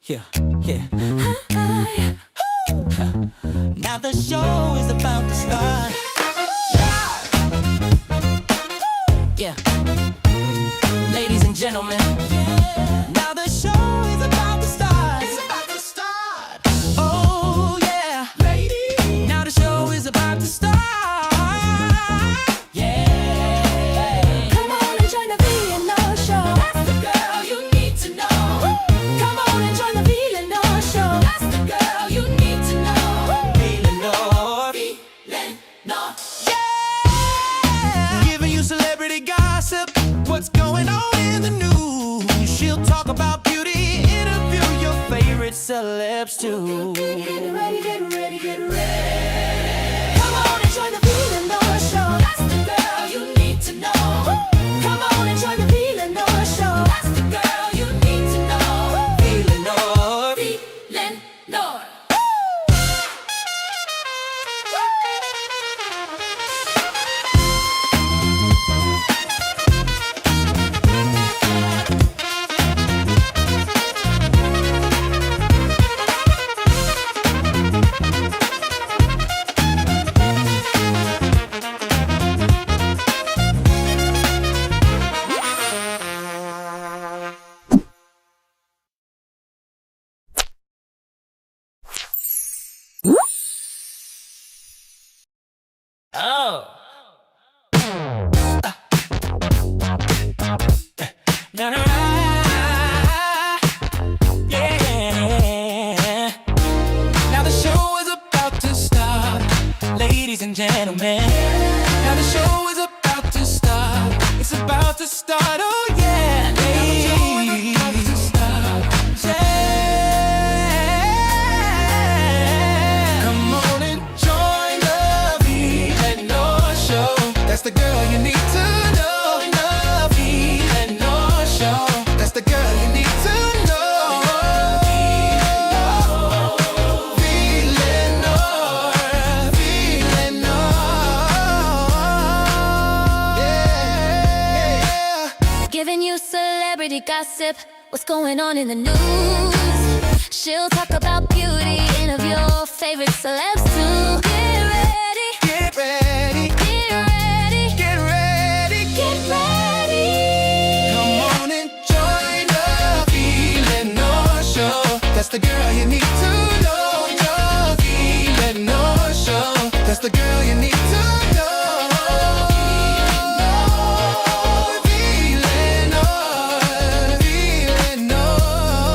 Yeah, yeah. Now the show is about to start. Yeah. Ladies and gentlemen, now the show is about to start. It's about to start. Oh yeah, ladies. Now the show is about to start. Yeah. Come on and join the VLenore show. That's the girl you need to know. Come on and join the VLenore show. That's the girl you need to know. VLenore, VLenore. yeah. Giving you celebrity gossip. What's going on in the news? She'll talk about beauty, interview your favorite celebs too. Get ready, get ready, get ready. Come on and join the VLenore show. That's the girl you need to know. Come on and join the VLenore show. That's the girl you need to know. VLenore, VLenore. oh. Na, na, na. Yeah. Now the show is about to start, ladies and gentlemen. Now the show is about to start. It's about to start. Oh yeah, ladies. Yeah. Come on and join the VLenore show. That's the girl you need to know. The VLenore show. That's the girl you need to know. VLenore, VLenore. Yeah. Giving you celebrity gossip. What's going on in the news? She'll talk about beauty, interview your favorite celebs too. Get ready, Get ready, get ready, get ready. get ready. Come on and join the VLenore show. That's the girl you need to know. The VLenore show. That's the girl you need to know. VLenore,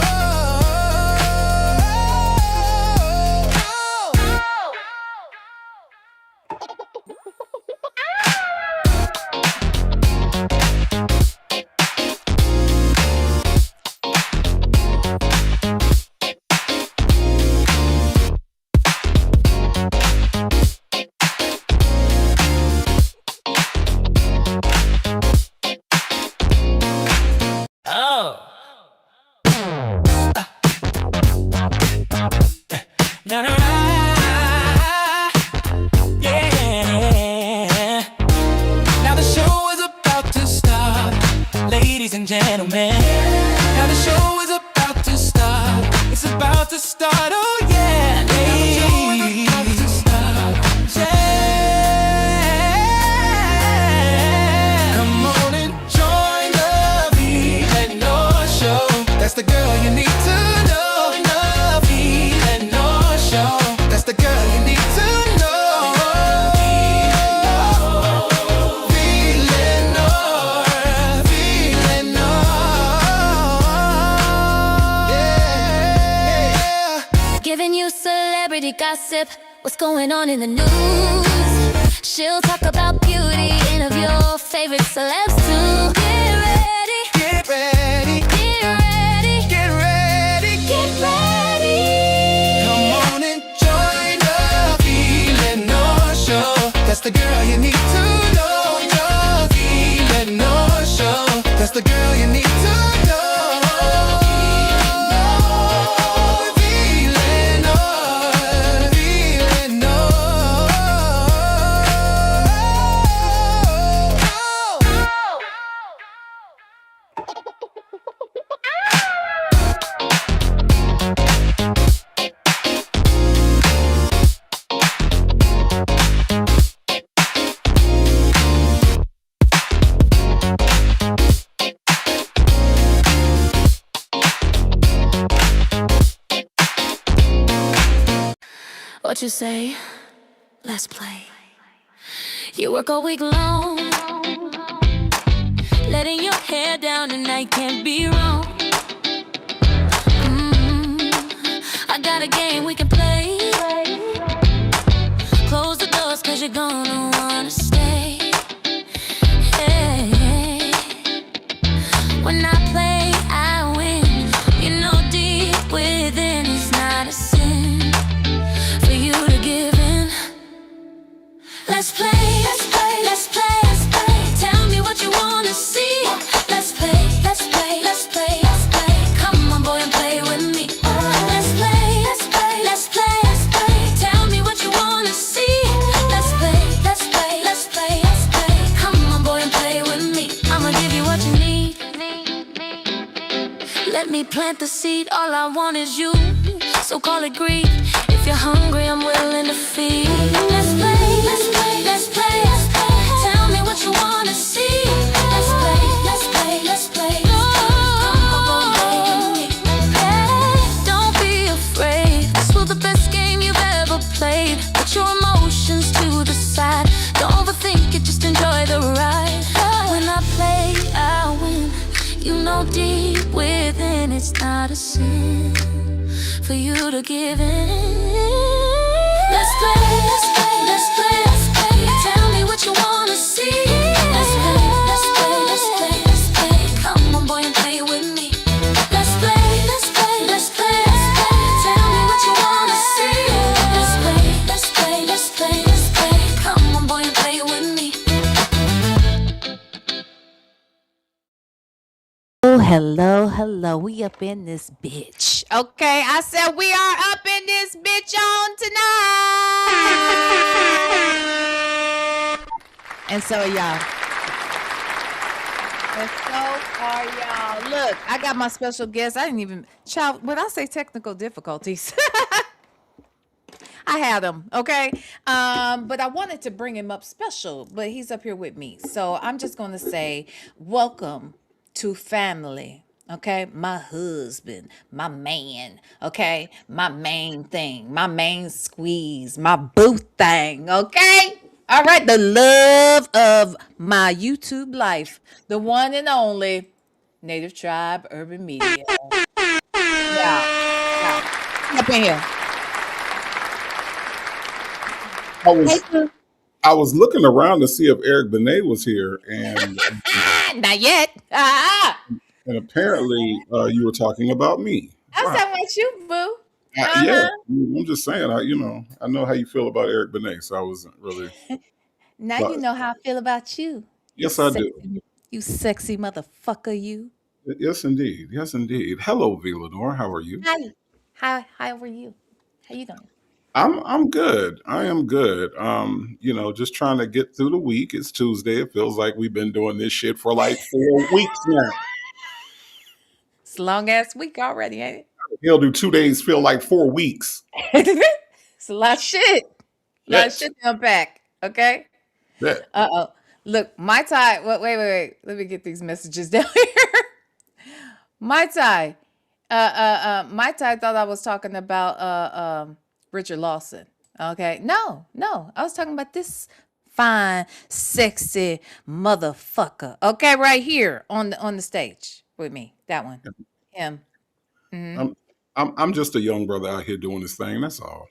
oh. Na, na, na. Yeah. Now the show is about to start, ladies and gentlemen. Now the show is about to start. It's about to start. Oh yeah, ladies. Yeah. Come on and join the VLenore show. That's the girl you need to know. The VLenore show. That's the girl you need to know. VLenore, VLenore. Yeah. Giving you celebrity gossip. What's going on in the news? She'll talk about beauty, interview your favorite celebs too. Get ready, Get ready, get ready, get ready. get ready. Come on and join the VLenore show. That's the girl you need to know. The VLenore show. That's the girl you need to know. VLenore, VLenore. What you say? Let's play. You work all week long, letting your hair down and I can't be wrong. I got a game we can play. Close the doors cause you're gonna wanna stay. Hey. When I play, I win. You know deep within it's not a sin for you to give in. Let's play, let's play, let's play, let's play. Tell me what you wanna see. Let's play, let's play, let's play, let's play. Come on boy and play with me. Let's play, let's play, let's play, let's play. Tell me what you wanna see. Let's play, let's play, let's play, let's play. Come on boy and play with me. I'ma give you what you need. Let me plant the seed, all I want is you. So call it greed. If you're hungry, I'm willing to feed. Let's play, let's play, let's play, let's play. Tell me what you wanna see. Let's play, let's play, let's play. Don't be afraid. This was the best game you've ever played. Put your emotions to the side. Don't overthink it, just enjoy the ride. When I play, I win. You know deep within it's not a sin for you to give in. Let's play, let's play, let's play, let's play. Tell me what you wanna see. Let's play, let's play, let's play, let's play. Come on boy and play with me. Let's play, let's play, let's play, let's play. Tell me what you wanna see. Let's play, let's play, let's play, let's play. Come on boy and play with me. Oh, hello. We up in this bitch. Okay, I said we are up in this bitch on tonight. And so y'all. And so are y'all. Look, I got my special guest. I didn't even, child, when I say technical difficulties, I had him, okay? But I wanted to bring him up special, but he's up here with me. So I'm just going to say, welcome to family, okay? My husband, my man, okay? My main thing, my main squeeze, my boo thing, okay? All right, the love of my YouTube life, the one and only Native Tribe Urban Media. Yeah. Up in here. I was I was looking around to see if Eric Benet was here, and Not yet. apparently you were talking about me. I was Wow. talking about you, boo. Yeah, I'm just saying. I know how you feel about Eric Benet, so I wasn't really. Now But you know how I feel about you. yes, I do. You sexy motherfucker, you. Yes, indeed. Yes, indeed. Hello, VLenore. How are you? Hi. How are you? How you doing? I'm good. I am good. Just trying to get through the week. It's Tuesday. It feels like we've been doing this shit for like 4 weeks now. It's a long ass week already, ain't He'll do 2 days feel like 4 weeks. it? It's a lot of shit. A lot of Bet. shit to unpack. Okay. Bet. Look, my tie. Wait. Let me get these messages down here. My tie. My tie thought I was talking about Richard Lawson. Okay. No. I was talking about this fine, sexy motherfucker. Okay, right here on the stage with me. That one. Him. I'm I'm just a young brother out here doing this thing. That's all.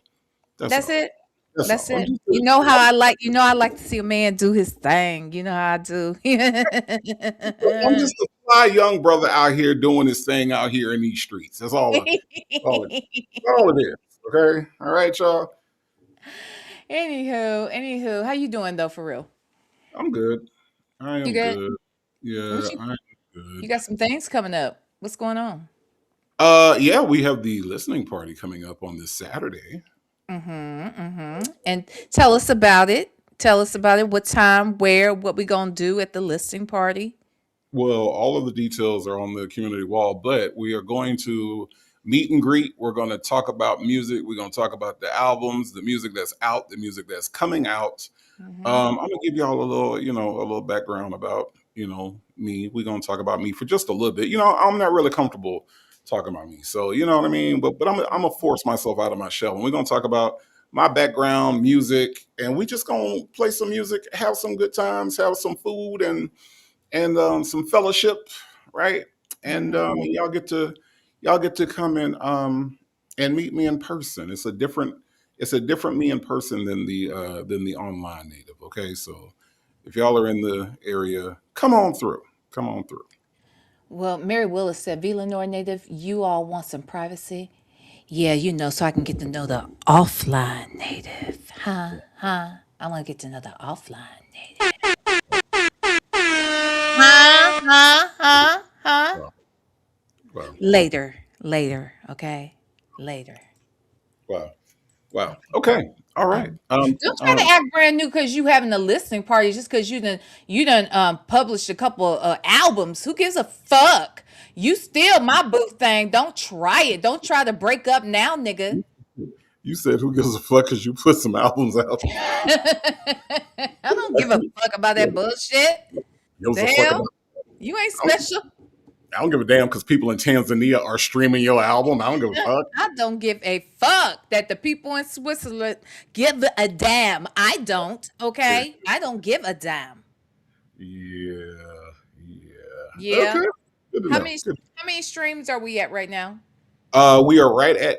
That's That's all. it. That's That's all. it. You know how I like. You know I like to see a man do his thing. You know how I do. I'm just a fly young brother out here doing this thing out here in these streets. That's all. All it is. Okay. All right, y'all. Anywho, how you doing though, for real? I'm good. I You am good? good. Yeah, What you I am you good. got some things coming up? What's going on? Yeah, we have the listening party coming up on this Saturday. And tell us about it. Tell us about it. What time, where, what we gonna do at the listing party? Well, all of the details are on the community wall, but we are going to meet and greet. We're going to talk about music. We're going to talk about the albums, the music that's out, the music that's coming out. I'm gonna give y'all a little background about, me. We're gonna talk about me for just a little bit. I'm not really comfortable talking about me, so you know what I mean. But I'm gonna force myself out of my shell, and we're gonna talk about my background, music, and we just gonna play some music, have some good times, have some food, and some fellowship, right? And y'all get to come and meet me in person. It's a different me in person than the online native. Okay, so if y'all are in the area, come on through. Come on through. Well, Mary Willis said, VLenore native, you all want some privacy? Yeah, so I can get to know the offline native. Huh? Huh? I want to get to know the offline native. Huh? Huh? Huh? Huh? Wow, wow, Later, okay? Later. wow, wow. Okay. Okay, all right. Don't try to act brand new because you having a listening party just because you done published a couple albums. Who gives a fuck? You still my boo thing. Don't try it. Don't try to break up now, nigga. You said who gives a fuck because you put some albums out. I don't give a fuck about that bullshit. Gives The a fuck hell? about. You ain't I don't, special. I don't give a damn because people in Tanzania are streaming your album. I don't give a fuck. I don't give a fuck that the people in Switzerland give a damn. I don't, okay? I don't give a damn. Yeah, yeah. Yeah. Okay. Good to How know. many Good. how many streams are we at right now? We are right at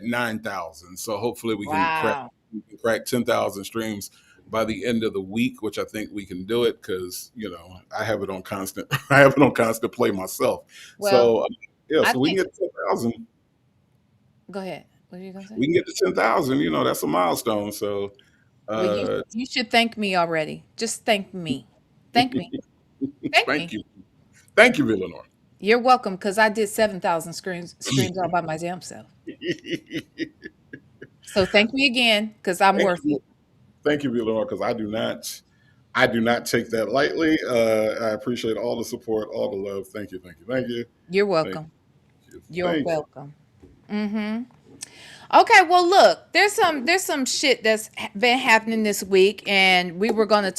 9,000. So hopefully Wow. we can crack 10,000 streams by the end of the week, which I think we can do it because I have it on constant. I have it on constant play myself. Well, So yeah, I so we can think get to 10,000. go ahead. What are you gonna say? We can get to 10,000. That's a milestone. So Well, you uh, you should thank me already. Just thank me. Thank me. Thank thank me. you, thank you, Villanor. You're welcome because I did 7,000 streams all by my damn self. So thank me again because I'm Thank worth it. you, thank you, Villanor, because I do not take that lightly. I appreciate all the support, all the love. Thank you, thank you, thank you, You're thank welcome. you, You're thank you. welcome. Mm-hmm. Okay, well, look, there's some shit that's been happening this week, and we were going to be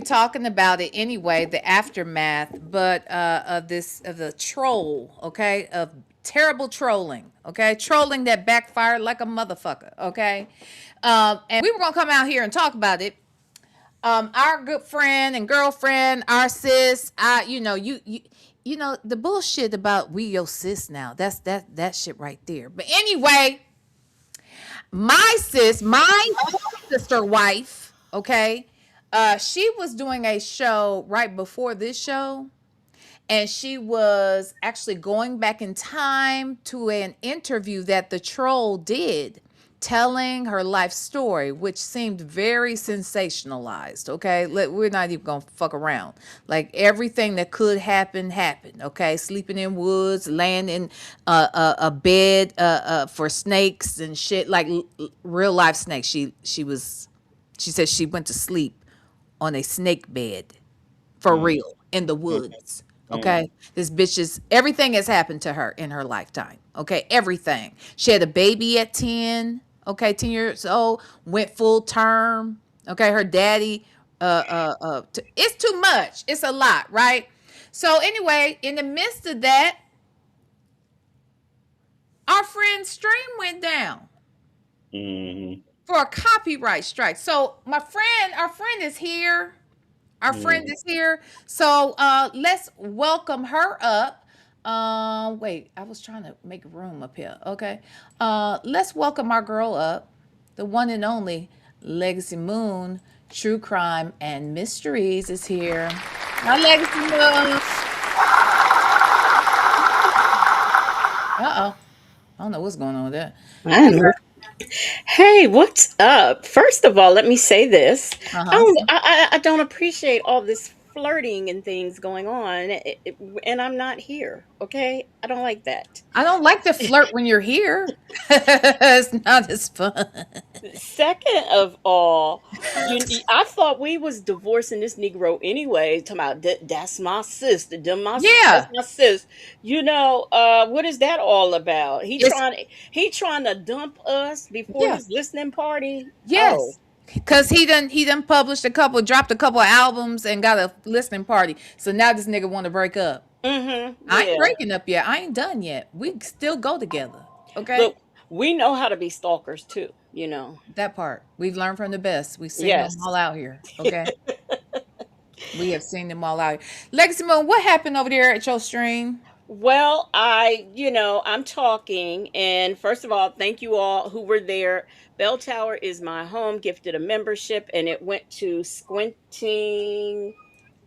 talking about it anyway, the aftermath, but of the troll, okay, of terrible trolling, okay, trolling that backfired like a motherfucker, okay, and we were going to come out here and talk about it. Our good friend and girlfriend, our sis, the bullshit about we your sis now. That's that shit right there. But anyway, my sis, my sister wife, okay, she was doing a show right before this show, and she was actually going back in time to an interview that the troll did, telling her life story, which seemed very sensationalized. Okay, we're not even gonna fuck around. Like everything that could happen happened. Okay, sleeping in woods, laying in a bed for snakes and shit, like real life snakes. She said she went to sleep on a snake bed for Mm, real in the mm, woods. mm, Okay. This bitch is everything has happened to her in her lifetime. Okay. Everything. She had a baby at 10. Okay. 10 years old, went full term. Okay. Her daddy, it's too much. It's a lot. Right. So, anyway, in the midst of that, our friend's stream went down mm, for a copyright strike. So, our friend is here. Our friend mm. is here. So let's welcome her up. Wait, I was trying to make room up here. Okay. Let's welcome our girl up, the one and only Legacy Moon, True Crime and Mysteries is here. Hi, Legacy Moon. Uh-oh. I don't know what's going on with that. I know. Hey, what's up? First of all, let me say this. Uh-huh. I don't appreciate all this flirting and things going on, and I'm not here. Okay, I don't like that. I don't like to flirt when you're here. It's not as fun. Second of all, I thought we was divorcing this Negro anyway. Talking about that's my sister, that's Yeah. my sis. What is that all about? It's He trying to dump us before yeah. his listening party. Oh, Yes. Cause he done dropped a couple of albums and got a listening party. So now this nigga want to break up. I ain't yeah. breaking up yet. I ain't done yet. We still go together. Okay. Look, we know how to be stalkers too, you know. That part. We've learned from the best. We've seen them all Yes. out here. Okay. We have seen them all out here. Legacy Moon, what happened over there at your stream? Well, I'm talking, and first of all, thank you all who were there. Bell Tower is my home, gifted a membership, and it went to Squinting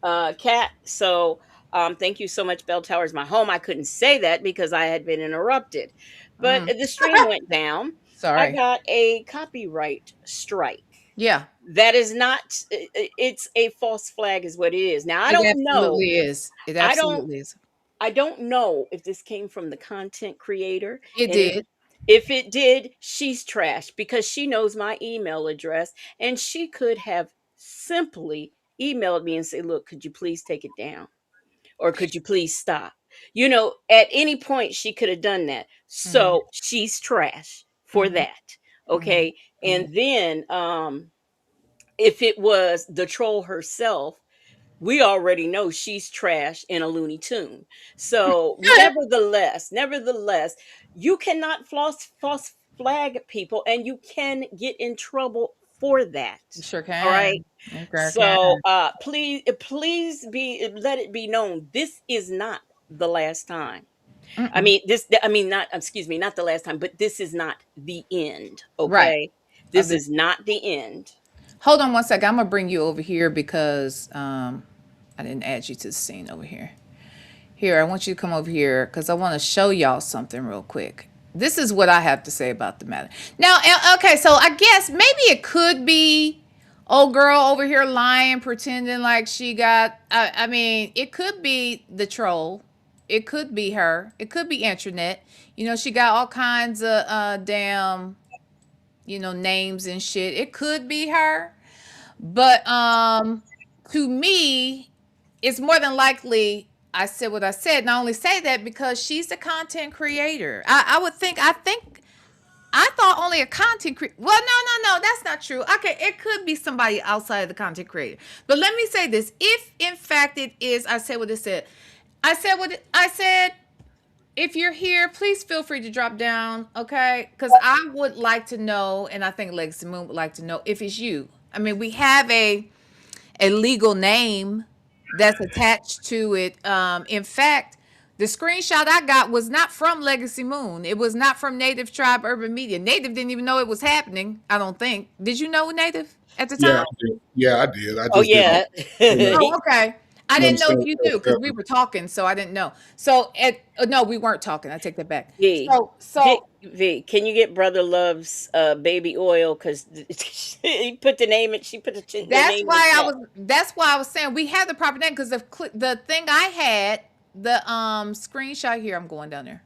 Cat. So, thank you so much. Bell Tower is my home. I couldn't say that because I had been interrupted, but Mm, the stream went down. I sorry. got a copyright strike. Yeah, That is not. It's a false flag, is what it is. Now, I it don't know. absolutely is. It I don't absolutely is. I don't know if this came from the content creator, It and did. if it did, she's trash because she knows my email address, and she could have simply emailed me and say, "Look, could you please take it down, or could you please stop?" At any point she could have done that. Hmm. So she's trash for Hmm. that. Hmm. Okay, and then if it was the troll herself, we already know she's trash in a Looney Tune. So, nevertheless, you cannot false flag people, and you can get in trouble for that. You sure All right. can. You sure So, can. please be let it be known this is not the last time. Mm-mm. Not, excuse me, not the last time, but this is not the end. Right. Okay, Of this the is not the end. Hold on one second. I'm gonna bring you over here because I didn't add you to the scene over here. Here, I want you to come over here because I want to show y'all something real quick. This is what I have to say about the matter. Now, okay, so I guess maybe it could be old girl over here lying, pretending like she got. I mean, it could be the troll. It could be her. It could be internet. She got all kinds of damn, names and shit. It could be her. But to me, it's more than likely I said what I said. And I only say that because she's a content creator. I thought only a content creator. Well, no, that's not true. Okay, it could be somebody outside of the content creator. But let me say this. If in fact it is, I said what it said. I said. If you're here, please feel free to drop down, okay? Because I would like to know, and I think Legacy Moon would like to know if it's you. I mean, we have a legal name that's attached to it. In fact, the screenshot I got was not from Legacy Moon. It was not from Native Tribe Urban Media. Native didn't even know it was happening, I don't think. Did you know Native at the Yeah, time? I did. Yeah, I did. I Oh just didn't, yeah. Oh, okay. I didn't know if understand you what knew was because we were talking, so I didn't know. So no, we weren't talking. I take that back. V, So can you get Brother Love's baby oil? Because he put the name, and she put the that's name in the why I chat. was. That's why I was saying we had the proper name because the thing I had the screenshot here. I'm going down there.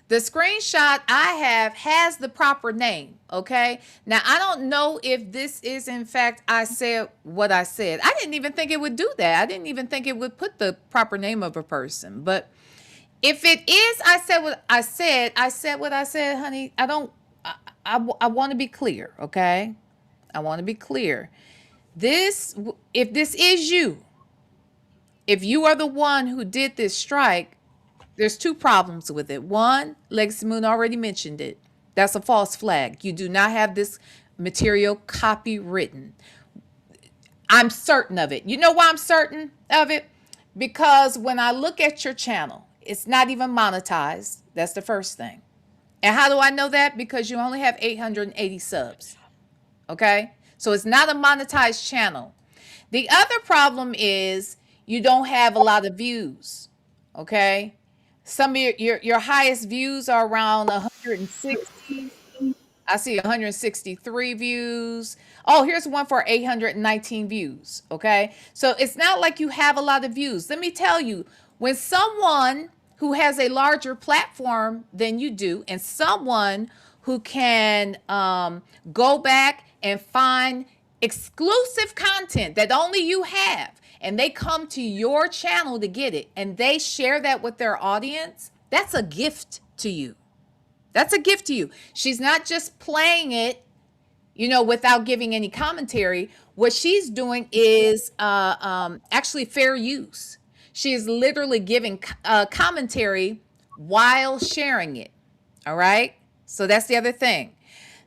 The screenshot I have has the proper name. Okay. Now I don't know if this is in fact I said what I said. I didn't even think it would do that. I didn't even think it would put the proper name of a person. But if it is, I said what I said. I said what I said, honey. I don't. I want to be clear. Okay. I want to be clear. If this is you, if you are the one who did this strike, there's two problems with it. One, Legacy Moon already mentioned it. That's a false flag. You do not have this material copywritten. I'm certain of it. You know why I'm certain of it? Because when I look at your channel, it's not even monetized. That's the first thing. And how do I know that? Because you only have 880 subs. Okay? So it's not a monetized channel. The other problem is you don't have a lot of views. Okay? Some of your highest views are around 160. I see 163 views. Oh, here's one for 819 views. Okay. So it's not like you have a lot of views. Let me tell you, when someone who has a larger platform than you do, and someone who can go back and find exclusive content that only you have, and they come to your channel to get it, and they share that with their audience, that's a gift to you. That's a gift to you. She's not just playing it, without giving any commentary. What she's doing is actually fair use. She is literally giving commentary while sharing it. All right. So that's the other thing.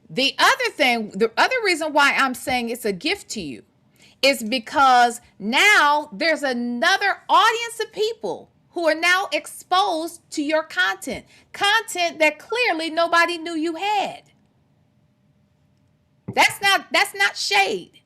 The other thing, the other reason why I'm saying it's a gift to you is because now there's another audience of people who are now exposed to your content that clearly nobody knew you had. That's not shade.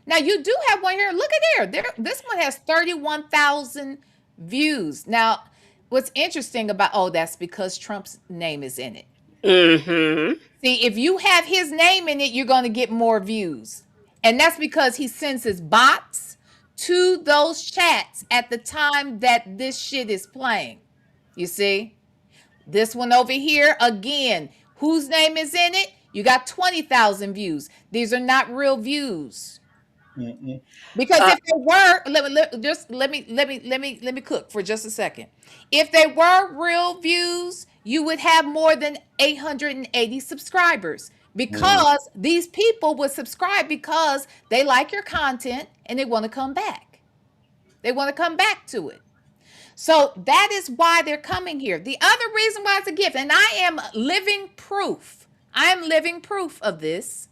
Now you do have one here. Look at this one has 31,000 views. Now, what's interesting about, oh, that's because Trump's name is in it. Mm-hmm. See, if you have his name in it, you're going to get more views. And that's because he sends his bots to those chats at the time that this shit is playing. You see? This one over here, again, whose name is in it? You got 20,000 views. These are not real views. Because Uh, if they were, just let me cook for just a second. If they were real views, you would have more than 880 subscribers because these people would subscribe because they like your content and they want to come back. They want to come back to it. So that is why they're coming here. The other reason why it's a gift, and I am living proof. I am living proof of this.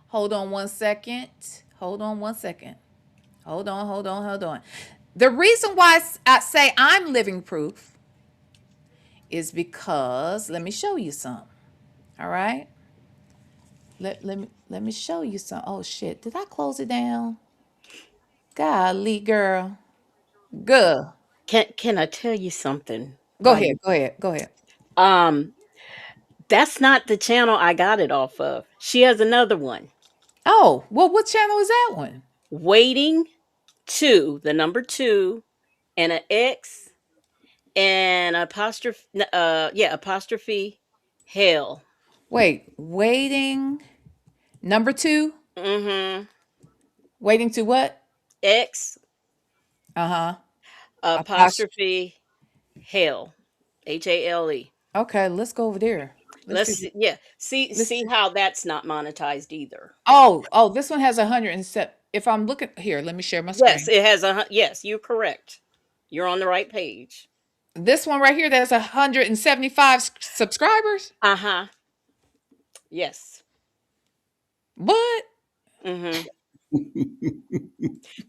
Hold on one second. Hold on one second. Hold on. The reason why I say I'm living proof is because let me show you some. All right. Let me show you some. Oh shit. Did I close it down? Golly, girl. Good. can I tell you something? Go Why ahead. you Go ahead. Go ahead. That's not the channel I got it off of. She has another one. Oh, well, what channel is that one? Waiting two, the number two, and an X and apostrophe hell. Wait, waiting. Number two. Mm-hmm. Waiting to what? X Uh-huh. Apostrophe. apostrophe hell. HALE. Okay, let's go over there. Let's Let's see. see, yeah. See Let's see how that's not monetized either. oh, this one has 107. If I'm looking here, let me share my Yes, screen. it has yes, you're correct. You're on the right page. This one right here that has 175 subscribers. Uh-huh. Yes. What? Mm-hmm.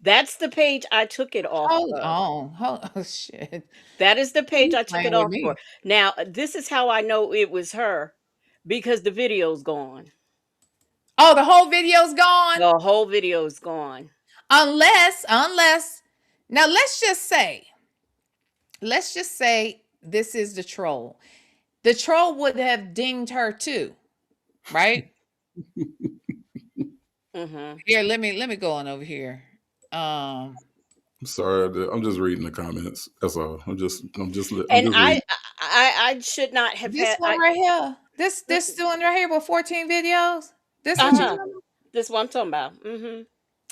That's the page I took it off Hold of. on. Hold oh shit. That is the page You I took playing it with off for. me. Now, this is how I know it was her because the video's gone. Oh, the whole video's gone? The whole video's gone. Unless now let's just say this is the troll. The troll would have dinged her too, right? Mm-hmm. Here, let me go on over here. I'm sorry, I'm just reading the comments. That's all. I'm just And reading. I should not have This had one right here. This one right here with 14 videos. This what you uh-huh. talking about? This one I'm talking about. Mm-hmm.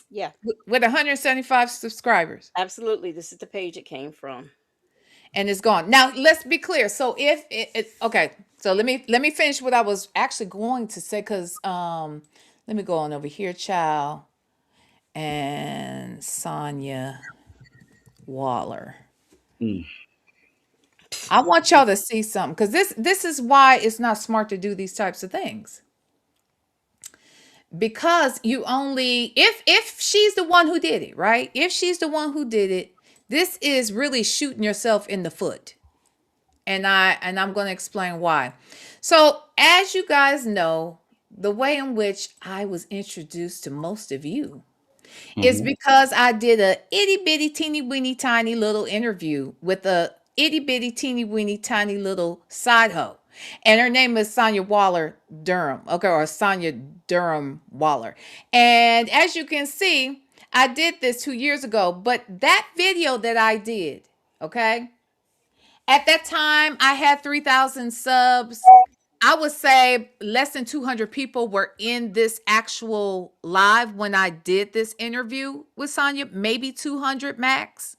Yeah, With 175 subscribers, absolutely. This is the page it came from. and it's gone. Now let's be clear. So if okay, so let me finish what I was actually going to say because let me go on over here, child, and Sonya Waller. I want y'all to see something because this is why it's not smart to do these types of things. Because you only if she's the one who did it, right? If she's the one who did it, this is really shooting yourself in the foot. And I'm going to explain why. So, as you guys know, the way in which I was introduced to most of you is because I did a itty bitty teeny weeny tiny little interview with a itty bitty teeny weeny tiny little side hoe. And her name is Sonya Waller Durham. Okay, or Sonya Durham Waller. And as you can see, I did this 2 years ago, but that video that I did, okay, at that time I had 3,000 subs. I would say less than 200 people were in this actual live when I did this interview with Sonya, maybe 200 max.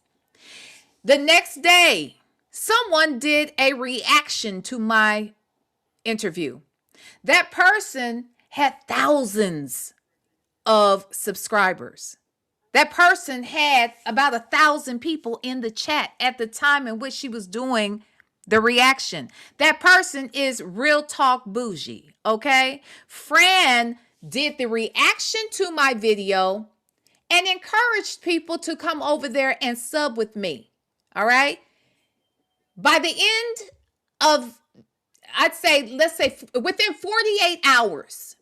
The next day, someone did a reaction to my interview. That person had thousands of subscribers. That person had about 1,000 people in the chat at the time in which she was doing The reaction. That person is real talk bougie, okay? Fran did the reaction to my video and encouraged people to come over there and sub with me. All right? By the end of, I'd say, let's say within 48 hours,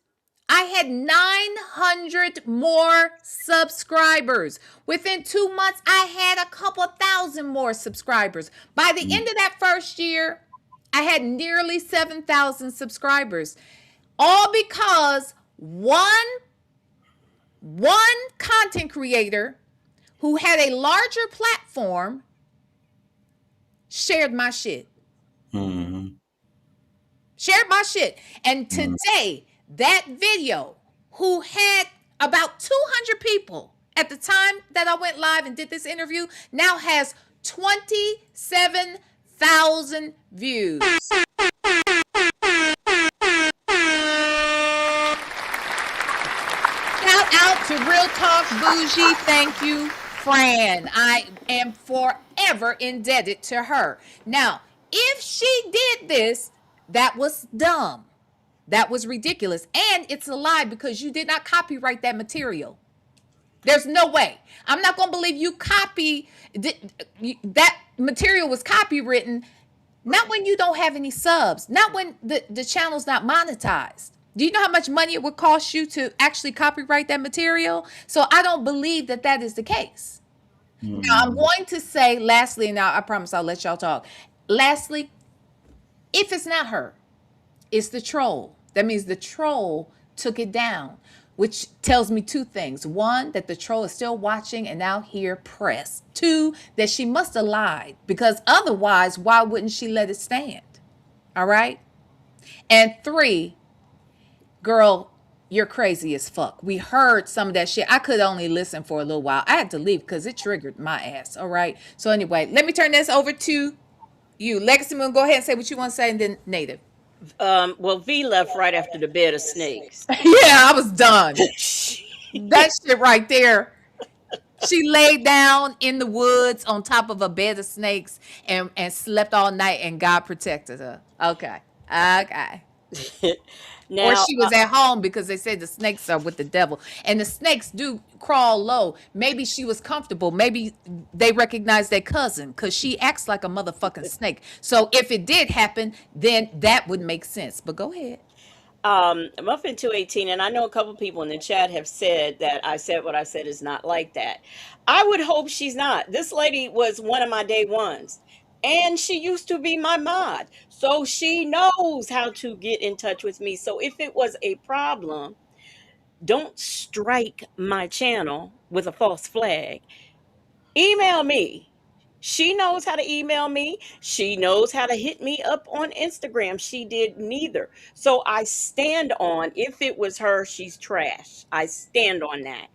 I had 900 more subscribers. Within 2 months, I had a couple thousand more subscribers. By the end of that first year, I had nearly 7,000 subscribers. All because one content creator who had a larger platform shared my shit. Shared my shit. And today, that video, who had about 200 people at the time that I went live and did this interview, now has 27,000 views. Shout out to Real Talk Bougie. Thank you, Fran. I am forever indebted to her. Now, if she did this, that was dumb. That was ridiculous. And it's a lie because you did not copyright that material. There's no way. I'm not going to believe you that material was copywritten, not when you don't have any subs, not when the channel's not monetized. Do you know how much money it would cost you to actually copyright that material? So I don't believe that that is the case. Now, I'm going to say lastly, now I promise I'll let y'all talk. Lastly, if it's not her, it's the troll. That means the troll took it down, which tells me two things. One, that the troll is still watching and now here pressed. Two, that she must have lied, because otherwise, why wouldn't she let it stand? All right? And three, girl, you're crazy as fuck. We heard some of that shit. I could only listen for a little while. I had to leave because it triggered my ass. All right? So anyway, let me turn this over to you. Legacy Moon, go ahead and say what you want to say, and then Native. Well, V left right after the bed of snakes. Yeah, I was done. That shit right there. She laid down in the woods on top of a bed of snakes and slept all night, and God protected her. Okay. Now, Or she was at home because they said the snakes are with the devil. And the snakes do crawl low. Maybe she was comfortable. Maybe they recognized their cousin because she acts like a motherfucking snake. So if it did happen, then that would make sense. But go ahead. Muffin 218, and I know a couple people in the chat have said that I said what I said is not like that. I would hope she's not. This lady was one of my day ones, and she used to be my mod, so she knows how to get in touch with me. So if it was a problem, don't strike my channel with a false flag. Email me. She knows how to email me. She knows how to hit me up on Instagram. She did neither. So I stand on, if it was her, she's trash. I stand on that.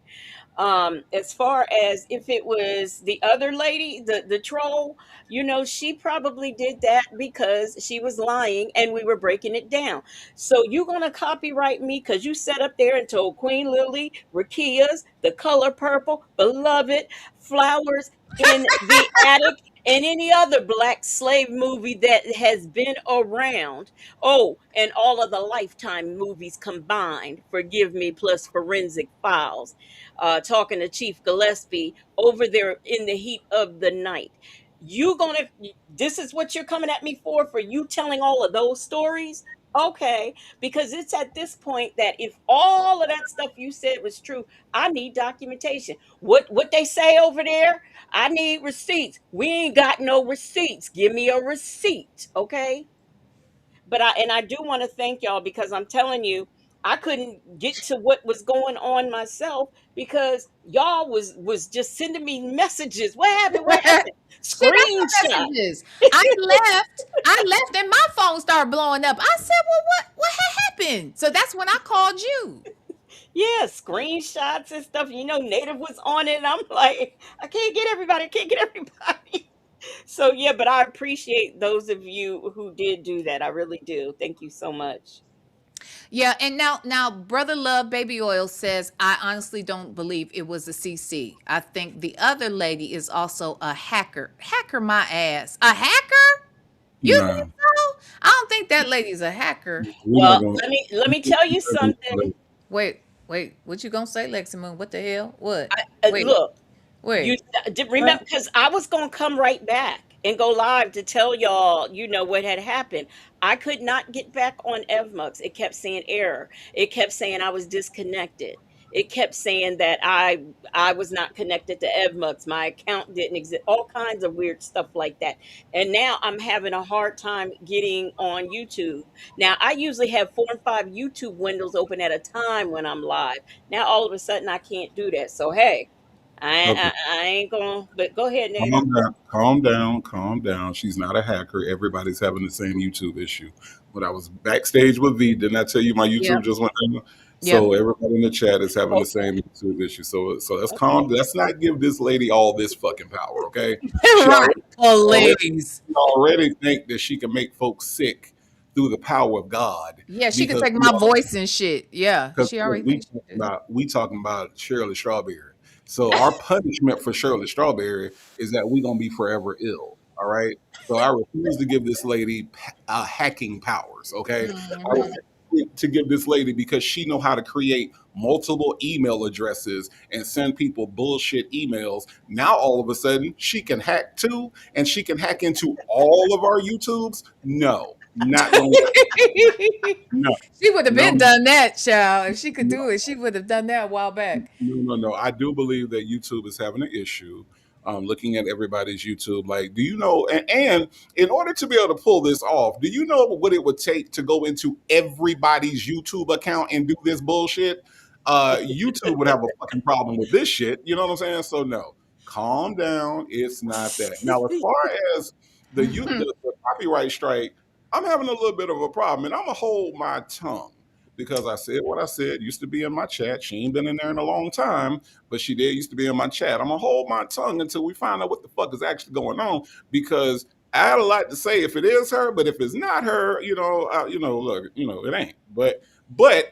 As far as if it was the other lady, the troll, she probably did that because she was lying and we were breaking it down. So you're gonna copyright me because you sat up there and told Queen Lily, Rakia's, The Color Purple, Beloved, Flowers in the Attic, and any other black slave movie that has been around. Oh, and all of the Lifetime movies combined, forgive me, plus Forensic Files, talking to Chief Gillespie over there in the heat of the night. This is what you're coming at me for you telling all of those stories? Okay, because it's at this point that if all of that stuff you said was true, I need documentation. What they say over there? I need receipts. We ain't got no receipts. Give me a receipt, okay? But I do want to thank y'all because I'm telling you, I couldn't get to what was going on myself because y'all was just sending me messages. What happened? What happened? Shit, I got Screenshot. messages. I left and my phone started blowing up. I said, well, what had happened? So that's when I called you. Yeah, screenshots and stuff. Native was on it. And I'm like, I can't get everybody. I can't get everybody. So yeah, but I appreciate those of you who did do that. I really do. Thank you so much. Yeah, and now Brother Love Baby Oil says, I honestly don't believe it was a CC. I think the other lady is also a hacker. Hacker my ass. A hacker? You Nah, think so? I don't think that lady's a hacker. we're not Well, going. let me tell you something. Wait. What you gonna say, Lexi Moon? What the hell? What? Wait, Look, you wait. did remember, because I was gonna come right back and go live to tell y'all, what had happened. I could not get back on Evmux. It kept saying error. It kept saying I was disconnected. It kept saying that I was not connected to Evmux. My account didn't exist. All kinds of weird stuff like that. And now I'm having a hard time getting on YouTube. Now I usually have 4 and 5 YouTube windows open at a time when I'm live. Now all of a sudden I can't do that. So hey, Okay. I ain't gonna. But go ahead, Nada. Calm down, calm down, calm down. She's not a hacker. Everybody's having the same YouTube issue. When I was backstage with V, didn't I tell you my YouTube Yep. just went down? Yep. So everybody in the chat is having the Okay. same YouTube issue. So let's calm. Okay. Let's not give this lady all this fucking power, okay? She Right. already, already, Please. already think that she can make folks sick through the power of God Yeah, she could because take my voice and shit. Yeah, because she already we thinks she talking did. about we talking about Shirley Strawberry. So our punishment for Shirley Strawberry is that we gonna be forever ill. All right. So I refuse to give this lady hacking powers. Okay. I Mhm. refuse to give this lady because she know how to create multiple email addresses and send people bullshit emails. Now all of a sudden she can hack too, and she can hack into all of our YouTubes. No, not gonna work. No, She would have no, been done that, child. If she could do it, she would have done that a while back. no. I do believe that YouTube is having an issue. Looking at everybody's YouTube, like, do you know? And in order to be able to pull this off, do you know what it would take to go into everybody's YouTube account and do this bullshit? YouTube would have a fucking problem with this shit. You know what I'm saying? So no, calm down. It's not that. Now, as far as the copyright strike, I'm having a little bit of a problem, and I'm gonna hold my tongue because I said what I said. Used to be in my chat. She ain't been in there in a long time, but she did used to be in my chat. I'm gonna hold my tongue until we find out what the fuck is actually going on because I had a lot to say if it is her, but if it's not her, look, it ain't. But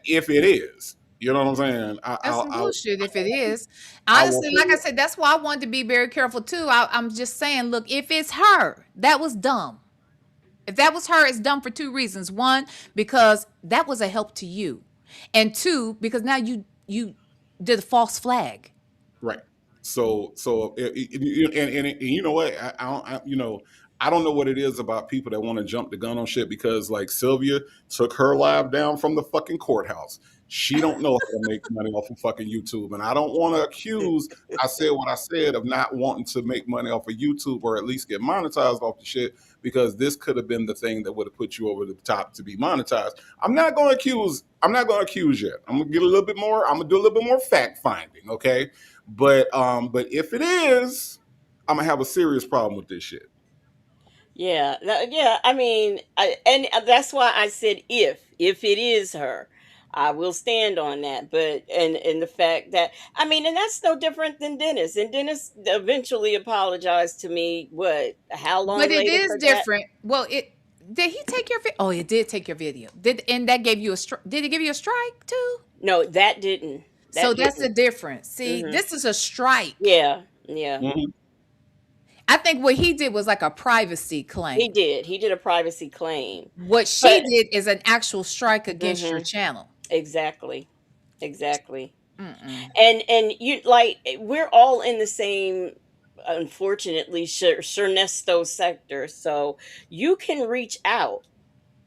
if it is, you know what I'm saying? That's some bullshit if it is. I will Honestly, like I said, that's why I wanted to be very careful too. I'm just saying, look, if it's her, that was dumb. If that was her, it's dumb for two reasons. One, because that was a help to you. And two, because now you did a false flag. Right. And you know what? I don't know what it is about people that want to jump the gun on shit because like Sylvia took her live down from the fucking courthouse. She don't know how to make money off of fucking YouTube, and I don't want to accuse. I said what I said of not wanting to make money off of YouTube or at least get monetized off the shit because this could have been the thing that would have put you over the top to be monetized. I'm not going to accuse. I'm not going to accuse yet. I'm gonna get a little bit more. I'm gonna do a little bit more fact finding. Okay. But if it is, I'm gonna have a serious problem with this shit. Yeah, yeah. I mean, and that's why I said if it is her, I will stand on that. But and the fact that I mean, and that's no different than Dennis. And Dennis eventually apologized to me. What? How long But it later is for that? different. Well, it did he take your video? Oh, it did take your video. And that gave you a did it give you a strike too? No, that didn't. So That that's the didn't. difference. See, Hmm. this is a strike. Yeah, yeah. Mhm. I think what he did was like a privacy He claim. did. He did a privacy claim. What she But did is an actual strike against your hmm channel. exactly, exactly. Mm-mm. And you like we're all in the same, unfortunately, Cernesto sector, so you can reach out,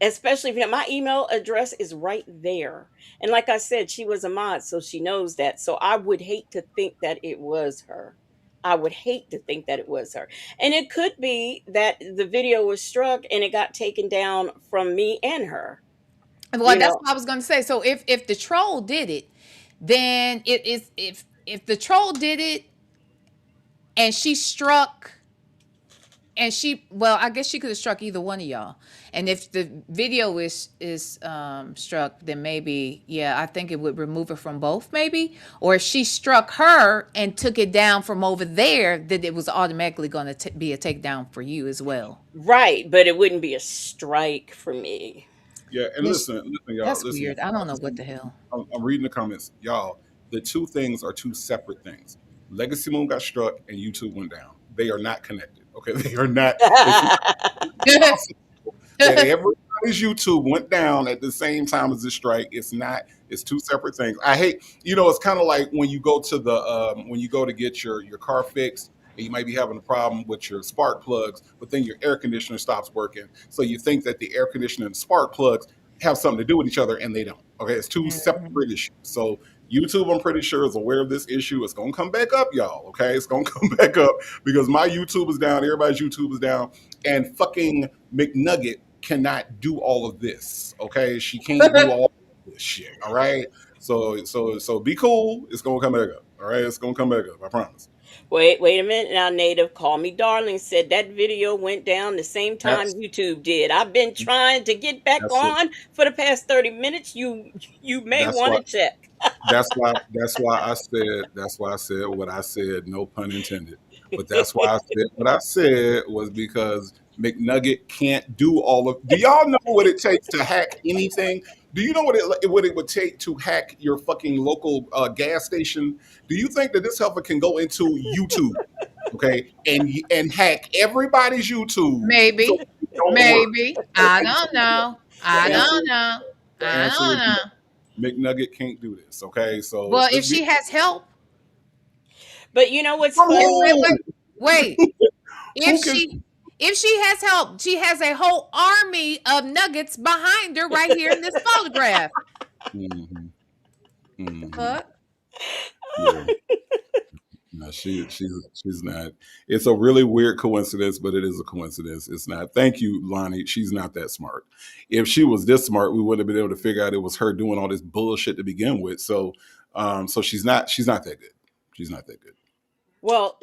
especially if my email address is right there. And like I said, she was a mod, so she knows that. So I would hate to think that it was her. I would hate to think that it was her. And it could be that the video was struck and it got taken down from me and her. Well, You that's know, what I was gonna say. So if the troll did it, then it is if the troll did it and she struck and she well, I guess she could have struck either one of y'all. And if the video is struck, then maybe yeah, I think it would remove it from both, maybe. Or if she struck her and took it down from over there, then it was automatically going to be a takedown for you as well. right, but it wouldn't be a strike for me. Yeah, and Yes, listen, y'all, that's listen. weird. I don't know what the hell. I'm reading the comments, y'all. The two things are two separate things. Legacy Moon got struck and YouTube went down. They are not connected. Okay, they are not. It's that everybody's YouTube went down at the same time as the strike. It's not. It's two separate things. I hate. It's kind of like when you go to when you go to get your car fixed. And you might be having a problem with your spark plugs, but then your air conditioner stops working. So you think that the air conditioner and spark plugs have something to do with each other, and they don't. Okay, it's two separate issues. So YouTube, I'm pretty sure, is aware of this issue. It's gonna come back up, y'all. Okay, it's gonna come back up because my YouTube is down, everybody's YouTube is down, and fucking McNugget cannot do all of this. Okay, she can't do all of this shit. All right, so be cool. It's gonna come back up. All right, it's gonna come back up. I promise. Wait a minute now, Native. Call me darling. Said that video went down the same time That's YouTube did. I've been trying to get back that's what on for the past 30 minutes. You may that's want what to check. that's why I said what I said, no pun intended. But that's why I said what I said was because McNugget can't do all of. Do y'all know what it takes to hack anything? Do you know what it would take to hack your fucking local gas station? Do you think that this helper can go into YouTube, okay, and hack everybody's YouTube so Maybe, it don't work? maybe. I don't know. The I answer, don't know. the I answer don't is no. know. McNugget can't do this, okay? So Well, if just be she has help, But you know what's come wait, funny? wait, on. wait. Who If can? she has help, she has a whole army of nuggets behind her right here in this photograph. Mhm, mhm. Fuck. Yeah. No, she's not. It's a really weird coincidence, but it is a coincidence. It's not. Thank you, Lonnie. She's not that smart. If she was this smart, we wouldn't have been able to figure out it was her doing all this bullshit to begin with. So she's not. She's not that good. She's not that good. Well,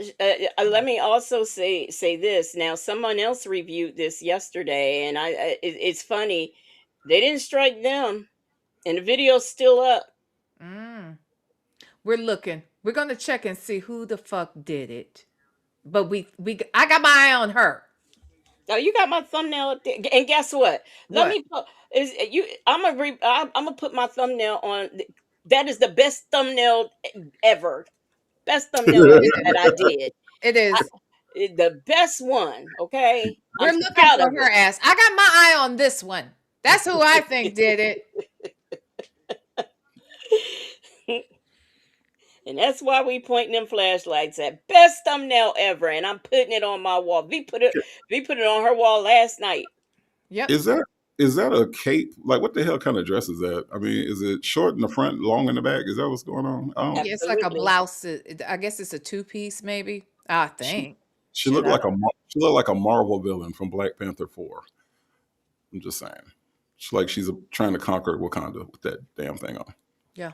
let me also say this. Now, someone else reviewed this yesterday, and it's funny. They didn't strike them, and the video's still up. Mm. We're looking. We're gonna check and see who the fuck did it. But I got my eye on her. Oh, you got my thumbnail up there, and guess what? Let What? me put is you. I'm gonna put my thumbnail on. That is the best thumbnail ever. Best thumbnail It that is. I did. It I, is. the best one. Okay, I'm We're looking proud for of her ass. I got my eye on this one. That's who I think did it. it. And that's why we pointing them flashlights at best thumbnail ever, and I'm putting it on my wall. We put it on her wall last night. Yep. Is that a cape? Like, what the hell kind of dress is that? I mean, is it short in the front, long in the back? Is that what's going on? I don't. Yeah, it's like a Absolutely. blouse. I guess it's a two-piece, maybe. I She, think. she Shit, looked I like don't. she looked like a Marvel villain from Black Panther 4. I'm just saying. She's like she's trying to conquer Wakanda with that damn thing on. Yeah,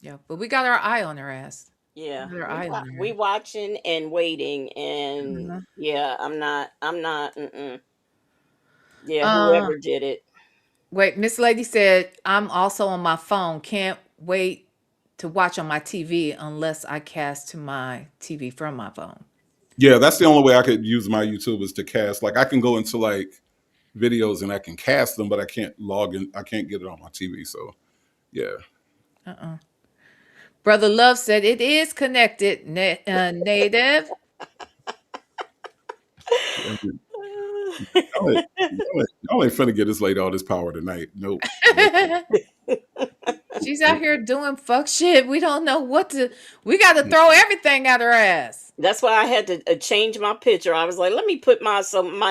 yeah. But we got our eye on her ass. Yeah, We got our eye on we her. watching and waiting, and Mhm. yeah, I'm not. Yeah, Uh, whoever did it. wait. Miss Lady said I'm also on my phone. Can't wait to watch on my TV unless I cast to my TV from my phone. Yeah, that's the only way I could use my YouTube is to cast. Like, I can go into like videos and I can cast them, but I can't log in. I can't get it on my TV. So yeah. Uh-uh. Brother Love said it is connected. Native. Y'all ain't finna get this lady all this power tonight. Nope. Nope. She's out Nope. here doing fuck shit. We don't know what to. We got to throw everything at her ass. That's why I had to change my picture. I was like, let me put my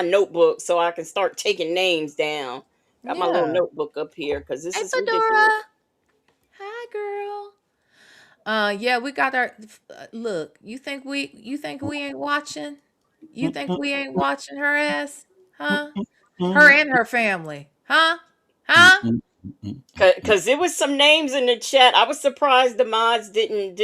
notebook so I can start taking names down. Got my little Yeah. notebook up here because this Hey, is ridiculous. Fedora. Hi, girl. Yeah, we got our look. You think we ain't watching? You think we ain't watching her ass? Huh? Her and her family. Huh? Huh? Because there was some names in the chat. I was surprised the mods didn't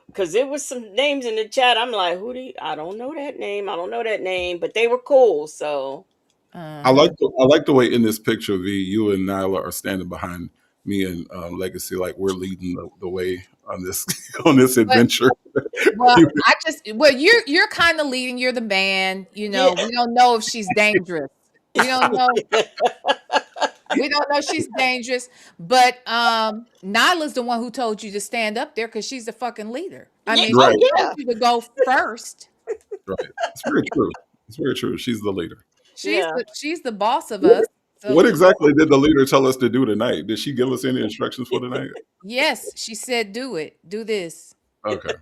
because there was some names in the chat. I'm like, I don't know that name. I don't know that name, but they were cool. So Uh-huh. I like the way in this picture, V, you and Nyla are standing behind me and Legacy, like we're leading the way on this on this But adventure. well, You- you're kind of leading. You're the man. yeah, We don't know if she's dangerous. We don't know. We don't know she's dangerous. But Nyla's the one who told you to stand up there because she's the fucking leader. I yeah. mean, Oh right, she yeah. told you to go first. right. It's very true. It's very true. She's the leader. Yeah. She's the boss of us. So What exactly did the leader tell us to do tonight? Did she give us any instructions for tonight? yes, she said do it. Do this. Okay.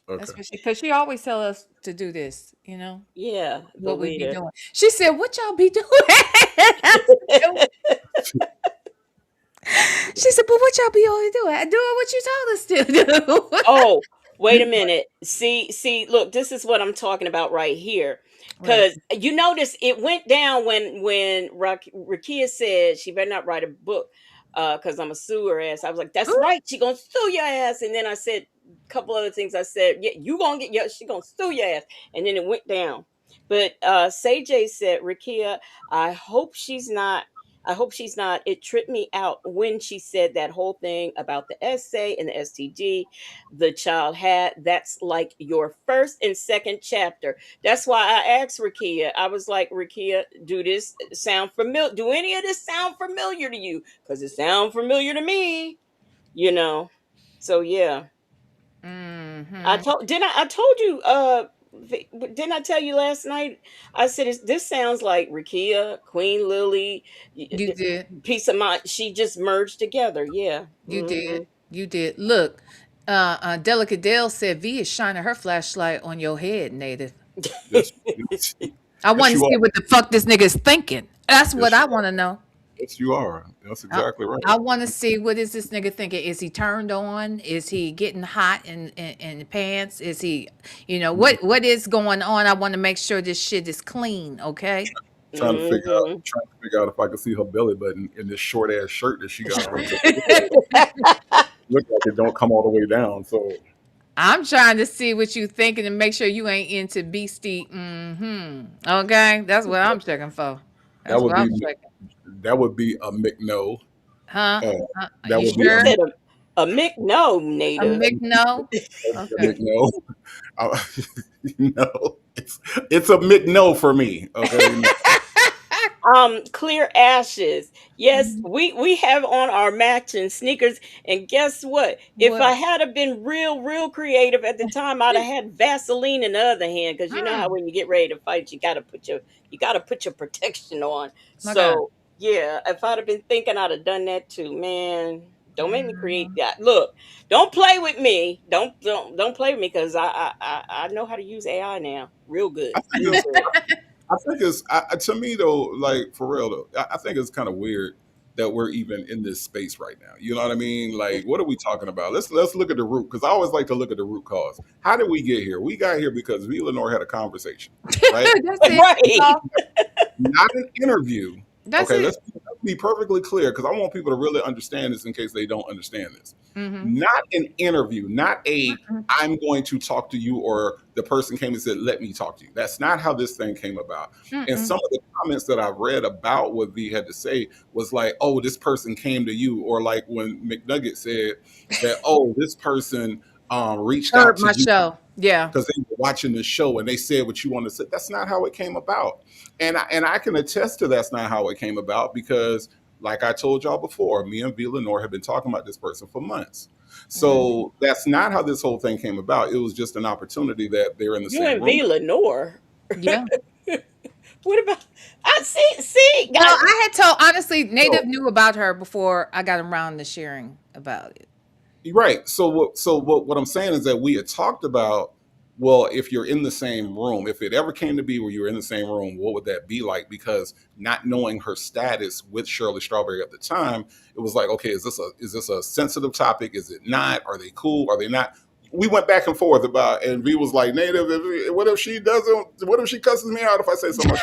That's Okay. what because she always tell us to do this, Yeah, the what we be leader. doing. She said, "What y'all be doing?" She said, "But what y'all be always doing? Doing what you told us to do." Oh, wait a minute. See, look, this is what I'm talking about right here. Right. Because you notice it went down when Rakia said she better not write a book because I'm a sue her ass. I was like, that's Ooh. right, she gonna sue your ass. And then I said a couple other things. I said, yeah, you gonna get yeah, she gonna sue your ass. And then it went down. But Say J said, Rakia, I hope she's not. I hope she's not. It tripped me out when she said that whole thing about the essay and the STD the child had. That's like your first and second chapter. That's why I asked Rakia. I was like, Rakia, do this sound familiar? Do any of this sound familiar to you? Because it sounds familiar to me, you know. So yeah. I Mm-hmm. told didn't I told you didn't I tell you last night? I said this sounds like Rakia, Queen Lily, You did. Peace of Mind. She just merged together. Yeah. You did. You did. Look, Delicate Dale said V is shining her flashlight on your head, native. Yes, yes, I yes, want to you see are. what the fuck this nigga is thinking. That's what Yes, I you are. want to know. Yes, you are. That's I, exactly right. I want to see what is this nigga thinking. Is he turned on? Is he getting hot in the pants? Is he, what is going on? I want to make sure this shit is clean. Okay. Hmm. Trying to figure out if I can see her belly button in this short ass shirt that she got on. Look like it don't come all the way down. So I'm trying to see what you thinking and make sure you ain't into beastie. Mm-hmm. Okay, that's what I'm checking for. that That's would what I'm be checking. that would be a McNo. Huh? Uh, Are that you would be You sure? said a Mick no A native. McNo? a Okay. McNo. Uh, no, it's a McNo for me. Okay, Clear ashes. Yes, Mhm. we have on our matching sneakers. And guess what? If I What? had have been real creative at the time, I'd have had Vaseline in the other hand. Because you know how Mm, when you get ready to fight, you gotta put your protection on. my God. So yeah, if I'd have been thinking, I'd have done that too. Man, don't make me create Mhm. that. Look, don't play with me. Don't play with me because I know how to use AI now. Real good. I think Real it's good. I think it's to me though, like for real though, I think it's kind of weird that we're even in this space right now. You know what I mean? Like, what are we talking about? Let's look at the root because I always like to look at the root cause. How did we get here? We got here because VLenore had a conversation, right? That's it. That's Right. all. Not an interview. That's Okay, it. let's be perfectly clear because I want people to really understand this in case they don't understand this. Mm-hmm. Not an interview, not a Mm-mm. I'm going to talk to you or the person came and said, let me talk to you. That's not how this thing came about. And Mm-mm. some of the comments that I've read about what V had to say was like, oh, this person came to you, or like when McNugget said that, oh, this person reached out Heard to my you show. Yeah. because they were watching the show and they said what you want to say. That's not how it came about. And I can attest to that's not how it came about because, like I told y'all before, me and VLenore have been talking about this person for months. Mm-hmm. So that's not how this whole thing came about. It was just an opportunity that they're in the You same and room. VLenore. Yeah. What about I see Well, guys? I had told honestly, Native So knew about her before I got around to sharing about it. right. So what I'm saying is that we had talked about, well, if you're in the same room, if it ever came to be where you were in the same room, what would that be like? Because not knowing her status with Shirley Strawberry at the time, it was like, okay, is this a sensitive topic? Is it not? Are they cool? Are they not? We went back and forth about, and V was like, Native, what if she doesn't? What if she cusses me out if I say so much?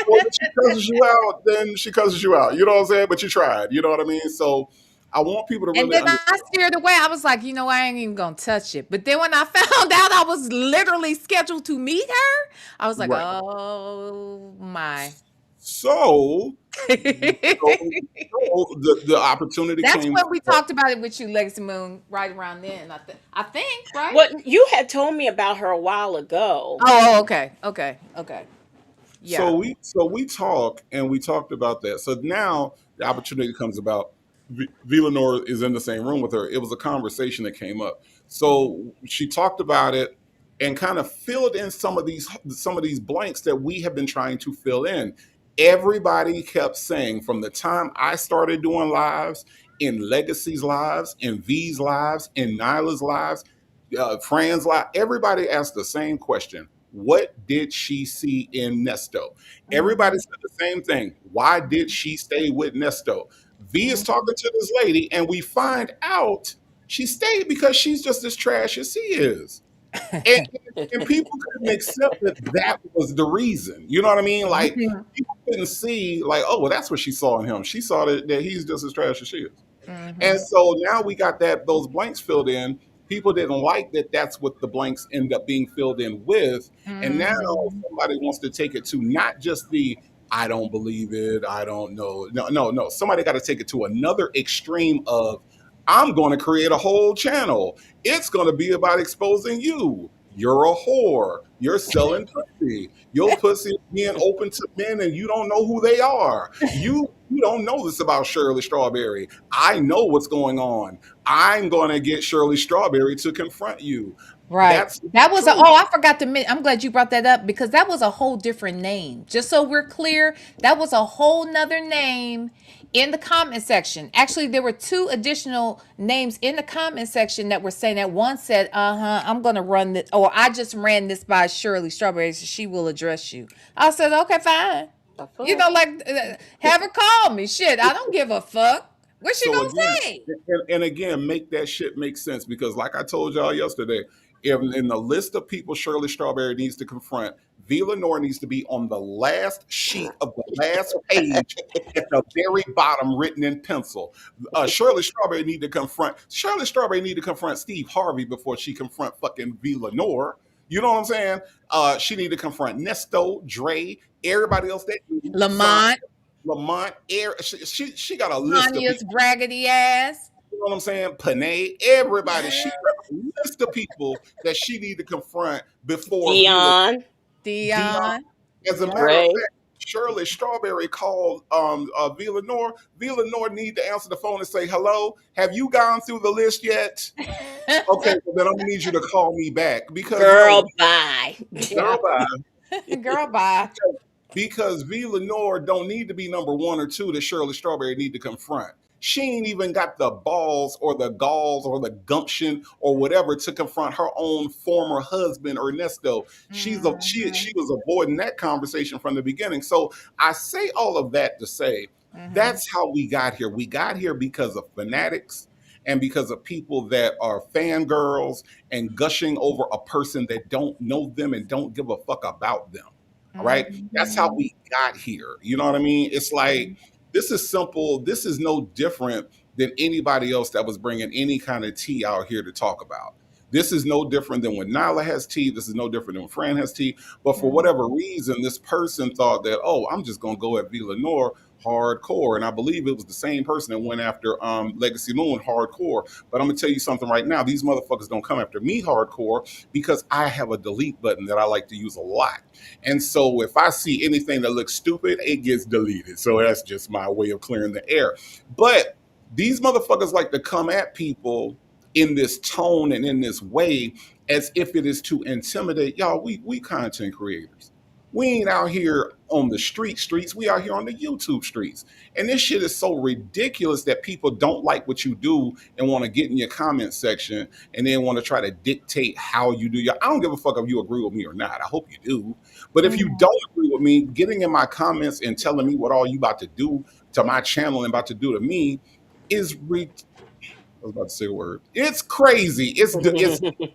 Well, if she cusses you out, then she cusses you out. You know what I'm saying? But you tried. You know what I mean? So I want people to And really then understand. I steered away. I was like, I ain't even gonna touch it. But then when I found out I was literally scheduled to meet her, I was like, Right. oh my. So, That's the opportunity came. when we talked about it with you, Legacy Moon, right around then. I think, right? What you had told me about her a while ago. Oh, okay, okay, okay. Yeah. So we talk and we talked about that. So now the opportunity comes about. VLenore is in the same room with her. It was a conversation that came up. So she talked about it, and kind of filled in some of these blanks that we have been trying to fill in. Everybody kept saying from the time I started doing lives, in Legacy's lives, in V's lives, in Nyla's lives, Fran's live, everybody asked the same question. What did she see in Nesto? Everybody said the same thing. Why did she stay with Nesto? V is talking to this lady, and we find out she stayed because she's just as trash as he is. And, and people couldn't accept that that was the reason. You know what I mean? Like, Mhm. people couldn't see, like, oh, well, that's what she saw in him. She saw that he's just as trash as she is. And so now we got those blanks filled in. People didn't like that. That's what the blanks end up being filled in with. And now somebody wants to take it to not just the I don't believe it, I don't know. No, no, no. Somebody got to take it to another extreme of I'm going to create a whole channel. It's going to be about exposing you. You're a whore. You're selling pussy. Your pussy is being open to men and you don't know who they are. You don't know this about Shirley Strawberry. I know what's going on. I'm going to get Shirley Strawberry to confront you. Right. That's That was a, true. oh, I forgot to mention. I'm glad you brought that up because that was a whole different name. Just so we're clear, that was a whole nother name in the comment section. Actually, there were two additional names in the comment section that were saying that. One said, I'm going to run this, or I just ran this by Shirley Strawberry, so she will address you. I said, okay, fine. You know, like, have her call me. Shit, I don't give a fuck. What's she So gonna again, say? and again, make that shit make sense because, like I told y'all yesterday, in the list of people Shirley Strawberry needs to confront, VLenore needs to be on the last sheet of the last page at the very bottom, written in pencil. Shirley Strawberry need to confront Steve Harvey before she confront fucking VLenore. You know what I'm saying? She need to confront Nesto, Dre, everybody else that Lamont, Lamont, she got a list of Sonya's people. raggedy ass. You know what I'm saying? Panay, everybody. She got a list of people that she need to confront before Vila Dion, Dion. Dion. As a Yep. matter of Dre. fact, Shirley Strawberry called VLenore. VLenore need to answer the phone and say, "Hello, have you gone through the list yet?" Okay, well, then I'm gonna need you to call me back because Girl, bye. girl, bye. Girl, bye. Because VLenore don't need to be number one or two that Shirley Strawberry need to confront. She ain't even got the balls or the galls or the gumption or whatever to confront her own former husband Ernesto. She was avoiding that conversation from the beginning. So I say all of that to say that's how we got here. We got here because of fanatics and because of people that are fangirls and gushing over a person that don't know them and don't give a fuck about them. All right. That's how we got here. You know what I mean? It's like, this is simple. This is no different than anybody else that was bringing any kind of tea out here to talk about. This is no different than when Nyla has tea. This is no different than when Fran has tea. But for whatever reason, this person thought that, oh, I'm just going to go at VLenore hardcore. And I believe it was the same person that went after Legacy Moon hardcore. But I'm going to tell you something right now. These motherfuckers don't come after me hardcore because I have a delete button that I like to use a lot. And so if I see anything that looks stupid, it gets deleted. So that's just my way of clearing the air. But these motherfuckers like to come at people in this tone and in this way as if it is to intimidate. Y'all, we content creators. We ain't out here on the streets. We out here on the YouTube streets. And this shit is so ridiculous that people don't like what you do and want to get in your comment section and then want to try to dictate how you do your. I don't give a fuck if you agree with me or not. I hope you do. But if you don't agree with me, getting in my comments and telling me what all you about to do to my channel and about to do to me is I was about to say a word. It's crazy. It's deranged. Okay.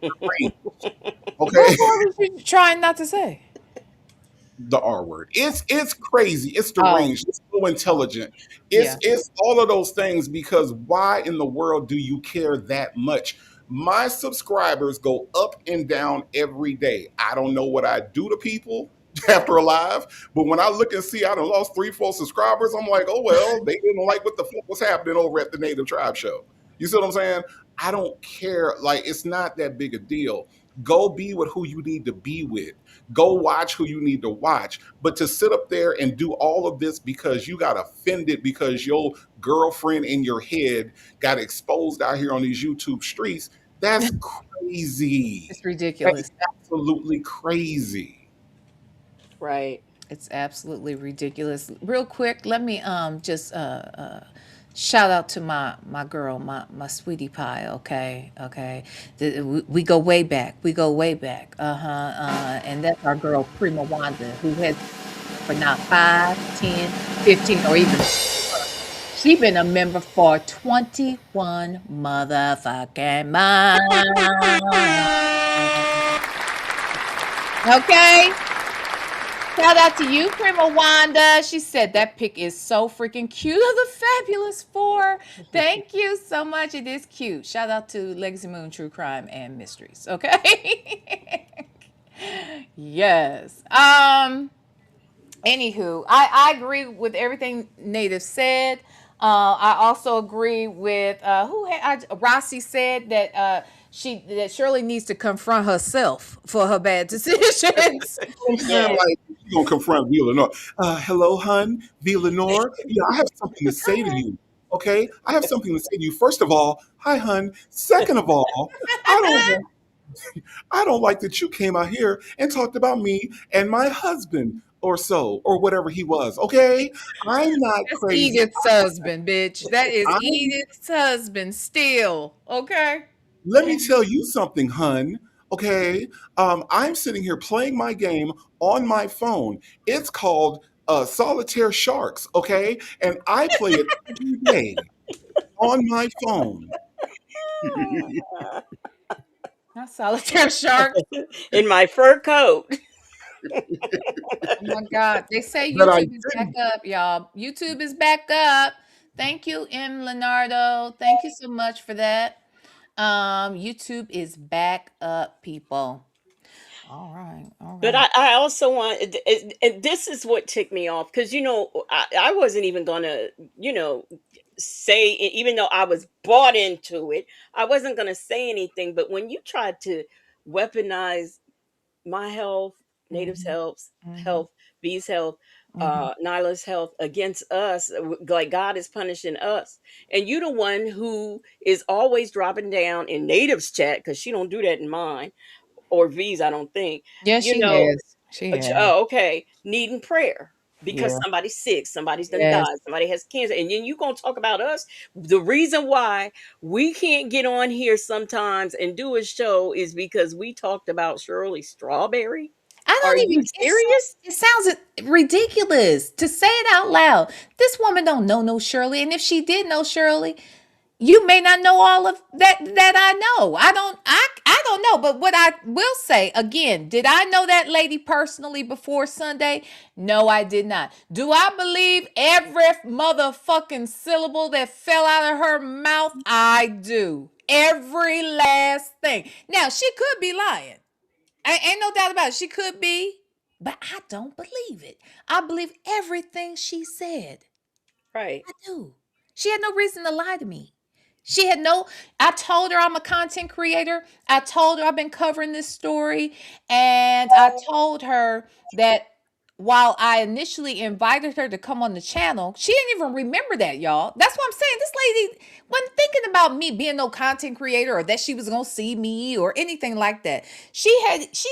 What was you trying not to say? The R word. It's crazy. It's deranged. It's so intelligent. Yeah. It's all of those things because why in the world do you care that much? My subscribers go up and down every day. I don't know what I do to people after a live, but when I look and see I done lost 3-4 subscribers, I'm like, oh well, they didn't like what the fuck was happening over at the Native Tribe show. You see what I'm saying? I don't care. Like, it's not that big a deal. Go be with who you need to be with. Go watch who you need to watch. But to sit up there and do all of this because you got offended because your girlfriend in your head got exposed out here on these YouTube streets, That's crazy. It's That is ridiculous. absolutely crazy. Right. It's absolutely ridiculous. Real quick, let me just shout out to my girl, my sweetie pie. Okay, okay. We go way back. We go way back. And that's our girl Prima Wanda, who has for not 5, 10, 15, or even she been a member for 21 motherfucking months. Okay. Shout out to you, Prima Wanda. She said that pic is so freaking cute of the Fabulous Four. Thank you so much. It is cute. Shout out to Legacy Moon True Crime and Mysteries. Okay. Yes. Anywho, I agree with everything Native said. I also agree with Rossi said that that Shirley needs to confront herself for her bad decisions. I'm saying, Yes. like, you gonna confront VLenore. Hello, hun, VLenore. Yeah, I have something to say to you. Okay, I have something to say to you. First of all, hi, hun. Second of all, I don't I don't like that you came out here and talked about me and my husband or so or whatever he was. Okay, I'm not That's crazy. Edith's husband, bitch. That is I'm Edith's husband still. Okay. Let me tell you something, hun. Okay, I'm sitting here playing my game on my phone. It's called Solitaire Sharks. Okay, and I play it every day on my phone. Not solitaire shark. In my fur coat. Oh my God. They say But I YouTube is back didn't. up, y'all. YouTube is back up. Thank you, M. Leonardo. Thank you so much for that. YouTube is back up, people. All right. All But right. I also want, and this is what ticked me off because, I wasn't even going to, say, even though I was bought into it, I wasn't going to say anything. But when you tried to weaponize my health, Native's Mm-hmm. Mm-hmm. health, B's health, Mm-hmm. Nyla's health against us, like God is punishing us, and you the one who is always dropping down in Native's chat because she don't do that in mine or V's, I don't think. Yeah, You she know, has. She has. oh, okay, needing prayer because Yeah. somebody's sick, somebody's done Yes. died, somebody has cancer, and then you gonna talk about us. The reason why we can't get on here sometimes and do a show is because we talked about Shirley Strawberry. I Are don't you even. serious? It sounds ridiculous to say it out loud. This woman don't know no Shirley, and if she did know Shirley, you may not know all of that I know. I don't know, but what I will say again, did I know that lady personally before Sunday? No, I did not. Do I believe every motherfucking syllable that fell out of her mouth? I do. Every last thing. Now, she could be lying. Ain't no doubt about it. She could be, but I don't believe it. I believe everything she said. Right. I do. She had no reason to lie to me. She had no, I told her I'm a content creator. I told her I've been covering this story. And I told her that while I initially invited her to come on the channel, she didn't even remember that, y'all. That's what I'm saying. This lady wasn't thinking about me being no content creator or that she was gonna see me or anything like that. She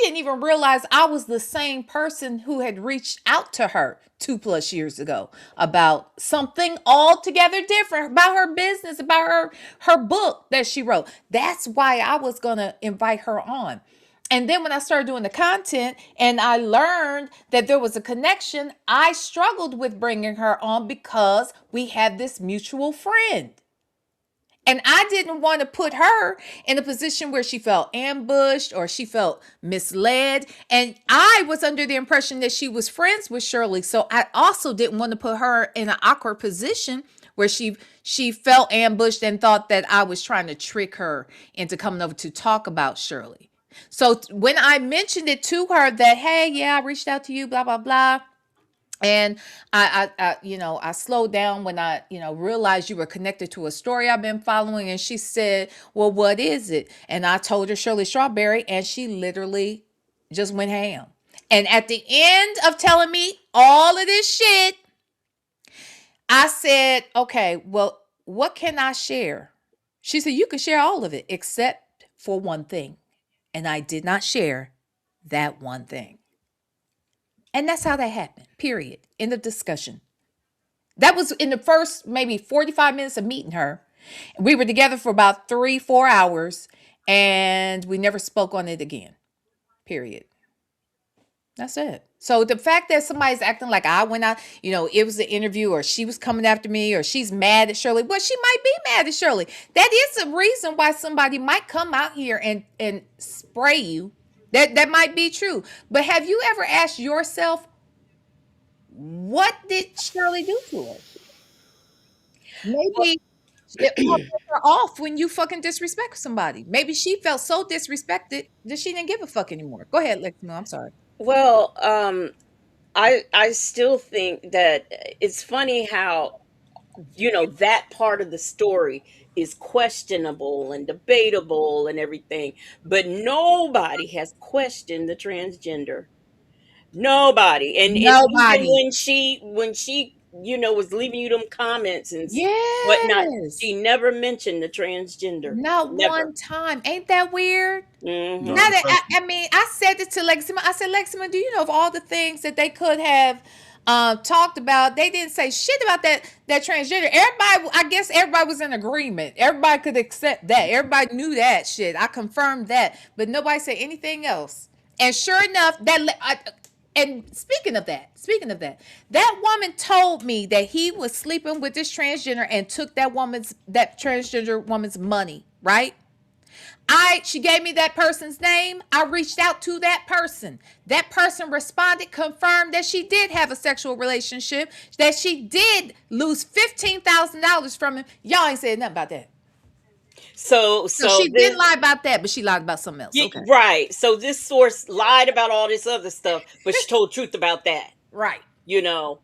didn't even realize I was the same person who had reached out to her 2+ years ago about something altogether different about her business, about her book that she wrote. That's why I was gonna invite her on. And then when I started doing the content and I learned that there was a connection, I struggled with bringing her on because we had this mutual friend. And I didn't want to put her in a position where she felt ambushed or she felt misled. And I was under the impression that she was friends with Shirley. So I also didn't want to put her in an awkward position where she felt ambushed and thought that I was trying to trick her into coming over to talk about Shirley. So when I mentioned it to her that, hey, yeah, I reached out to you, blah, blah, blah. And I slowed down when I, realized you were connected to a story I've been following. And she said, well, what is it? And I told her Shirley Strawberry, and she literally just went ham. And at the end of telling me all of this shit, I said, okay, well, what can I share? She said, you can share all of it except for one thing, and I did not share that one thing. And that's how that happened. Period. End of discussion. That was in the first maybe 45 minutes of meeting her. We were together for about 3, 4 hours, and we never spoke on it again. Period. That's it. So the fact that somebody's acting like I went out, it was an interview, or she was coming after me, or she's mad at Shirley. Well, she might be mad at Shirley. That is a reason why somebody might come out here and spray you. That might be true. But have you ever asked yourself, what did Shirley do to her? Maybe it pissed her off when you fucking disrespect somebody. Maybe she felt so disrespected that she didn't give a fuck anymore. Go ahead, Lex. No, I'm sorry. Well, I still think that it's funny how that part of the story is questionable and debatable and everything, but nobody has questioned the transgender. Nobody. And even Nobody. when she was leaving you them comments and whatnot, Yes. she never mentioned the transgender. Not Never. one time. Ain't that weird? Hmm. No, Now that trust me. I mean, I said it to Lexima. I said, Lexima, do you know of all the things that they could have talked about? They didn't say shit about that transgender. Everybody, I guess, everybody was in agreement. Everybody could accept that. Everybody knew that shit. I confirmed that, but nobody said anything else. And sure enough, and speaking of that, that woman told me that he was sleeping with this transgender and took that transgender woman's money, right? She gave me that person's name. I reached out to that person. That person responded, confirmed that she did have a sexual relationship, that she did lose $15,000 from him. Y'all ain't said nothing about that. So she this, did lie about that, but she lied about something else. yeah, Okay. right. So this source lied about all this other stuff, but she told truth about that. Right. But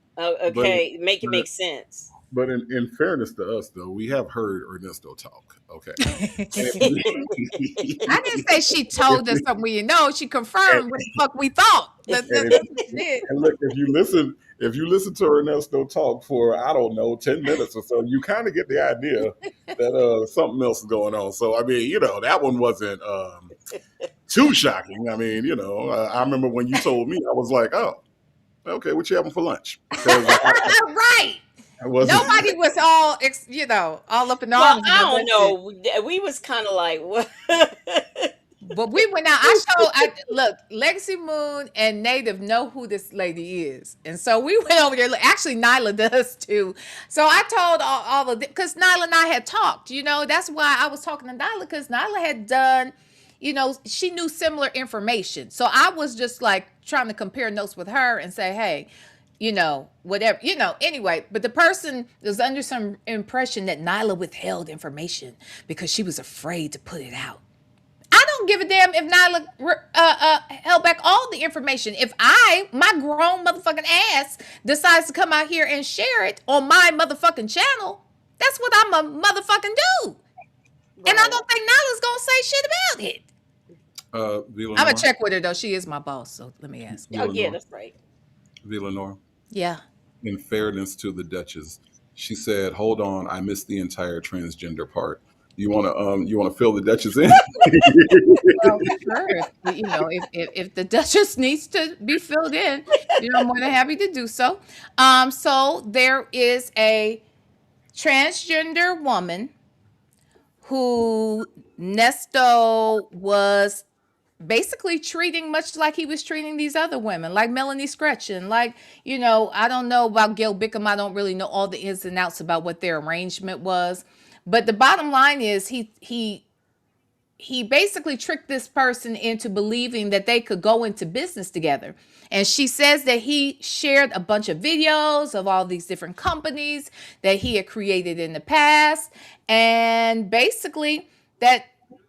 Okay, make it but make sense. but in fairness to us, though, we have heard Ernesto talk. Okay. And if I didn't say she told us something we know. She and, confirmed what the fuck we thought. and, That's if, what she did. and look, if you listen to Ernesto talk for, I don't know, 10 minutes or so, you kind of get the idea that something else is going on. So I mean, that one wasn't too shocking. I mean, I remember when you told me, I was like, oh, okay, what you having for lunch? Because Right. I wasn't. Nobody was all up in Well, arms I about don't that shit. know. We was kind of like, what? But we went out. Look, Legacy Moon and Native know who this lady is. And so we went over there. Actually, Nyla does too. So I told all of them, because Nyla and I had talked, that's why I was talking to Nyla, because Nyla had done, she knew similar information. So I was just like trying to compare notes with her and say, hey, whatever, anyway. But the person was under some impression that Nyla withheld information because she was afraid to put it out. I don't give a damn if Nyla held back all the information. If my grown motherfucking ass, decides to come out here and share it on my motherfucking channel, that's what I'm a motherfucking do. And I Right. don't think Nyla's gonna say shit about it. I'm gonna VLenore, check with her though. She is my boss, so let me ask. Oh yeah, VLenore, that's right. VLenore. Yeah. In fairness to the Duchess, she said, "Hold on, I missed the entire transgender part. You wanna fill the Duchess in?" Well, sure. If the Duchess needs to be filled in, I'm more than happy to do so. So there is a transgender woman who Nesto was basically treating much like he was treating these other women, like Melanie Scretchen, like, I don't know about Gail Bickham. I don't really know all the ins and outs about what their arrangement was. But the bottom line is he basically tricked this person into believing that they could go into business together. And she says that he shared a bunch of videos of all these different companies that he had created in the past. And basically that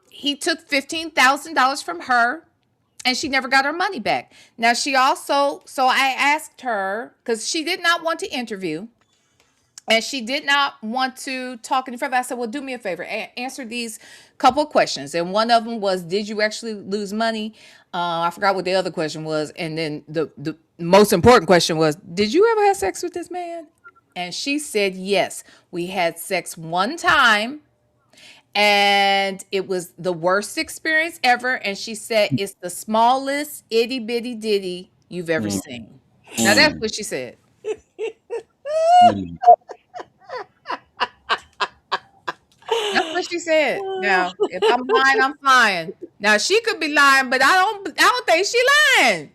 he took $15,000 from her and she never got her money back. Now so I asked her, because she did not want to interview. And she did not want to talk any further. I said, well, do me a favor. Answer these couple of questions. And one of them was, did you actually lose money? I forgot what the other question was. And then the most important question was, did you ever have sex with this man? And she said, yes. We had sex one time. and it was the worst experience ever. And she said it's the smallest itty bitty ditty you've ever Mm, seen. Now that's mm, what she said. mm. That's what she said. Now, if I'm lying, I'm flying. Now she could be lying, but I don't think she lying.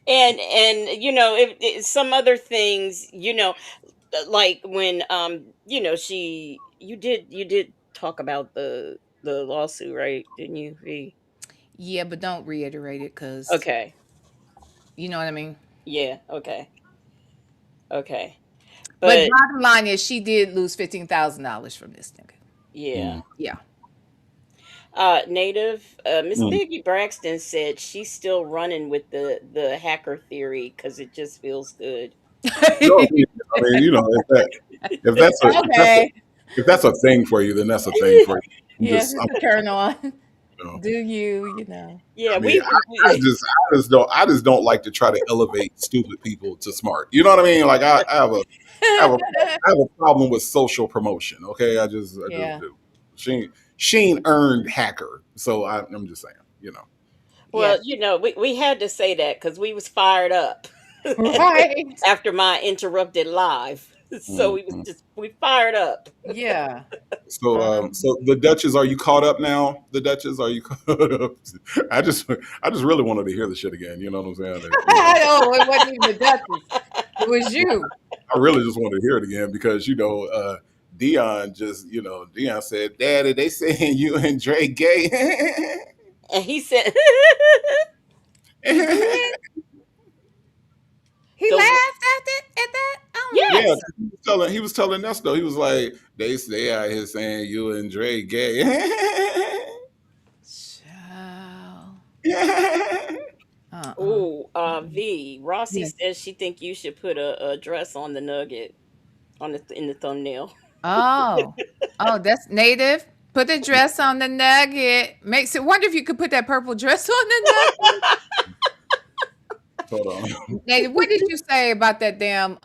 And if some other things, like when you did talk about the lawsuit, right? Didn't you? V? Yeah, but don't reiterate it because Okay. you know what I mean. Yeah. Okay. Okay. But But bottom line is she did lose $15,000 from this nigga. yeah. Mm, Yeah. Native Miss mm. Piggy Braxton said she's still running with the hacker theory because it just feels good. No, yeah, I mean, if that's a if that's a Okay. if that's a thing for you, then that's a thing for you. Yes, I'm it's a turn on. you know, Do you know? Yeah, I mean, I just don't like to try to elevate stupid people to smart. You know what I mean? Like I have a I have a problem with social promotion. Okay, I just Yeah. do. She ain't earned hacker, so I'm just saying. You know. well, Yes. we had to say that because we was fired up Right. after my interrupted live. So Mm, we was mm. just we fired up. Yeah. So the Duchess, are you caught up now? The Duchess, are you caught up? I just really wanted to hear the shit again. You know what I'm saying? I know it wasn't even the Duchess. It was you. I really just wanted to hear it again because Dion Dion said, "Daddy, they saying you and Dre gay." And he said He did. He the laughed at that. I don't remember Yeah, yes. 'cause he was telling us though. He was like, they out here saying you and Dre gay. Child. Uh-uh. Oh, V. Rossi Yes. says she think you should put a dress on the nugget in the thumbnail. Oh. Oh, that's native. Put the dress on the nugget. Makes it wonder if you could put that purple dress on the nugget. Hold on. Native, what did you say about that damn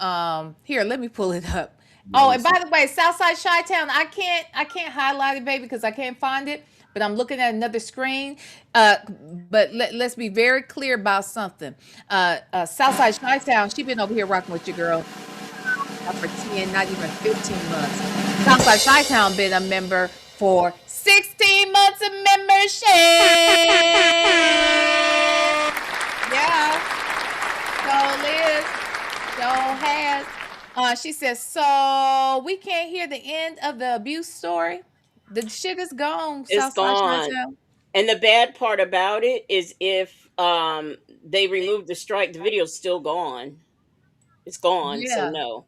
here, let me pull it up. Let Oh, me and see. by the way, Southside Chi-Town, I can't highlight it, baby, because I can't find it. But I'm looking at another screen. But let's be very clear about something. Southside Chi-Town, she been over here rocking with your girl now for 10, not even 15 months. Southside Chi-Town been a member for 16 months of membership. Yeah. So Liz, so has. She says, so we can't hear the end of the abuse story. The shit is gone, It's Southside gone. Chi-Town. And the bad part about it is if they remove the strike, the video's still gone. It's gone. So Yeah. no.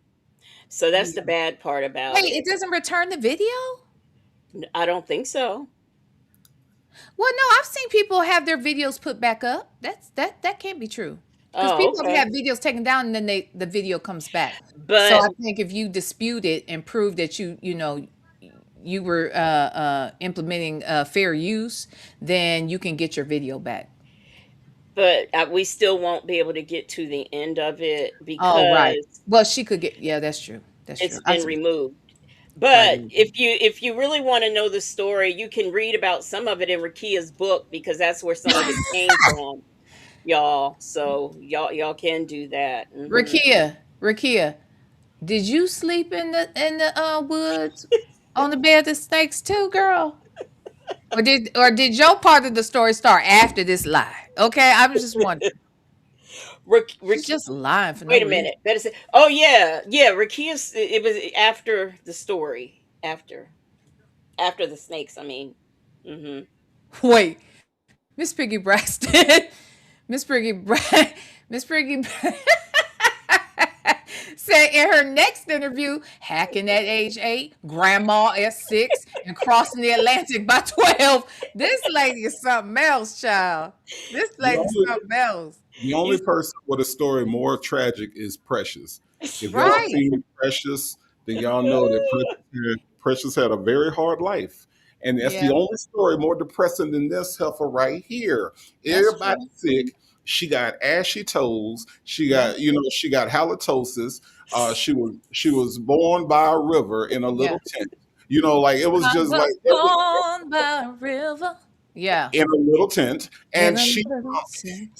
So that's the Yeah. bad part about Wait, it it. doesn't return the video? I don't think so. Well, no, I've seen people have their videos put back up. That can't be true. Because Oh, people have okay. had videos taken down and then the video comes back. So But I think if you dispute it and prove that you were implementing fair use, then you can get your video back. we still won't be able to get to the end of it Oh, right. because Well, she could get. Yeah, that's true. That's true. it's been removed. Right. But if you really want to know the story, you can read about some of it in Rakia's book because that's where some of it came from, y'all. So y'all can do that. Rakia, did you sleep in the woods on the bed of snakes too, girl? Or did your part of the story start after this lie? Okay, I was just wondering. She's Raki, just lying for no wait a reason. minute. Better say. Oh yeah. Rakia's. It was after the story. After the snakes. I mean. Hmm. Wait, Miss Piggy Braxton, Miss Piggy Bra- Miss Piggy said in her next interview, hacking at age 8, grandma at 6, and crossing the Atlantic by 12. This lady is something else, child. This The lady is only something else. the only person with a story more tragic is Precious. If y'all Right. seen Precious, then y'all know that Precious had a very hard life. And that's the Yeah, only story more depressing than this heifer right here. that's Everybody true. sick. She got ashy toes. She Yeah, got halitosis. She was born by a river in a yeah, little tent. Like it was I just like was born by a river. Yeah. in a little tent, In and a little tent.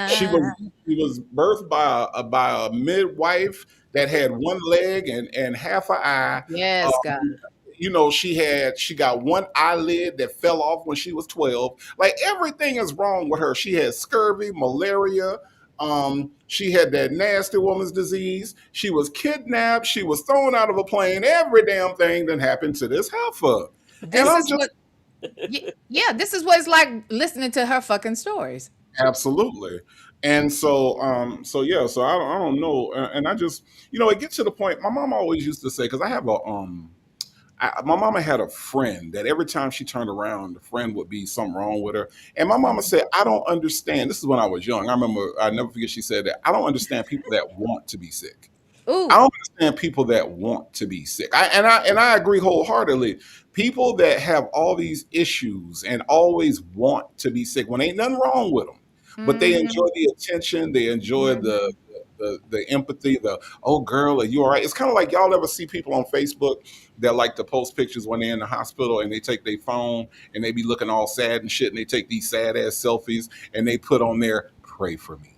she was she was birthed by a midwife that had one leg and half an eye. Yes, God. She got one eyelid that fell off when she was 12. Like everything is wrong with her. She had scurvy, malaria. She had that nasty woman's disease. She was kidnapped. She was thrown out of a plane. Every damn thing that happened to this heifer. And This I'm is just what, yeah, this is what it's like listening to her fucking stories. absolutely. And so yeah, so I don't know. And I just, it gets to the point. My mom always used to say, because I have my mama had a friend that every time she turned around, the friend would be something wrong with her. And my mama said, I don't understand. This is when I was young. I remember, I never forget she said that. I don't understand people that want to be sick. I Ooh. don't understand people that want to be sick. And I agree wholeheartedly. People that have all these issues and always want to be sick when ain't nothing wrong with them, but they Mm-hmm. enjoy the attention, they enjoy Mm-hmm. the empathy, the oh girl, are you all right? It's kind of like y'all ever see people on Facebook that like to post pictures when they're in the hospital and they take their phone and they be looking all sad and shit and they take these sad ass selfies and they put on there, pray for me.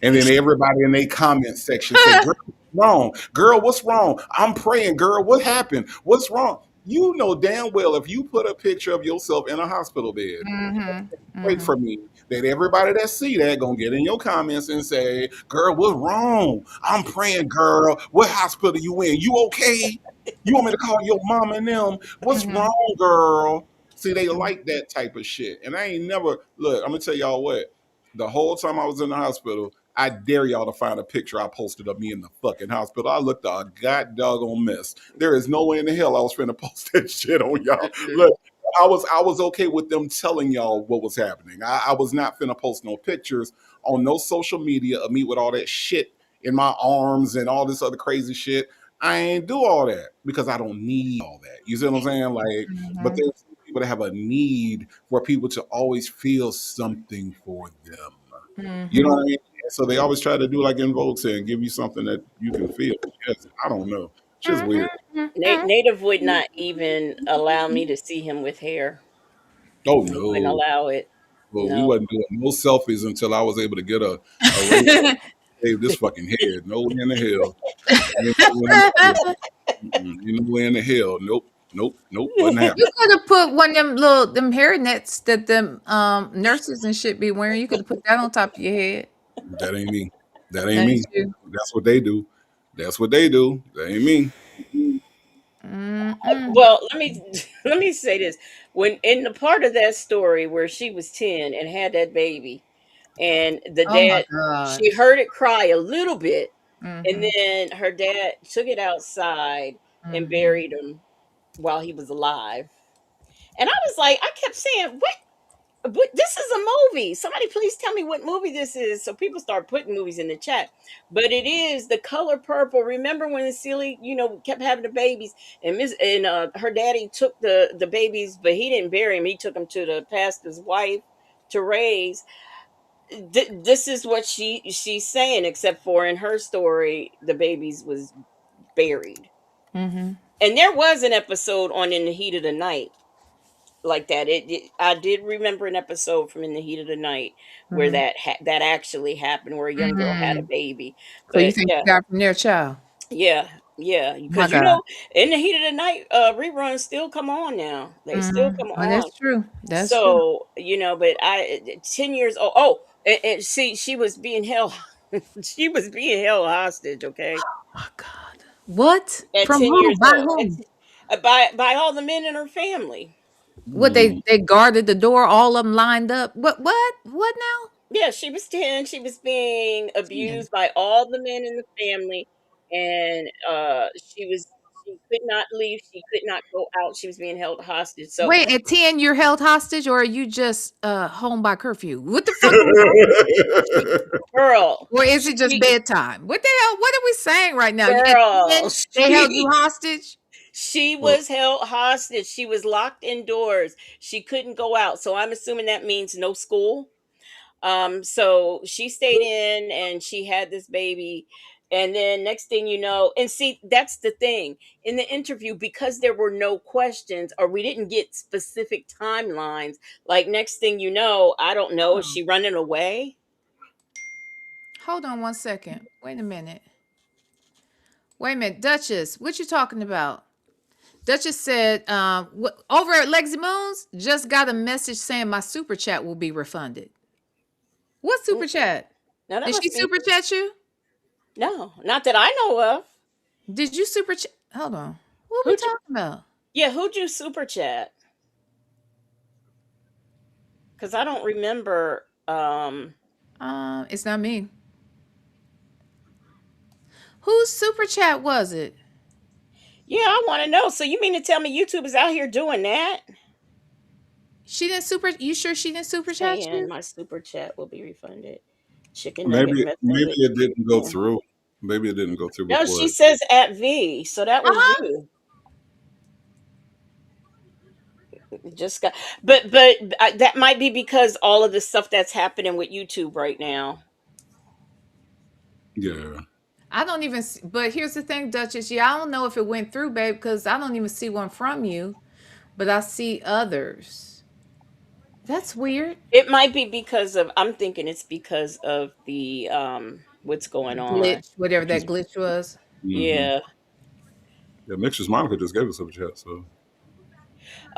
And then everybody in their comment section say, girl, what's wrong? Girl, what's wrong? I'm praying, girl. What happened? What's wrong? You know damn well if you put a picture of yourself in a hospital bed, Mm-hmm. pray Mm-hmm. for me, that everybody that see that gonna get in your comments and say, girl, what's wrong? I'm praying, girl. What hospital you in? You okay? You want me to call your mom and them? What's Mm-hmm. wrong, girl? See, they like that type of shit. And I ain't never look, I'm gonna tell y'all what. The whole time I was in the hospital, I dare y'all to find a picture I posted of me in the fucking hospital. I looked a god doggone mess. There is no way in the hell I was finna post that shit on y'all. Mm-mm. Look, I was okay with them telling y'all what was happening. I was not finna post no pictures on no social media of me with all that shit in my arms and all this other crazy shit. I ain't do all that because I don't need all that. You see what I'm saying? Like, but Mm-hmm. there's people that have a need for people to always feel something for them. You know Mm-hmm. what I mean? So they always try to do like In Vogue said, give you something that you can feel. Yes, I don't know. It's just weird. Native would not even allow me to see him with hair. Oh He wouldn't no. allow it. Well, we No. wasn't doing no selfies until I was able to get a razor to shave this fucking head. No way in the hell. Ain't no way in the hell. Ain't no way in the hell. Nope. Nope. Nope. Wasn't happening. You could have put one of them little them hair nets that them nurses and shit be wearing. You could have put that on top of your head. That ain't me. That ain't That's me. you. That's what they do. That's what they do. That ain't me. Mm-mm. Well, let me say this. When in the part of that story where she was 10 and had that baby, and the Oh my dad, God. she heard it cry a little bit, and Mm-hmm. then her dad took it outside and Mm-hmm. buried him while he was alive. And I was like, I kept saying, what? But this is a movie. Somebody please tell me what movie this is. So people start putting movies in the chat. But it is The Color Purple. Remember when Celie, kept having the babies and her daddy took the babies, but he didn't bury him. He took them to the pastor's wife to raise. This is what she's saying, except for in her story, the babies was buried. Mm-hmm. And there was an episode on In the Heat of the Night like that. I did remember an episode from In the Heat of the Night where Mm-hmm. that actually happened, where a young girl had a Mm. baby. So you But think yeah, you got from their child? yeah, yeah. My Because God. In the Heat of the Night, reruns still come on now. They still Mm-hmm. come Oh, on. that's true. That's true. So but 10 years old. Oh, and see, she was being held. She was being held hostage. Okay, My God. What? at From 10 who? years By old, whom? by all the men in her family. What they guarded the door, all of them lined up. What now? Yeah, she was 10. She was being 10. abused by all the men in the family, and she could not leave. She could not go out. She was being held hostage. So, Wait, at 10 you're held hostage or are you just home by curfew? What the fuck are we girl, or is it just she bedtime? What the hell? What are we saying right now? You at girl, 10 they held you she hostage? she Well, was held hostage. She was locked indoors. She couldn't go out. So I'm assuming that means no school. So she stayed in and she had this baby. And then next thing you know, and see, that's the thing in the interview, because there were no questions or we didn't get specific timelines. Like next thing you know, I don't know, is she running away? Hold on one second. Wait a minute. Wait a minute, Duchess. What you talking about? Duchess said, over at Lexi Moons, just got a message saying my super chat will be refunded. What super chat? No, that Did she must be super chat you? no, not that I know of. Did you super chat? Hold on. What are we Who'd you, talking about? yeah, who'd you super chat? Because I don't remember. It's not me. Whose super chat was it? Yeah, I want to know. So you mean to tell me YouTube is out here doing that? She didn't super. You sure she didn't super chat Saying you? my super chat will be refunded. Chicken nugget Maybe messing maybe with. it didn't go Yeah. through. Maybe it didn't go through No, before she it. says at V. So that Uh was huh. you. Just got, but that might be because all of the stuff that's happening with YouTube right now. Yeah. I don't even. But here's the thing, Duchess. Yeah, I don't know if it went through, babe, because I don't even see one from you, but I see others. That's weird. It might be because of. I'm thinking it's because of the what's going on. Glitch, whatever She's that glitch was. hmm Yeah. yeah, Mistress Monica just gave us a chat, so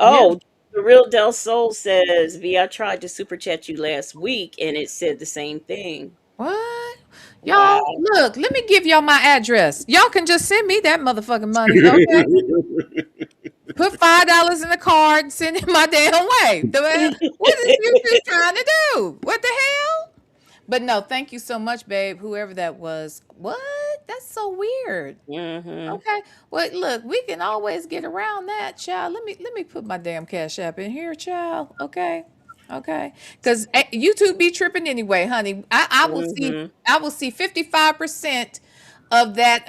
Yeah. Oh, the real Del Sol says, V, I tried to super chat you last week and it said the same thing. What? Y'all, Wow. look, let me give y'all my address. Y'all can just send me that motherfucking money, okay? Put $5 in the card and send it my damn way. What is you trying to do? What the hell? But no, thank you so much, babe. Whoever that was. What? That's so weird. Hmm. Okay. Well, look, we can always get around that, child. Let me put my damn cash app in here, child. Okay. Okay. Because YouTube be tripping anyway, honey. Hmm. I will see 55% of that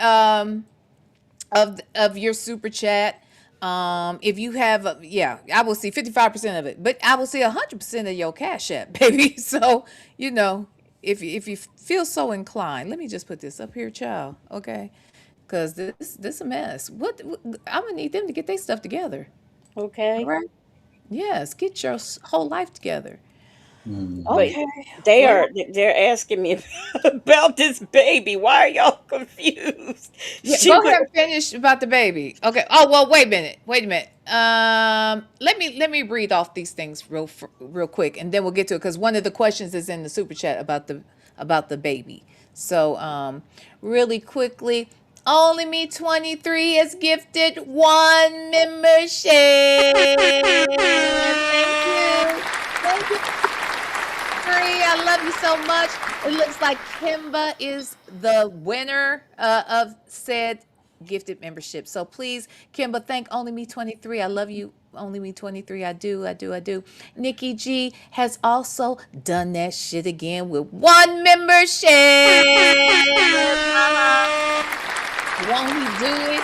of your super chat. If you have yeah, I will see 55% of it, but I will see 100% of your cash app, baby. So, you know, if you feel so inclined, let me just put this up here, child. Okay. Cause this a mess. What I'm gonna need them to get their stuff together. All Okay. right. Yes, get your whole life together. But Okay. they Well, are they're asking me about this baby. Why are y'all confused? yeah, She go would ahead and finish about the baby. Okay. Oh well, wait a minute. Wait a minute. Let me read off these things real quick, and then we'll get to it because one of the questions is in the super chat about the baby. So really quickly, only me 23 is gifted one membership. Thank you. Thank you. I love you so much. It looks like Kimba is the winner of said gifted membership. So please, Kimba, thank Only Me 23. I love you, Only Me 23. I do, I do, I do. Nikki G has also done that shit again with one membership. Won't he do it?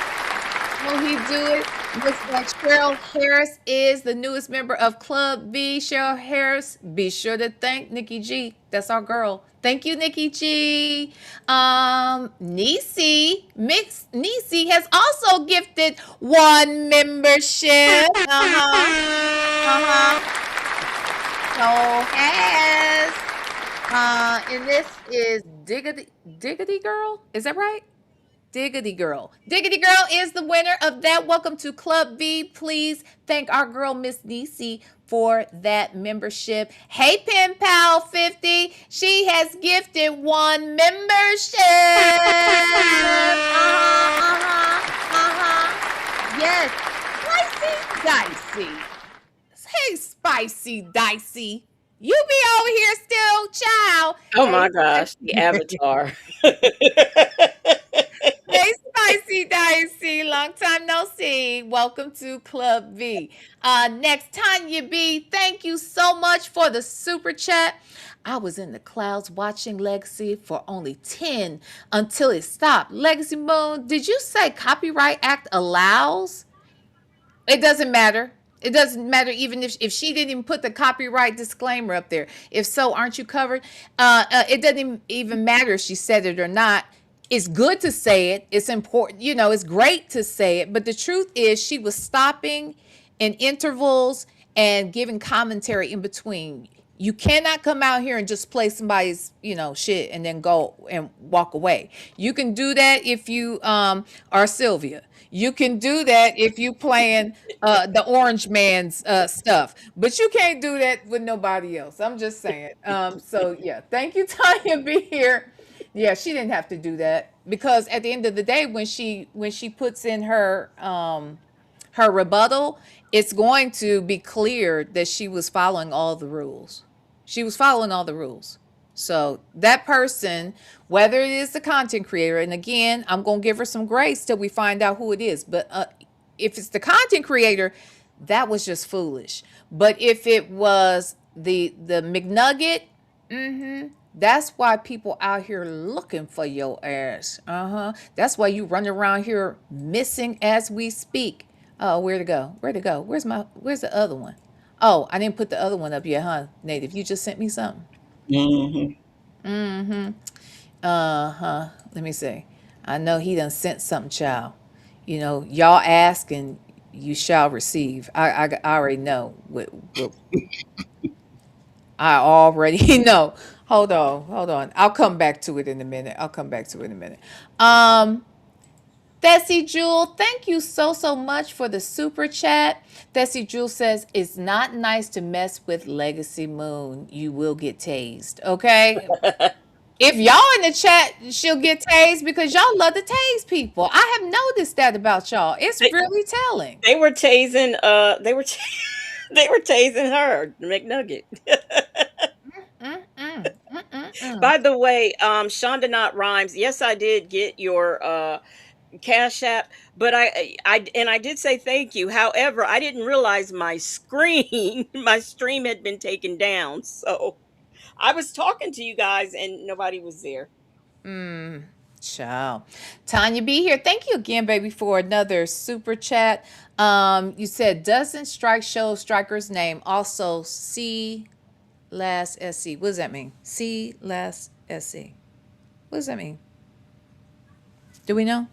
Will he do it? Looks like Cheryl Harris is the newest member of Club V. Cheryl Harris, be sure to thank Nikki G. That's our girl. Thank you, Nikki G. Nisi, Mix Nisi has also gifted one membership. So has and this is Diggity Girl. Is that right? Diggity Girl. Diggity Girl is the winner of that. Welcome to Club V. Please thank our girl, Miss Nisi, for that membership. Hey, Pen Pal 50. She has gifted one membership. Yes. Spicy Dicey. Hey, Spicy Dicey. You be over here still, child. oh Hey, my gosh, the avatar. Hey, Spicy Dicey, long time no see. Welcome to Club V. Next, Tanya B, thank you so much for the super chat. I was in the clouds watching Legacy for only 10 until it stopped. Legacy Moon, did you say Copyright Act allows? It doesn't matter. It doesn't matter even if she didn't even put the copyright disclaimer up there. If so, aren't you covered? It doesn't even matter if she said it or not. it's good to say it. It's important, it's great to say it. But the truth is, she was stopping in intervals and giving commentary in between. You cannot come out here and just play somebody's, shit and then go and walk away. You can do that if you are Sylvia. You can do that if you playing the Orange Man's stuff, but you can't do that with nobody else. I'm just saying. So yeah, thank you, Tanya, be here. Yeah, she didn't have to do that because at the end of the day, when she puts in her rebuttal, it's going to be clear that she was following all the rules. She was following all the rules. So that person, whether it is the content creator, and again, I'm gonna give her some grace till we find out who it is. But if it's the content creator, that was just foolish. But if it was the McNugget, that's why people out here looking for your ass. That's why you run around here missing as we speak. Oh, where'd it go? Where'd it go? Where's the other one? Oh, I didn't put the other one up yet, huh? Native, you just sent me something. Hmm. Let me see. I know he done sent something, child. Y'all ask and you shall receive. I already know what I already know. Hold on, hold on. I'll come back to it in a minute. Thessie Jewel, thank you so much for the super chat. Thessie Jewel says, it's not nice to mess with Legacy Moon. You will get tased. Okay. If y'all in the chat, she'll get tased because y'all love to tase people. I have noticed that about y'all. It's They, really telling. they were tasing. They were tasing her, McNugget. Mm-mm. By the way, Shonda Not Rhymes. Yes, I did get your Cash App, but I did say thank you. However, I didn't realize my screen, my stream had been taken down. So I was talking to you guys and nobody was there. Ciao. Tanya B here. Thank you again, baby, for another super chat. You said doesn't strike show striker's name. Also C last SC. What does that mean? C last SC. What does that mean? Do we know?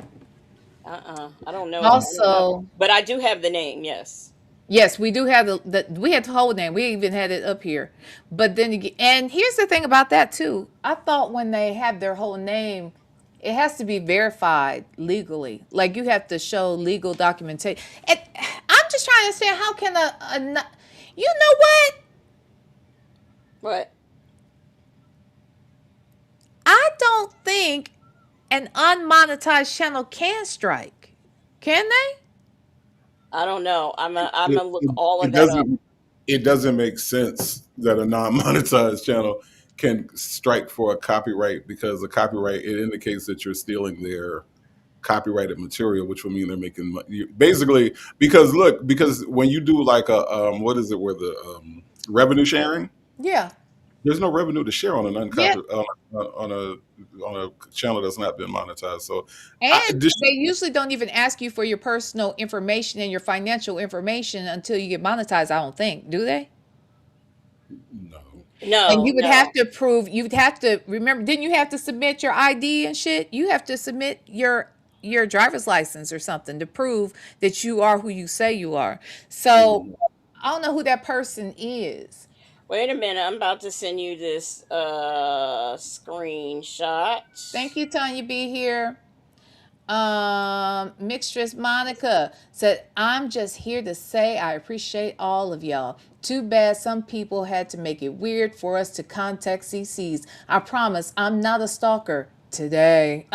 I don't know. I don't know. Also, But I do have the name. Yes. yes, we do have we had the whole name. We even had it up here. But then again, and here's the thing about that too. I thought when they have their whole name, it has to be verified legally. Like you have to show legal documentation. And I'm just trying to understand how can you know what? What? I don't think an unmonetized channel can strike. Can they? I don't know. I'm It, gonna look it, all of it that up. doesn't it doesn't make sense that a non-monetized channel can strike for a copyright because a copyright it indicates that you're stealing their copyrighted material, which would mean they're making money. Basically, because when you do like a what is it where the revenue sharing, Yeah. there's no revenue to share on an Yeah. on a channel that's not been monetized. So And this they usually don't even ask you for your personal information and your financial information until you get monetized, I don't think. Do they? no. And No, you would have no. to prove, you'd have to remember, didn't you have to submit your ID and shit? You have to submit your driver's license or something to prove that you are who you say you are. So Mhm. I don't know who that person is. Wait a minute. I'm about to send you this screenshot. Thank you, Tanya B here. Mistress Monica said, I'm just here to say I appreciate all of y'all. Too bad some people had to make it weird for us to contact CCs. I promise I'm not a stalker today.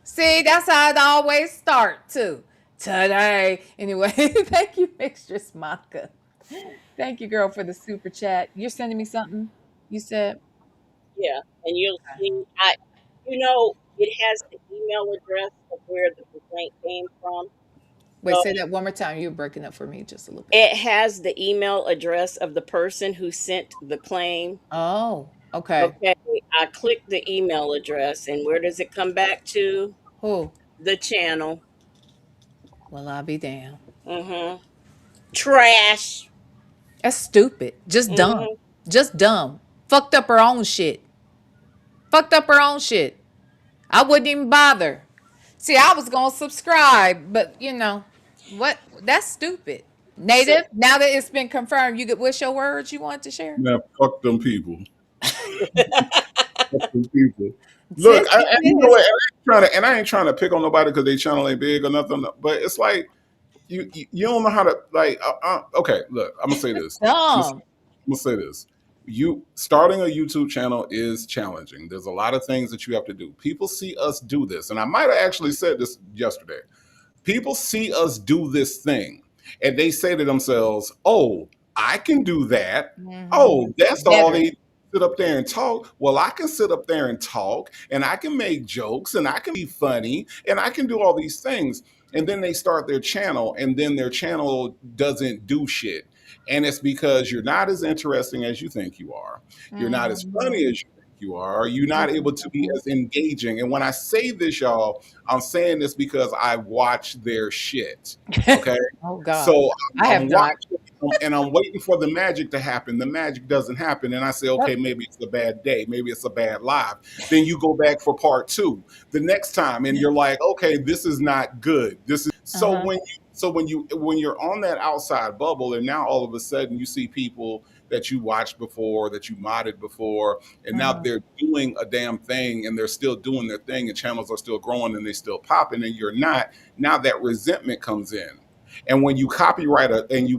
See, that's how it always start too. Today. Anyway, thank you, Mistress Monica. Thank you, girl, for the super chat. You're sending me something? You said? Yeah, and you'll see. It has the email address of where the complaint came from. Wait, So say that one more time. You're breaking up for me just a little bit. it has the email address of the person who sent the claim. Oh, okay. Okay, I click the email address, and where does it come back to? Who? The channel. Well, I'll be damned. Mm-hmm. Trash. That's stupid. Just dumb. Mm-hmm. Just dumb. Fucked up her own shit. Fucked up her own shit. I wouldn't even bother. See, I was gonna subscribe, but what? That's stupid. So Native. Now that it's been confirmed, you get what's your words you want to share? Now, fuck them people. Fuck them people. Look, Sis, and you know sis. what? And I ain't trying to pick on nobody because they channel ain't big or nothing. But it's like you don't know how to like. Okay, look, I'm gonna say this. Dumb. I'm gonna say this. You starting a YouTube channel is challenging. There's a lot of things that you have to do. People see us do this, and I might have actually said this yesterday. People see us do this thing and they say to themselves, oh, I can do that. Hmm. Oh, that's all Better. they sit up there and talk. Well, I can sit up there and talk and I can make jokes and I can be funny and I can do all these things. And then they start their channel and then their channel doesn't do shit. And it's because you're not as interesting as you think you are. You're not as funny Hmm. as you think you are. You're not able to be as engaging. And when I say this, y'all, I'm saying this because I watch their shit. Okay. Oh God, So I have I'm not. watching and I'm waiting for the magic to happen. The magic doesn't happen. And I say, Yep. okay, maybe it's a bad day. Maybe it's a bad live. Then you go back for part two the next time and you're like, okay, this is not good. This is Uh-huh. when you're on that outside bubble and now all of a sudden you see people that you watched before, that you modded before, and now Uh-huh. they're doing a damn thing and they're still doing their thing and channels are still growing and they still popping and you're not. Now that resentment comes in. And when you copyright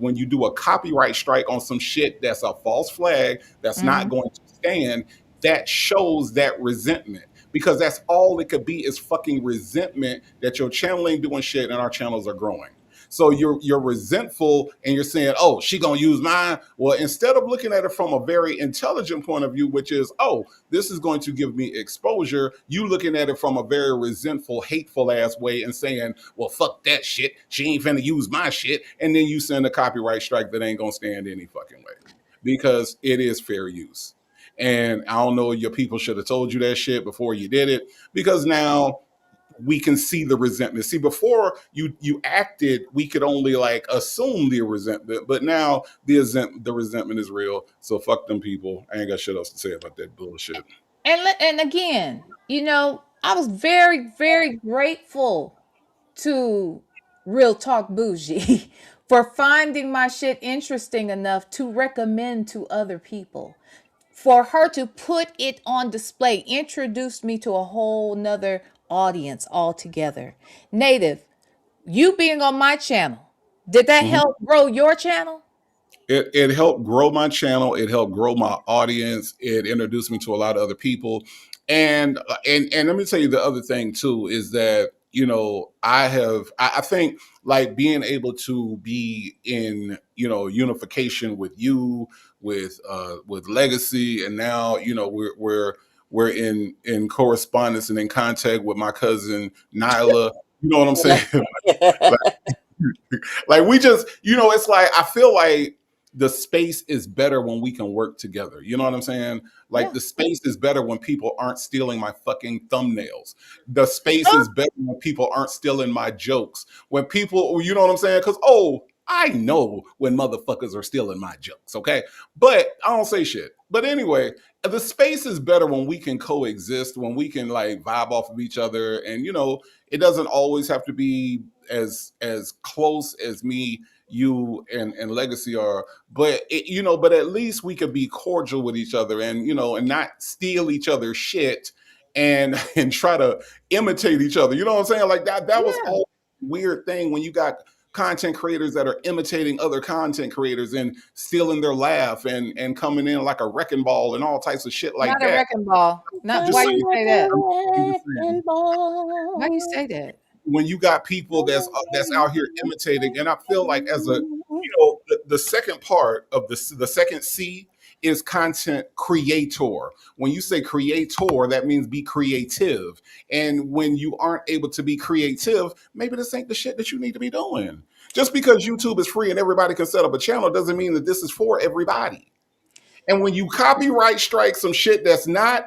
when you do a copyright strike on some shit that's a false flag that's not Hmm. going to stand, that shows that resentment because that's all it could be is fucking resentment that your channel ain't doing shit and our channels are growing. So you're resentful and you're saying, "Oh, she gonna use mine." Well, instead of looking at it from a very intelligent point of view, which is, "Oh, this is going to give me exposure," you looking at it from a very resentful, hateful ass way and saying, "Well, fuck that shit. She ain't finna use my shit," and then you send a copyright strike that ain't gonna stand any fucking way because it is fair use. And I don't know, your people should have told you that shit before you did it because now we can see the resentment. See, before you acted, we could only like assume the resentment, but now the resentment is real. So fuck them people. I ain't got shit else to say about that bullshit. And again, I was very, very grateful to Real Talk Bougie for finding my shit interesting enough to recommend to other people. For her to put it on display introduced me to a whole nother audience altogether. Native, you being on my channel, did that Mhm. help grow your channel? It helped grow my channel. It helped grow my audience. It introduced me to a lot of other people. And let me tell you the other thing too is that I think like being able to be in unification with you with Legacy, and now we're in correspondence and in contact with my cousin Nyla. You know what I'm saying? Like we just, it's like I feel like the space is better when we can work together. You know what I'm saying? Like Yeah. the space is better when people aren't stealing my fucking thumbnails. The space Huh? is better when people aren't stealing my jokes. When people, you know what I'm saying? Because I know when motherfuckers are stealing my jokes, okay? But I don't say shit. But anyway, the space is better when we can coexist, when we can like vibe off of each other, and it doesn't always have to be as close as me, you, and Legacy are, but but at least we could be cordial with each other, and and not steal each other's shit and and try to imitate each other. You know what I'm saying? Like that was Yeah. all weird thing when you got content creators that are imitating other content creators and stealing their laugh and coming in like a wrecking ball and all types of shit like Not a that. wrecking ball. Not Just why Coming you saying. say like that. I'm a just saying wrecking Why you ball. say that? when you got people that's out here imitating, and I feel like as a the second part of the second C is content creator. When you say creator, that means be creative. And when you aren't able to be creative, maybe this ain't the shit that you need to be doing. Just because YouTube is free and everybody can set up a channel doesn't mean that this is for everybody. And when you copyright strike some shit that's not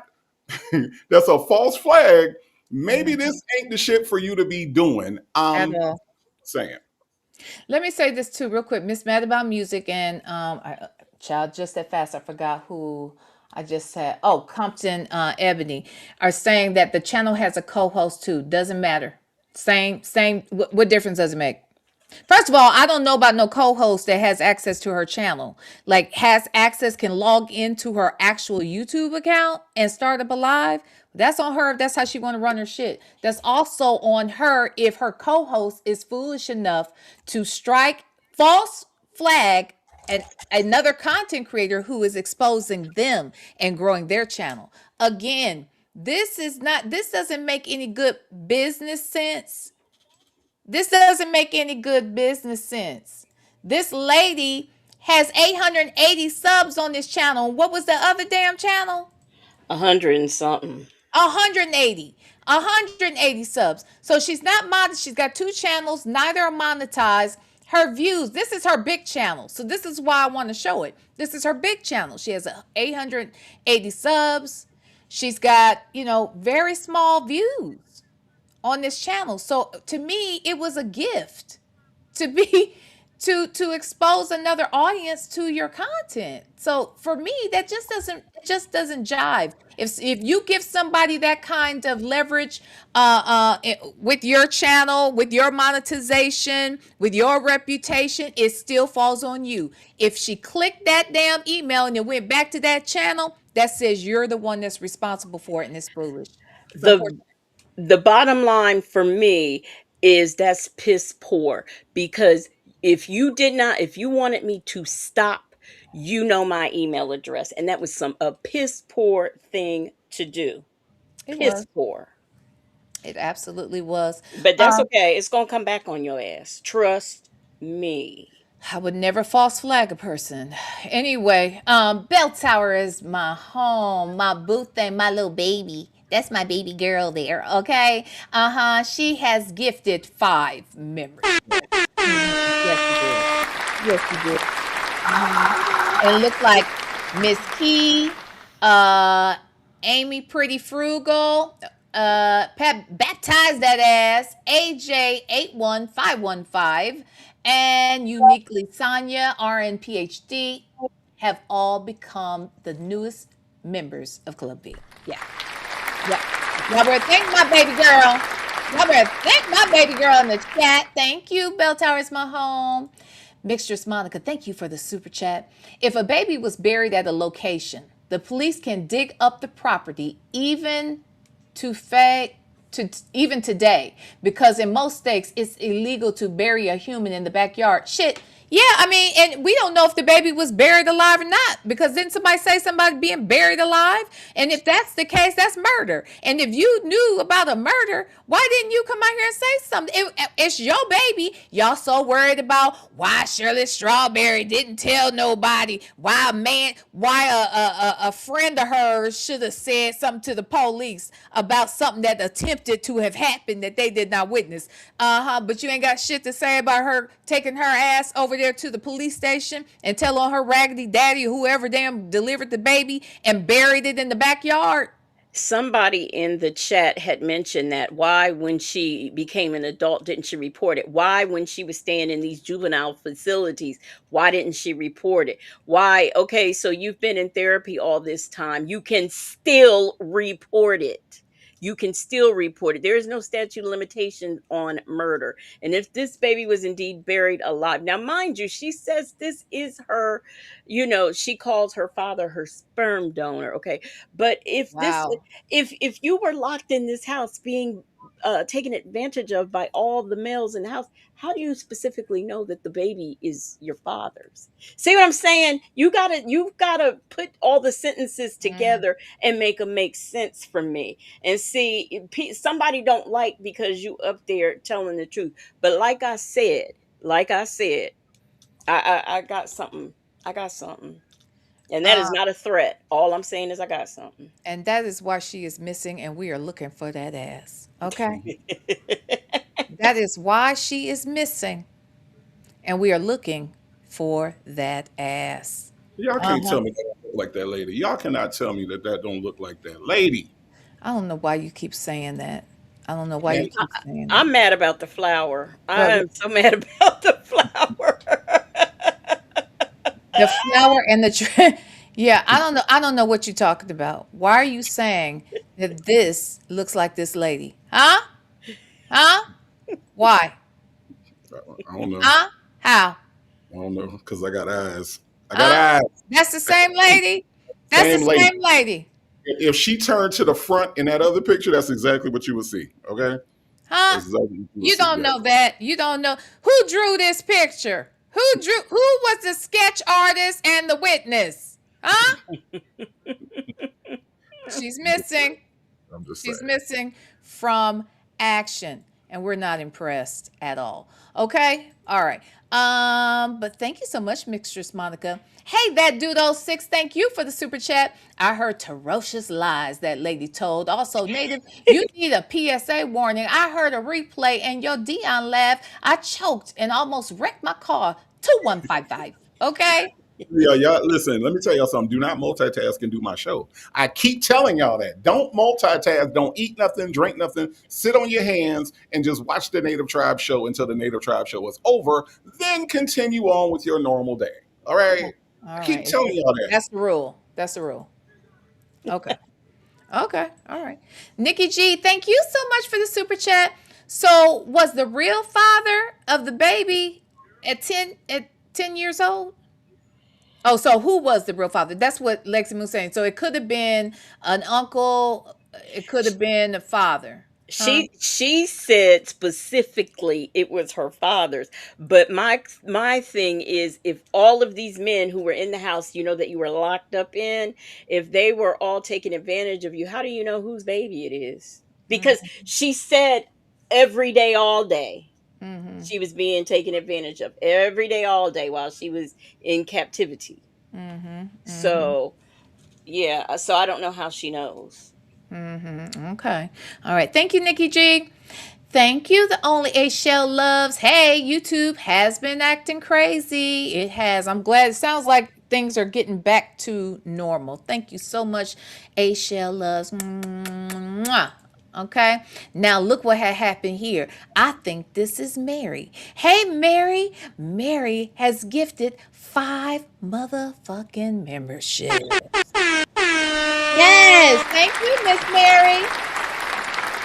that's a false flag, maybe Mhm. this ain't the shit for you to be doing. At all. Saying. Let me say this too, real quick. Miss Mad About Music and child, just that fast, I forgot who I just said, oh, Compton Ebony are saying that the channel has a co-host too. Doesn't matter. Same. What difference does it make? First of all, I don't know about no co-host that has access to her channel. Like has access, can log into her actual YouTube account and start up a live. That's on her if that's how she want to run her shit. That's also on her if her co-host is foolish enough to strike false flag and another content creator who is exposing them and growing their channel. Again, this doesn't make any good business sense. This doesn't make any good business sense. This lady has 880 subs on this channel. What was the other damn channel? 100 and something. 180. 180 subs. So she's not monetized. She's got two channels. Neither are monetized. Her views, this is her big channel. So this is why I want to show it. This is her big channel. She has 880 subs. She's got, very small views on this channel. So to me, it was a gift to be to expose another audience to your content. So for me, that just doesn't jive. If you give somebody that kind of leverage with your channel, with your monetization, with your reputation, it still falls on you. If she clicked that damn email and it went back to that channel, that says you're the one that's responsible for it and it's foolish. It's The unfortunate. the bottom line for me is that's piss poor, because if you wanted me to stop, my email address, and that was a piss poor thing to do. It Piss was. poor. It absolutely was. But that's Um, okay. It's gonna come back on your ass. Trust me. I would never false flag a person. Anyway, Bell Tower is my home, my booth, and my little baby. That's my baby girl there. Okay. She has gifted 5 members. Yes, she did. Yes, she did. It looked like Miss Key, uh, Amy Pretty Frugal, Pat baptized that ass, AJ81515, and uniquely Sonya, RN PhD, have all become the newest members of Club V. Yeah. Yeah. Y'all better thank my baby girl. Y'all better thank my baby girl in the chat. Thank you. Bell Tower is my home. Mistress Monica, thank you for the super chat. If a baby was buried at a location, the police can dig up the property to fa- even today, because in most states it's illegal to bury a human in the backyard. Shit. Yeah, I mean, and we don't know if the baby was buried alive or not, because didn't somebody say somebody being buried alive? And if that's the case, that's murder. And if you knew about a murder, why didn't you come out here and say something? It's your baby. Y'all so worried about why Shirley Strawberry didn't tell nobody, why a friend of hers should have said something to the police about something that attempted to have happened that they did not witness. But you ain't got shit to say about her taking her ass over there to the police station and tell on her raggedy daddy or whoever damn delivered the baby and buried it in the backyard. Somebody in the chat had mentioned that why, when she became an adult, didn't she report it? Why, when she was staying in these juvenile facilities, why didn't she report it? Why? Okay, so you've been in therapy all this time. You can still report it. You can still report it. There is no statute of limitation on murder. And if this baby was indeed buried alive, now, mind you, she says this is her, she calls her father her sperm donor. Okay. But Wow. if you were locked in this house being taken advantage of by all the males in the house, how do you specifically know that the baby is your father's? See what I'm saying? You've gotta put all the sentences Mm. together and make them make sense for me. And see, somebody don't like because you up there telling the truth. But like I said, I got something. I got something. And that is Uh, not a threat. All I'm saying is I got something. and that is why she is missing, and we are looking for that ass. Okay? That is why she is missing, and we are looking for that ass. Y'all can't Uh-huh. tell me that don't look like that lady. Y'all cannot tell me that that don't look like that lady. I don't know why you keep saying that. I don't know why And you keep saying that. I'm mad about the flower. I But am so mad about the flower. the flower and the Yeah, I don't know. I don't know what you're talking about. Why are you saying that this looks like this lady? Huh? Huh? Why? I don't know. Huh? How? I don't know because I got eyes. I got Huh? eyes. That's the same lady? That's the Same lady. same lady. If she turned to the front in that other picture, that's exactly what you would see. Okay, Huh? that's exactly what you would You see. don't Yes. know that. You don't know who drew this picture. Who was the sketch artist and the witness? Huh? She's I'm just saying. missing. I'm just She's saying. missing from action, and we're not impressed at all. Okay? All right. But thank you so much, Mistress Monica. Hey, that dude 06, thank you for the super chat. I heard ferocious lies that lady told. Also, Native, you need a PSA warning. I heard a replay and your Dion laugh. I choked and almost wrecked my car. 2155. Okay? Yeah, y'all. Listen, let me tell y'all something. Do not multitask and do my show. I keep telling y'all that. Don't multitask. Don't eat nothing, drink nothing. Sit on your hands and just watch the Native Tribe show until the Native Tribe show is over. Then continue on with your normal day. All right. All I keep right. telling y'all that. That's the rule. That's the rule. Okay. Okay. All right. Nikki G, thank you so much for the super chat. So, was the real father of the baby at 10 years old? Oh, so who was the real father? That's what Lexi was saying. So it could have been an uncle, it could have been a father. Huh? She said specifically it was her father's, but my thing is, if all of these men who were in the house, that you were locked up in, if they were all taking advantage of you, how do you know whose baby it is? Because she said every day, all day, Mm-hmm. she was being taken advantage of every day, all day while she was in captivity. Mm-hmm. Mm-hmm. So yeah, so I don't know how she knows. Mm-hmm. Okay. All right. Thank you, Nikki G. Thank you. The only A Shell loves. Hey, YouTube has been acting crazy. It has. I'm glad. It sounds like things are getting back to normal. Thank you so much, A Shell loves. Mwah. Okay. Now look what had happened here. I think this is Mary. Hey, Mary. Mary has gifted 5 motherfucking memberships. Yes. Thank you, Miss Mary.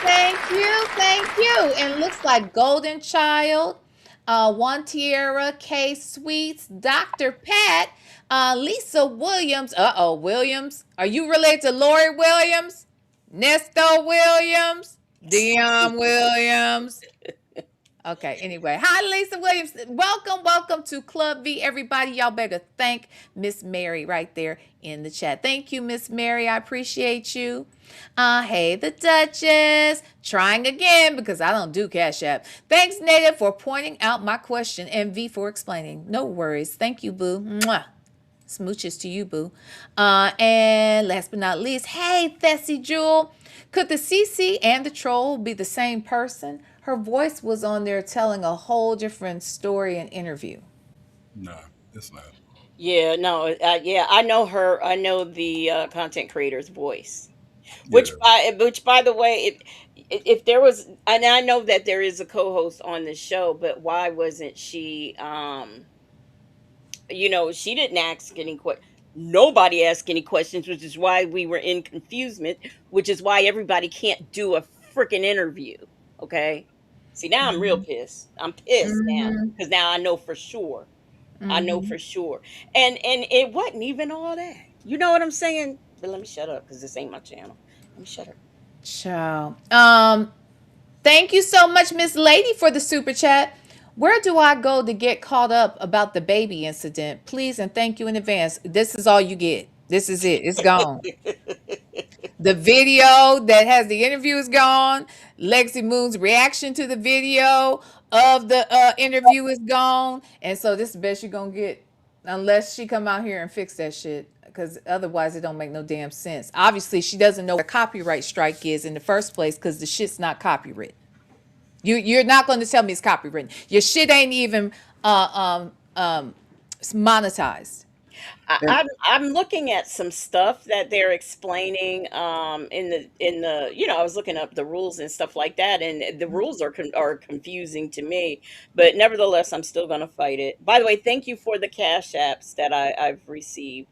Thank you, thank you. And looks like Golden Child, One Tierra, K Sweets, Dr. Pat, Lisa Williams. Williams. Are you related to Lori Williams? Nesto Williams? Dion Williams? Okay, anyway. Hi, Lisa Williams. Welcome, welcome to Club V, everybody. Y'all better thank Miss Mary right there in the chat. Thank you, Miss Mary. I appreciate you. Hey, the Duchess. Trying again because I don't do Cash App. Thanks, Native, for pointing out my question and V for explaining. No worries. Thank you, boo. Mwah. Smooches to you, boo. And last but not least, hey, Thessie Jewel. Could the CC and the troll be the same person? Her voice was on there telling a whole different story and interview. No, it's not. Yeah, no, yeah, I know her. I know the content creator's voice. Yeah. Which by the way, if there was, and I know that there is a co-host on the show, but why wasn't she? She didn't ask any Nobody asked any questions, which is why we were in confusement. Which is why everybody can't do a freaking interview. Okay. See, now I'm real Mm-hmm. pissed. I'm pissed now Mm-hmm. because now I know for sure. I know Mm-hmm. for sure. And it wasn't even all that. You know what I'm saying? But let me shut up because this ain't my channel. Let me shut up. Ciao. Thank you so much, Miss Lady, for the super chat. Where do I go to get caught up about the baby incident? Please and thank you in advance. This is all you get. This is it. It's gone. The video that has the interview is gone. Lexi Moon's reaction to the video of the interview is gone. And so this is the best you're gonna get unless she come out here and fix that shit. Because otherwise it don't make no damn sense. Obviously, she doesn't know what a copyright strike is in the first place because the shit's not copyright. You're not going to tell me it's copywritten. Your shit ain't even monetized. And I'm looking at some stuff that they're explaining in the I was looking up the rules and stuff like that, and the rules are confusing to me, but nevertheless I'm still going to fight it. By the way, thank you for the cash apps that I've received.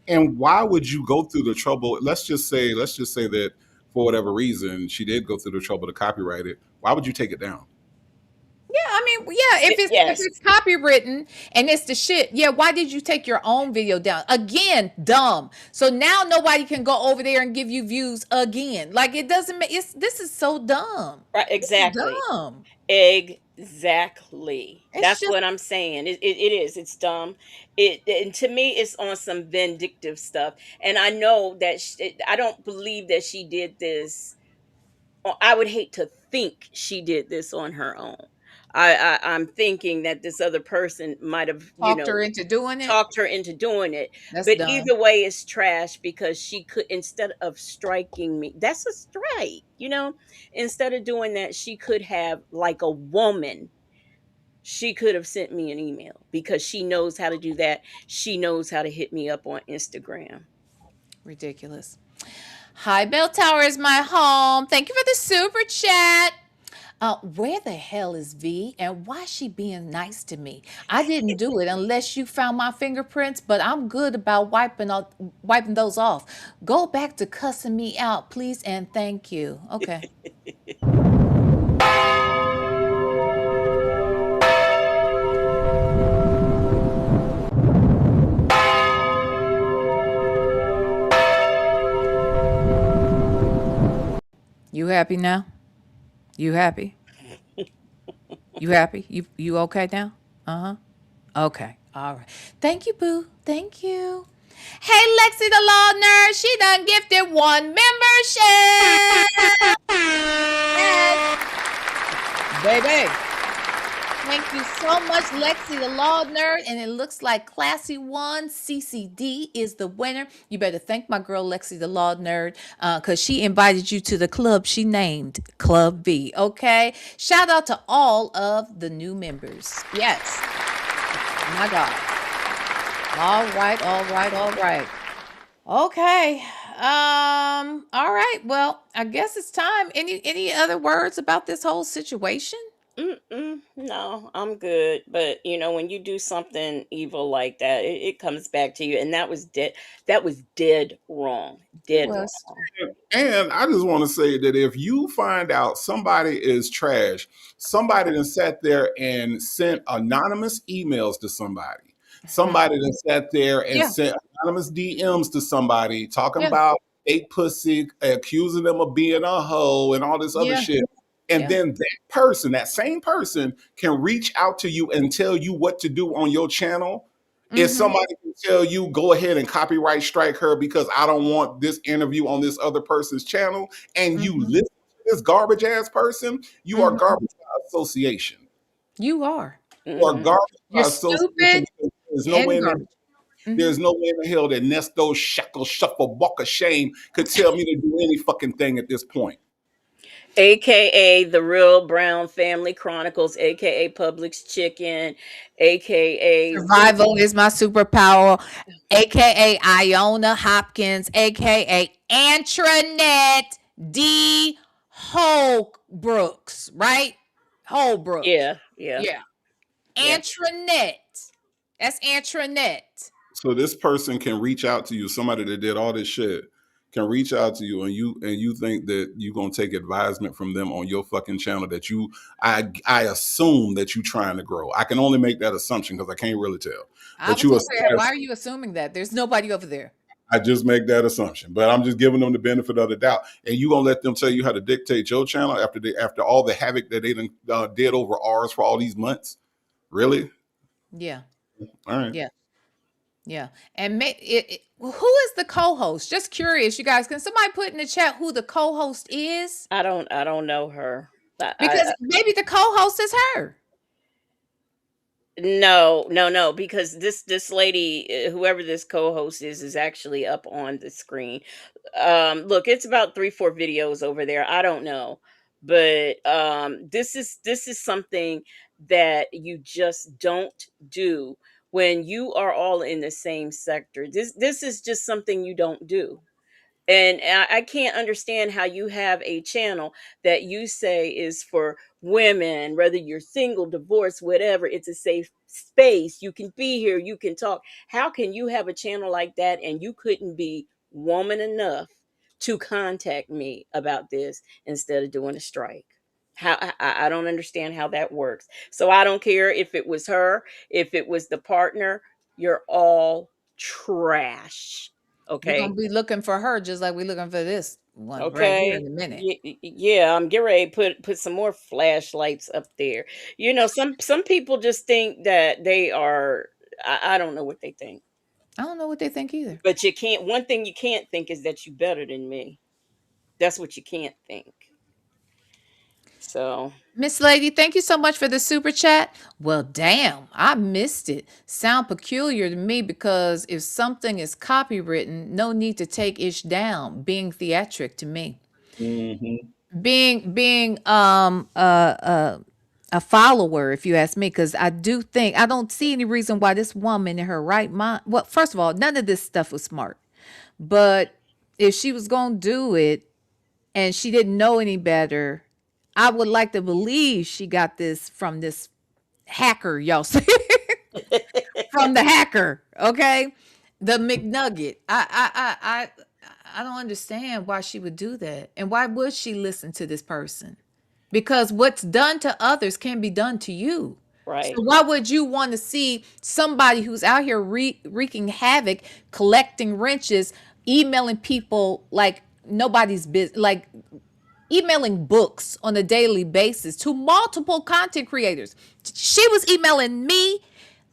And why would you go through the trouble? Let's just say that for whatever reason she did go through the trouble to copyright it. Why would you take it down? Yeah, I mean, yeah, if Yes. it's copywritten and it's the shit, yeah, why did you take your own video down? Again, dumb. So now nobody can go over there and give you views again. Like it doesn't make it's this is so dumb. Right, This is exactly. dumb. Exactly. It's That's just what I'm saying. It is. It's dumb. And to me, it's on some vindictive stuff. And I know that I don't believe that she did this. I would hate to think she did this on her own. I'm thinking that this other person might have, talked her into doing it. talked her into doing it. That's But dumb. either way, it's trash because she could, instead of striking me, that's a strike. Instead of doing that, she could have, like a woman, she could have sent me an email because she knows how to do that. She knows how to hit me up on Instagram. Ridiculous. Hi, Bell Tower is my home. Thank you for the super chat. Where the hell is V and why is she being nice to me? I didn't do it unless you found my fingerprints, but I'm good about wiping those off. Go back to cussing me out, please and thank you. Okay. You happy now? You happy? You happy? You okay now? Uh-huh. Okay. All right. Thank you, boo. Thank you. Hey, Lexi the Law Nerd. She done gifted one membership. Yes, baby. Thank you so much, Lexi the Law Nerd. And it looks like Classy One CCD is the winner. You better thank my girl Lexi the Law Nerd because she invited you to the club she named Club V. Okay. Shout out to all of the new members. Yes. My God. All right, all right, all right. Okay. All right. Well, I guess it's time. Any other words about this whole situation? No, I'm good. But when you do something evil like that, it comes back to you. And that was dead. That was dead wrong. It Dead was. wrong. And I just want to say that if you find out somebody is trash, somebody that sat there and sent anonymous emails to somebody, Hmm. somebody that sat there and Yeah. sent anonymous DMs to somebody talking Yeah. about fake pussy, accusing them of being a hoe and all this other Yeah. shit. And Yeah. then that person, that same person, can reach out to you and tell you what to do on your channel. If Mm-hmm. somebody can tell you, go ahead and copyright strike her because I don't want this interview on this other person's channel, and you Mm-hmm. listen to this garbage ass person, you are Mm-hmm. garbage by association. You are. You are Hmm. garbage You're by association stupid because there's no way and in the garbage. Mm-hmm. there's no way in the hell that Nesto Shackle Shuffle Walk of Shame could tell me to do any fucking thing at this point. AKA the Real Brown Family Chronicles, AKA Publix Chicken, AKA Survival is my superpower, aka Iona Hopkins, aka Antranet D. Holbrooks, right? Holbrooks. yeah, yeah, Yeah. yeah. Antranet. That's Antranet. So this person can reach out to you, somebody that did all this shit can reach out to you, and you think that you're gonna take advisement from them on your fucking channel that I assume that you trying to grow. I can only make that assumption because I can't really tell. I But was you gonna say, why are you assuming that? There's nobody over there. I just make that assumption. But I'm just giving them the benefit of the doubt. And you gonna let them tell you how to dictate your channel after all the havoc that they done, did over ours for all these months? Really? Yeah. All right. Yeah. Yeah. And who is the co-host? Just curious, you guys. Can somebody put in the chat who the co-host is? I don't know her. Because maybe the co-host is her. No, no, no, because this lady, whoever this co-host is actually up on the screen. Look, it's about 3, 4 videos over there. I don't know, but this is something that you just don't do when you are all in the same sector. This is just something you don't do. And I can't understand how you have a channel that you say is for women, whether you're single, divorced, whatever. It's a safe space. You can be here, you can talk. How can you have a channel like that and you couldn't be woman enough to contact me about this instead of doing a strike? How I don't understand how that works. So I don't care if it was her, if it was the partner, you're all trash. We're Okay. gonna be looking for her just like we're looking for this one right here Okay. in a minute. Yeah, I'm getting ready to put some more flashlights up there. You know, some people just think that they are. I don't know what they think, I don't know what they think either. but you can't. One thing you can't think is that you better than me. That's what you can't think. So Miss Lady, thank you so much for the super chat. Well, damn, I missed it. Sound peculiar to me because if something is copywritten, no need to take ish down. Being theatric to me. Hmm. Being a follower, if you ask me, because I do think I don't see any reason why this woman in her right mind. Well, first of all, none of this stuff was smart. But if she was gonna do it and she didn't know any better, I would like to believe she got this from this hacker, y'all see, from the hacker, okay? The McNugget. I don't understand why she would do that. And why would she listen to this person? Because what's done to others can be done to you. So right. why would you want to see somebody who's out here wreaking havoc, collecting wrenches, emailing people like nobody's business, like emailing books on a daily basis to multiple content creators? She was emailing me,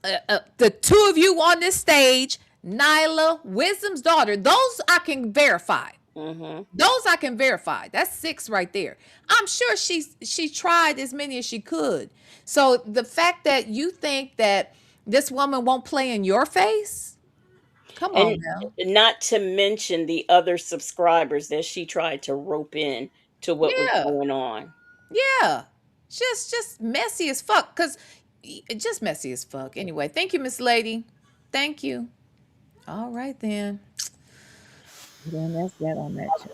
the two of you on this stage, Nyla, Wisdom's daughter. Those I can verify. Mm-hmm. Those I can verify. That's 6 right there. I'm sure she tried as many as she could. So the fact that you think that this woman won't play in your face, come And on now. not to mention the other subscribers that she tried to rope in to what was Yeah, going on. yeah. Just messy as fuck. Cause just messy as fuck. Anyway, thank you, Miss Lady. Thank you. All right then. Then that's that on that chat.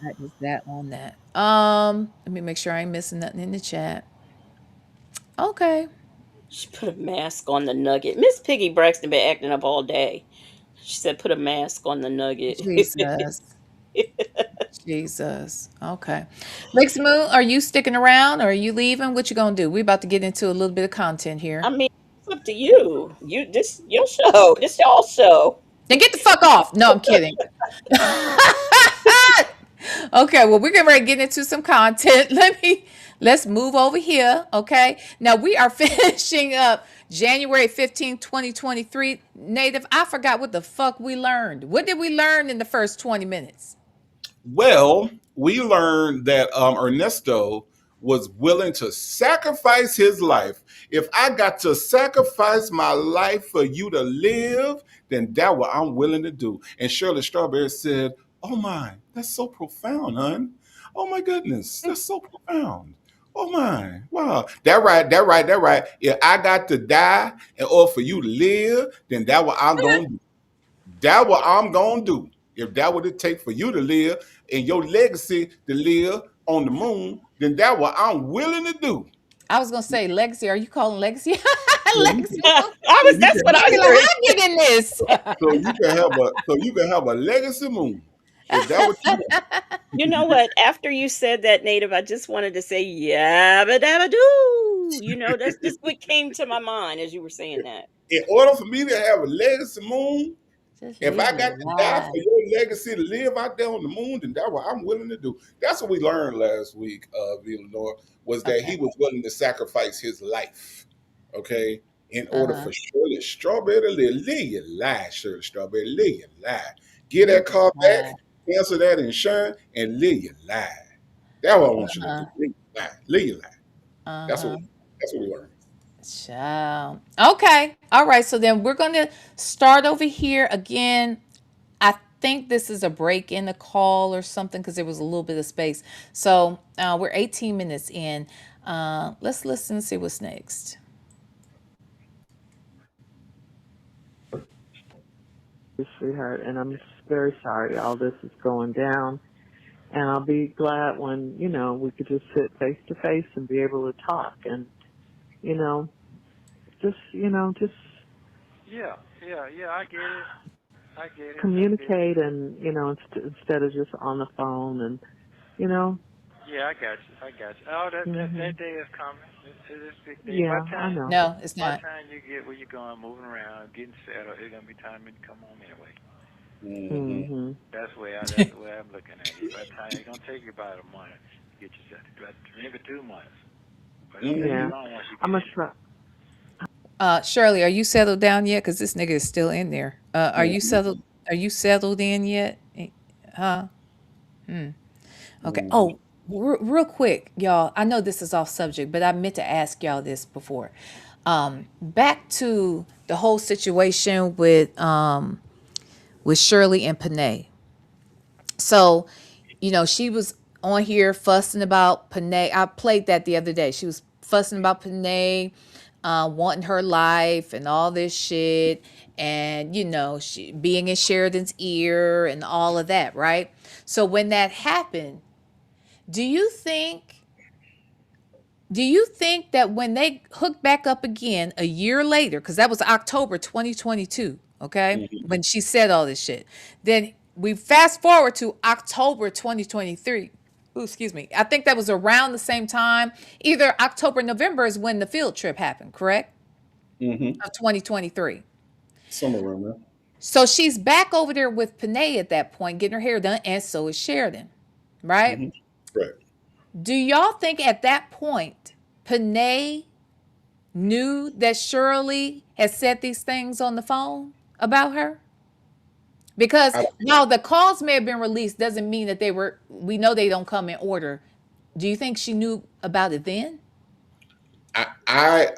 That is that on that. Let me make sure I ain't missing nothing in the chat. Okay. She put a mask on the nugget. Miss Piggy Braxton been acting up all day. She said, "Put a mask on the nugget." Jesus. Jesus. Okay. Lex Moon, are you sticking around or are you leaving? What you gonna do? We about to get into a little bit of content I here. mean, it's up to you. You this your show. This y'all show. Then get the fuck off. No, I'm kidding. Okay, well, we're getting ready to get into some content. Let's move over here. Okay. Now we are finishing up January 15th, 2023. Native, I forgot what the fuck we learned. What did we learn in the first 20 minutes? Well, we learned that Ernesto was willing to sacrifice his life. If I got to sacrifice my life for you to live, then that's what I'm willing to do. And Shirley Strawberry said, "Oh my, that's so profound, hon. Oh my goodness, that's so profound. Oh my, wow. That right. If I got to die in order for you to live, then that's what I'm going to do. That's what I'm gonna do. If that what it take for you to live and your legacy to live on the moon, then that's what I'm willing to do." I was gonna say legacy. Are you calling legacy? So you Legacy. can, I so was. you That's can what I Maybe like, heard. how I get in this? so you can have a legacy moon. If that what you want. You know what? After you said that, Native, I just wanted to say yabba dabba doo. You know, that's just what came to my mind as you were saying that. In order for me to have a legacy moon, Just if live I your got to die life. for your legacy to live out there on the moon, then that's what I'm willing to do. That's what we learned last week, VLenore, was that Okay. he was willing to sacrifice his life, okay, in order Uh-huh. for Shirley Strawberry to live. Live your life, Shirley Strawberry. Live your life. Get Live that your car back, life. cancel that insurance, and live your life. That's what I want you to Uh-huh. do. Live your life. Live your life. That's what Uh-huh. that's what we learned. Child. Okay. All right. So then we're gonna start over here again. I think this is a break in the call or something because there was a little bit of space. So we're 18 minutes in. Let's listen and see what's next. Sweetheart, and I'm very sorry all this is going down. And I'll be glad when, we could just sit face to face and be able to talk and, just, Yeah, I get it. I get it. communicate and, instead of just on the phone and, Yeah, I got you. Oh, that day is coming. It's big day. yeah, By I time, know. No, it's by not. time you get where you're going, moving around, getting settled, it's gonna be time to come home anyway. Mm-hmm. That's the way I'm looking at it. By the time it's gonna take you about a month to get yourself, maybe 2 months. But it'll take Yeah. you long once you I'm get going to in. try. Shirley, are you settled down yet? Because this nigga is still in there. Are you settled? Are you settled in yet? Huh? Okay. Oh, real quick, y'all. I know this is off subject, but I meant to ask y'all this before. Back to the whole situation with Shirley and Panay. So, she was on here fussing about Panay. I played that the other day. She was fussing about Panay, wanting her life and all this shit. And, she being in Sheridan's ear and all of that, right? So when that happened, do you think that when they hooked back up again a year later, because that was October 2022, okay, when she said all this shit, then we fast forward to October 2023. Ooh, excuse me. I think that was around the same time. Either October, November is when the field trip happened, correct? Of 2023. Somewhere around there. So she's back over there with Panay at that point, getting her hair done, and so is Sheridan, right? Right. Do y'all think at that point Panay knew that Shirley had said these things on the phone about her? Because while the calls may have been released, doesn't mean that we know they don't come in order. Do you think she knew about it then?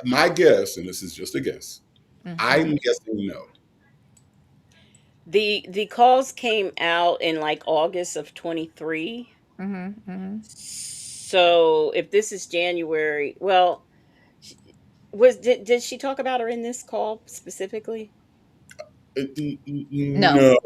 My guess, and this is just a guess, I'm guessing no. The calls came out in like August of 23. So if this is January, well, did she talk about her in this call specifically? No,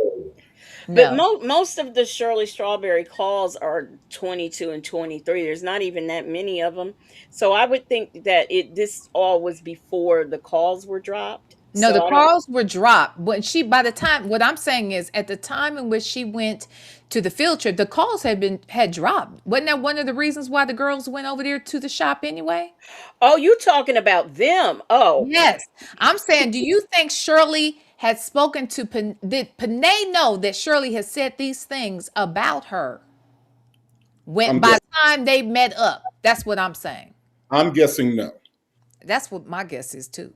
No. But no. most of the Shirley Strawberry calls are 22 and 23. There's not even that many of them. So I would think that this all was before the calls were dropped. No, the So I don't. calls were dropped. By the time, what I'm saying is, at the time in which she went to the field trip, the calls had dropped. Wasn't that one of the reasons why the girls went over there to the shop anyway? Oh, you talking about them? Oh, Yes. I'm saying, do you think Shirley had spoken to did Panay know that Shirley had said these things about her when I'm by guess, the time they met up? That's what I'm saying. I'm guessing no. That's what my guess is too.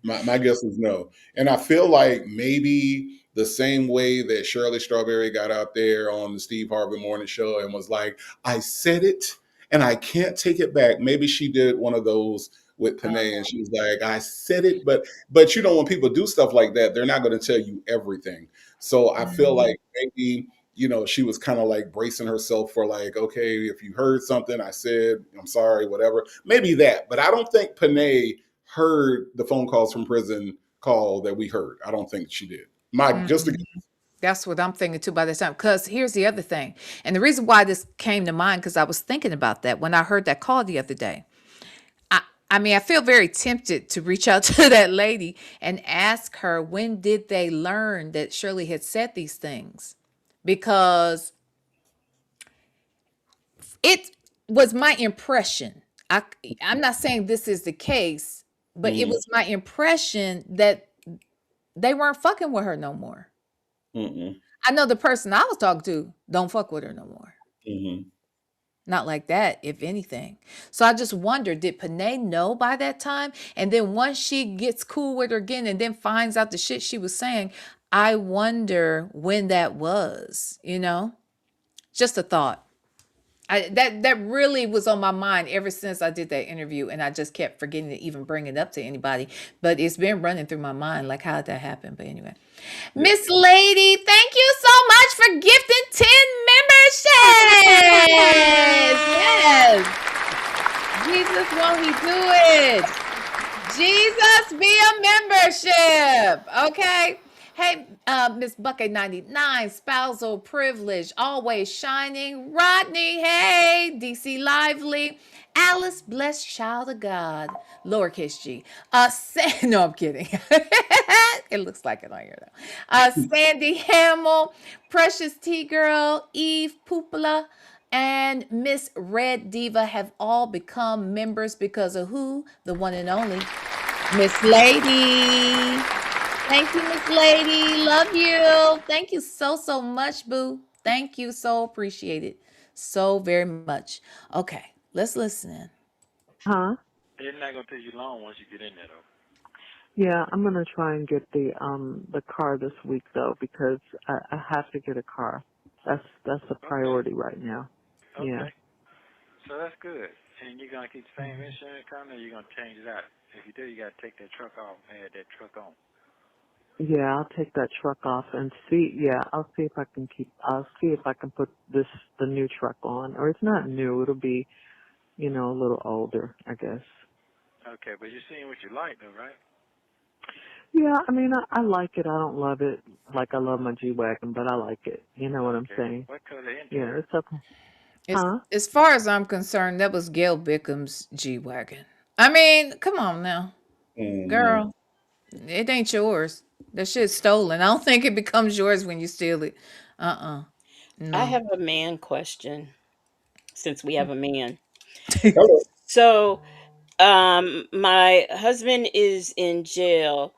My guess is no. And I feel like maybe the same way that Shirley Strawberry got out there on the Steve Harvey morning show and was like, I said it and I can't take it back. Maybe she did one of those with Panay and she was like, I said it, but when people do stuff like that, they're not going to tell you everything. So I feel like maybe, she was kind of like bracing herself for like, okay, if you heard something, I said, I'm sorry, whatever. Maybe that. But I don't think Panay heard the phone calls from prison call that we heard. I don't think she did. That's what I'm thinking too by this time. Because here's the other thing. And the reason why this came to mind, because I was thinking about that when I heard that call the other day. I mean, I feel very tempted to reach out to that lady and ask her, when did they learn that Shirley had said these things? Because it was my impression. I'm not saying this is the case, but it was my impression that they weren't fucking with her no more. I know the person I was talking to don't fuck with her no more. Not like that, if anything. So I just wonder, did Panay know by that time? And then once she gets cool with her again and then finds out the shit she was saying, I wonder when that was, Just a thought. That really was on my mind ever since I did that interview, and I just kept forgetting to even bring it up to anybody. But it's been running through my mind, like, how did that happen? But anyway, Miss Lady, thank you so much for gifting 10 memberships. Yes, Jesus, won't He do it? Jesus, be a membership, okay? Hey, Miss Bucket 99, spousal privilege, always shining. Rodney, hey, DC Lively. Alice, blessed child of God, lowercase g. No, I'm kidding. It looks like it on here though. Sandy Hamill, Precious T Girl, Eve Poopla, and Miss Red Diva have all become members because of who? The one and only Miss Lady. Thank you, Miss Lady. Love you. Thank you so, so much, Boo. Thank you. So appreciate it. So very much. Okay, let's listen in. Huh? It's not gonna take you long once you get in there, though. Yeah, I'm gonna try and get the car this week though because I have to get a car. That's a Okay. priority right now. Yeah. Okay. So that's good. And you're gonna keep the same insurance company, or you're gonna change it out? If you do, you gotta take that truck off and add that truck on. Yeah, I'll take that truck off and see. Yeah, I'll see if I can I'll see if I can put the new truck on, or it's not new. It'll be, a little older, I guess. Okay, but you're seeing what you like, though, right? Yeah, I mean, I like it. I don't love it like I love my G-Wagon, but I like it. You know what I'm Okay. saying? What color Yeah, interior? it's okay. As, Huh? as far as I'm concerned, that was Gail Bickham's G Wagon. I mean, come on now, Mhm. girl. It ain't yours. That shit's stolen. I don't think it becomes yours when you steal it. Uh-uh. I No. have a man question since we have a man. Hello. So, my husband is in jail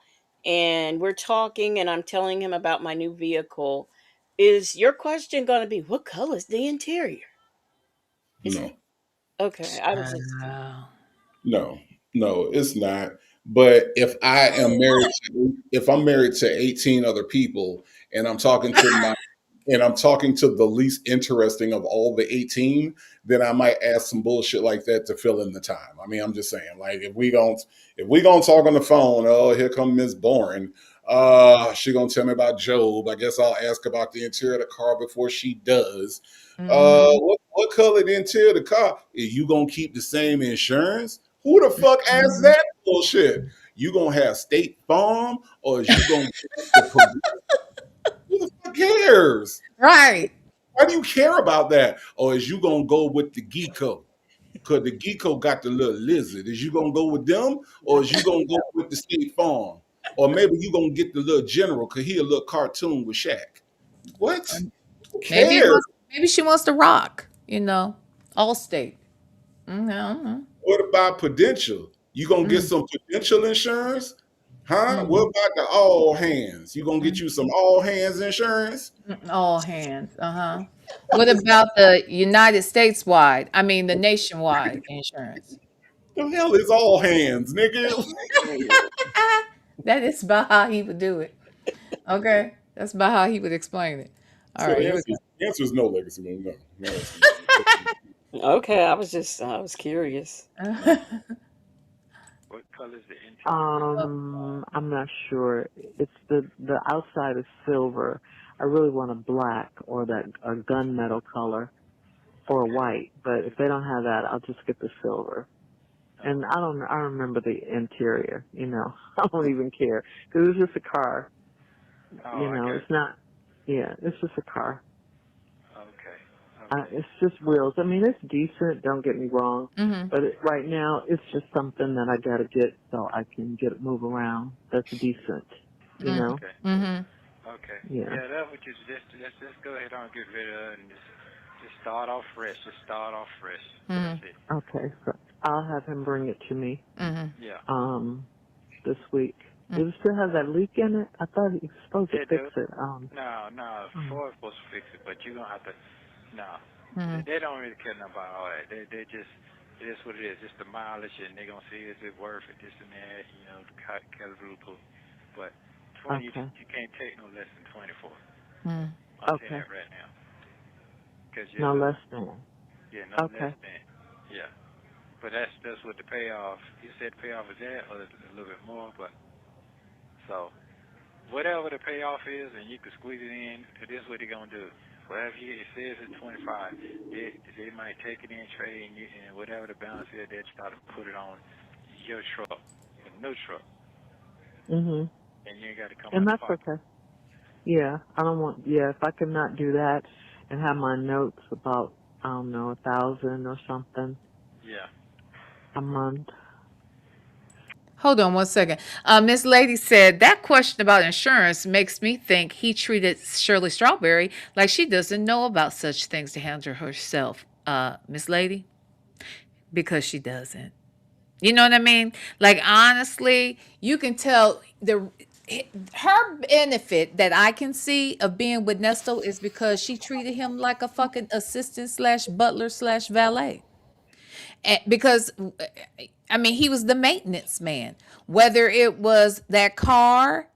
and we're talking and I'm telling him about my new vehicle. Is your question going to be what color is the interior? Is No. okay. I was just Wow. No, no, it's not. But if I'm married to 18 other people and I'm talking to the least interesting of all the 18, then I might ask some bullshit like that to fill in the time. I mean, I'm just saying, like if we gonna talk on the phone, oh, here come Miss Boring. She gonna tell me about Job. I guess I'll ask about the interior of the car before she does. Mm-hmm. What color the interior of the car? Is you gonna keep the same insurance? Who the fuck asked Mm-hmm. that bullshit? You gonna have State Farm or is you gonna the who the fuck cares? Right. Why do you care about that? Or is you gonna go with the Geeko? Cause the Geeko got the little lizard. Is you gonna go with them, or is you gonna go with the State Farm? Or maybe you gonna get the little general cause he a little cartoon with Shaq. What? Who Maybe it cares? wants. Maybe she wants to rock. You know, Allstate. Mm-hmm. What about Prudential? You gonna get Mm-hmm. some Prudential insurance? Huh? What Mm-hmm. about the all hands? You gonna get you some all hands insurance? All hands. Uh-huh. What about the United States wide? I mean, the nationwide insurance. The hell is all hands, nigga? That is about how he would do it. Okay. That's about how he would explain it. All So right, the here we answer is no, legacy man. No, no, legacy man. okay. I was curious. go. What color is the interior? I'm not sure. It's the outside is silver. I really want a black or that a gunmetal color or a Okay. white, but if they don't have that, I'll just get the silver. Oh, And I remember the interior, I don't even care. Cause it's just a car, oh, I got it's you. not, yeah, it's just a car. Okay. Okay. It's just wheels. I mean, it's decent, don't get me wrong, Mm-hmm. but right now it's just something that I gotta get so I can move around. That's decent, you know? Okay. Mm-hmm. Okay. Yeah. Yeah, that's what you just go ahead and get rid of it and just start off fresh. Just start off fresh. Mm-hmm. That's it. Okay, so I'll have him bring it to me, Mm-hmm. Yeah. this week. Does it still have that leak in it? I thought he was supposed to It fix do. it. No. Mm. Ford's supposed to fix it, but you're gonna have to. No, Mm-hmm. they don't really care nothing about all that. They just it is what it is. Just the mileage, and they're gonna see is it worth it. This and that. The quadruple. But 20, Okay. you can't take no less than 24. Mm-hmm. I'll tell you Okay. that right now. Because you're No a less little, than. yeah, no less Okay. than, yeah. But that's what the payoff. You said payoff is that, or a little bit more. But so whatever the payoff is, and you can squeeze it in. This is what they're gonna do. Whatever it says it's 25, they might take it in trade, and whatever the balance is, they try to put it on your truck, a new truck, Mhm. and you ain't got to come And out the that's pocket. okay. Yeah, I don't want. Yeah, if I could not do that and have my notes about, I don't know, 1,000 or something Yeah. a month. Hold on one second. Miss Lady said that question about insurance makes me think he treated Shirley Strawberry like she doesn't know about such things to handle herself. Miss Lady, because she doesn't. You know what I mean? Like honestly, you can tell the her benefit that I can see of being with Nesto is because she treated him like a fucking assistant slash butler slash valet. And because I mean he was the maintenance man, whether it was that car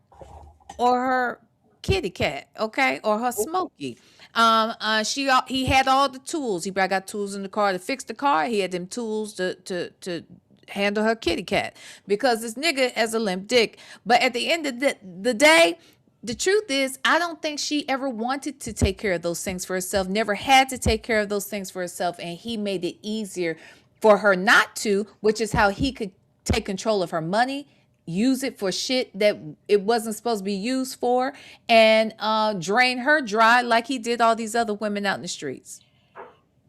or her kitty cat, okay, or her Smokey. He had all the tools. He got tools in the car to fix the car. He had them tools to handle her kitty cat because this nigga has a limp dick. But at the end of the day, the truth is, I don't think she ever wanted to take care of those things for herself, never had to take care of those things for herself. And he made it easier for her not to, which is how he could take control of her money, use it for shit that it wasn't supposed to be used for, and drain her dry like he did all these other women out in the streets.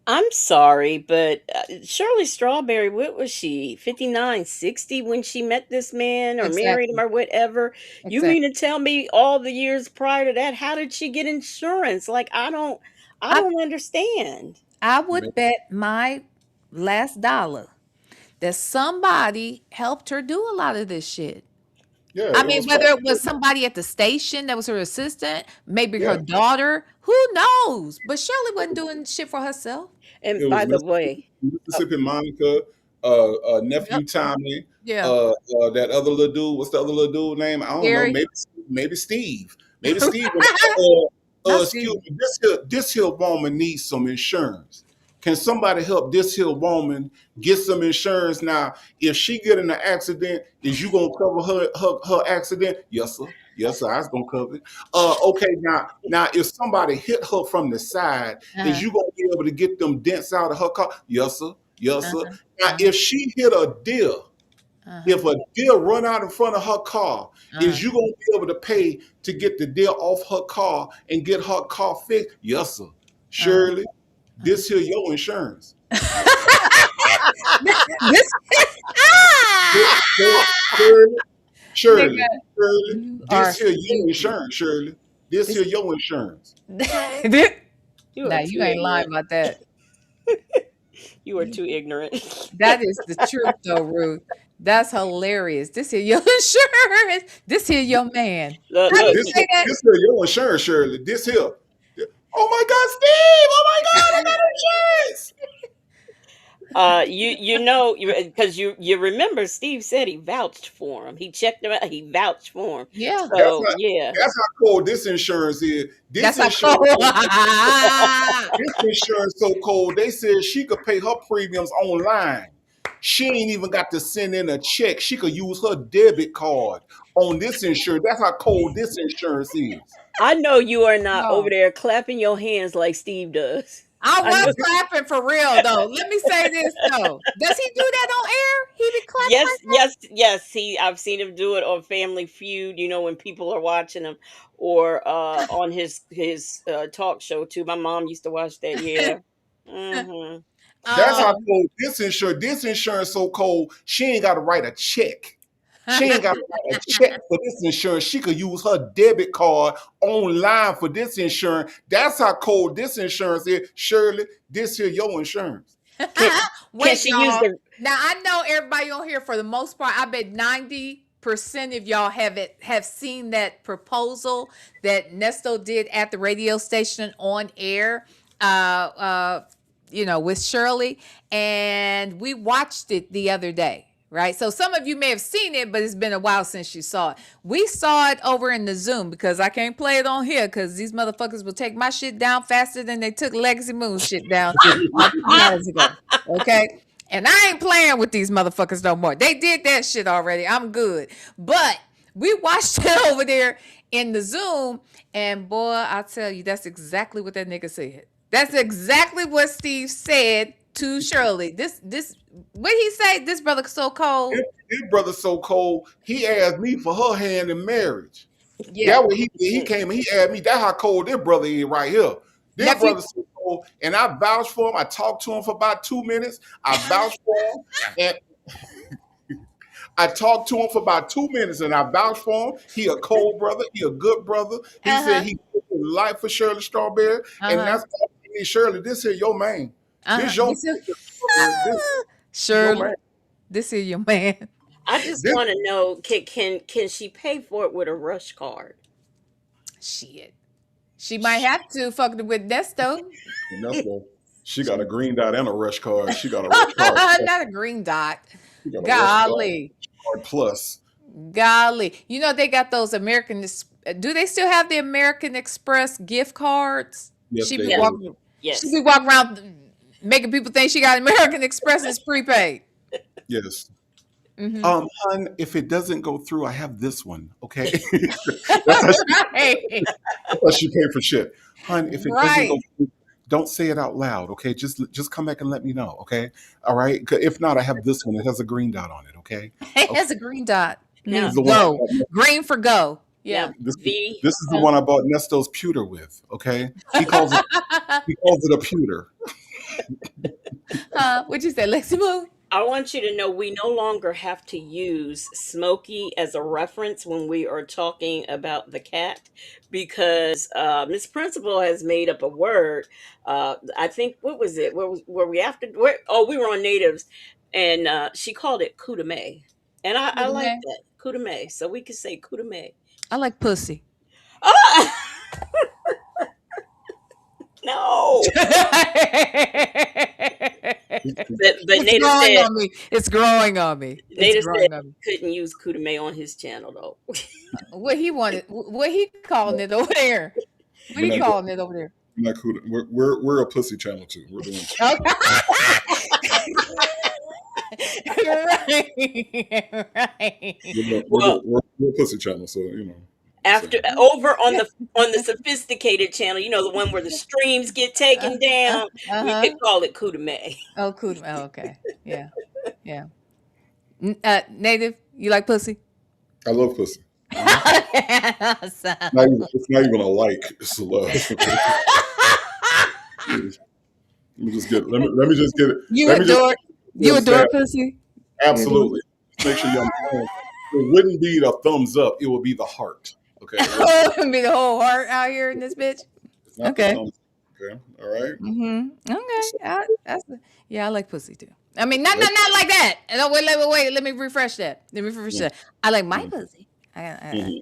I'm sorry, but Shirley Strawberry, what was she, 59, 60 when she met this man or married him Exactly. or whatever? You mean Exactly. to tell me all the years prior to that, how did she get insurance? Like I I don't understand. I Man, would bet my last dollar that somebody helped her do a lot of this shit. yeah, I it mean, was whether it probably was somebody at the station that was her assistant, maybe her yeah, daughter, who knows? But Shirley wasn't doing shit for herself. And it was by the way, uh, Mississippi Monica, Yep. nephew Tommy, Yeah. that other little dude. What's the other little dude name? I don't know. Gary. Maybe Steve. Maybe Steve. Not Excuse Steve. me. This here woman needs some insurance. Can somebody help this here woman get some insurance now? If she get in an accident, is you gonna cover her accident? Yes, sir. Yes, sir. I was gonna cover it. Okay. Now, if somebody hit her from the side, is Uh-huh. you gonna be able to get them dents out of her car? Yes, sir. Yes, sir. Uh-huh. Now, Uh-huh. if she hit a deer, Uh-huh. if a deer run out in front of her car, Uh-huh. is you gonna be able to pay to get the deer off her car and get her car fixed? Yes, sir. Uh-huh. Shirley, this here your insurance. This Shirley, nigga, Shirley, you are this here your stupid. insurance, Shirley. This here this, your insurance. you Now are you too ain't lying ignorant. about that. You are too ignorant. That is the truth, though, Ruth. That's hilarious. This here your insurance. This here your man. Look, How do look, you say that? This here your insurance, Shirley. This here. Oh my God, Steve! Oh my God, I got insurance. you know, because you remember Steve said he vouched for him. He checked him out. He vouched for him. Yeah, That's So how yeah, that's how cold this insurance is. This that's how insurance, cold. this insurance so cold. They said she could pay her premiums online. She ain't even got to send in a check. She could use her debit card on this insurance. That's how cold this insurance is. I know you are not over No. there clapping your hands like Steve does. I I know. was clapping for real though. Let me say this though. Does he do that on air? He be clapping Yes, like that? yes, yes. I've seen him do it on Family Feud. You know when people are watching him, or on his talk show too. My mom used to watch that. Yeah. Hmm. That's how Um, cold this insurance. This insurance so cold. She ain't got to write a check. She ain't got to write a check for this insurance. She could use her debit card online for this insurance. That's how cold this insurance is. Shirley, this here your insurance. Can can Wait, she use y'all. the? Now I know everybody on here for the most part. I bet 90% of y'all have seen that proposal that Nesto did at the radio station on air. With Shirley, and we watched it the other day. Right. So some of you may have seen it, but it's been a while since you saw it. We saw it over in the Zoom because I can't play it on here because these motherfuckers will take my shit down faster than they took Legacy Moon's shit down 2 hours ago. Okay. And I ain't playing with these motherfuckers no more. They did that shit already. I'm good. But we watched it over there in the Zoom. And boy, I tell you, that's exactly what that nigga said. That's exactly what Steve said to Shirley. What he say? This brother so cold. His brother so cold, he asked me for her hand in marriage. Yeah. That way he came and he had me. That's how cold this brother is right here. This Nephew. brother's so cold, and I vouched for him. I talked to him for about 2 minutes. I vouched for him, and I talked to him for about 2 minutes, and I vouched for him. He a cold brother. He a good brother. He said he put his life for Shirley Strawberry, and that's all you need, Shirley. This here your man. This your This is- this your Shirley, man. this is your man. I just This want to know, can she pay for it with a rush card? Shit. She might have to fuck with Nesto. and that's what she got a green dot and a rush card. She got a rush card. Not a green dot. She got a rush card, Golly. card plus. Golly. You know, they got those do they still have the American Express gift cards? Yes, She they be do. walking, Yes. she be walking around making people think she got American Express is prepaid. Yes. Mhm. Hun, if it doesn't go through, I have this one. Okay. That's how Right. she paid for shit. Hun, if it doesn't Right. go through, don't say it out loud. Okay. Just come back and let me know. Okay. All right. 'Cause if not, I have this one. It has a green dot on it. Okay. It has a green dot. Now, Means The one I go. bought- Green for go. Yeah. now this, V, this is the one I bought Nesto's pewter with. Okay. He calls it a pewter. What'd you say, Lexi Boo? I want you to know we no longer have to use Smokey as a reference when we are talking about the cat because Miss Principal has made up a word. I think, what was it? Were we after? We were on Natives, and she called it Kudame. And I like Kudame? that. Kudame. So we could say Kudame. I like pussy. Ah! No. But It's Native growing said, on me. It's growing on me. Native It's said growing on me. couldn't use Kudame on his channel though. What he wanted, what he calling it over there? What We're he not, calling it over there? we're not cool. We're a pussy channel too. We're doing. Right. Right. Well, We're a pussy channel, so you know. after over on the sophisticated channel, you know, the one where the streams get taken down, we could call it Kudame. Oh, cool. Oh, okay. Yeah. Yeah. Native, you like pussy? I love pussy. Awesome. It's not even a like. It's a love. Let me just get it. You Let me just adore understand. pussy? Absolutely. Make sure you understand. It wouldn't be the thumbs up. It would be the heart. Okay. Oh, be the whole heart out here in this bitch. It's not the Okay. thumbs up. Okay. All right. Mm-hmm. Okay. Yeah, I like pussy too. I mean, not like that. No, wait. Let me refresh that. I like my pussy. I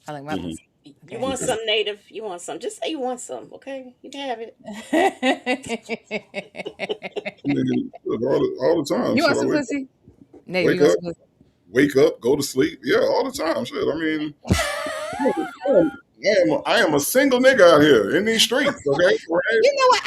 like my pussy. You want some, Native? You want some? Just say you want some, okay? You can have it. I mean, look, all the time. You want Shit, some I pussy? Nate, wake you want up. some pussy? Wake up, go to sleep. Yeah, all the time. Shit. I mean, I am a single nigga out here in these streets. Okay. Right? You know what?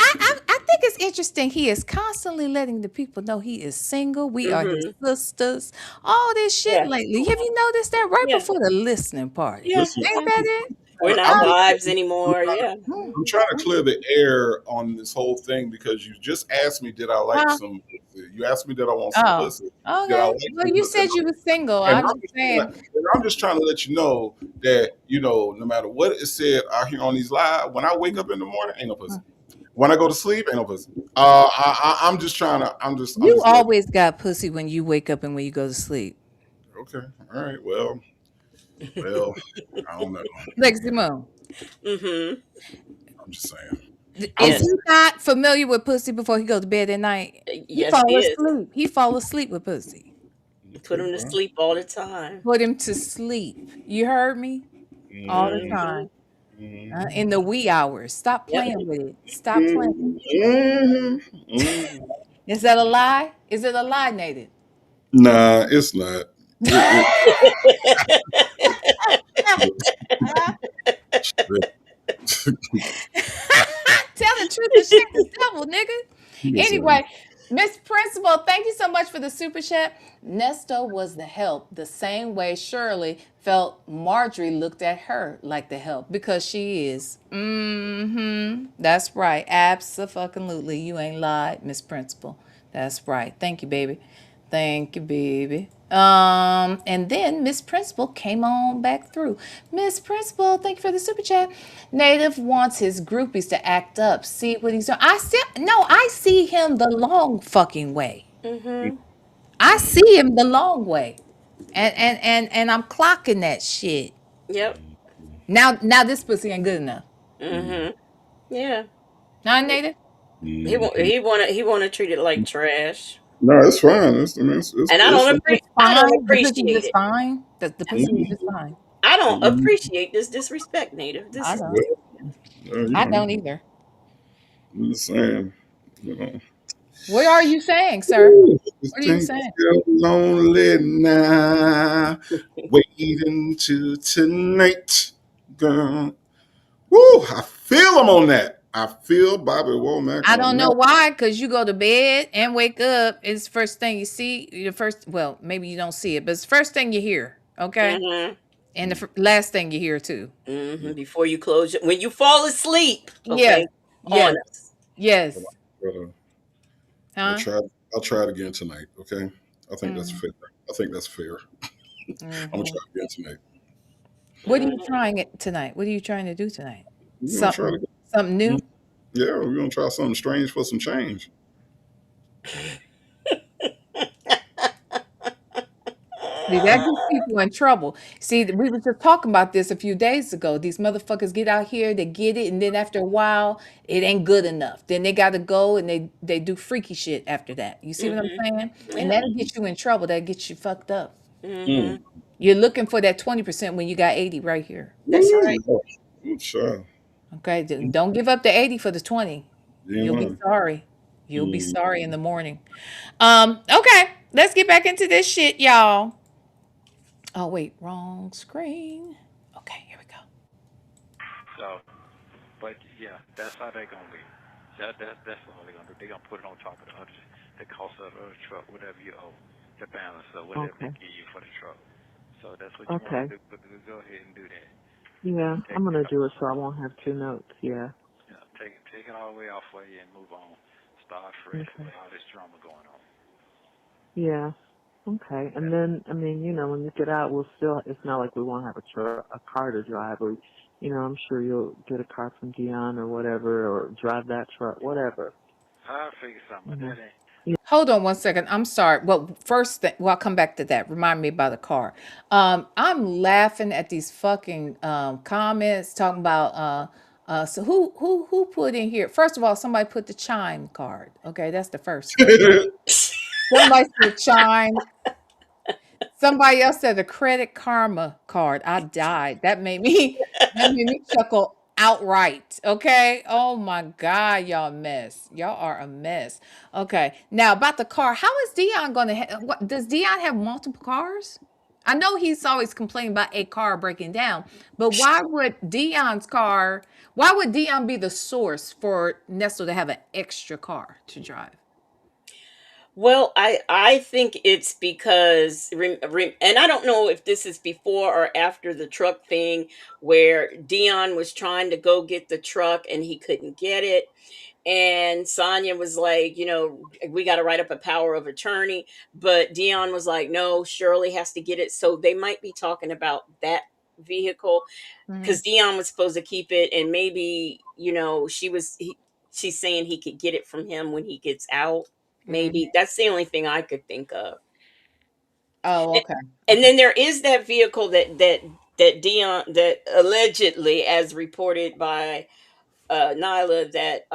I think it's interesting. He is constantly letting the people know he is single. We are his sisters. All this shit Yeah. lately. Have you noticed that right Yeah. before the listening party? Yeah. Listen, Ain't that it? We're not vibes anymore. Yeah. I'm trying to clear the air on this whole thing because you just asked me, did I like some pussy? You asked me, did I want some Oh, pussy? Did I okay. like Well, some you pussy? said you were single. And I'm I'm just just, saying. and I'm just trying to let you know that, you know, no matter what is said out here on these live, when I wake up in the morning, ain't no pussy. When I go to sleep, ain't no pussy. I'm just trying to, I'm just You letting- always got pussy when you wake up and when you go to sleep. Okay. All right. Well, I don't know. Lexi Moon, Mm-hmm. I'm just saying. is he not familiar with pussy before he go to bed at night? Yes, fall he is. asleep. He fall asleep with pussy. Put him to sleep all the time. Put him to sleep. You heard me? All the time. In the wee hours. Stop playing with it. Stop playing. Is that a lie? Is it a lie, Nathan? Nah, it's not. Tell the truth and shake the devil, nigga. Anyway, Miss Principal, thank you so much for the super chat. Nesto was the help the same way Shirley felt Marjorie looked at her like the help because she is. That's right. Abso-fucking-lutely. You ain't lied, Miss Principal. That's right. Thank you, baby. Thank you, baby. And then Miss Principal came on back through. Miss Principal, thank you for the super chat. Native wants his groupies to act up. See what he's doing. I see him the long fucking way. Mm-hmm. I see him the long way. And I'm clocking that shit. Yep. Now this pussy ain't good enough. Mm-hmm. Yeah. Huh, Native? He wanna treat it like trash. No, it's fine. And It's I don't fine. The pussy's appreciate just it. fine. The pussy is just fine. I don't appreciate this disrespect, Native. This I is don't. I don't either. I'm just saying, you know. What are you saying, sir? Ooh, this What are you thing saying? feels lonely now. Waiting to tonight, girl. Woo! I feel him on that. I feel Bobby Womack I on don't know that. why, because you go to bed and wake up. It's the first thing you see. Well, maybe you don't see it, but it's the first thing you hear. Okay. Mm-hmm. And the last thing you hear, too. Mm-hmm. Before you when you fall asleep, Yes. okay, Yes. on us. Yes. Brother, Huh? I'll try it again tonight. Okay. I think that's Mhm. fair. I think that's fair. I'm gonna try Mhm. it again tonight. What are you trying it tonight? What are you trying to do tonight? We're gonna try it Something again. new? Yeah, we're gonna try something strange for some change. See, that gets people in trouble. See, we were just talking about this a few days ago. These motherfuckers get out here, they get it, and then after a while, it ain't good enough. Then they got to go and they do freaky shit after that. You see what I'm Mm-hmm. saying? And Yeah. that'll get you in trouble. That gets you fucked up. Mm-hmm. Mm. You're looking for that 20% when you got 80 right here. That's right. Good shot. Okay, don't give up the 80 for the 20. You ain't You'll be lying. sorry. You'll be Mm. sorry in the morning. Okay, let's get back into this shit, y'all. Oh wait, wrong screen. Okay, here we go. So, but yeah, that's how they gonna be. That's all they're gonna do. They're gonna put it on top of the other, the cost of the other truck, whatever you owe, the balance of whatever they Okay. give you for the truck. So that's what you want Okay. to do. But go ahead and do that. Yeah, Take I'm it, gonna do it so I won't have two notes. Yeah. take it all the way off for you and move on. Start fresh Okay. with all this drama going on. Yeah. Okay. And then, I mean, when you get out, it's not like we won't have a car to drive, or, I'm sure you'll get a car from Dion or whatever, or drive that truck, whatever. I'll figure something. You But know. that ain't. Hold on one second. I'm sorry. Well, first thing, well, I'll come back to that. Remind me about the car. I'm laughing at these fucking comments talking about so who put in here? First of all, somebody put the chime card. Okay, that's the first thing. Somebody said chime. Somebody else said a credit karma card. I died. That made me chuckle outright. Okay. Oh my God, y'all mess. Y'all are a mess. Okay. Now about the car. How is Dion going to what does Dion have multiple cars? I know he's always complaining about a car breaking down, but why would Dion be the source for Nestle to have an extra car to drive? Well, I think it's because, and I don't know if this is before or after the truck thing, where Dion was trying to go get the truck and he couldn't get it, and Sonya was like, we got to write up a power of attorney, but Dion was like, no, Shirley has to get it. So they might be talking about that vehicle Mhm. because Dion was supposed to keep it, and maybe she's saying he could get it from him when he gets out. Mhm. Maybe that's the only thing I could think of. Oh, And, okay. and Okay. then there is that vehicle that Dion, that allegedly, as reported by Nyla, that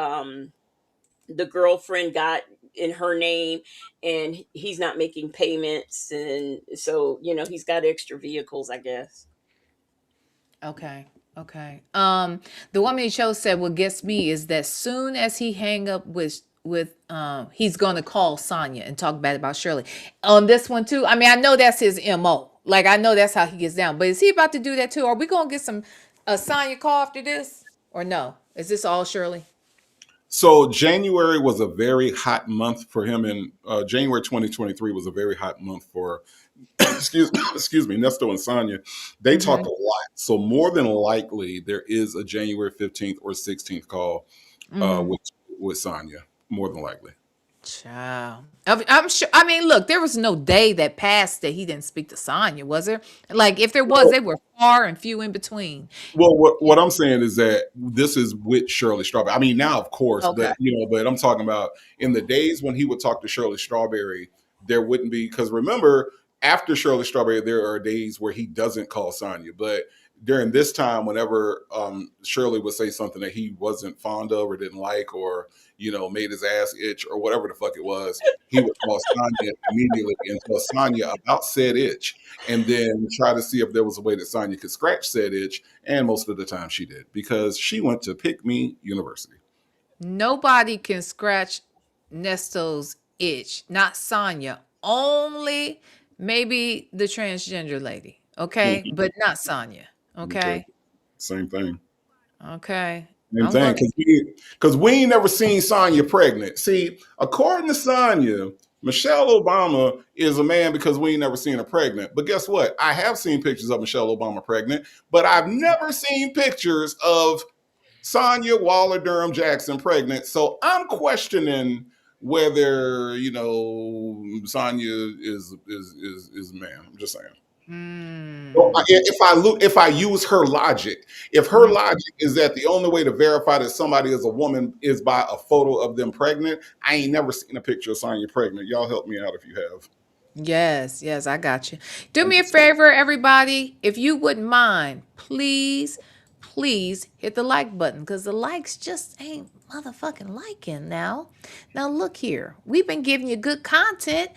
the girlfriend got in her name, and he's not making payments, and so he's got extra vehicles, I guess. Okay. Okay. The woman in the show said, "What gets me is that soon as he hang up with he's gonna call Sonya and talk bad about Shirley on this one too. I mean, I know that's his mo. Like I know that's how he gets down. But is he about to do that too? Are we gonna get some a Sonya call after this or no? Is this all Shirley? So January was a very hot month for him, and January 2023 was a very hot month for excuse me, Nesto and Sonya. They Mm-hmm. talked a lot, so more than likely there is a January 15th or 16th call Mm-hmm. with Sonya. More than likely. Child. I'm sure. I mean, look, there was no day that passed that he didn't speak to Sonya, was there? Like, if there was, Well, they were far and few in between. well, what I'm saying is that this is with Shirley Strawberry. I mean, now of course, Okay. but but I'm talking about in the days when he would talk to Shirley Strawberry, there wouldn't be, because remember, after Shirley Strawberry, there are days where he doesn't call Sonya, but during this time, whenever Shirley would say something that he wasn't fond of or didn't like, or made his ass itch or whatever the fuck it was, he would call Sonya immediately and tell Sonya about said itch, and then try to see if there was a way that Sonya could scratch said itch. And most of the time she did, because she went to Pick Me University. Nobody can scratch Nesto's itch, not Sonya. Only maybe the transgender lady, okay? Mhm. But not Sonya, Okay. okay? Same thing. Okay. Same I'm thing. gonna Because we ain't never seen Sonya pregnant. See, according to Sonya, Michelle Obama is a man because we ain't never seen her pregnant. But guess what? I have seen pictures of Michelle Obama pregnant, but I've never seen pictures of Sonya Waller Durham Jackson pregnant. So I'm questioning whether Sonya is a man. I'm just saying. Well, Hmm. if I use her logic, if her logic is that the only way to verify that somebody is a woman is by a photo of them pregnant, I ain't never seen a picture of Sonya pregnant. Y'all help me out if you have. Yes, yes, I got you. Do I'm me a just favor, everybody. If you wouldn't mind, please, please hit the like button because the likes just ain't motherfucking liking now. Now, look here. We've been giving you good content.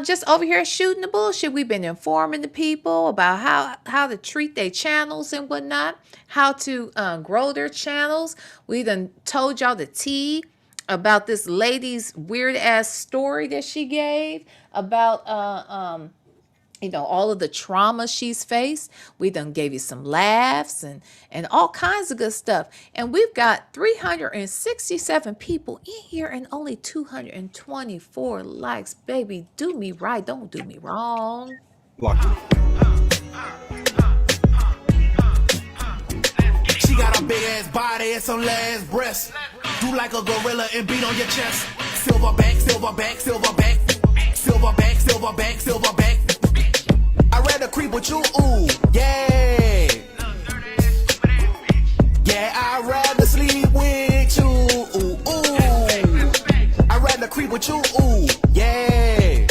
Just over here shooting the bullshit. We've been informing the people about how to treat their channels and whatnot, how to grow their channels. We done told y'all the tea about this lady's weird ass story that she gave about all of the trauma she's faced. We done gave you some laughs and all kinds of good stuff. And we've got 367 people in here and only 224 likes. Baby, do me right, don't do me wrong. locked in. She got a big ass body and some last breasts. Do like a gorilla and beat on your chest. Silverback, silverback, silverback. Silverback, silverback, silverback. I'd rather creep with you, ooh, yeah. Yeah, I'd rather sleep with you, ooh, ooh. I'd rather creep with you, ooh, yeah.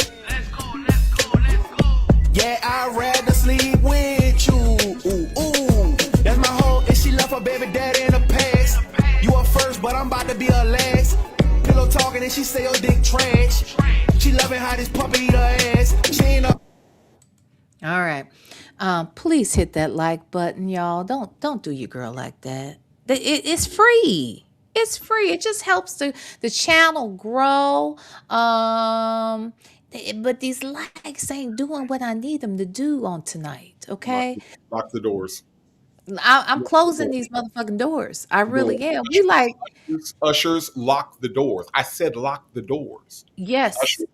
Yeah, I'd rather sleep with you, ooh, ooh. That's my hoe, and she left her baby daddy in the past. You up first, but I'm about to be her last. Pillow talking and she say your dick trash. She loving how this puppy eat her ass. She ain't a All right. Please hit that like button, y'all. Don't do your girl like that. It's free. It's free. It just helps the channel grow. But these likes ain't doing what I need them to do on tonight. Lock, Okay. lock the doors. I'm Lock the closing doors. these motherfucking doors. I Doors. really am. We like, Ushers, lock the doors. I said lock the doors. yes, Ushers,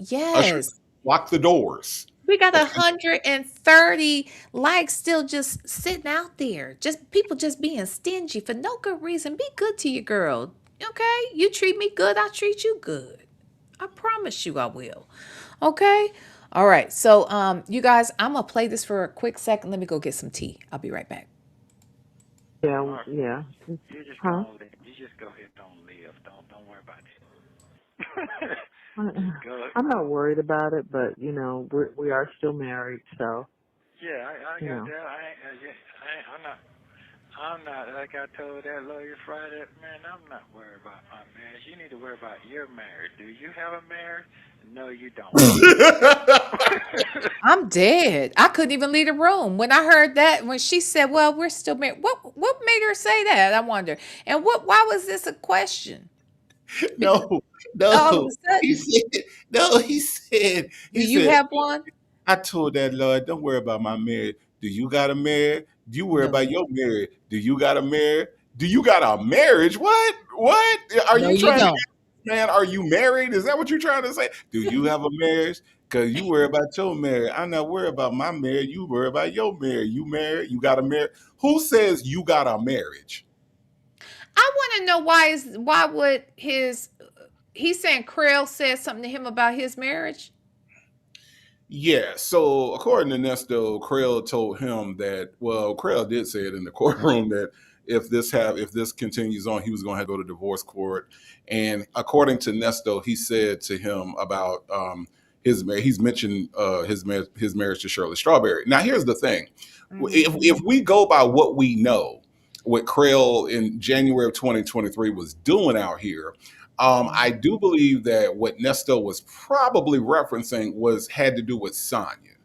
ushers, yes. lock the doors. We got Okay. 130 likes still just sitting out there. Just people just being stingy for no good reason. Be good to your girl. Okay? You treat me good, I treat you good. I promise you I will. Okay? All right. So you guys, I'm gonna play this for a quick second. Let me go get some tea. I'll be right back. Yeah, yeah. You just Huh? you just go ahead and don't live. Don't worry about it. Just go. I'm not worried about it, but we are still married, so Yeah, I you got know. that. I'm not like I told that lawyer Friday, man, I'm not worried about my marriage. You need to worry about your marriage. Do you have a marriage? No, you don't. I'm dead. I couldn't even leave the room when I heard that. When she said, "Well, we're still married," what made her say that? I wonder. And why was this a question? Because No, all of a no. He sudden, said, no, do he you said, have one? I told that Lord, don't worry about my marriage. Do you got a marriage? Do you worry No, about your marriage? Do you got a marriage? Do you got a marriage? What? What? Are no, you you trying to don't. ask, man, are you married? Is that what you're trying to say? Do you have a marriage? Because you worry about your marriage. I'm not worried about my marriage. You worry about your marriage. You married? You got a marriage? Who says you got a marriage? I want to know why would his he's saying Krell said something to him about his marriage. Yeah, so according to Nesto, Krell told him that, well, Krell did say it in the courtroom that if this continues on, he was going to have to go to divorce court. And according to Nesto, he said to him about he's mentioned his marriage to Shirley Strawberry. Now, here's the thing: if we go by what we know, what Krell in January of 2023 was doing out here, I do believe that what Nesto was probably referencing had to do with Sonya,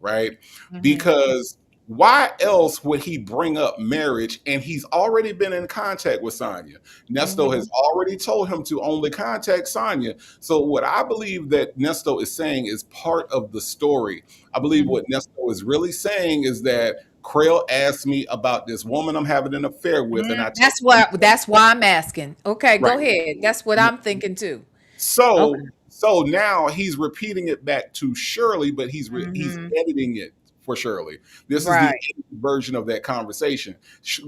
right? Mm-hmm. Because why else would he bring up marriage? And he's already been in contact with Sonya. Nesto Mm-hmm. has already told him to only contact Sonya. So what I believe that Nesto is saying is part of the story. I believe Mm-hmm. what Nesto is really saying is that Krell asked me about this woman I'm having an affair with, and I told him That's why I'm asking. Okay, go right. ahead. That's what I'm thinking too. Okay. So now he's repeating it back to Shirley, but he's Mm-hmm. editing it for Shirley. This is the Right. edited version of that conversation.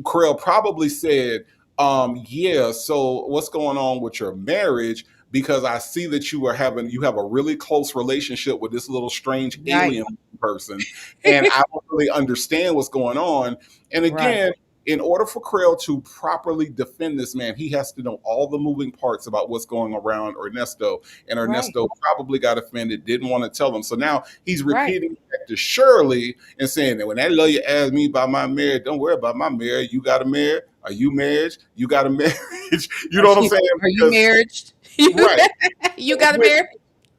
Krell probably said, "Yeah, so what's going on with your marriage? Because I see that you have a really close relationship with this little strange Right. alien person, and I don't really understand what's going on." And Right. again, in order for Krell to properly defend this man, he has to know all the moving parts about what's going around Ernesto. And Right. Ernesto probably got offended, didn't want to tell him. So now he's Right. repeating back to Shirley and saying that when that lawyer asked me about my marriage, don't worry about my marriage. You got a marriage? Are you married? You got a marriage? You Are know what I'm you saying? are you Because married? right. You got a marriage?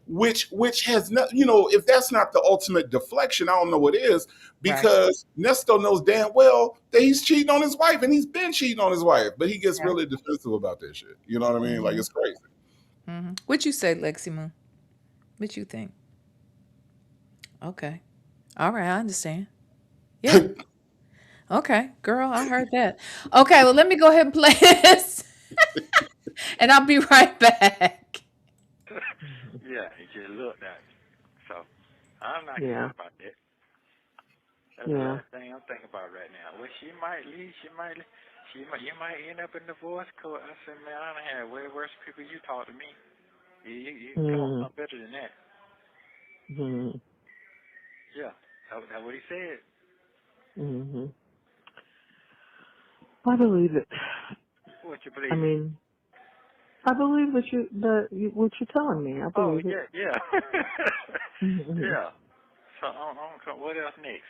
Which has not, if that's not the ultimate deflection, I don't know what is, Right. because Nesto knows damn well that he's cheating on his wife, and he's been cheating on his wife, but he gets Right. really defensive about that shit. You know what I mean? Like, Mm-hmm. it's crazy. Mm-hmm. What you say, Lexi Moon? What you think? Okay. All right, I understand. Yeah. Okay, girl, I heard that. Okay, well, let me go ahead and play this, and I'll be right back. Yeah, he just looked at me. So I'm not Yeah, caring about that. That's the yeah. last thing I'm thinking about right now. Well, she might leave. You might end up in divorce court. I said, man, I done had way worse people. You talk to me. You come up with Mm-hmm. something better than that. Mm-hmm. Yeah, that's what he said. Mm-hmm. I believe it. What you I believe? mean, I believe what you're telling me. I Oh believe it. yeah. Mm-hmm. Yeah. So what else next?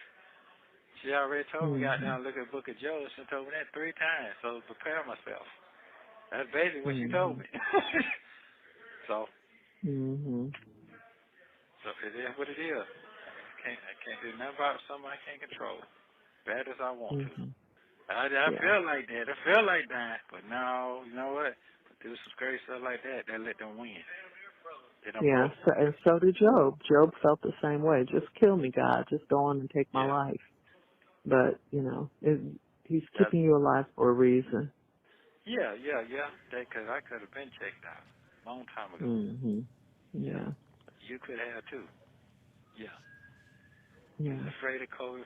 She already told me, got Mm-hmm. down, look at Book of Job. She told me that 3 times, so prepare myself. That's basically what she Mm-hmm. told me. so, Mm-hmm. so it is what it is. I can't do nothing about something I can't control. Bad as I want to. Mm-hmm. I Yeah. feel like that. I feel like that. But no, you know what? Do some crazy stuff like that, that let them win. Then I'm Yeah. broke. So, and so did Job. Job felt the same way. Just kill me, God. Just go on and take my Yeah. life. But he's That's, keeping you alive for a reason. yeah. Because I could have been checked out a long time ago. Mm-hmm. Yeah. Yeah. You could have too. Yeah. You was Yeah. afraid of COVID,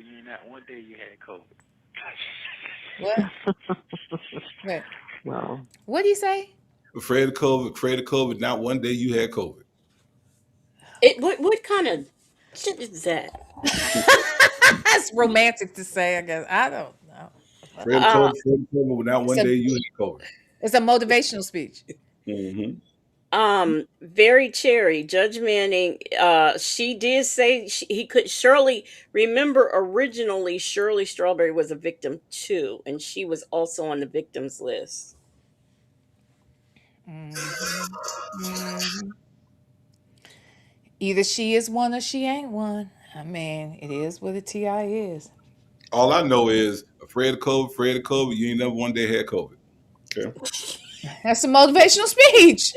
You ain't not one day you had COVID. What? Wait. Well, What do you say? Afraid of COVID. Not one day you had COVID. What kind of shit is that? That's romantic to say, I guess. I don't know. Uh, Afraid of COVID, but not It's one a day you had COVID. it's a motivational speech. Hmm. very cherry. Judge Manning. She did say he could. Shirley, remember originally Shirley Strawberry was a victim too, and she was also on the victims list. Hmm. Hmm. Either she is one or she ain't one. I mean, it is what a TI is. All I know is afraid of COVID. You ain't never one day had COVID. Okay. That's a motivational speech.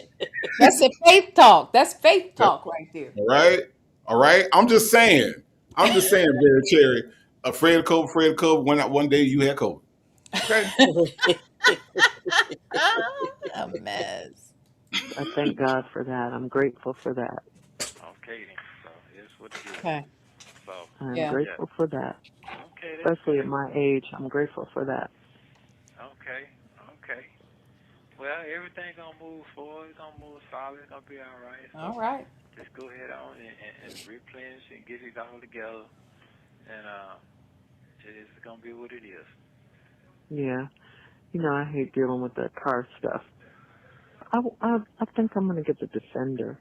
That's a faith talk. That's faith Okay. talk right there. All right. All right. I'm just saying. Barry Cherry. Afraid of COVID. When not one day you had COVID. Okay. A mess. I thank God for that. I'm grateful for that. okay then. So it's what it is. Okay. So I'm Yeah. yeah. grateful for that. Okay, that's Especially at good. my age, I'm grateful for that. Okay. Okay. Well, everything gonna move forward. It's gonna move solid. It's gonna be all right. All So right. just go ahead on and replenish and get it all together, and it's gonna be what it is. Yeah. I hate dealing with that car stuff. I think I'm gonna get the Defender.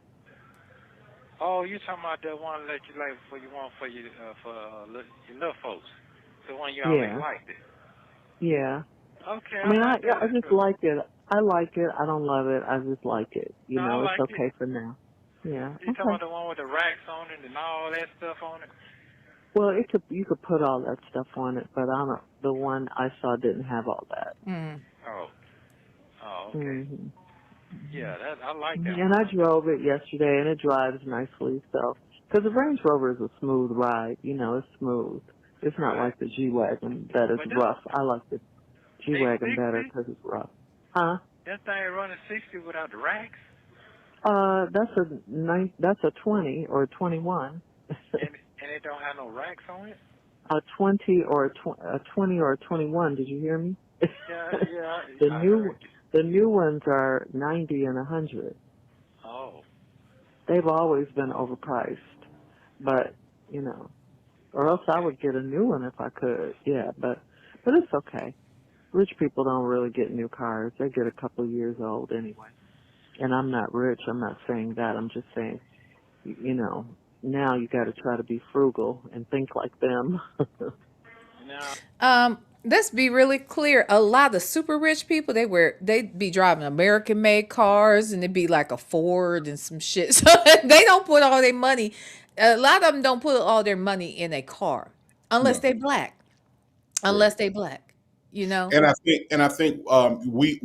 Oh, you talking about the one that you like for your little folks, the one you always Yeah. liked it. Yeah. Okay, I I mean, like that. I just like it. I like it. I don't love it. I just like it. No, I It's like it. okay for now. Yeah. You talking Okay. about the one with the racks on it and all that stuff on it? Well, you could put all that stuff on it, but I don't. The one I saw didn't have all that. Mm. Oh, okay. Hmm. Yeah, I like that And one. I drove it yesterday, and it drives nicely. So, because the Range Rover is a smooth ride, it's smooth. It's not Right. like the G-Wagon that is But rough. I like the they G-Wagon better 60. because it's rough. Huh? That thing running 60 without the racks, That's a 20 or a 21. and it don't have no racks on it. A 20 or a 20 or a 21. Did you hear me? Yeah. the I new heard you. the new ones are 90 and 100. Oh, They've always been overpriced, but or else I okay. would get a new one if I could. Yeah, but it's okay. Rich people don't really get new cars. They get a couple years old anyway. And I'm not rich. I'm not saying that. I'm just saying, now you got to try to be frugal and think like them. Now, Let's be really clear. A lot of super rich people, they be driving American made cars and it'd be like a Ford and some shit. So they don't put all their money. A lot of them don't put all their money in a car unless No, they black. right. Unless they black, you know. And I think we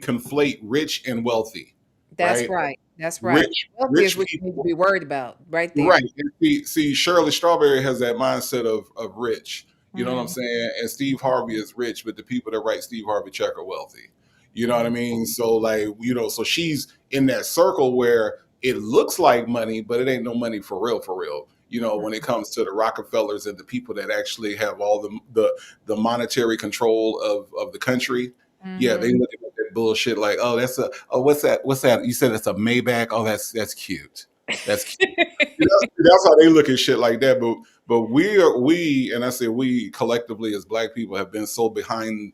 conflate rich and wealthy, That's right? right. That's right. Rich Wealthy is rich what you need to people. be worried about right there. Right. And see, Shirley Strawberry has that mindset of rich. You know what I'm Mm, saying? And Steve Harvey is rich, but the people that write Steve Harvey check are wealthy. You know what I mm, mean? So like, so she's in that circle where it looks like money, but it ain't no money for real, for real. When it comes to the Rockefellers and the people that actually have all the monetary control of the country. Yeah, they mhm. look at that bullshit like, oh, what's that? What's that? You said it's a Maybach. Oh, that's cute. That's cute. That's how they look at shit like that. But we and I say we collectively as black people have been so behind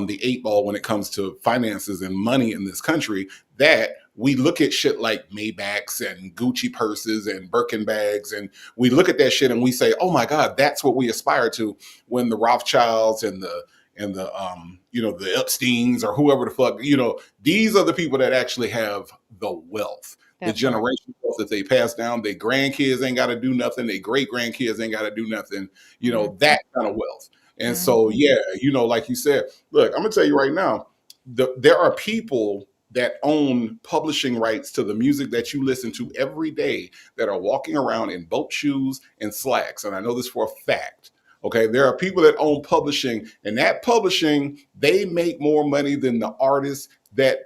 the eight ball when it comes to finances and money in this country that we look at shit like Maybachs and Gucci purses and Birkin bags, and we look at that shit and we say, "Oh my God, that's what we aspire to." When the Rothschilds and the Epsteins or whoever the fuck, these are the people that actually have the wealth, the That's right. generation wealth that they pass down. Their grandkids ain't got to do nothing. Their great grandkids ain't got to do nothing. Mm, That kind of wealth. And so, mhm. yeah, like you said, look, I'm gonna tell you right now, there are people that own publishing rights to the music that you listen to every day that are walking around in boat shoes and slacks. And I know this for a fact. Okay, there are people that own publishing, and that publishing they make more money than the artists that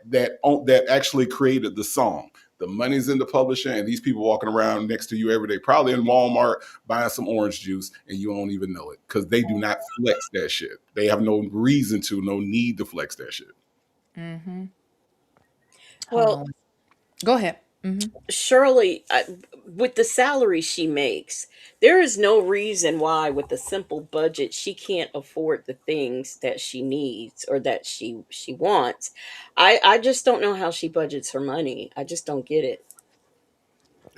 actually created the song. The money's in the publishing, and these people walking around next to you every day, probably in Walmart buying some orange juice, and you don't even know it because they do not flex that shit. They have no reason to, no need to flex that shit. Mhm. Hold Well, on. Go ahead. Mhm. Shirley, with the salary she makes, there is no reason why, with a simple budget, she can't afford the things that she needs or that she wants. I just don't know how she budgets her money. I just don't get it.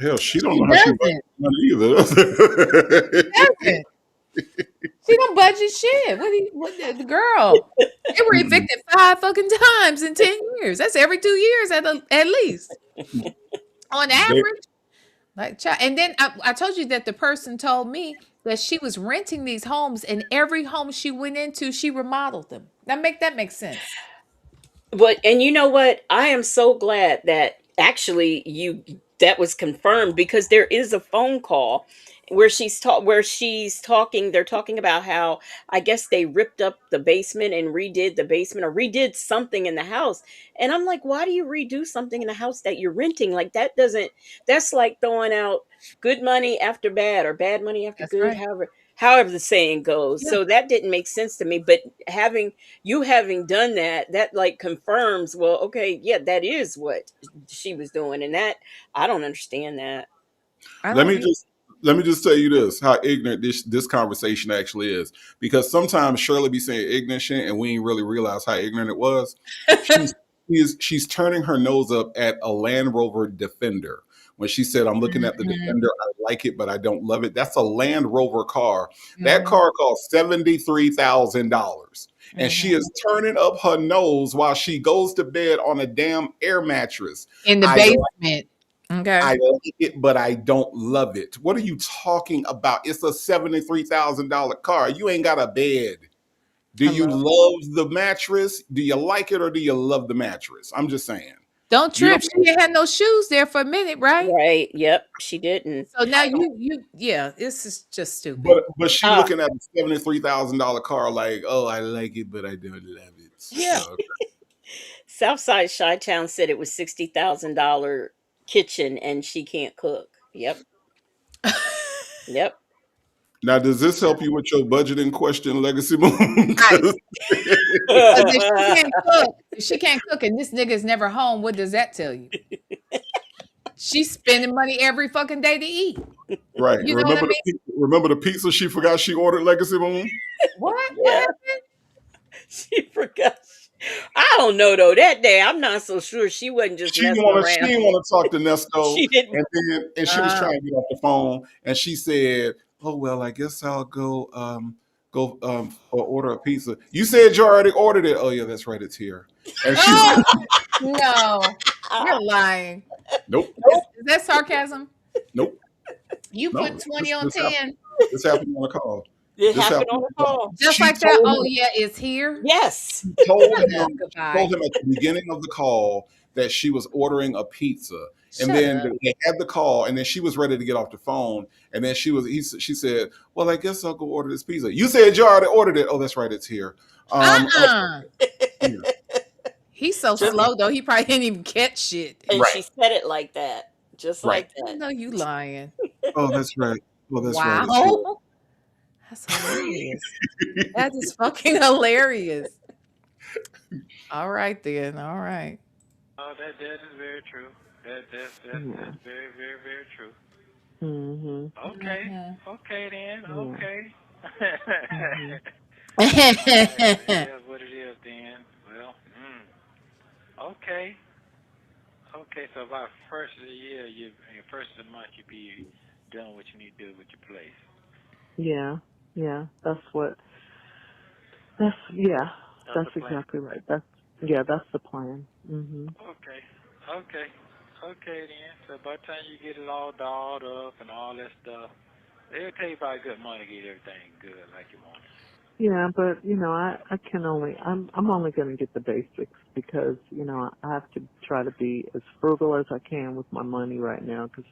Hell, she don't She know how she budgets doesn't. money She either. doesn't. She don't budget shit. What the girl? They were Mm-mm. evicted 5 fucking times in 10 years. That's every 2 years at least on They, average. Like, child. And then I told you that the person told me that she was renting these homes, and every home she went into, she remodeled them. That makes sense. But and you know what? I am so glad that actually you that was confirmed, because there is a phone call where she's talking, they're talking about how I guess they ripped up the basement and redid the basement or redid something in the house. And I'm like, why do you redo something in a house that you're renting? Like that doesn't that's like throwing out good money after bad or bad money after That's good, right. however the saying goes. Yeah. So that didn't make sense to me. But having done that, that like confirms, well, okay, yeah, that is what she was doing. And that I don't understand that. I Let don't me need. just let me just tell you this: how ignorant this conversation actually is. Because sometimes Shirley be saying ignorant shit, and we ain't really realize how ignorant it was. She's turning her nose up at a Land Rover Defender when she said, "I'm looking at the Mhm. Defender. I like it, but I don't love it." That's a Land Rover car. That Mhm. car cost $73,000, and she Mhm. is turning up her nose while she goes to bed on a damn air mattress. In the I basement. Okay. I like it, but I don't love it. What are you talking about? It's a $73,000 car. You ain't got a bed. Do you Hello. love the mattress? Do you like it or do you love the mattress? I'm just saying. Don't You trip. don't. She didn't have no shoes there for a minute, right? Right. Yep. She didn't. So now I don't. yeah, this is just stupid. But she Uh, looking at a $73,000 car like, oh, I like it, but I don't love it. Yeah. Southside Chi-Town said it was $60,000 kitchen and she can't cook. Yep. Yep. Now, does this help you with your budgeting question, Legacy Moon? Right. 'Cause- Because if she can't cook and this nigga's never home, what does that tell you? She's spending money every fucking day to eat. right. You know what I mean? Remember the pizza she forgot she ordered, Legacy Moon? What? What Yeah. happened? She forgot. I don't know though. That day, I'm not so sure she wasn't just messing She around. didn't want to talk to Nesto, She didn't. and she was Uh, trying to get off the phone, and she said, "Oh well, I guess I'll go or order a pizza." You said you already ordered it. Oh yeah, that's right, it's here. And she oh said, no, you're lying. "Nope, Is that sarcasm? nope, You no. put 20 on 10 This happened on the call. It This happened happened on on the the call." call. just She like that. told Oh him. yeah, it's here. Yes. Shut up. She Goodbye. told him at the beginning of the call that she was ordering a pizza. And Shut then up. they had the call, and then she was ready to get off the phone. And then she said, "Well, I guess I'll go order this pizza." You said you already ordered it. Oh, that's right, it's here. Oh, Uh-uh. here. He's so Just slow though. He probably didn't even catch shit. and Right, she said it like that, just right. like I that. know you lying. Oh, that's right. Oh, that's right, it's here. Wow. That's hilarious. That is fucking hilarious. All right then. All right. Oh, that is very true. Yeah. That's very, very, very true. Mhm. Okay. Mhm. Okay then. Yeah. Okay. Mhm. It is what it is then. Well, okay. Okay, so about first of the year, first of the month, you be doing what you need to do with your place. Yeah. Yeah. That's what. That's yeah. That's That's the plan. exactly right. That's the plan. Mhm. Okay. Okay. Okay then. So by the time you get it all dolled up and all that stuff, it'll take about good money to get everything good like you want it. Yeah, but I can only I'm only going to get the basics because I have to try to be as frugal as I can with my money right now because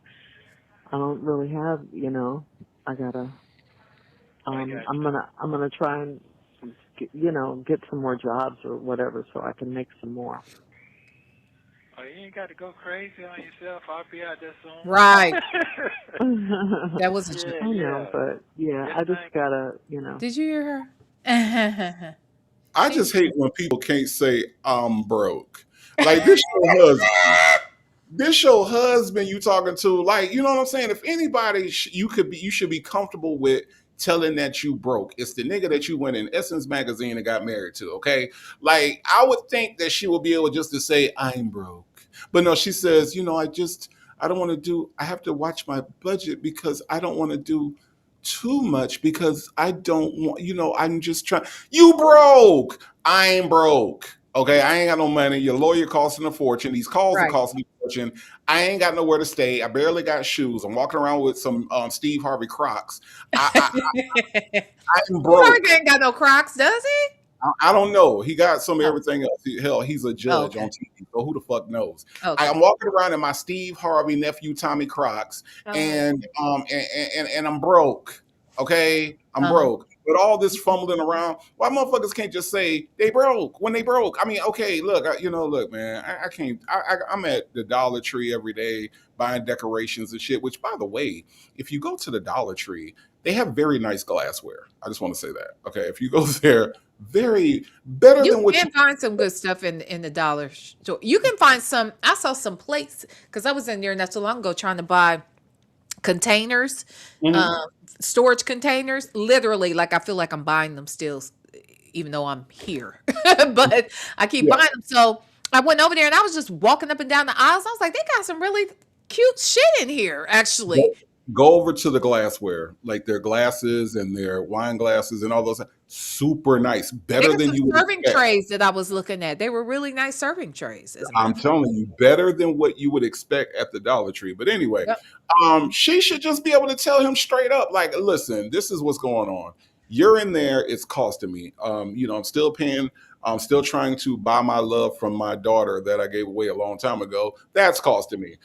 I don't really have I gotta I got I'm you. gonna try and get some more jobs or whatever so I can make some more. Oh, you ain't got to go crazy on yourself. I'll be out there soon. Right. I That was a joke. know, but yeah, I just Anything. gotta Did you hear her? I She just hate when people can't say I'm broke. Like this your husband. This your husband you talking to. Like, you know what I'm saying? If anybody you should be comfortable with telling that you broke. It's the nigga that you went in Essence magazine and got married to, okay? Like, I would think that she would be able just to say I'm broke. But no, she says, I don't want to I have to watch my budget because I don't want to do too much because I don't want, I'm just trying. You broke. I ain't broke. Okay, I ain't got no money. Your lawyer costing a fortune. These calls are right. costing a fortune. I ain't got nowhere to stay. I barely got shoes. I'm walking around with some Steve Harvey Crocs. I'm Clark broke. ain't got no Crocs, does he? I don't know. He got some of Oh, everything else. Hell, he's a oh, judge okay. on TV, so who the fuck knows? Okay. I'm walking around in my Steve Harvey nephew Tommy Crocs, Oh, and I'm broke. Okay, I'm Uh-huh. broke. But all this fumbling around, why motherfuckers can't just say they broke when they broke? I mean, okay, look, look, man, I can't. I'm at the Dollar Tree every day buying decorations and shit. Which, by the way, if you go to the Dollar Tree, they have very nice glassware. I just want to say that. Okay, if you go there, very better You than what you. can find some good stuff in the dollar store. You can find some. I saw some plates because I was in there not so long ago trying to buy containers, Mhm. um, storage containers. Literally, like I feel like I'm buying them still, even though I'm here. But I keep Yeah. buying them. So I went over there and I was just walking up and down the aisles. I was like, they got some really cute shit in here, actually. Go, go over to the glassware, like their glasses and their wine glasses and all those. Super nice, There better were than some you would serving expect. trays that I was looking at. They were really nice serving trays, as a matter I'm of fact. telling you, better than what you would expect at the Dollar Tree. But anyway, Yep. she should just be able to tell him straight up, like, listen, this is what's going on. You're in there, it's costing me. I'm still paying, I'm still trying to buy my love from my daughter that I gave away a long time ago. That's costing me.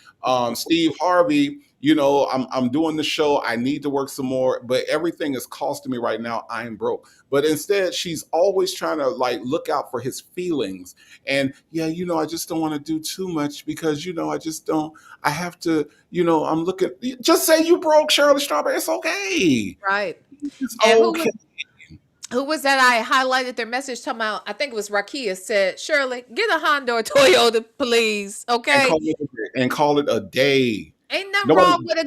Steve Harvey, I'm doing the show. I need to work some more, but everything is costing me right now. I'm broke. But instead, she's always trying to like look out for his feelings. And yeah, I just don't want to do too much because I just don't. I have to, I'm looking. Just say you broke, Shirley Strawberry. It's okay. Right. It's And okay. who was that I highlighted their message talking about? I think it was Rakia said, Shirley, get a Honda or Toyota, please. And Okay. call it a day. Ain't nothing Nobody. wrong with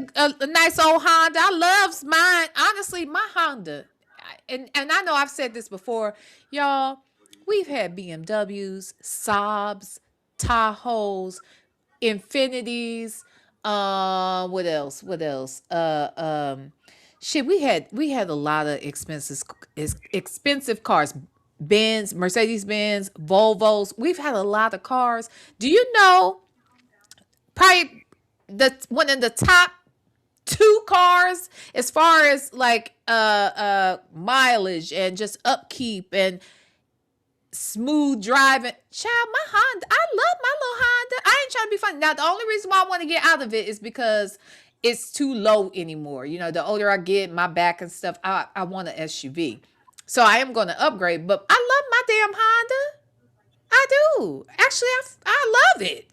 a nice old Honda. I loves mine. Honestly, my Honda. And I know I've said this before, y'all. We've had BMWs, Saabs, Tahoes, Infinities. What else? What else? Shit. We had a lot of expensive cars. Benz, Mercedes Benz, Volvos. We've had a lot of cars. Do you know? Probably the one of the top two cars as far as like mileage and just upkeep and smooth driving. Child, my Honda, I love my little Honda. I ain't trying to be funny. Now the only reason why I want to get out of it is because it's too low anymore. The older I get, my back and stuff, I want an SUV. So I am going to upgrade, but I love my damn Honda. I do. Actually, I love it.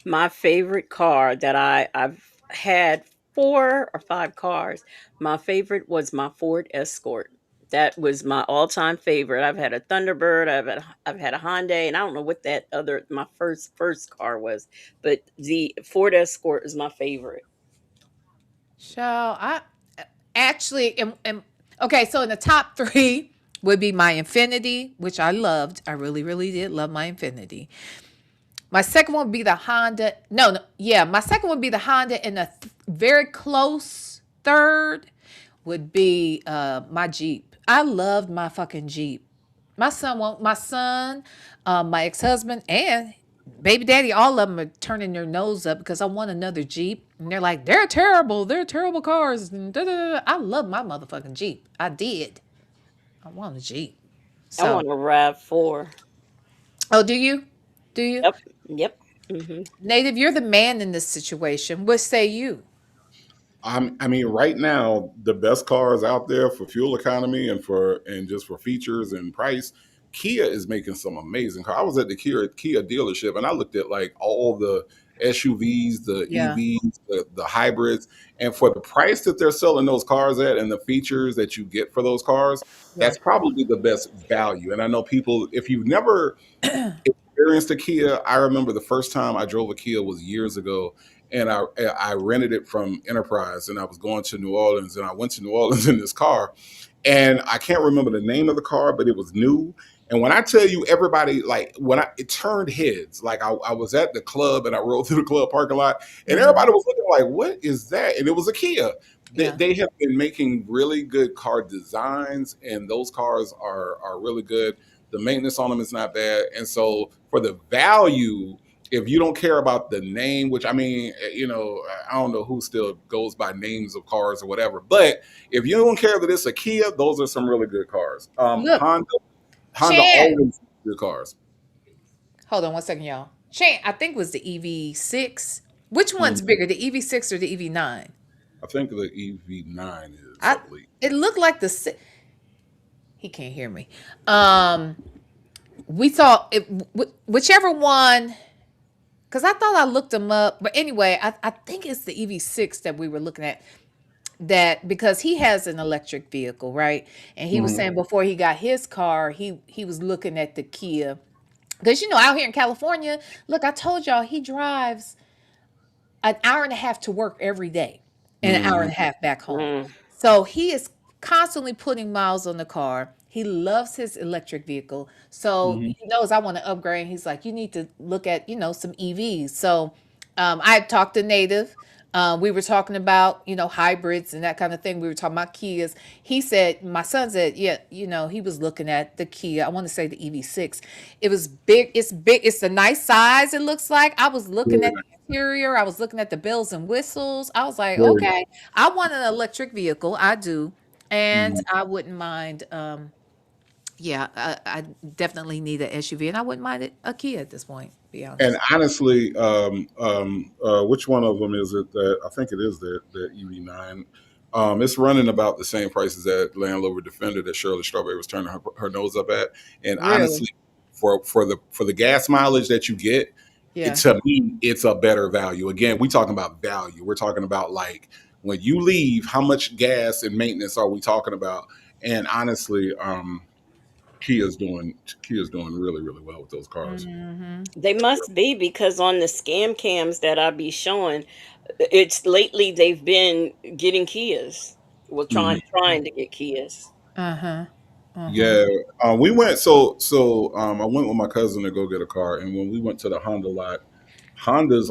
My favorite car that I've had 4 or 5 cars. My favorite was my Ford Escort. That was my all-time favorite. I've had a Thunderbird, I've had a Hyundai, and I don't know what that other my first car was, but the Ford Escort is my favorite. Shall I actually am okay? So in the top three would be my Infinity, which I loved. I really, really did love my Infinity. My second one would be the Honda. No, no, yeah, my second would be the Honda, and a very close third would be my Jeep. I loved my fucking Jeep. My ex-husband, and baby daddy, all of them are turning their nose up because I want another Jeep. And they're like, they're terrible. They're terrible cars. And da, da, da, da. I love my motherfucking Jeep. I did. I want a Jeep. I So, want a RAV4. oh, do you? Do you? Yep, yep. Hmm. Native, you're the man in this situation. What say you? I mean, right now, the best cars out there for fuel economy and just for features and price, Kia is making some amazing cars. I was at the Kia dealership and I looked at like all the SUVs, the Yeah. EVs, the hybrids, and for the price that they're selling those cars at and the features that you get for those cars, Yeah. that's probably the best value. And I know people, if you've never experienced a Kia, I remember the first time I drove a Kia was years ago, and I rented it from Enterprise, and I was going to New Orleans, and I went to New Orleans in this car, and I can't remember the name of the car, but it was new. And when I tell you, everybody like it turned heads. Like I was at the club and I rode through the club parking lot, and Hmm. everybody was looking like, "What is that?" And it was a Kia. They, Yeah. they have been making really good car designs, and those cars are really good. The maintenance on them is not bad, and so for the value, if you don't care about the name, which I mean, I don't know who still goes by names of cars or whatever, but if you don't care that it's a Kia, those are some really good cars. Look, Honda Chan. always makes good cars. Hold on one second, y'all. Chan, I think was the EV6. Which one's Mhm. bigger, the EV6 or the EV9? I think the EV9 is, I I believe. it looked like he can't hear me. We thought whichever one, because I thought I looked them up, but anyway, I think it's the EV6 that we were looking at. That because he has an electric vehicle, right? And he was Mhm. saying before he got his car, he was looking at the Kia. Because out here in California, look, I told y'all he drives an hour and a half to work every day and an hour Mhm. and a half back home. Mm. So he is constantly putting miles on the car. He loves his electric vehicle. So Mhm. he knows I want to upgrade. He's like, you need to look at, some EVs. So I talked to Native. We were talking about, hybrids and that kind of thing. We were talking about Kias. He said, my son said, yeah, he was looking at the Kia. I want to say the EV6. It was big. It's big. It's a nice size, it looks like. I was looking Very at nice. the interior. I was looking at the bells and whistles. I was like, Very nice. okay, I want an electric vehicle. I do. And Mhm. I wouldn't mind, yeah, I definitely need an SUV, and I wouldn't mind a Kia at this point, to be And honest. honestly, which one of them is it that I think it is the EV9? It's running about the same price as that Land Rover Defender that Shirley Strawberry was turning her nose up at. And Really? honestly, for the gas mileage that you get, Yeah. to me, it's a better value. Again, we talking about value. We're talking about like when you leave, how much gas and maintenance are we talking about? And honestly, Kia's doing really really well with those cars. Hmm. They must be because on the scam cams that I be showing, it's lately they've been getting Kias. Well, trying to get Kias. Uh-huh. Uh-huh. Yeah, we went. So I went with my cousin to go get a car, and when we went to the Honda lot, Honda's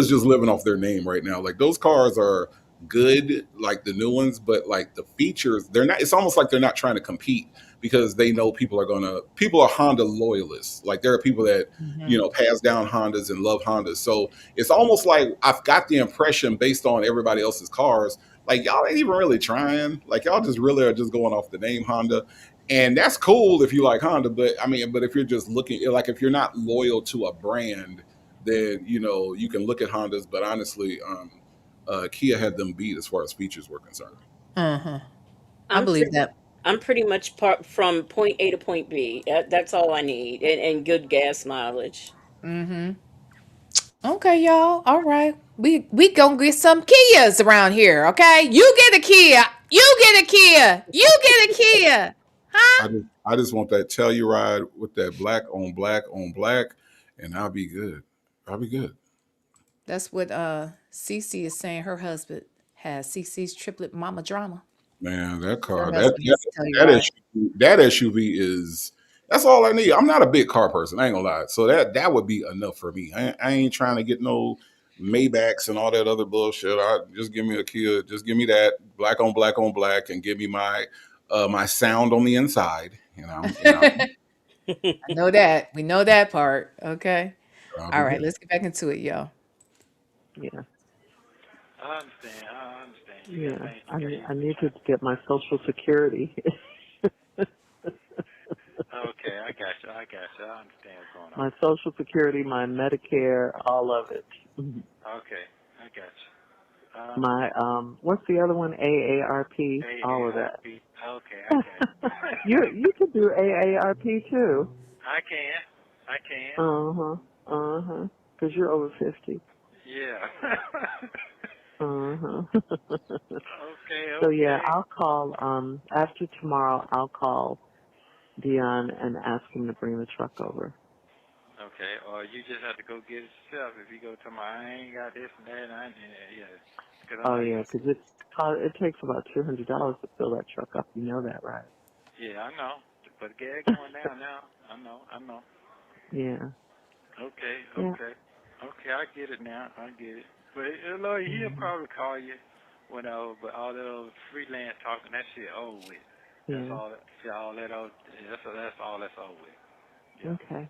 just living off their name right now. Like those cars are good, like the new ones, but like the features, they're not. It's almost like they're not trying to compete because they know people are Honda loyalists. Like there are people that Hmm. pass down Hondas and love Hondas. So it's almost like I've got the impression based on everybody else's cars like y'all ain't even really trying. Like y'all just really are just going off the name Honda. And that's cool if you like Honda, but I mean, but if you're just looking like if you're not loyal to a brand, then you can look at Hondas. But honestly, Kia had them beat as far as features were concerned. Uh-huh. I I'm believe pretty, that. I'm pretty much from point A to point B. That's all I need, and good gas mileage. Hmm. Okay, y'all. All right. We gonna get some Kias around here, okay? You get a Kia. You get a Kia. You get a Kia. I Huh? just I just want that Telluride with that black on black on black, and I'll be good. I'll be good. That's what Cece is saying her husband has. Cece's triplet mama drama. Man, that Her car, that husband that, has to tell you that right. SUV is that's all I need. I'm not a big car person, I ain't gonna lie. So that would be enough for me. I ain't trying to get no Maybachs and all that other bullshit. I just give me a Kia, just give me that black on black, and give me my sound on the inside. I know that. We know that part. Okay. I'll All be right, good. let's get back into it, y'all. Yeah, I understand. I understand. You got yeah. things I you got. need, You I need to trying. get my Social Security. Okay, I got you. I got you. I understand what's going on. My Social Security, my Medicare, all of it. Mhm. Okay, I got you. I My understand. what's the other one? AARP, all of that. AARP. Okay, I got you. You could do AARP too. I can. I can. Uh-huh. Because you're over 50. Yeah. Uh-huh. Okay, So yeah, okay. I'll call after tomorrow. I'll call Dion and ask him to bring the truck over. Okay, or you just have to go get it yourself. If you go to my, I ain't got this and that, and yeah, because I'm Oh not yeah, used. because it takes about $200 to fill that truck up. You know that, right? Yeah, I know, but gas going down now. I know. Yeah. Okay, Yeah. okay. I get it now. I get it. But Lord, he'll Hmm. probably call you whenever. But all that old freelance talking, that shit over with. That's Yeah. all. Yeah, all that old. That's all that's over with. Yeah, Okay.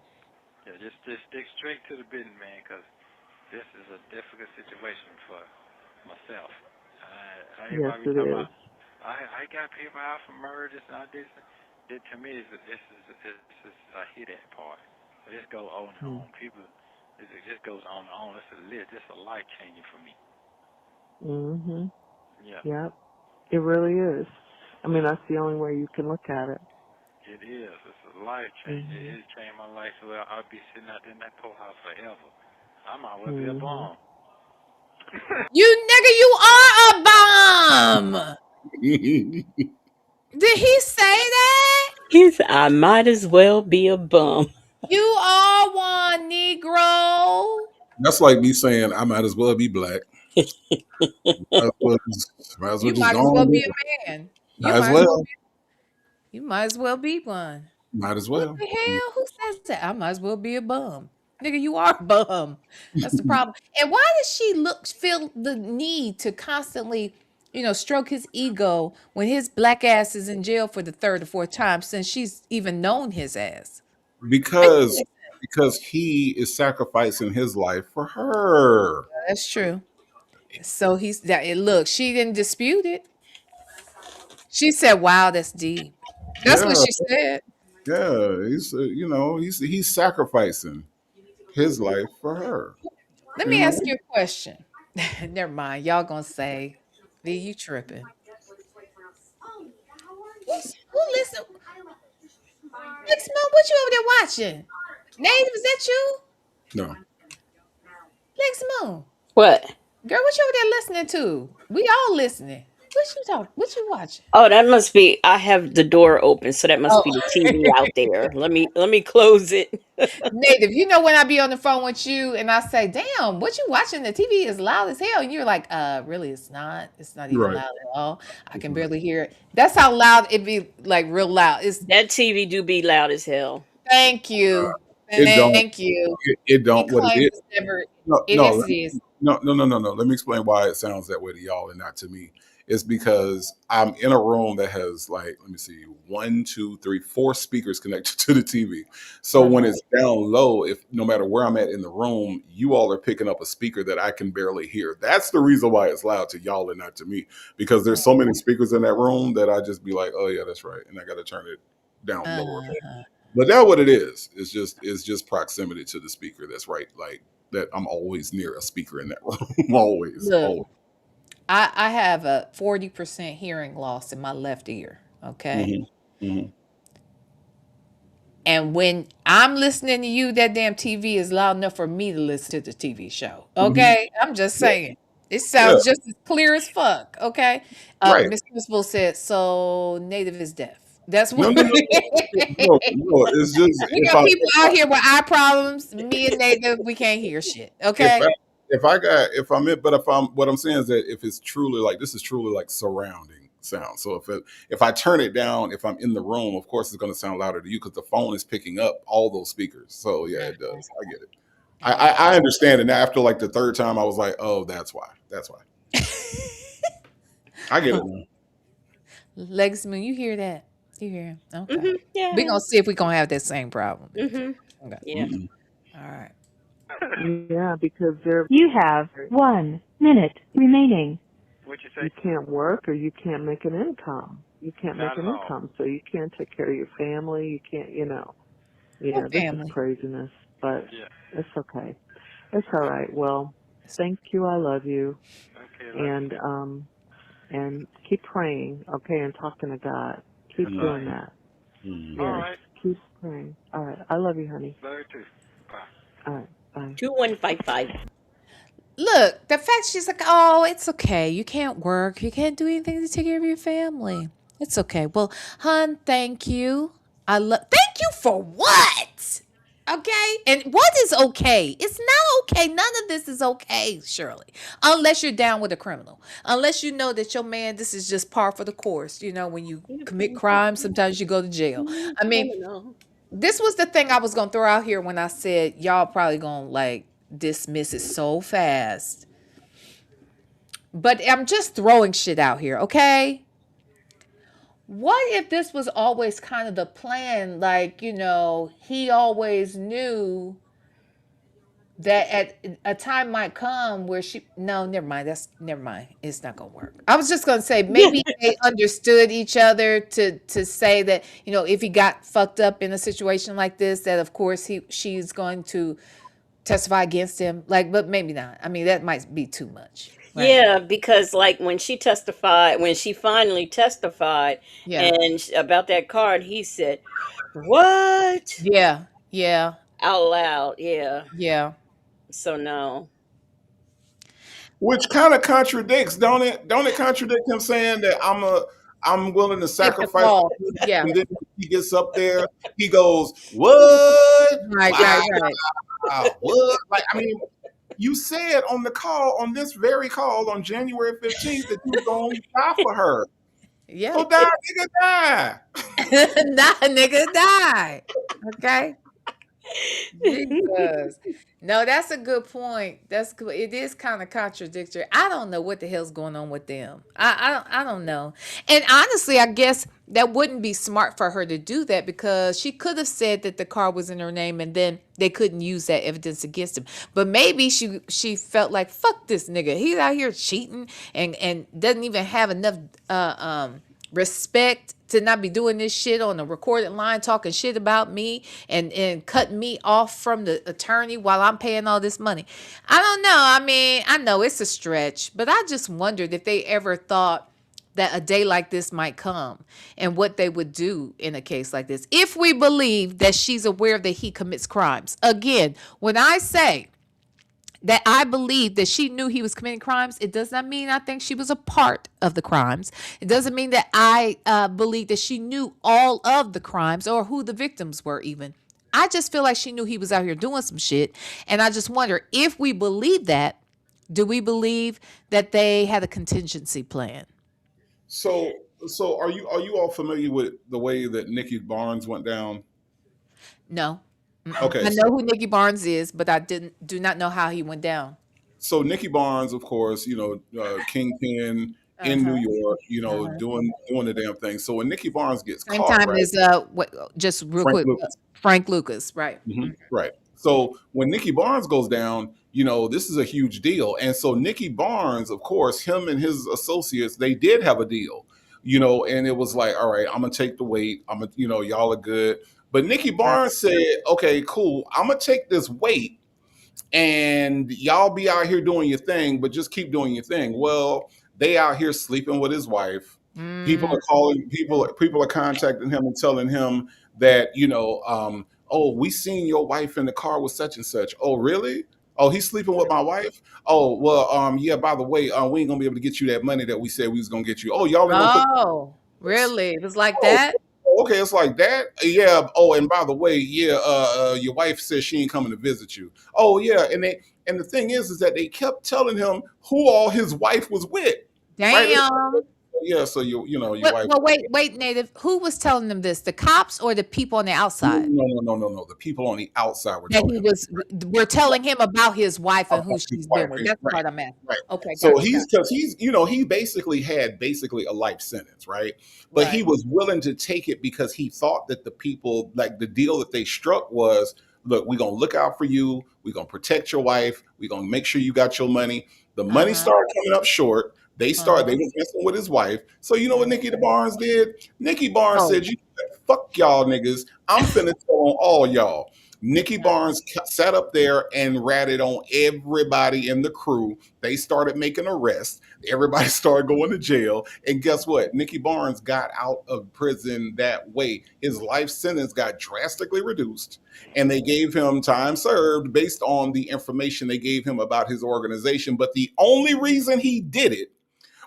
yeah. Just stick straight to the business, man, because this is a difficult situation for myself. Yes, Everybody be it talking is. about, I got people out for murder, this and all this. To me, I hear that part. But this goes on and Hmm. on. People, it just goes on and on. It's a life changing for me. Mhm. Yeah, Yep. It really is. I mean, that's the only way you can look at it. it is. It's a life change. Mhm. It changed my life. So I'll be sitting out there in that poorhouse forever. I might well be a Mhm. bum. You nigga, you are a bum. Did he say that? I might as well be a bum. You are one Negro. That's like me saying I might as well be black. Might as well You just might go as on well and be do it. a man. You Might as might as well well. be. You might as well be one. Might as What well. the hell? Who says that? I might as well be a bum. Nigga, you are a bum. That's the problem. And why does she feel the need to constantly, stroke his ego when his black ass is in jail for the third or fourth time since she's even known his ass? Make it because make sense. because he is sacrificing his life for her. That's true. So he's that. Look, she didn't dispute it. She said, "Wow, that's deep." That's what Yeah, she said. yeah. He's sacrificing his life for her. Let You me know, ask you a question. Never mind. Y'all gonna say, "V, you tripping?" Who listen? Next month, what you over there watching? Native, is that you? no. Next month. What? Girl, what you over there listening to? We all listening. What you talking? What you watching? Oh, that must be. I have the door open, so that must Oh, be the TV out there. Let me close it. Native, when I be on the phone with you and I say, damn, what you watching? The TV is loud as hell. And you're like, really, it's not. It's not You're even right. loud at all. I It's can not. barely hear it. That's how loud it be, like real loud. It's That TV do be loud as hell. thank you. It don't. Thank you. It He don't. What it claims is? it's never. No, It no, is. It is. no. Let me explain why it sounds that way to y'all and not to me. It's because I'm in a room that has like, let me see, one, two, three, four speakers connected to the TV. So when Uh-huh. it's down low, if no matter where I'm at in the room, you all are picking up a speaker that I can barely hear. That's the reason why it's loud to y'all and not to me. Because there's so many speakers in that room that I just be like, oh yeah, that's right, and I got to turn it down lower. Uh-huh. But that's what it is. It's just proximity to the speaker. That's right. Like that, I'm always near a speaker in that room. always, Look, always. I have a 40% hearing loss in my left ear. Okay. Hmm. Hmm. And when I'm listening to you, that damn TV is loud enough for me to listen to the TV show. Hmm. Okay. I'm just Yeah, saying. It yeah, sounds just as clear as fuck. Okay. right. Miss Principal said, so Native is deaf. That's No, what no, no, no, no. It's just we got people out here with eye problems. Me and Native, we can't hear shit. if Okay. I, if I got if I'm it, but if I'm what I'm saying is that if it's truly like this is truly like surrounding sound. So if I turn it down, if I'm in the room, of course it's going to sound louder to you because the phone is picking up all those speakers. So yeah, it Mhm. does. I get it. I, Yeah. I I understand. And after like the third time, I was like, oh, that's why. That's why. I get it now. Legacy Moon, you hear that? You hear him? Okay. We're Yeah. gonna see if we're gonna have that same problem in the future. Mhm. Okay. Yeah. Mm-mm. All right. Yeah, because they're You have 1 minute remaining. What you you say? can't work or you can't make an income. You can't make Not at an all. income, so you can't take care of your family. You can't, What Yeah, this is family? craziness, but Yeah. it's okay. It's all right. Well, thank you. I love you, Okay, love you and too. keep praying, okay, and talking to God. Yes, Keep I doing am. that. Mm-mm. All Yes, right. keep praying. All right. I love you, honey. Love you too. Bye. All right. Bye. 2155. Look, the fact she's like, oh, it's okay. You can't work. You can't do anything to take care of your family. It's okay. Well, hun, thank you. I love. Thank you for what? Okay. And what is okay? It's not okay. None of this is okay, Shirley. Unless you're down with a criminal. Unless you know that your man, this is just par for the course. When you commit crimes, sometimes you go to jail. I mean, this was the thing I was gonna throw out here when I said y'all probably gonna like dismiss it so fast. But I'm just throwing shit out here, okay? What if this was always kind of the plan? Like, he always knew that at a time might come where no, never mind. Never mind. It's not gonna work. I was just gonna say maybe they understood each other to say that, if he got fucked up in a situation like this, that of course she's going to testify against him. Like, but maybe not. I mean, that might be too much. Right. Yeah, because like when she finally testified Yeah. and about that card, he said, "What?" Yeah. Yeah. out loud. Yeah. Yeah. So no. Which kind of contradicts, don't it? Don't it contradict him saying that I'm willing to Take the sacrifice fall. for you? Yeah. And then he gets up there, he goes, "What? Right. Wow, Right. Right. what?" Like, I mean, you said on the call, on this very call on January 15th, that you were going to die for her. Yeah. So die, nigga, die. Nah, nigga, die. Okay. Jesus. No, that's a good point. That's good. It is kind of contradictory. I don't know what the hell's going on with them. I don't know. And honestly, I guess that wouldn't be smart for her to do that because she could have said that the car was in her name and then they couldn't use that evidence against him. But maybe she felt like fuck this nigga. He's out here cheating and doesn't even have enough respect to not be doing this shit on the recorded line talking shit about me and cutting me off from the attorney while I'm paying all this money. I don't know. I mean, I know it's a stretch, but I just wondered if they ever thought that a day like this might come and what they would do in a case like this. If we believe that she's aware that he commits crimes. Again, when I say that I believe that she knew he was committing crimes, it does not mean I think she was a part of the crimes. It doesn't mean that I believe that she knew all of the crimes or who the victims were even. I just feel like she knew he was out here doing some shit. And I just wonder if we believe that, do we believe that they had a contingency plan? So are you all familiar with the way that Nikki Barnes went down? No. Okay, I know who Nicky Barnes is, but I do not know how he went down. so Nikki Barnes, of course, Kingpin in New York, doing the damn thing. So when Nikki Barnes gets Same caught, time right? as just real Frank quick, Lucas. Frank Lucas, right? Right. So when Nikki Barnes goes down, this is a huge deal. And so Nikki Barnes, of course, him and his associates, they did have a deal, and it was like, all right, I'm gonna take the weight. Y'all are good. But Nikki Barnes said, okay, cool. I'm gonna take this weight and y'all be out here doing your thing, but just keep doing your thing. Well, they out here sleeping with his wife. People are calling people are contacting him and telling him that, oh, we seen your wife in the car with such and such. Oh, really? Oh, he's sleeping with my wife? Oh, well, yeah, by the way, we ain't gonna be able to get you that money that we said we was gonna get you. Oh, y'all ain't gonna put Oh, really? It was like oh, that? okay, it's like that. Yeah. Oh, and by the way, yeah, your wife says she ain't coming to visit you. Oh, yeah, and the thing is that they kept telling him who all his wife was with. Right? Damn. Yeah. So your wife. Well, wait, Native. Who was telling them this? The cops or the people on the outside? No. The people on the outside were That telling he him. was, we're telling him about his wife and who About his she's wife, been with. That's the right, part I'm asking. right. Okay, So gotcha. because he basically had a life sentence, right? But he Right. was willing to take it because he thought that the people, like the deal that they struck was, look, we're gonna look out for you, we're gonna protect your wife, we're gonna make sure you got your money. The money Uh-huh. started coming up short. They Uh-huh. was messing with his wife. So you know what Nikki Barnes did? Nikki Barnes Oh. said, you know what? Fuck y'all niggas. I'm finna tell on all y'all. Nikki Barnes sat up there and ratted on everybody in the crew. They started making arrests. Everybody started going to jail. And guess what? Nikki Barnes got out of prison that way. His life sentence got drastically reduced. And they gave him time served based on the information they gave him about his organization. But the only reason he did it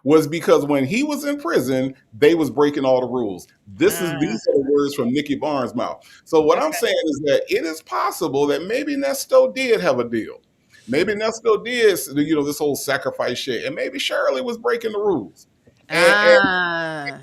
was because when he was in prison, they was breaking all the rules. These are the words from Nikki Barnes' mouth. So what I'm saying is that it is possible that maybe Nesto did have a deal. Maybe Nesto did, this whole sacrifice shit, and maybe Shirley was breaking the rules. And, Ah.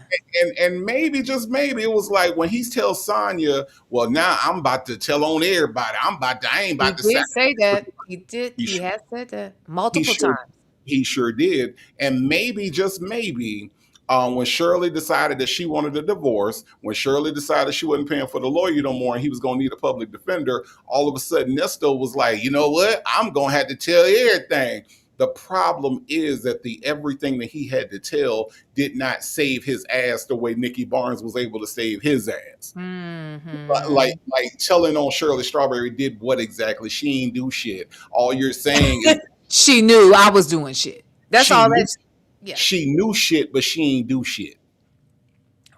and maybe, just maybe, it was like when he tells Sonya, well, now I'm about to tell on everybody. I ain't He about to did say that. sacrifice. He has said that He multiple sure times. he sure did. And maybe, just maybe, when Shirley decided that she wanted a divorce, when Shirley decided she wasn't paying for the lawyer no more and he was going to need a public defender, all of a sudden Nesto was like, you know what? I'm going to have to tell everything. The problem is that the everything that he had to tell did not save his ass the way Nikki Barnes was able to save his ass. Like telling on Shirley Strawberry did what exactly? She ain't do shit. All you're saying is She knew I was doing shit. That's She all knew that's yeah. she knew shit, but she ain't do shit.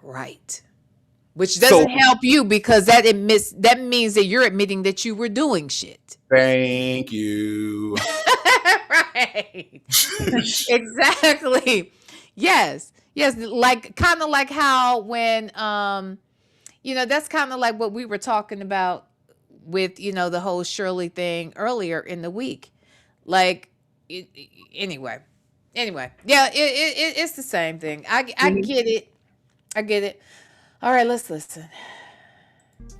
Right. Which So doesn't help you because that means that you're admitting that you were doing shit. thank you. Right. Exactly. Yes. Yes. Like kind of like how when that's kind of like what we were talking about with the whole Shirley thing earlier in the week. Like it, anyway. Anyway. Yeah, it's the same thing. I Mhm. get it. I get it. All right, let's listen.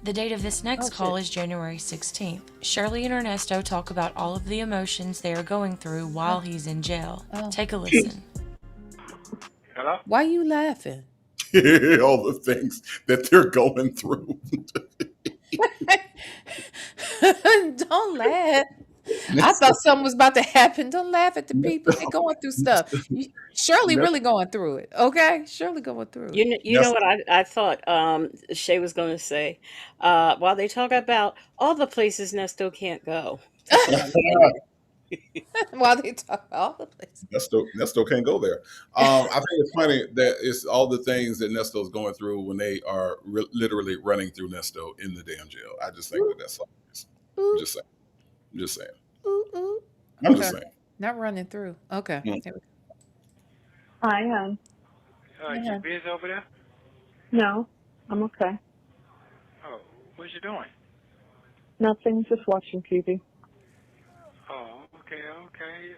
The date of this next Oh call shit. is January 16th. Shirley and Ernesto talk about all of the emotions they are going through while he's in jail. Oh. Take a listen. Hello? Why you laughing? All the things that they're going through. Don't laugh. I thought something was about to happen. Don't laugh at the people. They're going through stuff. Shirley Nest- really going through it. Okay? Shirley going through it. You know what I thought Shay was going to say? While they talk about all the places Nesto can't go. That's what I was thinking. While they talk about all the places. Nesto can't go there. I think it's funny that it's all the things that Nesto's going through when they are literally running through Nesto in the damn jail. I just think that that's hilarious. I'm Ooh, just saying. I'm just saying. ooh, ooh. I'm just Okay. saying. Not running through. Okay. Mm. There we I You Yeah. busy over there? No, I'm okay. Oh, what you doing? Nothing, just watching TV. Oh, okay, okay.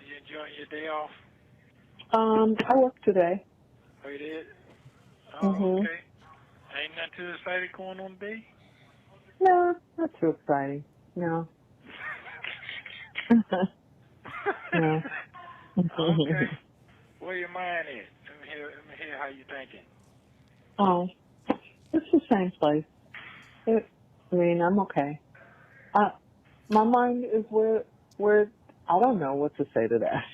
You enjoying your day off? I work today. Oh, you did? Oh, Mhm. okay. Ain't nothing too exciting going on today? No, not too exciting. No. No. Okay. Where your mind is? Let me hear how you thinking. Oh, it's the same place. I'm okay. Uh, my mind is where I don't know what to say to that.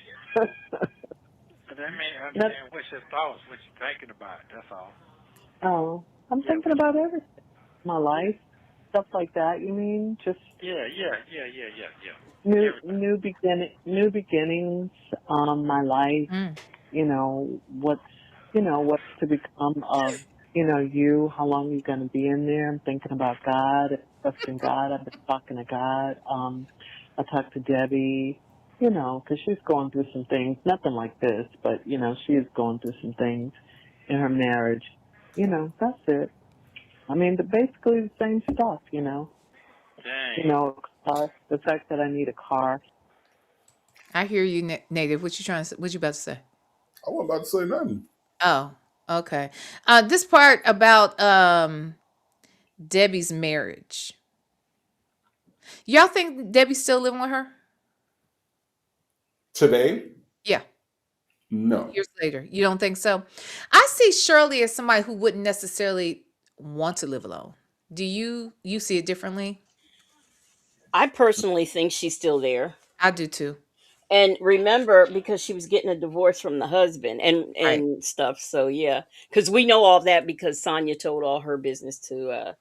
But I mean, That's, what's your thoughts? What you thinking about? That's all. I'm Yeah, thinking about everything. My life, stuff like that. You mean just yeah. Everything. new beginnings. My life. go. Mm. What's to become of you. How long you going to be in there? I'm thinking about God, trusting God. I've been talking to God. I talked to Debbie. Because she's going through some things. Nothing like this, but she is going through some things in her marriage. That's it. I mean, basically the same stuff. Dang. The fact that I need a car. I hear you, Native. What you trying to say? What you about to say? I wasn't about to say nothing. Oh, okay. This part about Debbie's marriage. Y'all think Debbie's still living with her? Today, Yeah, no. years later. You don't think so? I see Shirley as somebody who wouldn't necessarily want to live alone. Do you see it differently? I personally think she's still there. I do too. And remember, because she was getting a divorce from the husband and Right. stuff. So yeah, because we know all that because Sonya told all her business to.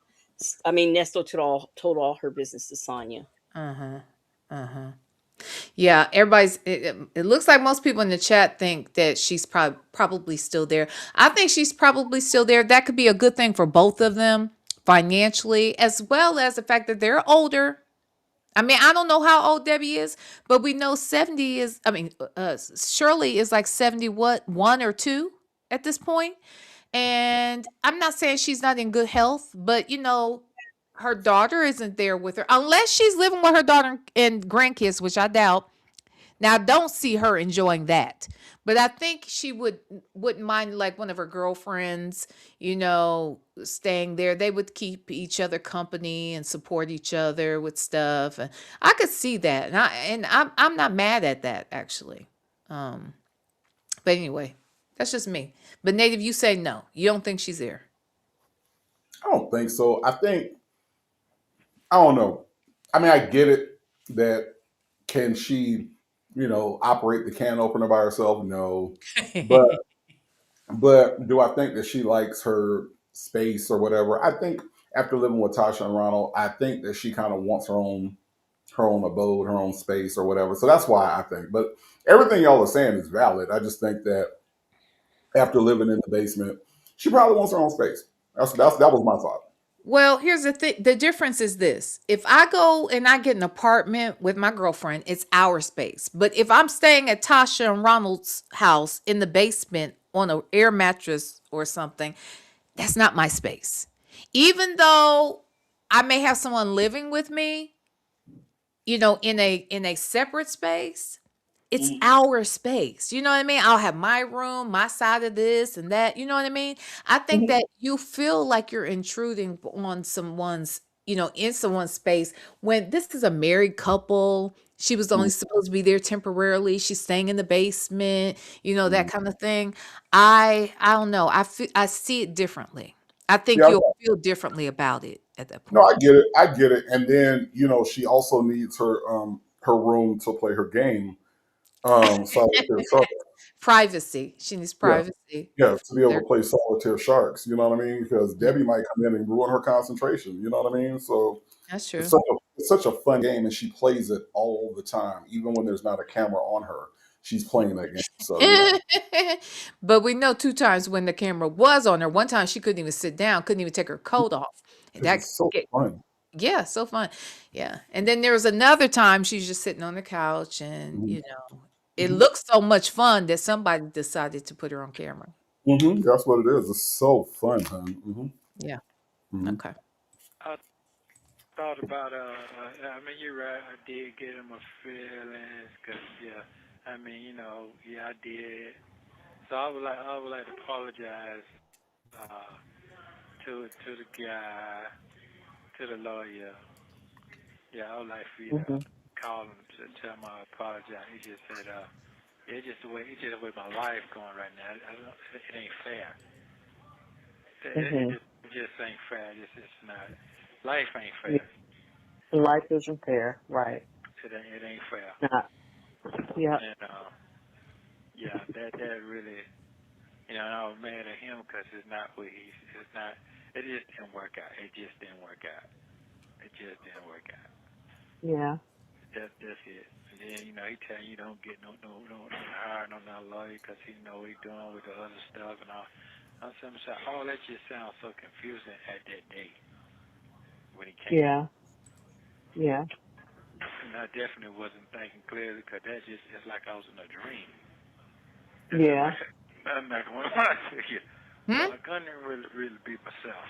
I mean, Nesto told all her business to Sonya. Uh-huh. Uh-huh. Yeah, it looks like most people in the chat think that she's probably still there. I think she's probably still there. That could be a good thing for both of them financially, as well as the fact that they're older. I mean, I don't know how old Debbie is, but we know 70 is, I mean, Shirley is like 70, what, one or two at this point. And I'm not saying she's not in good health, but her daughter isn't there with her unless she's living with her daughter and grandkids, which I doubt. Now, I don't see her enjoying that, but I think she wouldn't mind like one of her girlfriends, staying there. They would keep each other company and support each other with stuff, and I could see that, and I'm not mad at that actually. Um, but anyway, that's just me. But Native, you say no, you don't think she's there. I don't think so. I don't know. I mean, I get it that can she, operate the can opener by herself? No. But do I think that she likes her space or whatever? I think after living with Tasha and Ronald, I think that she kind of wants her own abode, her own space, or whatever. So that's why I think. But everything y'all are saying is valid. I just think that after living in the basement, she probably wants her own space. That was my thought. Well, here's the thing. The difference is this. If I go and I get an apartment with my girlfriend, it's our space. But if I'm staying at Tasha and Ronald's house in the basement on an air mattress or something, that's not my space. Even though I may have someone living with me, in a separate space, it's our space. You know what I mean? I'll have my room, my side of this and that. You know what I mean? I think that you feel like you're intruding on in someone's space when this is a married couple. She was only supposed to be there temporarily. She's staying in the basement, that kind of thing. I don't know. I see it differently. I think Yeah, you'll feel differently about it at that no, point. I get it. I get it. And then, she also needs her room to play her game. Solitaire Sharks. Privacy. She needs Yeah. privacy. Yeah, to be able There, to play Solitaire Sharks. You know what I mean? Because yeah, Debbie might come in and ruin her concentration. You know what I mean? So that's it's true. such a fun game, and she plays it all the time, even when there's not a camera on her. She's playing that game. So But we know 2 times when the camera was on her. One time she couldn't even sit down, couldn't even take her coat off. And because that it's so get fun. yeah, so fun. Yeah. And then there was another time she's just sitting on the couch and, Hmm. it Hmm. looked so much fun that somebody decided to put her on camera. That's what it is. It's so fun, hon. Yeah. Hmm. Okay. I thought about, I mean, you're right. I did get him a feelings, cause yeah, I mean, yeah, I did. So I would like to apologize to the guy, to the lawyer. Yeah, I would like for you to Mhm. call him to tell him I apologize. He just said, it's just the way my life going right now. I don't, it ain't fair. Mhm. It just ain't fair. It's not. Life ain't Yeah. fair. Life isn't fair, right? It ain't fair. Not. Yeah. And yeah, that really, I was mad at him because it's not what it's not. It just didn't work out. It just didn't work out. It just didn't work out. Yeah. That's it. And then he tell you don't get no hire no lawyer because he know what he doing with the other stuff and all. I'm saying, all that just sounds so confusing at that day when he came. Yeah. Yeah. And I definitely wasn't thinking clearly because it's like I was in a dream. Yeah. I'm not going to lie to you. So Hmm? I couldn't really be myself.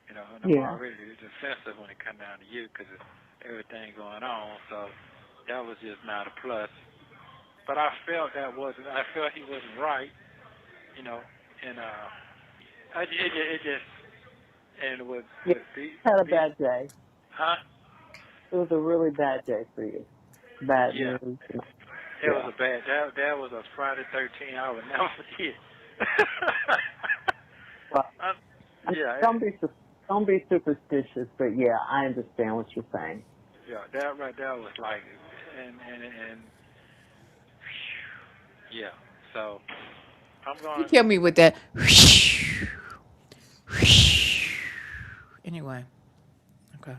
And I'm Yeah. already defensive when it comes down to you because of everything going on. So that was just not a plus. But I felt I felt he wasn't right, and it just, and Yeah. with Had a be, bad day. huh? It was a really bad day for you. Bad Yeah. news. It was Yeah. a bad. That was a Friday 13. I would never forget. But Yeah, don't be superstitious, but yeah, I understand what you're saying. yeah. That right there was like, and yeah. So I'm You going. kill me with that. Anyway. Okay.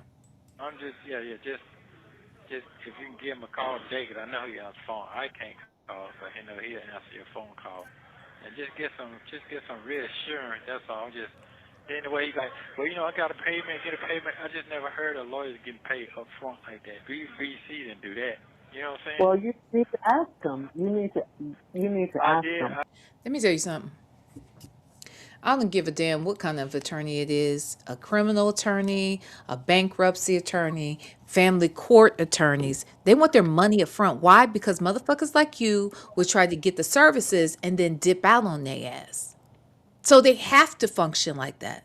I'm just just if you can give him a call, take it. I know he has a phone. I can't call, but he'll answer your phone call, and just get some reassurance. That's all. Just anyway, he's like, well, I got a payment, get a payment. I just never heard of lawyers getting paid up front like that. BBC didn't do that. You know what I'm saying? Well, you need to ask them. You need to I ask did. them. Let me tell you something. I don't give a damn what kind of attorney it is, a criminal attorney, a bankruptcy attorney, family court attorneys. They want their money up front. Why? Because motherfuckers like you will try to get the services and then dip out on their ass. So they have to function like that.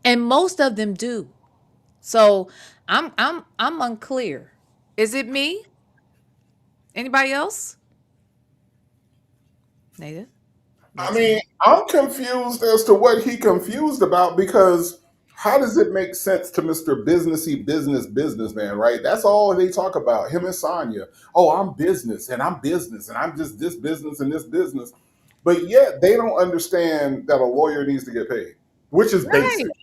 And most of them do. So I'm unclear. Is it me? Anybody else? Native? I That's mean, me. I'm confused as to what he confused about because how does it make sense to Mr. Businessy businessman, right? That's all they talk about, him and Sonya. Oh, I'm business and I'm just this business and this business. But yet they don't understand that a lawyer needs to get paid, which is basic. Right.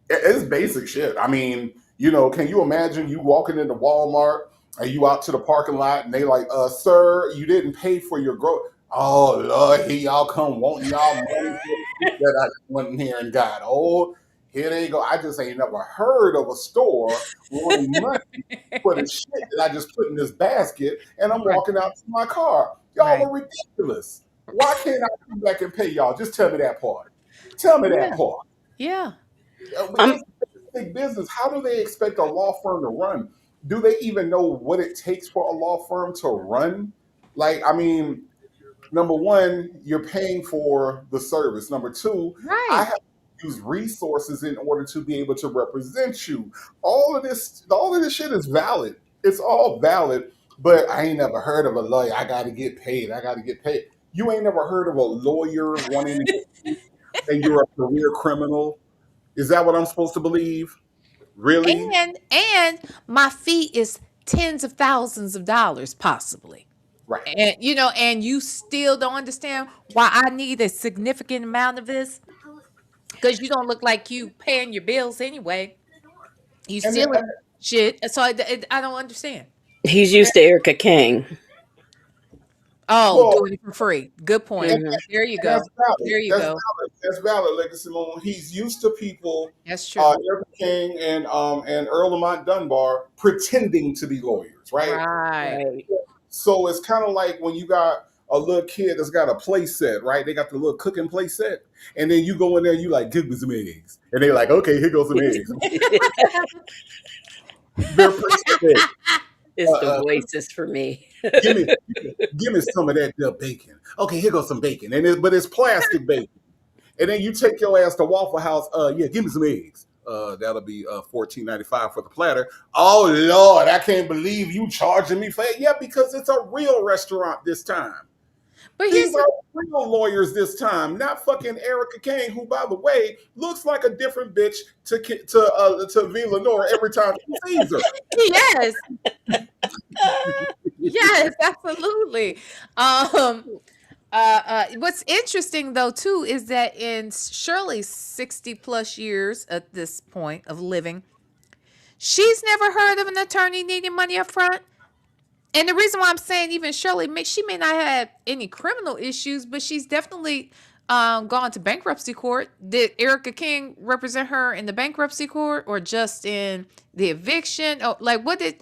It's basic shit. I mean, You know, can you imagine you walking into Walmart and you out to the parking lot and they like, sir, you didn't pay for your Oh Lord, here y'all come wanting y'all money for the shit that I went in here and got. Oh, here they go. I just ain't never heard of a store wanting money for the shit that I just put in this basket and I'm Right. walking out to my car. Y'all Right. are ridiculous. Why can't I come back and pay y'all? Just tell me that part. Tell me that Yeah. part. Yeah. I'm This is big business. How do they expect a law firm to run? Do they even know what it takes for a law firm to run? Like, I mean, number one, you're paying for the service. Number two, I Right. have to use resources in order to be able to represent you. All of this shit is valid. It's all valid, but I ain't never heard of a lawyer. I got to get paid. I got to get paid. You ain't never heard of a lawyer wanting to get paid, and you're a career criminal. Is that what I'm supposed to believe? Really? And my fee is tens of thousands of dollars possibly. Right. And and you still don't understand why I need a significant amount of this because you don't look like you paying your bills anyway. You And then, stealing shit. So I don't understand. He's used to Erica King. Oh, well, doing it for free. Good point. and, Hmm. There you and that's go. valid. There you That's go. valid. That's valid, Legacy Moon. He's used to people, That's true. Eric King and Earl Lamont Dunbar, pretending to be lawyers, right? Right. Right. So it's kind of like when you got a little kid that's got a play set, right? They got the little cooking play set, and then you go in there, you like, give me some eggs, and they're like, okay, here goes some eggs. They're pretending. It's the Uh, voices for me. give me, give me some of that bacon. Okay, here goes some bacon, but it's plastic bacon. And then you take your ass to Waffle House. Yeah, give me some eggs. That'll be $14.95 for the platter. Oh Lord, I can't believe you charging me for it. Yeah, because it's a real restaurant this time. But here's These the are real lawyers this time, not fucking Erica Kane, who, by the way, looks like a different bitch to VLenore every time she sees her. yes, yes, absolutely. Um what's interesting though too is that in Shirley's 60 plus years at this point of living, she's never heard of an attorney needing money up front. And the reason why I'm saying even Shirley, she may not have any criminal issues, but she's definitely gone to bankruptcy court. Did Erica King represent her in the bankruptcy court or just in the eviction? Oh, like what did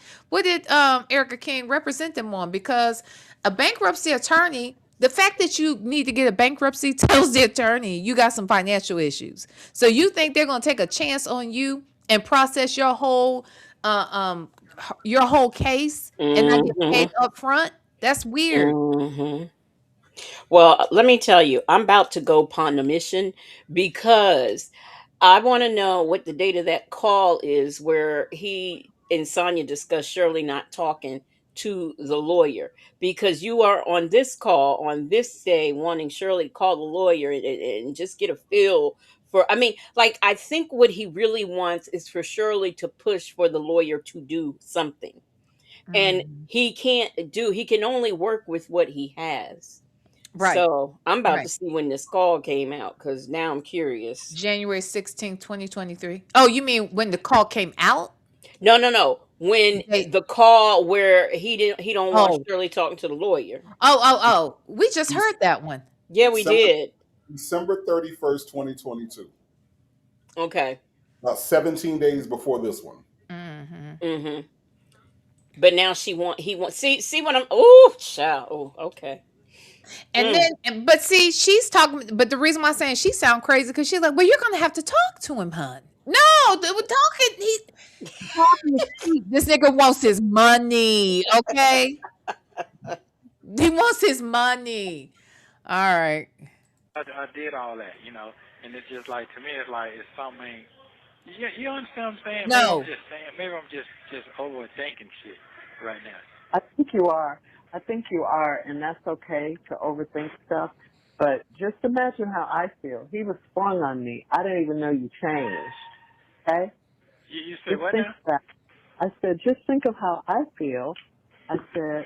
Erica King represent them on? Because a bankruptcy attorney, the fact that you need to get a bankruptcy tells the attorney you got some financial issues. So you think they're going to take a chance on you and process uh, um your whole case and not get Hmm. paid up front? That's weird. Hmm. Well, let me tell you, I'm about to go upon a mission because I want to know what the date of that call is where he and Sonya discussed Shirley not talking to the lawyer, because you are on this call on this day wanting Shirley to call the lawyer and just get a feel for, I mean, like, I think what he really wants is for Shirley to push for the lawyer to do something. And Mhm. he can only work with what he has. Right, So I'm about to right. see when this call came out because now I'm curious. January 16th, 2023. Oh, you mean when the call came out? No, no, no. When They, the call where he don't want oh, Shirley talking to the lawyer. oh. We just heard that one. Yeah, we December did. December 31st, 2022. Okay. About 17 days before this one. Hmm. Mm-hmm. But now he want see what I'm, oh child. Oh, okay. And Mm. then, but see, she's talking. But the reason why I'm saying she sound crazy because she's like, "Well, you're gonna have to talk to him, hon." No, we're talking. Talking is cheap. This nigga wants his money. Okay, he wants his money. All right. I did all that, and it's just like, to me, it's like it's something. You understand what I'm saying? Maybe I'm No. just saying. Maybe I'm just overthinking shit right now. I think you are. I think you are, and that's okay to overthink stuff. But just imagine how I feel. He was sprung on me. I didn't even know you changed. Okay? You said Just what think now? of that. I said, just think of how I feel. I said,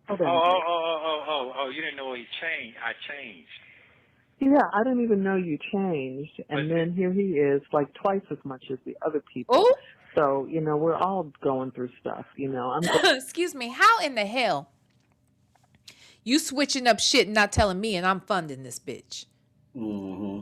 hold Oh, on a oh, minute. oh, oh, oh, oh, oh! You didn't know he changed. I changed. Yeah, I didn't even know you changed. But And then here he is, like twice as much as the other people. Oh. So, we're all going through stuff, I'm going. Excuse me. How in the hell you switching up shit and not telling me and I'm funding this bitch? Hmm.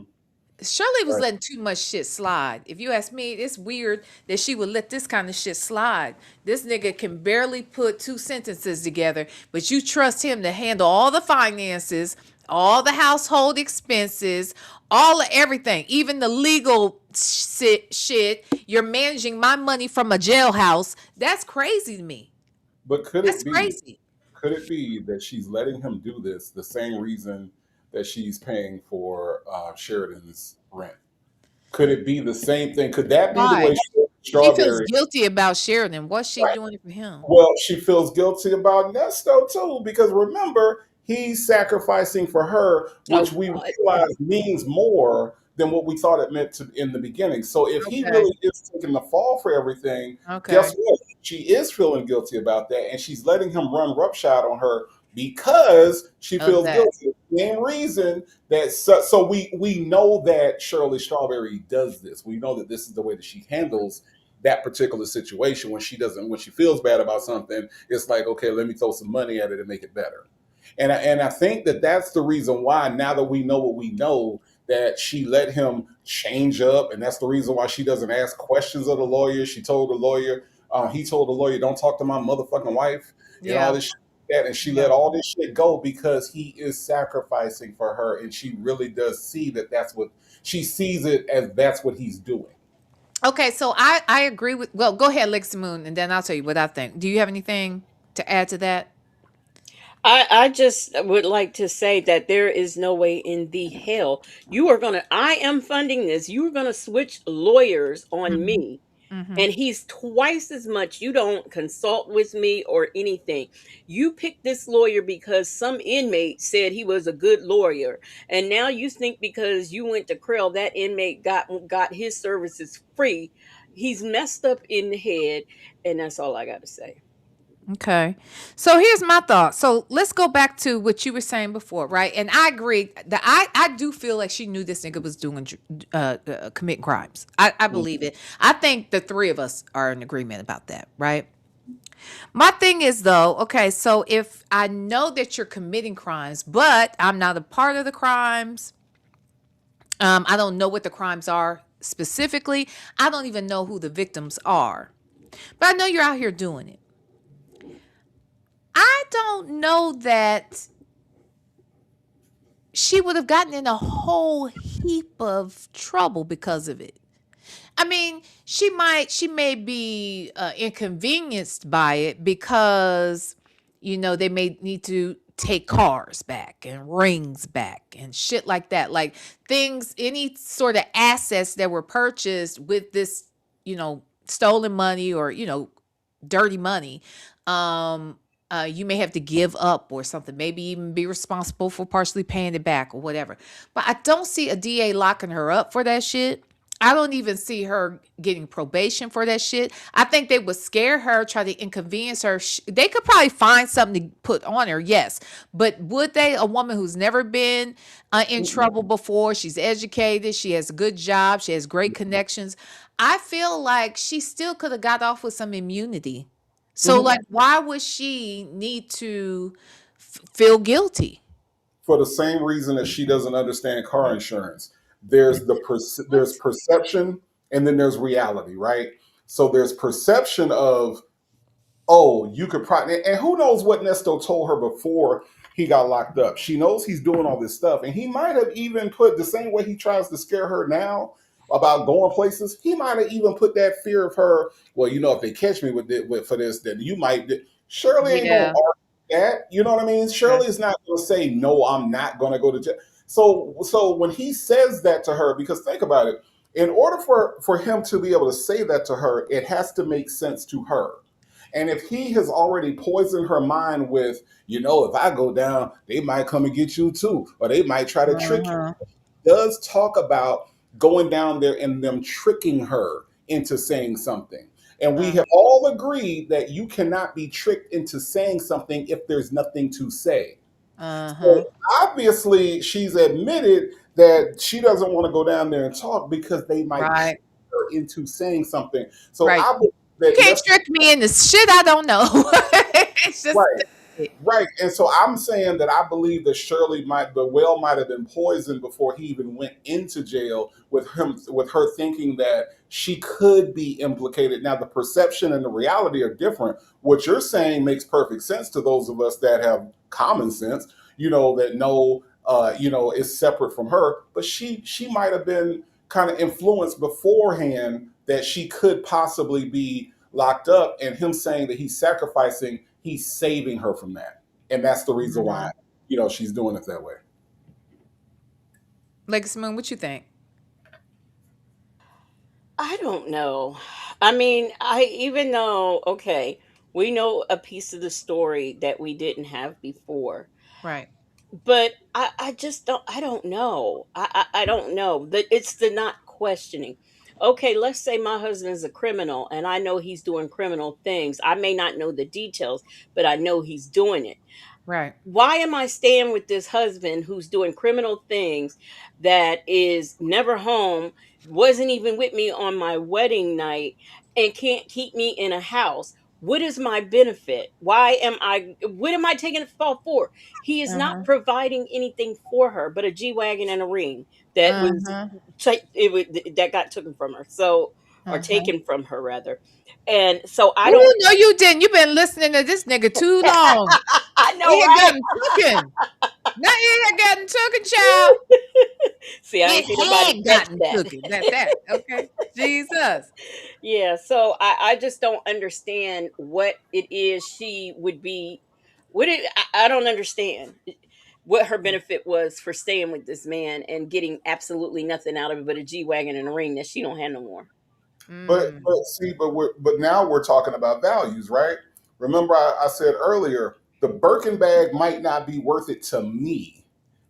Shirley was Right. letting too much shit slide. If you ask me, it's weird that she would let this kind of shit slide. This nigga can barely put two sentences together, but you trust him to handle all the finances, all the household expenses, all of everything, even the legal shit. You're managing my money from a jailhouse. That's crazy to me. But That's crazy. could it be that she's letting him do this the same reason that she's paying for Sheridan's rent? Could it be the same thing? Could that be the Why? way She feels Strawberry? guilty about Sheridan. What's she doing it for him? Well, she feels guilty about Nesto too, because remember, he's sacrificing for her, Oh which we God. realize means more than what we thought it meant to in the beginning. So if he Okay. really is taking the fall for everything, guess Okay. what? She is feeling guilty about that, and she's letting him run roughshod on her because she Of feels that. guilty. Same reason that so we know that Shirley Strawberry does this. We know that this is the way that she handles that particular situation when she feels bad about something. It's like, okay, let me throw some money at it and make it better. And I think that that's the reason why, now that we know what we know, that she let him change up, and that's the reason why she doesn't ask questions of the lawyer. She told the lawyer, he told the lawyer, don't talk to my motherfucking wife and all Yeah. this shit like that. And she Yeah. let all this shit go because he is sacrificing for her, and she really does see that that's what she sees it as, that's what he's doing. Okay, so I agree with. Well, go ahead, Lexi Moon, and then I'll tell you what I think. Do you have anything to add to that? I just would like to say that there is no way in the hell you are going to, I am funding this. You are going to switch lawyers on Mm-hmm. me. Mm-hmm. And he's twice as much. You don't consult with me or anything. You picked this lawyer because some inmate said he was a good lawyer. And now you think because you went to Krell, that inmate got his services free. He's messed up in the head. And that's all I got to say. Okay. So here's my thought. So let's go back to what you were saying before, right? And I agree that I do feel like she knew this nigga was doing committing crimes. I believe it. I think the three of us are in agreement about that, right? My thing is though, okay, so if I know that you're committing crimes, but I'm not a part of the crimes, I don't know what the crimes are specifically. I don't even know who the victims are, but I know you're out here doing it. I don't know that she would have gotten in a whole heap of trouble because of it. I mean, she may be inconvenienced by it because, they may need to take cars back and rings back and shit like that. Like things, any sort of assets that were purchased with this, stolen money or, dirty money. You may have to give up or something, maybe even be responsible for partially paying it back or whatever. But I don't see a DA locking her up for that shit. I don't even see her getting probation for that shit. I think they would scare her, try to inconvenience her. They could probably find something to put on her, yes. But would they? A woman who's never been in trouble before, she's educated, she has a good job, she has great connections. I feel like she still could have got off with some immunity. So, Mhm. like, why would she need to feel guilty? For the same reason that she doesn't understand car insurance. There's What? perception, and then there's reality, right? So there's perception of, oh, you could probably, and who knows what Nesto told her before he got locked up. She knows he's doing all this stuff, and he might have even put, the same way he tries to scare her now about going places, he might have even put that fear of her. Well, if they catch me for this, then you might. Shirley ain't gonna Yeah. argue that. You know what I mean? Okay. Shirley is not gonna say no. I'm not gonna go to jail. So when he says that to her, because think about it, in order for him to be able to say that to her, it has to make sense to her. And if he has already poisoned her mind with, if I go down, they might come and get you too, or they might try to trick you. Uh-huh. He does talk about going down there and them tricking her into saying something. And we Uh, have all agreed that you cannot be tricked into saying something if there's nothing to say. uh-huh. So obviously, she's admitted that she doesn't want to go down there and talk because they might kill Right. her. into saying something. So Right. I believe You that can't trick me into shit I don't know. It's just right. Right. And so I'm saying that I believe that the well might have been poisoned before he even went into jail with her thinking that she could be implicated. Now, the perception and the reality are different. What you're saying makes perfect sense to those of us that have common sense, that know, is separate from her. But she might have been kind of influenced beforehand that she could possibly be locked up, and him saying that he's saving her from that. And that's the reason why, Mhm. she's doing it that way. Legacy Moon, what you think? I don't know. I mean, I even though okay, we know a piece of the story that we didn't have before, Right. but I just don't know. I don't know. It's the not questioning. Okay, let's say my husband is a criminal and I know he's doing criminal things. I may not know the details, but I know he's doing it. Right. Why am I staying with this husband who's doing criminal things, that is never home, wasn't even with me on my wedding night, and can't keep me in a house? What is my benefit? What am I taking a fall for? He is not Uh-huh. providing anything for her but a G Wagon and a ring that was Uh-huh. that got taken from her. So, or Uh-huh. taken from her rather. And so I don't Oh, no, you didn't. You've been listening to this nigga too long. I know, He had right? gotten cooking. Now he had gotten cooking, child. See, I ain't seen nobody It had catch gotten that. cooking. That. Okay. Jesus. Yeah, so I just don't understand what it is she would be. I don't understand what her benefit was for staying with this man and getting absolutely nothing out of it but a G Wagon and a ring that she don't have no more. Mm. But now we're talking about values, right? Remember, I said earlier, the Birkin bag might not be worth it to me,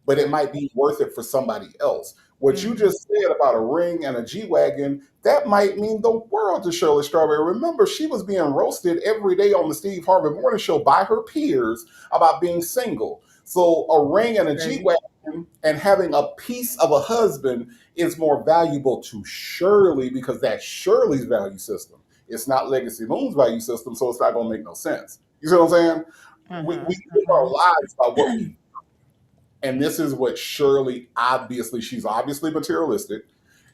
but it might be worth it for somebody else. What you Mhm. just said about a ring and a G wagon, that might mean the world to Shirley Strawberry. Remember, she was being roasted every day on the Steve Harvey Morning Show by her peers about being single. So a ring and a G Crazy. wagon and having a piece of a husband is more valuable to Shirley because that's Shirley's value system. It's not Legacy Moon's value system, so it's not going to make no sense. You see what I'm saying? We Uh-huh. live our Uh-huh. lives by what we, and this is what Shirley she's obviously materialistic,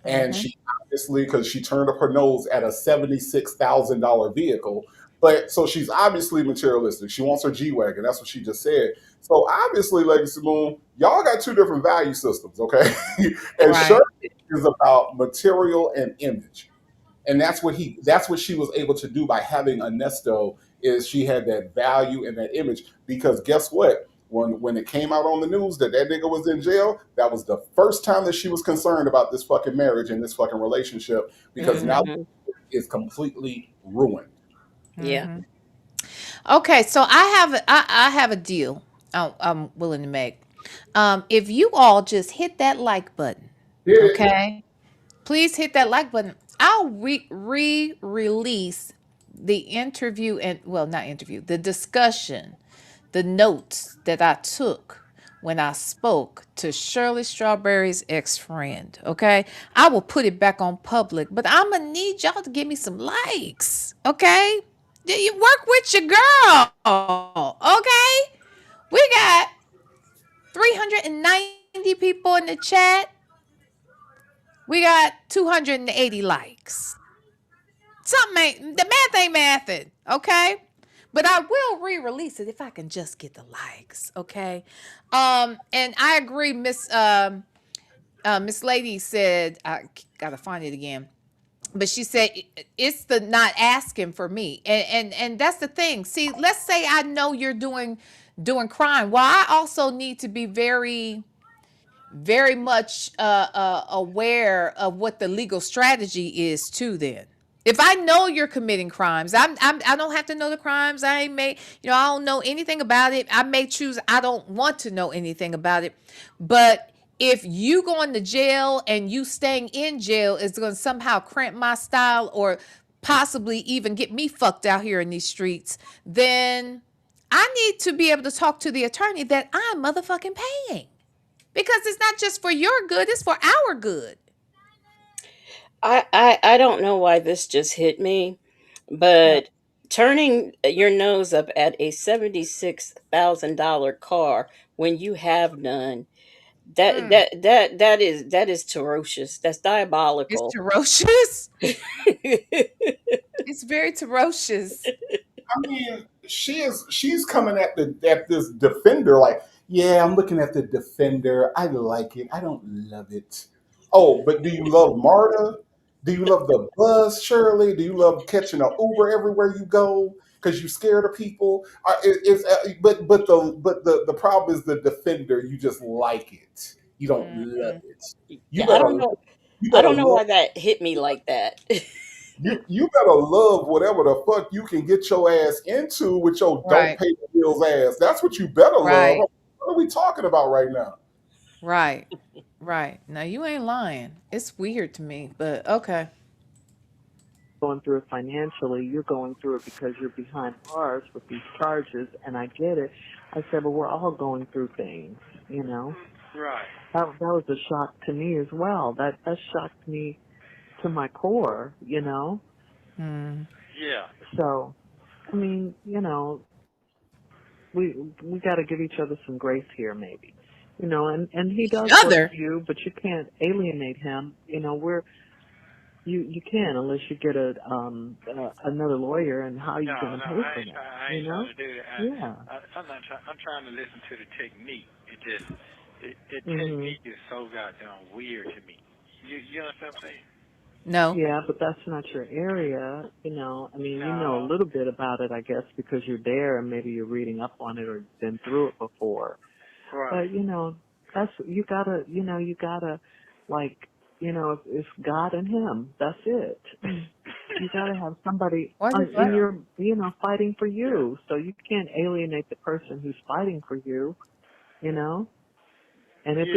and Uh-huh. she obviously, because she turned up her nose at a $76,000 vehicle, but so she's obviously materialistic. She wants her G wagon. That's what she just said. So obviously, Legacy Moon, y'all got two different value systems, okay? And Right. Shirley is about material and image, and that's what she was able to do by having a Nesto. Is she had that value and that image, because guess what, when it came out on the news that nigga was in jail, that was the first time that she was concerned about this fucking marriage and this fucking relationship, because now Hmm. it's completely ruined. Yeah. Mhm. Okay, so I have a deal I'm willing to make. If you all just hit that like button, Did it. okay? Please hit that like button. I'll re-release the interview and well, not interview, the discussion, the notes that I took when I spoke to Shirley Strawberry's ex-friend. Okay, I will put it back on public, but I'm gonna need y'all to give me some likes. Okay, you work with your girl. Okay, we got 390 people in the chat. We got 280 likes. Something ain't the math ain't mathing, okay? But I will re-release it if I can just get the likes, okay? And I agree, Miss Lady said I gotta find it again. But she said it's the not asking for me. And that's the thing. See, let's say I know you're doing crime. Well, I also need to be very much aware of what the legal strategy is too. Then if I know you're committing crimes, I don't have to know the crimes. I may, I don't know anything about it. I may choose I don't want to know anything about it. But if you going to jail and you staying in jail is going to somehow cramp my style or possibly even get me fucked out here in these streets, then I need to be able to talk to the attorney that I'm motherfucking paying. Because it's not just for your good, it's for our good. I don't know why this just hit me, but turning your nose up at a $76,000 car when you have none, Mm, that is ferocious. That's it's diabolical. ferocious. It's very ferocious. I mean, she's coming at this Defender like, yeah, I'm looking at the Defender. I like it. I don't love it. Oh, but do you love MARTA? Do you love the bus, Shirley? Do you love catching an Uber everywhere you go because you're scared of people? But the problem is the Defender. You just like it. You don't love Mhm. it. You Yeah, I don't better know. you I better don't know love why that hit me like that. you better love whatever the fuck you can get your ass into with your don't Right, pay the bills ass. That's what you better love. right, What are we talking about right now? right, right. Now you ain't lying. It's weird to me, but okay. Going through it financially, you're going through it because you're behind bars with these charges, and I get it. I said, but we're all going through things, you know. Right. That was a shock to me as well. That shocked me to my core, you know. Mm. Yeah. So, I mean, you know, we we got to give each other some grace here, maybe, you know. And he Each does work other. for you, but you can't alienate him. You know, you can unless you get another lawyer, and how are you No, going to no, pay for that? I You ain't trying know? to do that. Yeah. I'm not trying. I'm trying to listen to the technique. The Mhm. technique is so goddamn weird to me. You understand what I'm saying? No. Yeah, but that's not your area, you know. I mean, you know a No. little bit about it, I guess, because you're there and maybe you're reading up on it or been through it before. Right. But you know, that's you gotta like, it's God and Him. That's it. You gotta have somebody Why is it in flat? Yeah. your, fighting for you. So you can't alienate the person who's fighting for you, you know. And Yeah. if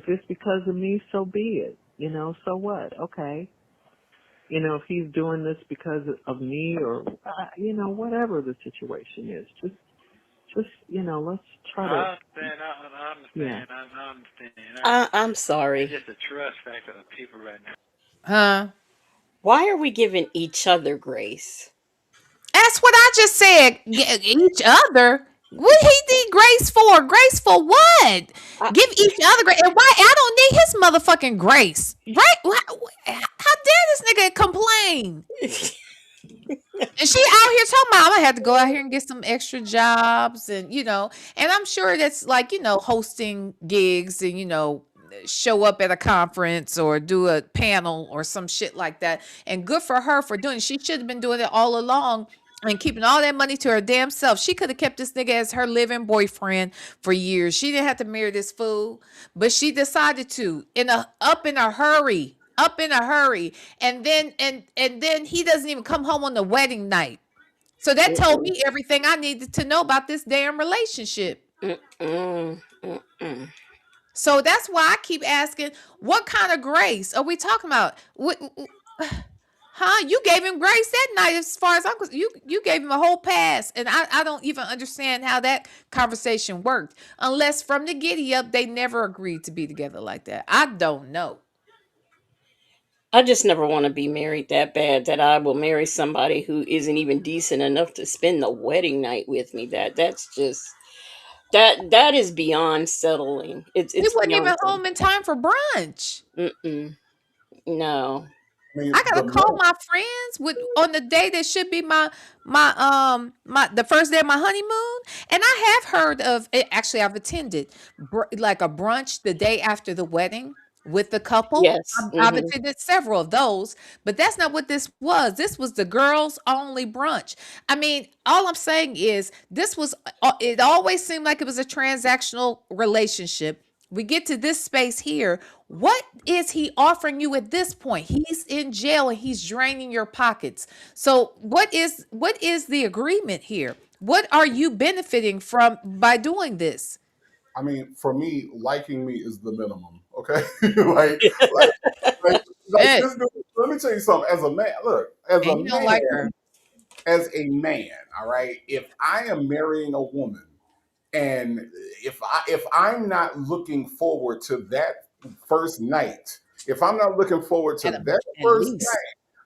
it's because of me, so be it. You know, so what? Okay. You know, if he's doing this because of me or, whatever the situation is, just, let's try to, I understand. I yeah. understand. I understand. I'm It's sorry. just a trust factor of people right now. Huh? Why are we giving each other grace? That's what I just said. Each other. What he need grace for? Grace for what? I, Give each other grace. And why I don't need his motherfucking grace? Right? How dare this nigga complain? And she out here talking about, I'm gonna have to go out here and get some extra jobs, and I'm sure that's like, hosting gigs and, show up at a conference or do a panel or some shit like that. And good for her for doing it. She should have been doing it all along and keeping all that money to her damn self. She could have kept this nigga as her living boyfriend for years. She didn't have to marry this fool, but she decided to in a hurry. Up in a hurry. And then he doesn't even come home on the wedding night. So that told mm-mm, me everything I needed to know about this damn relationship. mm-mm, mm-mm. So that's why I keep asking, what kind of grace are we talking about? Huh? You gave him grace that night, as far as I'm concerned. You gave him a whole pass, and I don't even understand how that conversation worked. Unless from the giddy up, they never agreed to be together like that. I don't know. I just never want to be married that bad that I will marry somebody who isn't even decent enough to spend the wedding night with me. That's just that is beyond settling. He It's wasn't beyond even settling. home in time for brunch. Mm-mm, no. I mean, I gotta call my friends with on the day that should be my the first day of my honeymoon, and I have heard of it. Actually, I've attended like a brunch the day after the wedding with the couple. Yes. I've Hmm. attended several of those, but that's not what this was. This was the girls only brunch. I mean, all I'm saying is this was. It always seemed like it was a transactional relationship. We get to this space here. What is he offering you at this point? He's in jail and he's draining your pockets. So what is the agreement here? What are you benefiting from by doing this? I mean, for me, liking me is the minimum. Okay, like, like, like Eh, this dude. Let me tell you something. As a man, look, and you don't like her. as a man, all right. If I am marrying a woman, and if I'm not looking forward to that first night, if I'm not looking forward to that At first least. night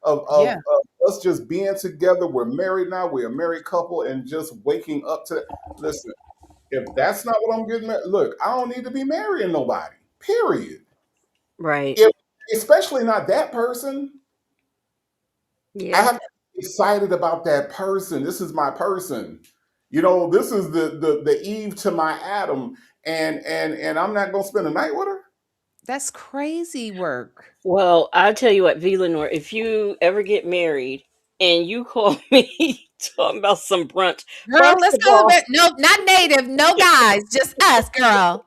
Yeah. of us just being together, we're married now, we're a married couple, and just waking up to listen, if that's not what I'm getting at, look, I don't need to be marrying nobody. Period. Right. If especially not that person. I Yeah. have to be excited about that person. This is my person. You know, this is the Eve to my Adam, and I'm not gonna spend a night with her. That's crazy work. Well, I'll tell you what, VLenore, if you ever get married and you call me talking about some brunch, Girl, first let's of go all, over. Nope, not native, no guys, just us, girl.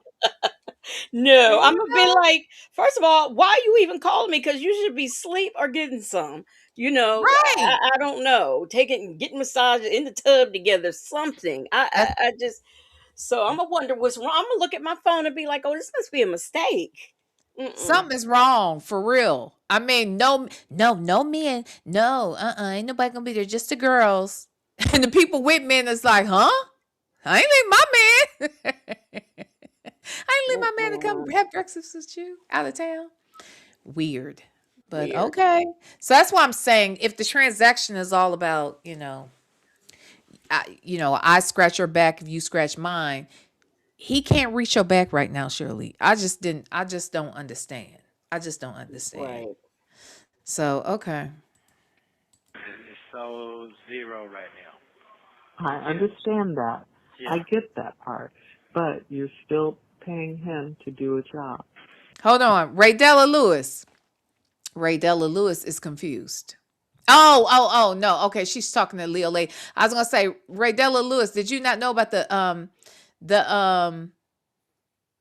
no, I'm gonna be Girl, like, first of all, why are you even calling me? Because you should be asleep or getting some. right. I don't know, getting massages in the tub together, something. That's I just so I'm gonna wonder what's wrong. I'm gonna look at my phone and be like, oh, this must be a mistake. Mm-mm. something is wrong for real. I mean, no men, no, ain't nobody gonna be there, just the girls. And the people with men is like, huh? I ain't leave my man. I ain't leave my man to come Mm-mm. have breakfast with you out of town. Weird. But Weird. okay. So that's why I'm saying if the transaction is all about, I scratch your back if you scratch mine, he can't reach your back right now, Shirley. I just don't understand. I just don't understand. Right. So, okay. It's so zero right now. I Yeah, understand that. I yeah. get that part. But you're still paying him to do a job. Hold on. Ray Della Lewis. Ray Della Lewis is confused. Oh, no. Okay, she's talking to Leo Lady. I was gonna say, Ray Della Lewis, did you not know about the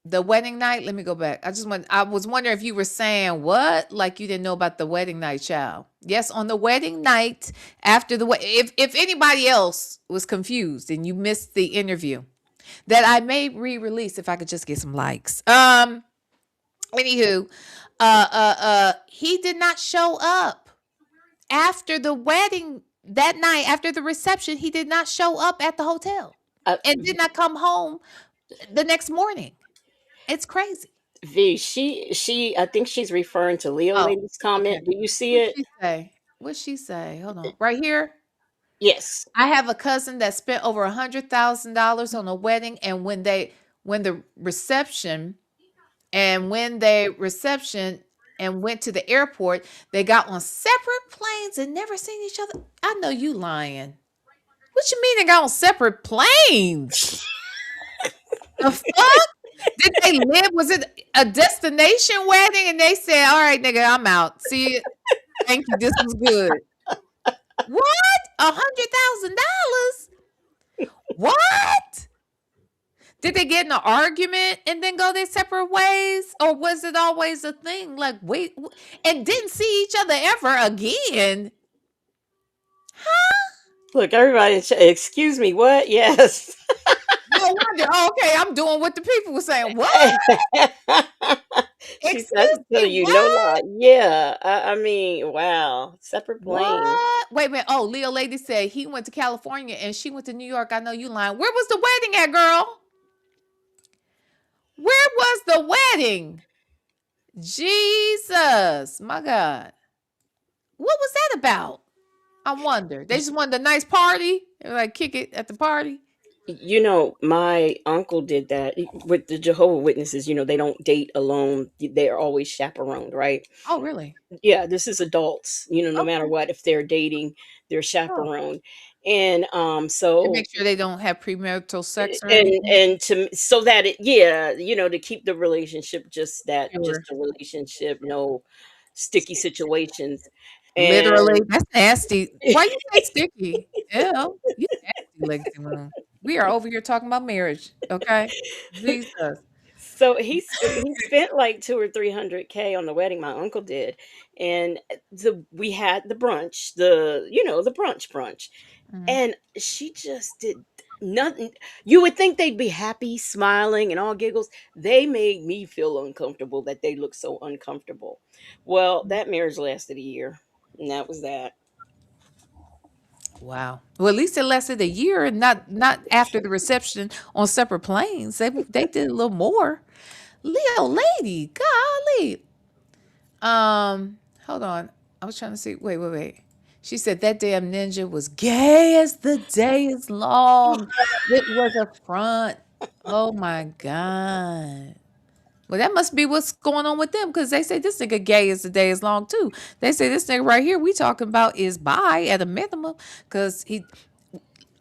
the wedding night? Let me go back. I was wondering if you were saying what? Like you didn't know about the wedding night, child. Yes, on the wedding night after the if anybody else was confused and you missed the interview that I may re-release if I could just get some likes. Anywho, he did not show up after the wedding that night, after the reception. He did not show up at the hotel Uh, and did not come home the next morning. It's crazy. V, she, I think she's referring to Leo Oh, Lady's okay. comment. Do you see What'd it? she say? What'd she say? Hold on. Right here. Yes. I have a cousin that spent over $100,000 on a wedding, and when the reception when they reception and went to the airport, they got on separate planes and never seen each other. I know you lying. What you mean they got on separate planes? The fuck? Did they live? Was it a destination wedding? And they said, "All right, nigga, I'm out. See you. Thank you. This was good." What? $100,000? What? Did they get in an argument and then go their separate ways? Or was it always a thing? Like, wait, and didn't see each other ever again? Look, everybody, excuse me, what? Yes. No wonder. Oh, okay, I'm doing what the people were saying. What? She said, Excuse tell me, you, no what? lie. Yeah. I mean, wow. Separate planes. What? Wait a minute. Oh, Leo Lady said he went to California and she went to New York. I know you lying. Where was the wedding at, girl? Where was the wedding? Jesus, my God. What was that about? I wonder. They just wanted a nice party. They were like kick it at the party. My uncle did that with the Jehovah Witnesses. They don't date alone. They're always chaperoned, right? Oh, really? Yeah, this is adults, no matter Okay. what, if they're dating, they're Oh. chaperoned. And To so make sure they don't have premarital sex or and anything. and to so that it yeah, to keep the relationship just Sure. a relationship, no sticky situations. Literally, And that's nasty. Why you say sticky? Ew, you nasty, Legacy Moon. We are over here talking about marriage, okay? Jesus. so he spent like 2 or 300K on the wedding, my uncle did. And we had the brunch, the brunch. Mhm. And she just did nothing. You would think they'd be happy, smiling, and all giggles. They made me feel uncomfortable that they looked so uncomfortable. Well, that marriage lasted a year, and that was that. Wow. Well, at least it lasted a year and not after the reception on separate planes. They did a little more. Leo lady, golly. Hold on. I was trying to see. Wait. She said that damn ninja was gay as the day is long. It was a front. Oh my God. Well, that must be what's going on with them because they say this nigga gay as the day is long too. They say this nigga right here we talking about is bi at a minimum because he.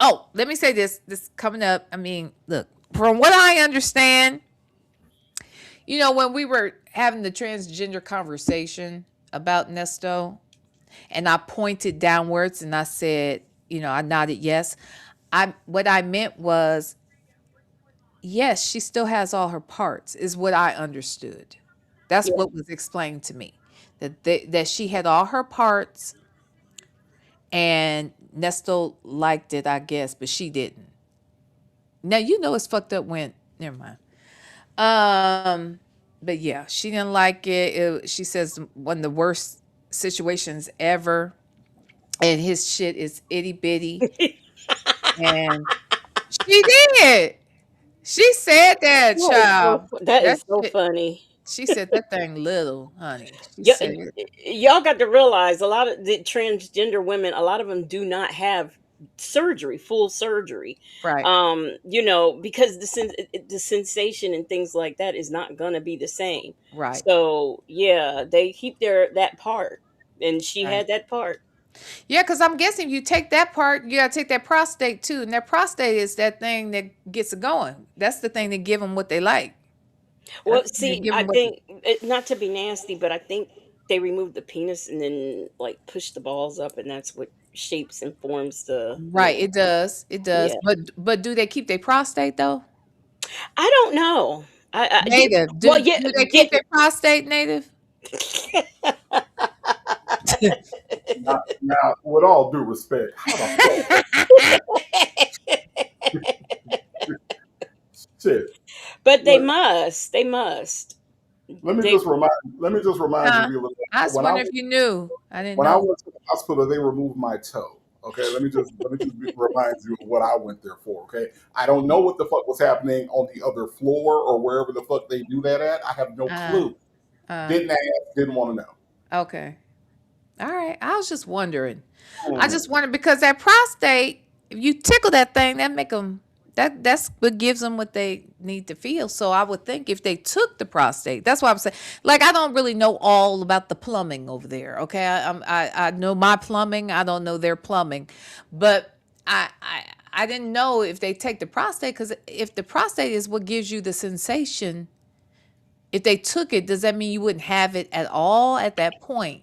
Oh, let me say this. This coming up. I mean, look, from what I understand, when we were having the transgender conversation about Nesto, and I pointed downwards and I said, I nodded yes. What I meant was yes, she still has all her parts, is what I understood. That's Yeah. what was explained to me. That she had all her parts and Nesto liked it, I guess, but she didn't. Now it's fucked up when never mind. Um but yeah, she didn't like it. She says one of the worst situations ever. And his shit is itty bitty. And she did. She said that, child. That That is so shit. funny. She said that thing little, honey. She Y- said it. y'all got to realize a lot of the transgender women, a lot of them do not have surgery, full surgery. Right, Because the sensation and things like that is not gonna be the same. right, So yeah, they keep that part, and she right. had that part. Yeah, because I'm guessing if you take that part, you gotta take that prostate too. And that prostate is that thing that gets it going. That's the thing that give them what they like. Well, That's the thing that see, give I them what think not to be nasty, but I think they remove the penis and then like push the balls up, and that's what shapes and forms the. right, it does. It does. Yeah. But do they keep their prostate though? I don't know. Native. Well, Do they keep their prostate native? Now, with all due respect, how the fuck shit? but they Look, must. They must. let me They just remind you, Huh? Vila, I just when I wonder if you knew. I didn't when I know. went to the hospital, they removed my toe. Okay, remind you of what I went there for. Okay, I don't know what the fuck was happening on the other floor or wherever the fuck they do that at. I have no Uh, clue. uh, Didn't ask. Didn't want to know. okay. All right. I was just wondering. I Mhm. just wondered because that prostate, if you tickle that thing, that make them that's what gives them what they need to feel. So I would think if they took the prostate, that's why I'm saying. Like I don't really know all about the plumbing over there. Okay, I know my plumbing. I don't know their plumbing, but I didn't know if they take the prostate because if the prostate is what gives you the sensation, if they took it, does that mean you wouldn't have it at all at that point?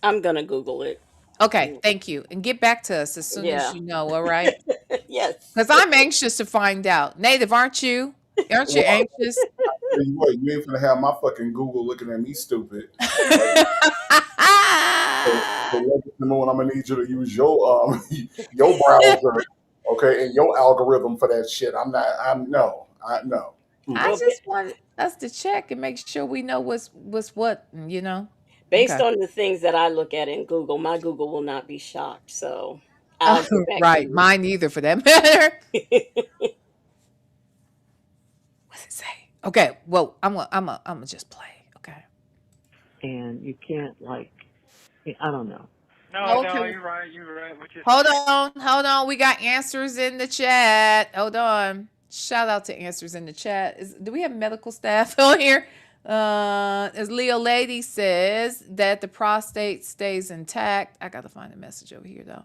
I'm gonna Google it. Okay, thank you. And get back to us as soon as Yeah. you know, all right? Yes. Because I'm anxious to find out. Native, aren't you? Aren't you Well, anxious? tell you what, you ain't gonna have my fucking Google looking at me stupid. Okay, so let me know when I'm gonna need you to use your your browser, okay, and your algorithm for that shit. I'm not. I'm no. I no. I Well, Mm-mm. just want us to check and make sure we know what's what. based Okay. on the things that I look at in Google, my Google will not be shocked. So I'll get back to Right. you. Mine either for that matter. What's it say? Okay. Well, I'm gonna just play. Okay. And you can't I don't know. No, no, Okay. you're right. You're right. What you're Hold saying. on. Hold on. We got answers in the chat. Hold on. Shout out to answers in the chat. Do we have medical staff on here? As Leo Lady says that the prostate stays intact. I gotta find a message over here though.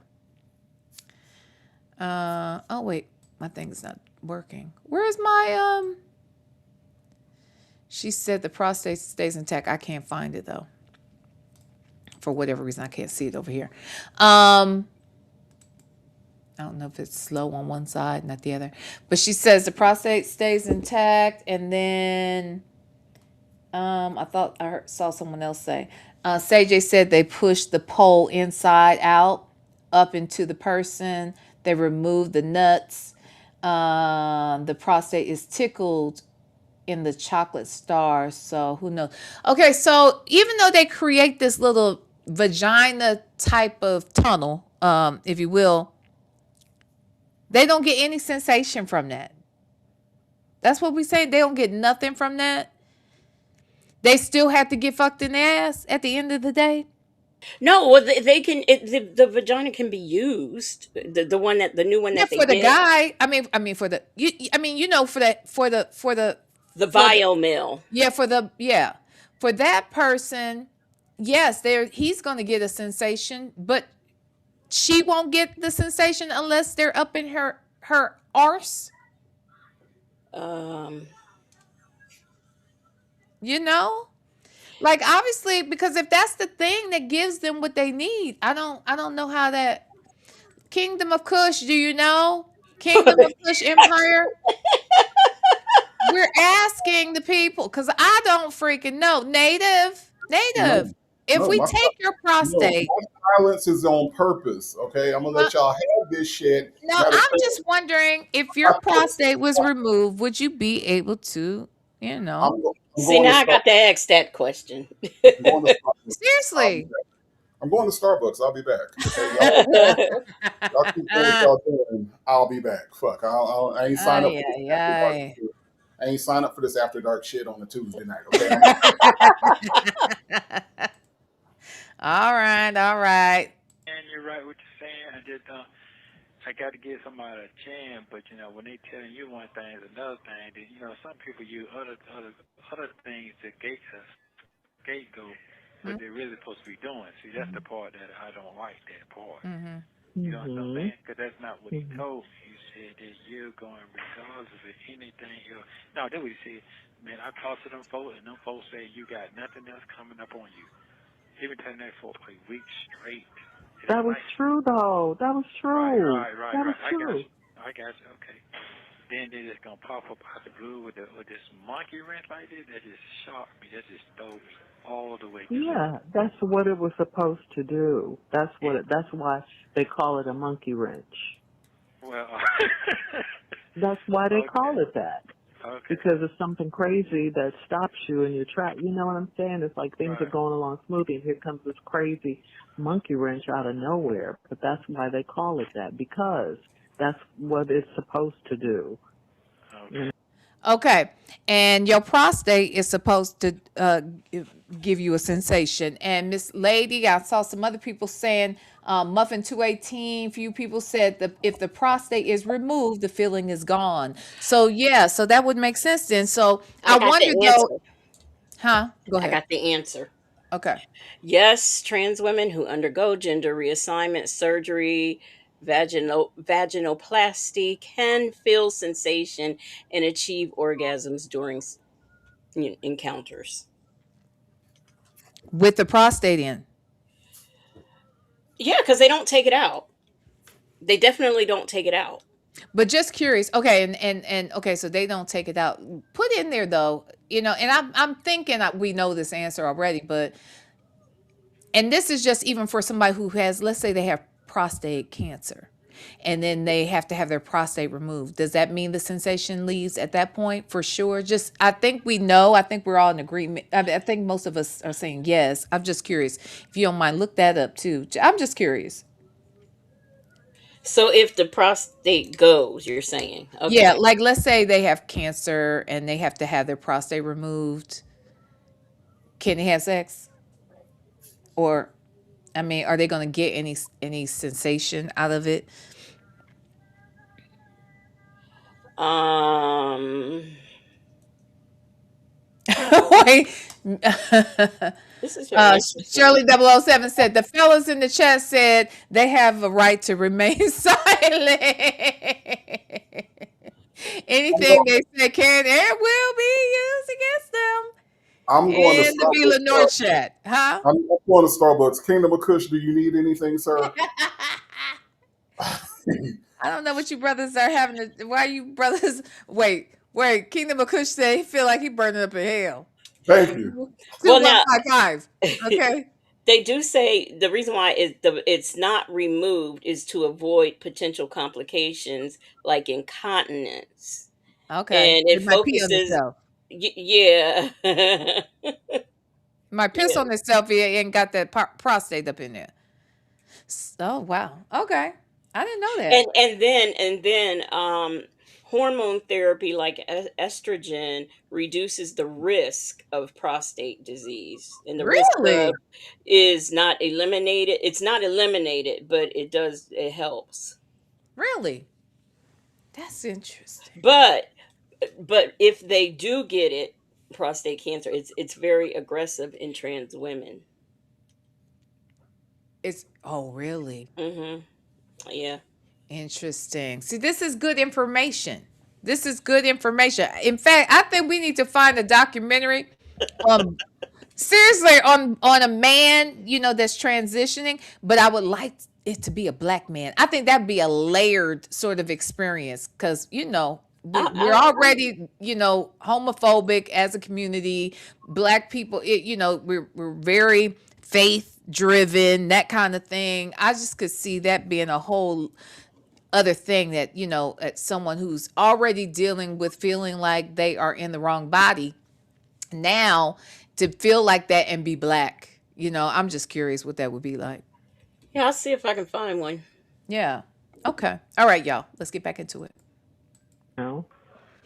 Oh wait, my thing is not working. Where's my She said the prostate stays intact. I can't find it though. For whatever reason, I can't see it over here. I don't know if it's slow on one side, not the other. But she says the prostate stays intact, and then I thought saw someone else say. Sage said they push the pole inside out, up into the person. They remove the nuts. The prostate is tickled in the chocolate stars. So who knows? Okay, so even though they create this little vagina type of tunnel, if you will, they don't get any sensation from that. That's what we say. They don't get nothing from that. They still have to get fucked in the ass at the end of the day. No, well, they can. The vagina can be used. The one that the new one Yeah, that they for the did, guy. I mean for the I mean, for that the for the bio mill. yeah, for that person, yes, he's going to get a sensation, but she won't get the sensation unless they're up in her arse, Um, you know? Like obviously because if that's the thing that gives them what they need, I don't know how that Kingdom of Kush, do you know? Kingdom of Kush Empire? We're asking the people because I don't freaking know. Native. No, If no, we take your no, prostate, my silence is on purpose. Okay, I'm gonna uh, let y'all have this shit. no, Matter of I'm fact, just wondering if I your prostate was removed, would you be able to, you know? I'm See, going to now I start. got to ask that question. I'm going to Starbucks. I'll be Seriously. back. I'm going to Starbucks. I'll be back. Okay, y'all keep doing what y'all doing. I'll be back. Fuck, I ain't signed up Ay, for this ay, after dark ay. shit. I ain't signed up for this after dark shit on a Tuesday night. Okay, All right, all right. And you're right what you're saying. I got to give somebody a chance, but when they telling you one thing is another thing. Then some people use other things to scapegoat what they're really supposed to be doing. See, that's the part that I don't like. That part. Mm-hmm. You know what I'm Mhm. saying? Because that's not what he Mhm. told me. He said that you're going regardless of anything else. No, that's what he said. Man, I talked to them folks, and them folks say you got nothing else coming up on you. He been telling that for a week straight. It That ain't was like true, though. That was true. That was I got true. you. I got you. Okay. Then they just gonna pop up out the blue with this monkey wrench like this. That just shocked me. That just stole me all the way through. Yeah, that's what it was supposed to do. That's what. Yeah. That's why they call it a monkey wrench. Well. That's why they Okay. call it that. Okay. Because it's something crazy that stops you in your track. You know what I'm saying? It's like things are Right. going along smoothly, and here comes this crazy monkey wrench out of nowhere. But that's why they call it that, because that's what it's supposed to do. You Okay. know? Okay. And your prostate is supposed to give you a sensation. And Miss Lady, I saw some other people saying Muffin 218. Few people said that if the prostate is removed, the feeling is gone. So yeah, so that would make sense then. So I I got wonder the though, answer. huh? Go I ahead. got the answer. Okay. Yes, trans women who undergo gender reassignment surgery, vaginoplasty, can feel sensation and achieve orgasms during encounters. With the prostate in. Yeah, because they don't take it out. They definitely don't take it out. But just curious, okay, and okay, so they don't take it out. Put in there though, and I'm thinking we know this answer already, but and this is just even for somebody who has, let's say they have prostate cancer, and then they have to have their prostate removed. Does that mean the sensation leaves at that point for sure? Just I think we know. I think we're all in agreement. I think most of us are saying yes. I'm just curious if you don't mind, look that up too. I'm just curious. So if the prostate goes, you're saying, Yeah, okay. like let's say they have cancer and they have to have their prostate removed. Can they have sex? Or I mean, are they going to get any sensation out of it? Um, Wait. this is very interesting. Shirley 007 said the fellas in the chat said they have a right to remain silent. Anything they say can and will be used against them I'm going to in the VLenore Starbucks. chat. Huh? I'm going to Starbucks. Kingdom of Kush, do you need anything, sir? I don't know what you brothers are having. Why you brothers? Wait. Kingdom of Kush said he feel like he burning up in hell. Thank you. Two Well, one now five five. Okay. they do say the reason why it's not removed is to avoid potential complications like incontinence, Okay. and It it might pee on focuses. itself. Yeah, Might piss yeah. on itself. It ain't got that prostate up in there. Oh wow. Okay. I didn't know that. And then hormone therapy like estrogen reduces the risk of prostate disease, and the risk of Really? is not eliminated. It's not eliminated, but it helps. Really? That's interesting. But if they do get it, prostate cancer, it's very aggressive in trans women. It's oh really Mhm. Yeah. interesting. See, this is good information. This is good information. In fact, I think we need to find a documentary on seriously on a man, that's transitioning, but I would like it to be a black man. I think that'd be a layered sort of experience because we're I agree. already homophobic as a community. Black people, we're very faith driven, that kind of thing. I just could see that being a whole other thing that at someone who's already dealing with feeling like they are in the wrong body now to feel like that and be black. I'm just curious what that would be like. Yeah, I'll see if I can find one. Yeah. Okay. All right, y'all. Let's get back into it. No,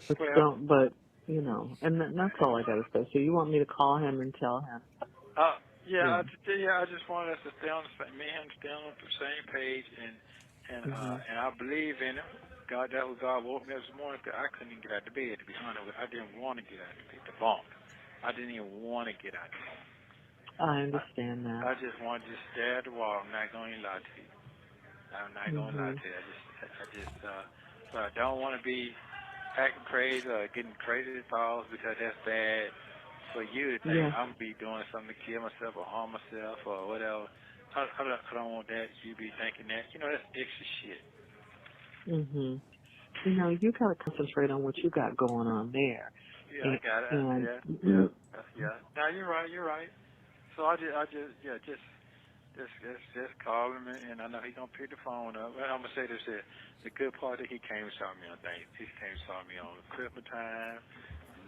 but Well, don't. But and that's all I gotta say. So you want me to call him and tell him? yeah, Yeah. I just wanted us to stay on the same, me and him stay on the same page, Mhm. and I believe in him. God, that was God woke me up this morning 'cause I couldn't even get out of bed. To be honest with you, I didn't want to get out of bed. The bunk. I didn't even want to get out of bed. I understand I that. just wanted to just stare at the wall. I'm not going to lie to you. I'm not going to lie Mhm. to you. So I don't want to be acting crazy or getting crazy thoughts because that's bad for you to think Yeah. I'm be doing something to kill myself or harm myself or whatever. I don't want that. You be thinking that. That's extra shit. Mhm. You gotta concentrate on what you got going on there, Yeah, I and, got it. and Yeah, yeah, yeah. No, you're right. You're right. So yeah, just call him, and I know he gonna pick the phone up. But I'm gonna say this here: the good part that he came and saw me on things. He came and saw me on Christmas time,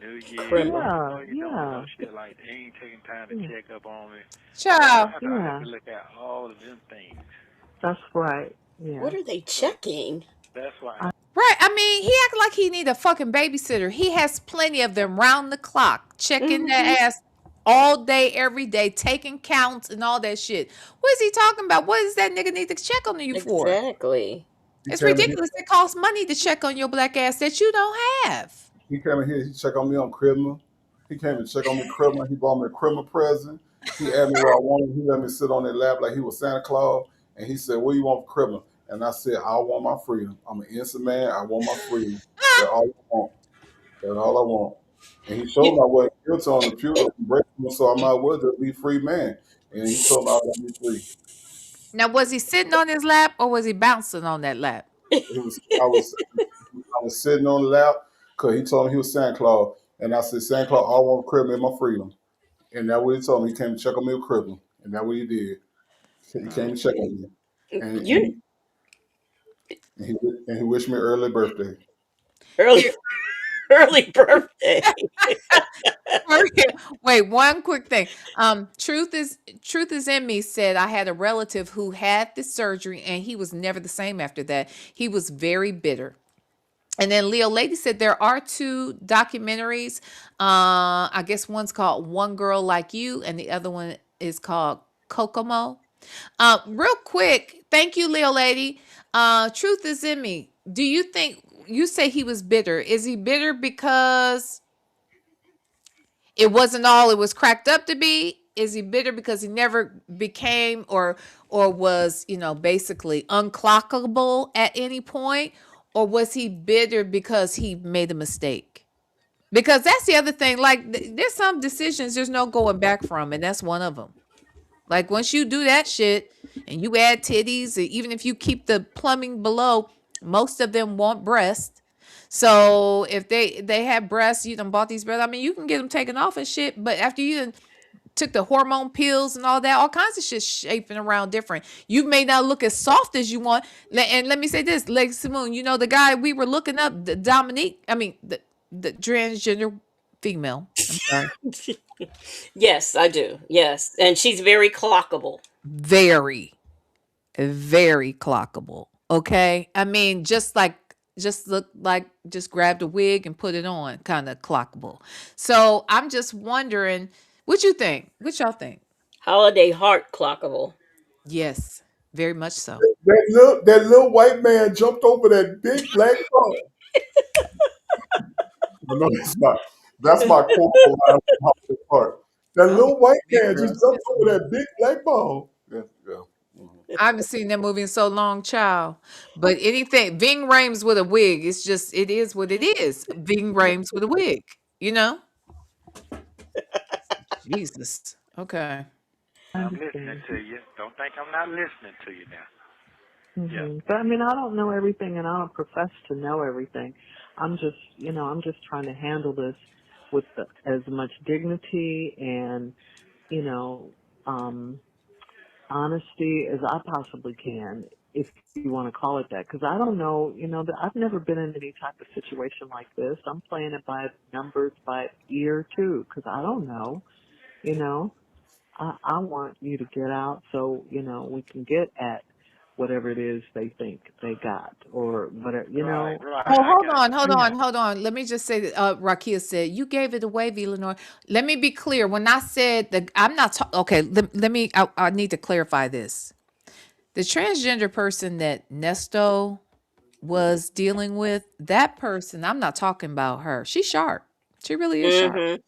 New Year. Criminal. yeah, He doing no yeah, shit like that. He ain't taking time to yeah, check up on me. So Child. I have yeah. to look at all of them things. That's right. What Yeah. are they So checking? that's why. I, Right. I mean, he act like he need a fucking babysitter. He has plenty of them round the clock, checking Hmm. that ass all day, every day, taking counts and all that shit. What is he talking about? What does that nigga need to check on you for? Exactly. He It's came in here. ridiculous. It costs money to check on your black ass that you don't have. He came in here. He checked on me on Christmas. He came and checked on me Christmas. He bought me a Christmas present. He asked me what I wanted. He let me sit on his lap like he was Santa Claus. And he said, "What do you want for Christmas?" And I said, "I want my freedom. I'm an innocent man. I want my freedom. That's all I want. That's all I want." And he showed You, me I wasn't guilty on the pew and breaking, so I might as well just be free man. And he told me I was gonna be free. Now, was he sitting on his lap or was he bouncing on that lap? He was I was sitting on the lap because he told me he was Santa Claus. And I said, "Santa Claus, all I want for Christmas is my freedom." And that's what he told me. He came to check on me with Christmas. And that's what he did. He came to check on me. And, you and, and, he, and he wished me early birthday. early early birthday. Wait, one quick thing. Truth is in me said I had a relative who had this surgery and he was never the same after that. He was very bitter. And then Leo Lady said there are two documentaries. I guess one's called One Girl Like You, and the other one is called Kokomo. Real quick, thank you, Leo Lady. Truth is in me. Do you think you say he was bitter? Is he bitter because it wasn't all it was cracked up to be? Is he bitter because he never became or was, basically unclockable at any point? Or was he bitter because he made a mistake? Because that's the other thing. Like there's some decisions there's no going back from, and that's one of them. Like once you do that shit and you add titties, even if you keep the plumbing below, most of them want breast. So if they have breasts, you done bought these breasts. I mean, you can get them taken off and shit, but after you done took the hormone pills and all that, all kinds of shit shaping around different. You may not look as soft as you want. And let me say this, Legacy Moon, the guy we were looking up, the Dominique, I mean the transgender female. I'm sorry. Yes, I do. Yes, and she's very clockable. Very, very clockable. Okay. I mean, just like just look like just grabbed a wig and put it on, kind of clockable. So I'm just wondering, what you think? What y'all think? Holiday heart clockable. Yes, very much so. That little white man jumped over that big black phone. No, it's not. That's my quote line from Holiday Park. That Oh, little white big man just girls jumped just over that big black ball. Yeah, yeah. Mhm. I haven't seen that movie in so long, child. But anything, Ving Rhames with a wig, it's just, it is what it is. Ving Rhames with a wig, you know? Jesus. Okay. I I'm listening understand. to you. Don't think I'm not listening to you now. Yeah. But I mean, I don't know everything, and I don't profess to know everything. I'm just, I'm just trying to handle this with as much dignity and, you know, um, honesty as I possibly can, if you want to call it that. Because I don't know, that I've never been in any type of situation like this. I'm playing it by numbers, by ear too, because I don't know, you know. I want you to get out so, we can get at whatever it is they think they got or whatever, Right, right. Oh, I hold got on, you. hold I on, got hold on. Let me just say that Rakia said, you gave it away, VLenore. Let me be clear. When I said that, I'm not okay, let me I need to clarify this. The transgender person that Nesto was dealing with, that person, I'm not talking about her. She's sharp. She really is you. sharp. Mm-hmm.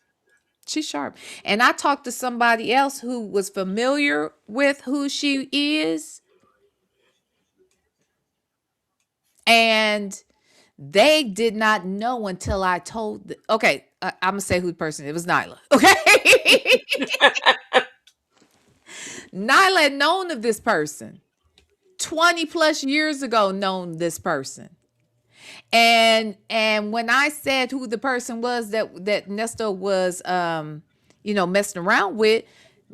She's sharp. And I talked to somebody else who was familiar with who she is, and they did not know until I told okay, I'm gonna say who the person, it was Nyla. Okay. Nyla had known of this person 20 plus years ago, known this person. And when I said who the person was that Nestor was messing around with,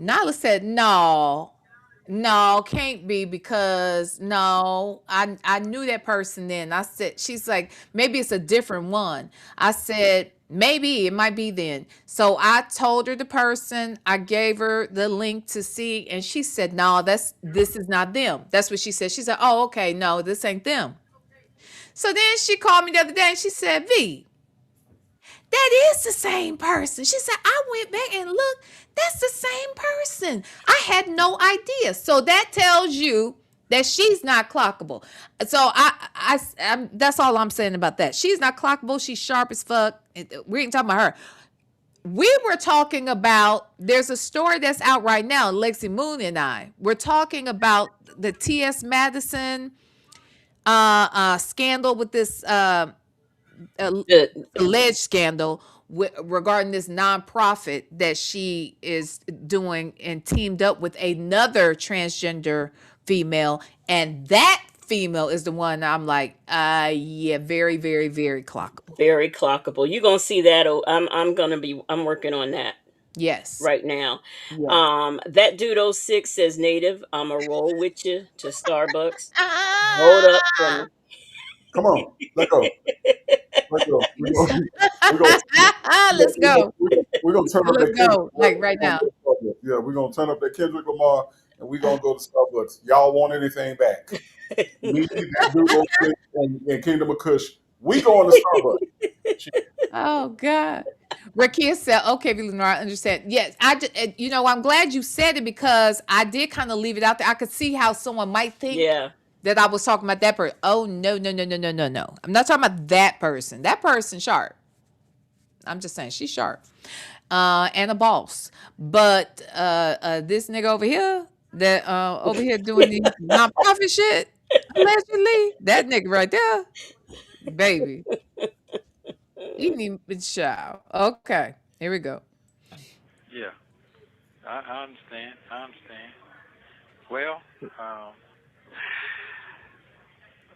Nyla said, no, no, can't be, because no, I knew that person then. I said, she's like, maybe it's a different one. I said, maybe it might be then. So I told her the person, I gave her the link to see, and she said, no, this is not them. That's what she said. She said, oh, okay, no, this ain't them. So then she called me the other day and she said, V, that is the same person. She said, I went back and looked, that's the same person. I had no idea. So that tells you that she's not clockable. So that's all I'm saying about that. She's not clockable. She's sharp as fuck. We ain't talking about her. We were talking about, there's a story that's out right now, Lexi Moon and I. We're talking about the T.S. Madison scandal with this uh, The, alleged scandal regarding this nonprofit that she is doing and teamed up with another transgender female, and that female is the one I'm like, yeah, very, very, very clockable. very clockable. You're gonna see that. I'm working on that Yes. right now. Yes. That dude 06 says native. I'ma roll with you to Starbucks. Hold up for Ah! me. Come on, let go, let go. We're Let's gonna, we're gonna, let's go. we're gonna turn up Let's that Kendrick go. Lamar. Like right We're gonna now. go to Starbucks. Yeah, we're gonna turn up that Kendrick Lamar, and we're gonna go to Starbucks. Y'all want anything back? Me, that dude, and Kingdom of Kush. We going to Starbucks. Oh God. Rakia said, okay, Lenore, I understand. Yes, I'm glad you said it, because I did kind of leave it out there. I could see how someone might think Yeah. that I was talking about that person. Oh, no, no, no, no, no, no, no. I'm not talking about that person. That person sharp. I'm just saying she's sharp. And a boss. But this nigga over here that over here doing these nonprofit shit, allegedly, that nigga right there, baby. He didn't even been child. Okay, here we go. Yeah. I understand. I understand. Well, um,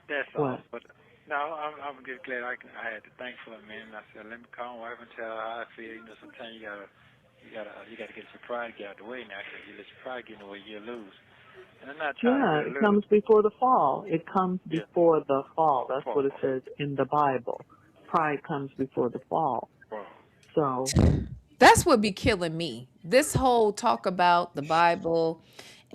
that's all. What? But no, I'm just glad I had to thank for a minute. I said, let me call my wife and tell her how I feel. Sometimes you gotta get your pride get out the way now, because you let your pride get in the way, you lose. And I'm not trying to Yeah, really it lose. comes before the fall. It comes Yeah. before the fall. That's what Fall. it says in the Bible. Pride comes before the fall. Fall. So, That's what be killing me. This whole talk about the Bible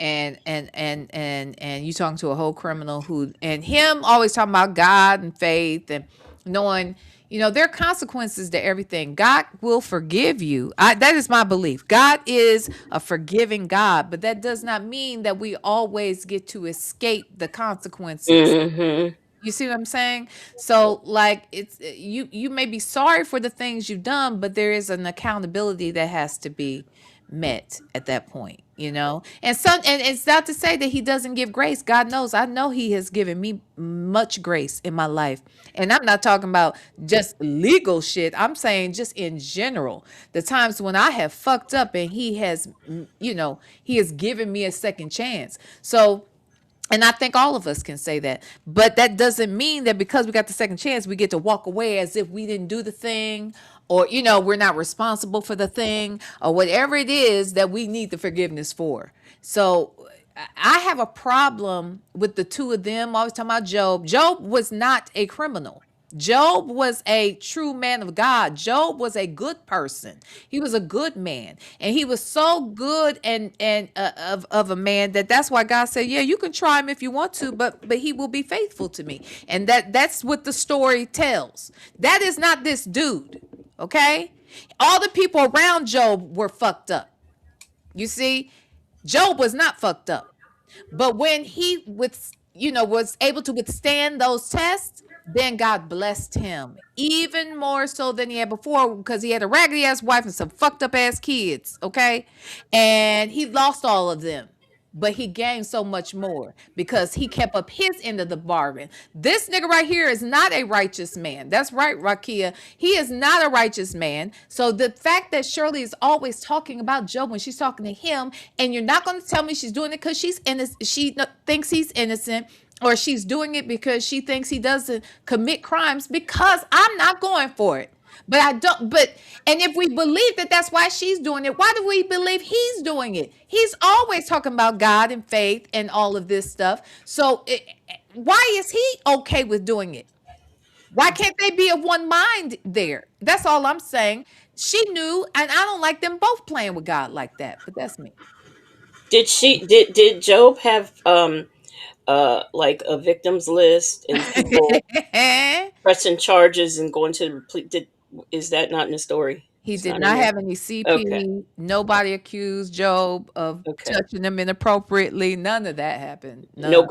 and you talking to a whole criminal who, and him always talking about God and faith and knowing, there are consequences to everything. God will forgive you. That is my belief. God is a forgiving God, but that does not mean that we always get to escape the consequences. Mm-hmm. You see what I'm saying? So like it's you may be sorry for the things you've done, but there is an accountability that has to be met at that point. And it's not to say that he doesn't give grace. God knows. I know he has given me much grace in my life. And I'm not talking about just legal shit. I'm saying just in general. The times when I have fucked up and he has given me a second chance. So, and I think all of us can say that. But that doesn't mean that because we got the second chance, we get to walk away as if we didn't do the thing, or, we're not responsible for the thing, or whatever it is that we need the forgiveness for. So I have a problem with the two of them always talking about Job. Job was not a criminal. Job was a true man of God. Job was a good person. He was a good man, and he was so good and of a man that's why God said, "Yeah, you can try him if you want to, but he will be faithful to me." And that's what the story tells. That is not this dude, okay? All the people around Job were fucked up. You see, Job was not fucked up. But when he was able to withstand those tests, then God blessed him even more so than he had before, because he had a raggedy ass wife and some fucked up ass kids. Okay. And he lost all of them. But he gained so much more because he kept up his end of the bargain. This nigga right here is not a righteous man. That's right, Rakia. He is not a righteous man. So the fact that Shirley is always talking about Job when she's talking to him, and you're not going to tell me she's doing it because she's innocent, thinks he's innocent, or she's doing it because she thinks he doesn't commit crimes, because I'm not going for it. But and if we believe that that's why she's doing it, why do we believe he's doing it? He's always talking about God and faith and all of this stuff. So why is he okay with doing it? Why can't they be of one mind there? That's all I'm saying. She knew, and I don't like them both playing with God like that, but that's me. Did Job have like a victims list and people pressing charges and going to the police? Is that not in the story? He It's did not not in there. have any CP. Okay. Nobody accused Job of Okay. touching them inappropriately. None of that happened. No None.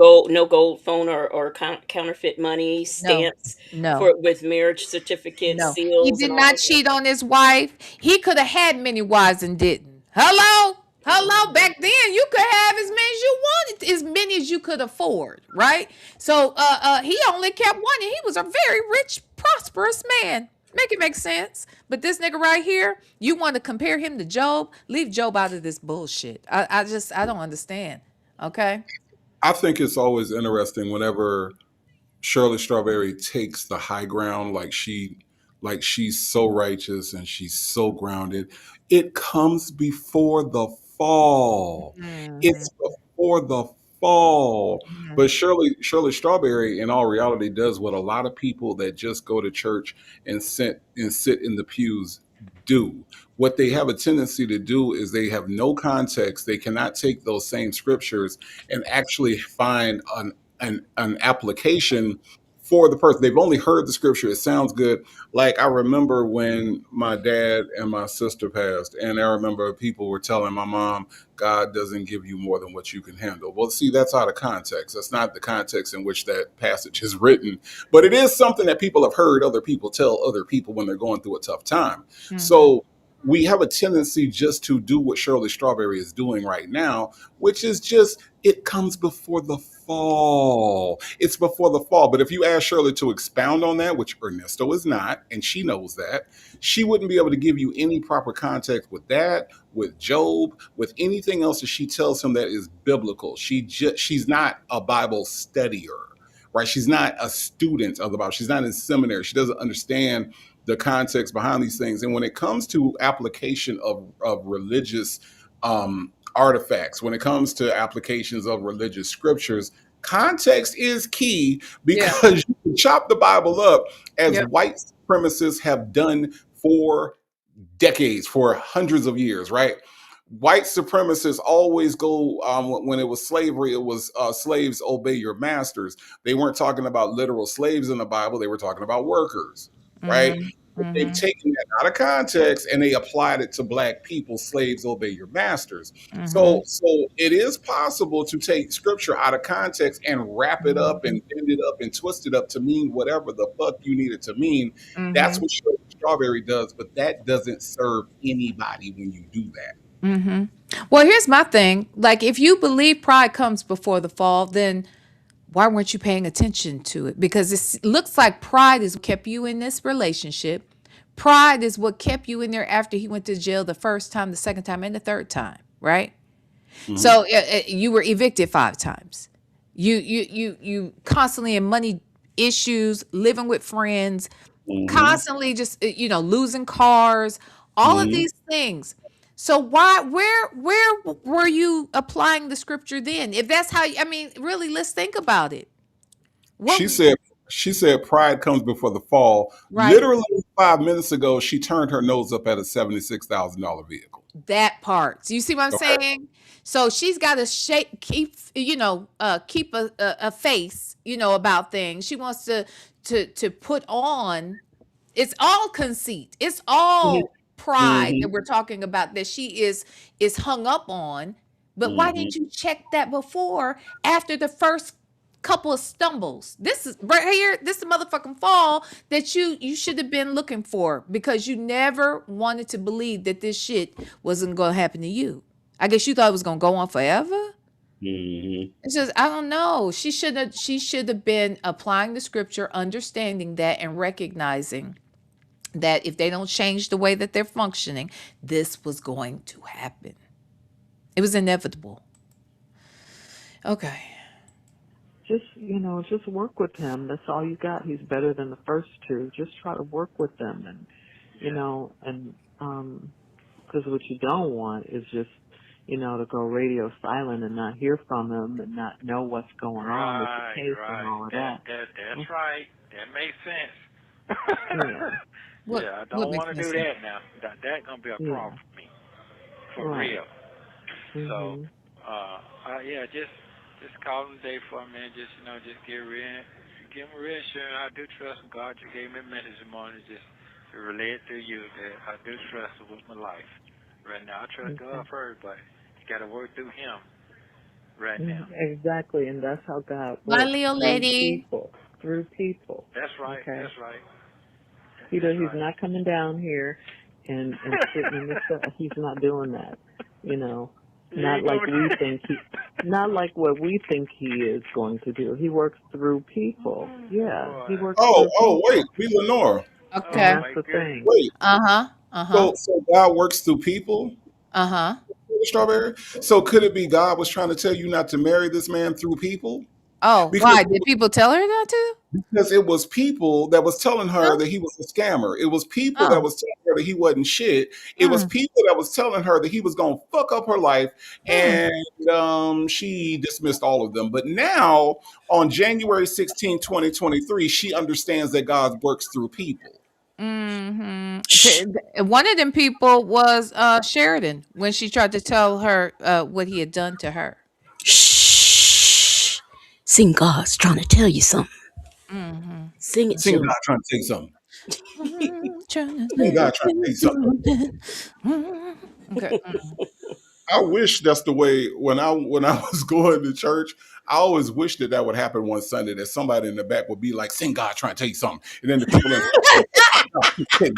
gold phone or counterfeit money, No. stamps No. with marriage certificates, No. He seals, did and all not of that. cheat on his wife. He could have had many wives and didn't. Hello? Hello, back then you could have as many as you wanted, as many as you could afford, right? So he only kept one, and he was a very rich, prosperous man. Make it make sense. But this nigga right here, you want to compare him to Job? Leave Job out of this bullshit. I don't understand. Okay? I think it's always interesting whenever Shirley Strawberry takes the high ground, like she's so righteous and she's so grounded. It comes before the fall. Mhm. It's before the fall. Mhm. But Shirley Strawberry, in all reality, does what a lot of people that just go to church and sit in the pews do. What they have a tendency to do is they have no context. They cannot take those same scriptures and actually find an application for the person. They've only heard the scripture. It sounds good. Like I remember when my dad and my sister passed, and I remember people were telling my mom, God doesn't give you more than what you can handle. Well, see, that's out of context. That's not the context in which that passage is written, but it is something that people have heard other people tell other people when they're going through a tough time. Mhm. So we have a tendency just to do what Shirley Strawberry is doing right now, which is just, it comes before the fall. It's before the fall. But if you ask Shirley to expound on that, which Ernesto is not, and she knows that, she wouldn't be able to give you any proper context with that, with Job, with anything else that she tells him that is biblical. She's not a Bible studier, right? She's not a student of the Bible. She's not in seminary. She doesn't understand the context behind these things. And when it comes to application of religious artifacts, when it comes to applications of religious scriptures, context is key, Yeah. because you can chop the Bible up as Yep. white supremacists have done for decades, for hundreds of years, right? white supremacists always go when it was slavery, it was slaves obey your masters. They weren't talking about literal slaves in the Bible. They were talking about workers, right? Mm-hmm. But they've Mm-hmm. taken that out of context and they applied it to black people. Slaves obey your masters. Mm-hmm. So it is possible to take scripture out of context and wrap it up and bend it up and twist it up to mean whatever the fuck you need it to mean. That's Mm-hmm. what Shirley Strawberry does, but that doesn't serve anybody when you do that. Mm-hmm. Well, here's my thing. Like, if you believe pride comes before the fall, then why weren't you paying attention to it? Because it looks like pride is what kept you in this relationship. Pride is what kept you in there after he went to jail the first time, the second time, and the third time, right? So you were evicted 5 times. You constantly in money issues, living with friends, constantly just losing cars, all of these things. So where were you applying the scripture then? If that's how I mean, really, let's think about it. She What said she said pride comes before the fall. right? Literally 5 minutes ago, she turned her nose up at a $76,000 vehicle. That part. So you see what I'm Okay. saying? So she's got to keep keep a face, about things. She wants to put on. It's all conceit. It's all pride that we're talking about that she is hung up on. But why didn't you check that before, after the first couple of stumbles? This is right here. This is the motherfucking fall that you should have been looking for, because you never wanted to believe that this shit wasn't going to happen to you. I guess you thought it was going to go on forever. It's just, I don't know. She should have been applying the scripture, understanding that, and recognizing that if they don't change the way that they're functioning, this was going to happen. It was inevitable. Okay. Just work with him. That's all you got. He's better than the first two. Just try to work with them, and because what you don't want is just to go radio silent and not hear from him and not know what's going on with the case and all of that. That's right. That makes sense. Yeah. What, I what don't makes want to sense? do that now. That's gonna be a problem for me, for Right. real. So, just call him today for me, and just give him reassurance. I do trust God. You gave me a message this morning, just to relay it to you that I do trust him with my life right now. I trust God first, but you got to work through Him right now. Exactly, and that's how God My works, little through lady. people. Through people. That's right. Okay. That's right. He's not coming down here and sitting in the cell. He's not doing that. Not like we think not like what we think he is going to do. He works through people. Yeah, he works through people. Wait, VLenore. Okay. And that's the thing. Wait. Uh-huh. Uh-huh. So God works through people? Uh-huh. Strawberry? So could it be God was trying to tell you not to marry this man through people? Oh, Because why? Did people tell her not to? it was people that was telling her that he was a scammer. It was people that Oh. was telling her that he wasn't shit. It was people that was telling her that he was going to fuck up her life, and she dismissed all of them. But now, on January 16, 2023, she understands that God works through people. One of them people was Sheridan, when she tried to tell her what he had done to her. Shh. Sing God's trying to tell you something. Sing it to Sing him. God trying to say something. Trying Sing God trying to say something. Okay. I wish that's the way when I was going to church. I always wished that would happen one Sunday, that somebody in the back would be like, "Sing God trying to tell you something," and then the people in God's trying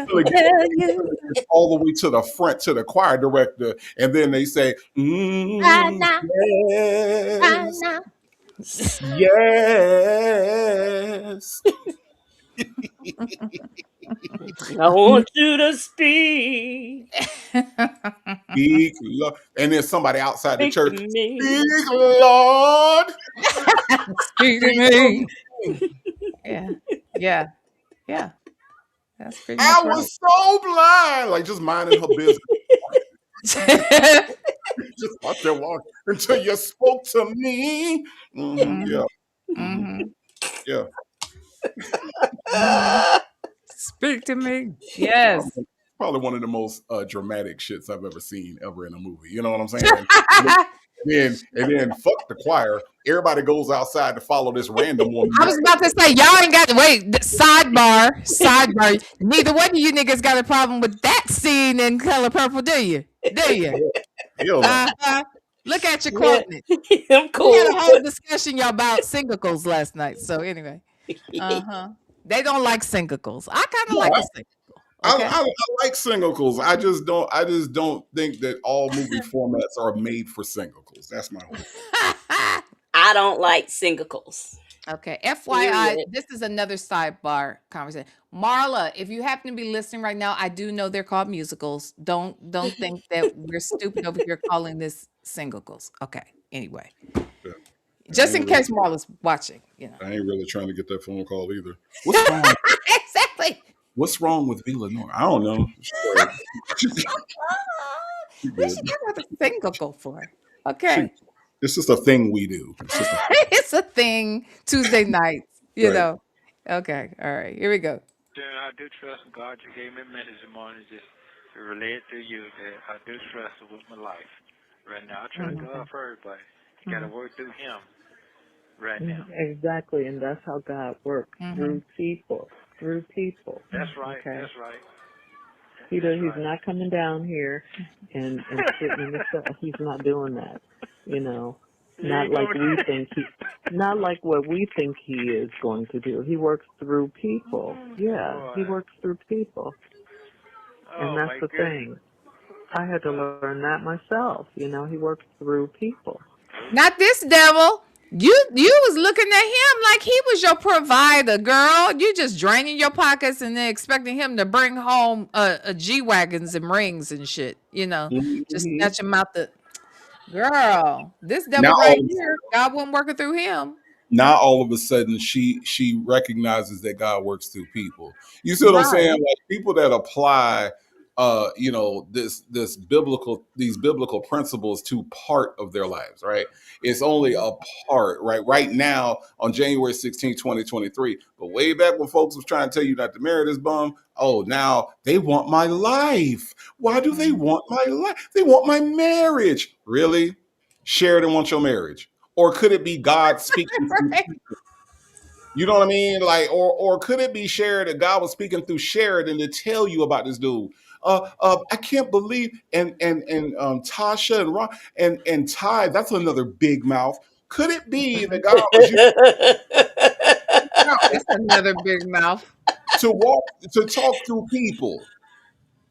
to tell you. all the way to the front to the choir director, and then they say, Right now. Right "Yes, now. yes." I want you to speak. Speak, Lord. And then somebody outside the Speak church, to me. "Speak, Lord." Speak to me. Yeah. Yeah. Yeah. That's pretty I much right. was so blind, like just minding her business. Just out there walking until you spoke to me. Yeah, yeah. Speak to me. Yes. probably one of the most dramatic shits I've ever seen ever in a movie. You know what I'm saying? And then fuck the choir. Everybody goes outside to follow this random woman. I was about to say, y'all ain't got wait. Sidebar. Neither one of you niggas got a problem with that scene in Color Purple, do you? Do you? Hell no. Look at you Yeah. quoting it. I'm We cool. had a whole discussion y'all about singles last night. So anyway, they don't like singles. I kind of No, like a single. Okay. I like singles. I just don't think that all movie formats are made for singles. That's my whole thing. I don't like singles. Okay. FYI, Period. this is another sidebar conversation. Marla, if you happen to be listening right now, I do know they're called musicals. Don't think that we're stupid over here calling this singles. Okay. Anyway, Yeah. just in ain't really- case Marla's watching, you know. I ain't really trying to get that phone call either. What's wrong? Exactly. What's wrong with VLenore? I don't know. What she got with a single for? Okay. It's just a thing we do. It's just a, It's a thing Tuesday nights, you Right. know. Okay. All right. Here we go. I do trust God. You gave me a message this morning just to relay it to you that I do trust it with my life right now. I trust God for everybody. You got to work through Him right now. Exactly, and that's how God works, through people. That's right. Okay. That's right. He's not coming down here and sitting in the cell. He's not doing that. You know, not like what we think he is going to do. He works through people. Yeah, he works through people. And that's the thing. I had to learn that myself. You know, he works through people. Not this devil. You was looking at him like he was your provider, girl. You just draining your pockets and then expecting him to bring home a G-wagons and rings and shit. You know, just snatch him out the girl. This devil Now right all of- here, God wasn't working through him. Now all of a sudden she recognizes that God works through people. You see what I'm saying? Like people that apply these biblical principles to part of their lives, right? It's only a part, right now on January 16, 2023. But way back when folks was trying to tell you not to marry this bum, oh, now they want my life. Why do they want my life? They want my marriage. Really? Sheridan wants your marriage. Or could it be God speaking through people? You know what I mean? Like, or could it be Sheridan? God was speaking through Sheridan to tell you about this dude. I can't believe and Tasha and Ron and Ty. That's another big mouth. Could it be that God was That's another big mouth. to talk through people?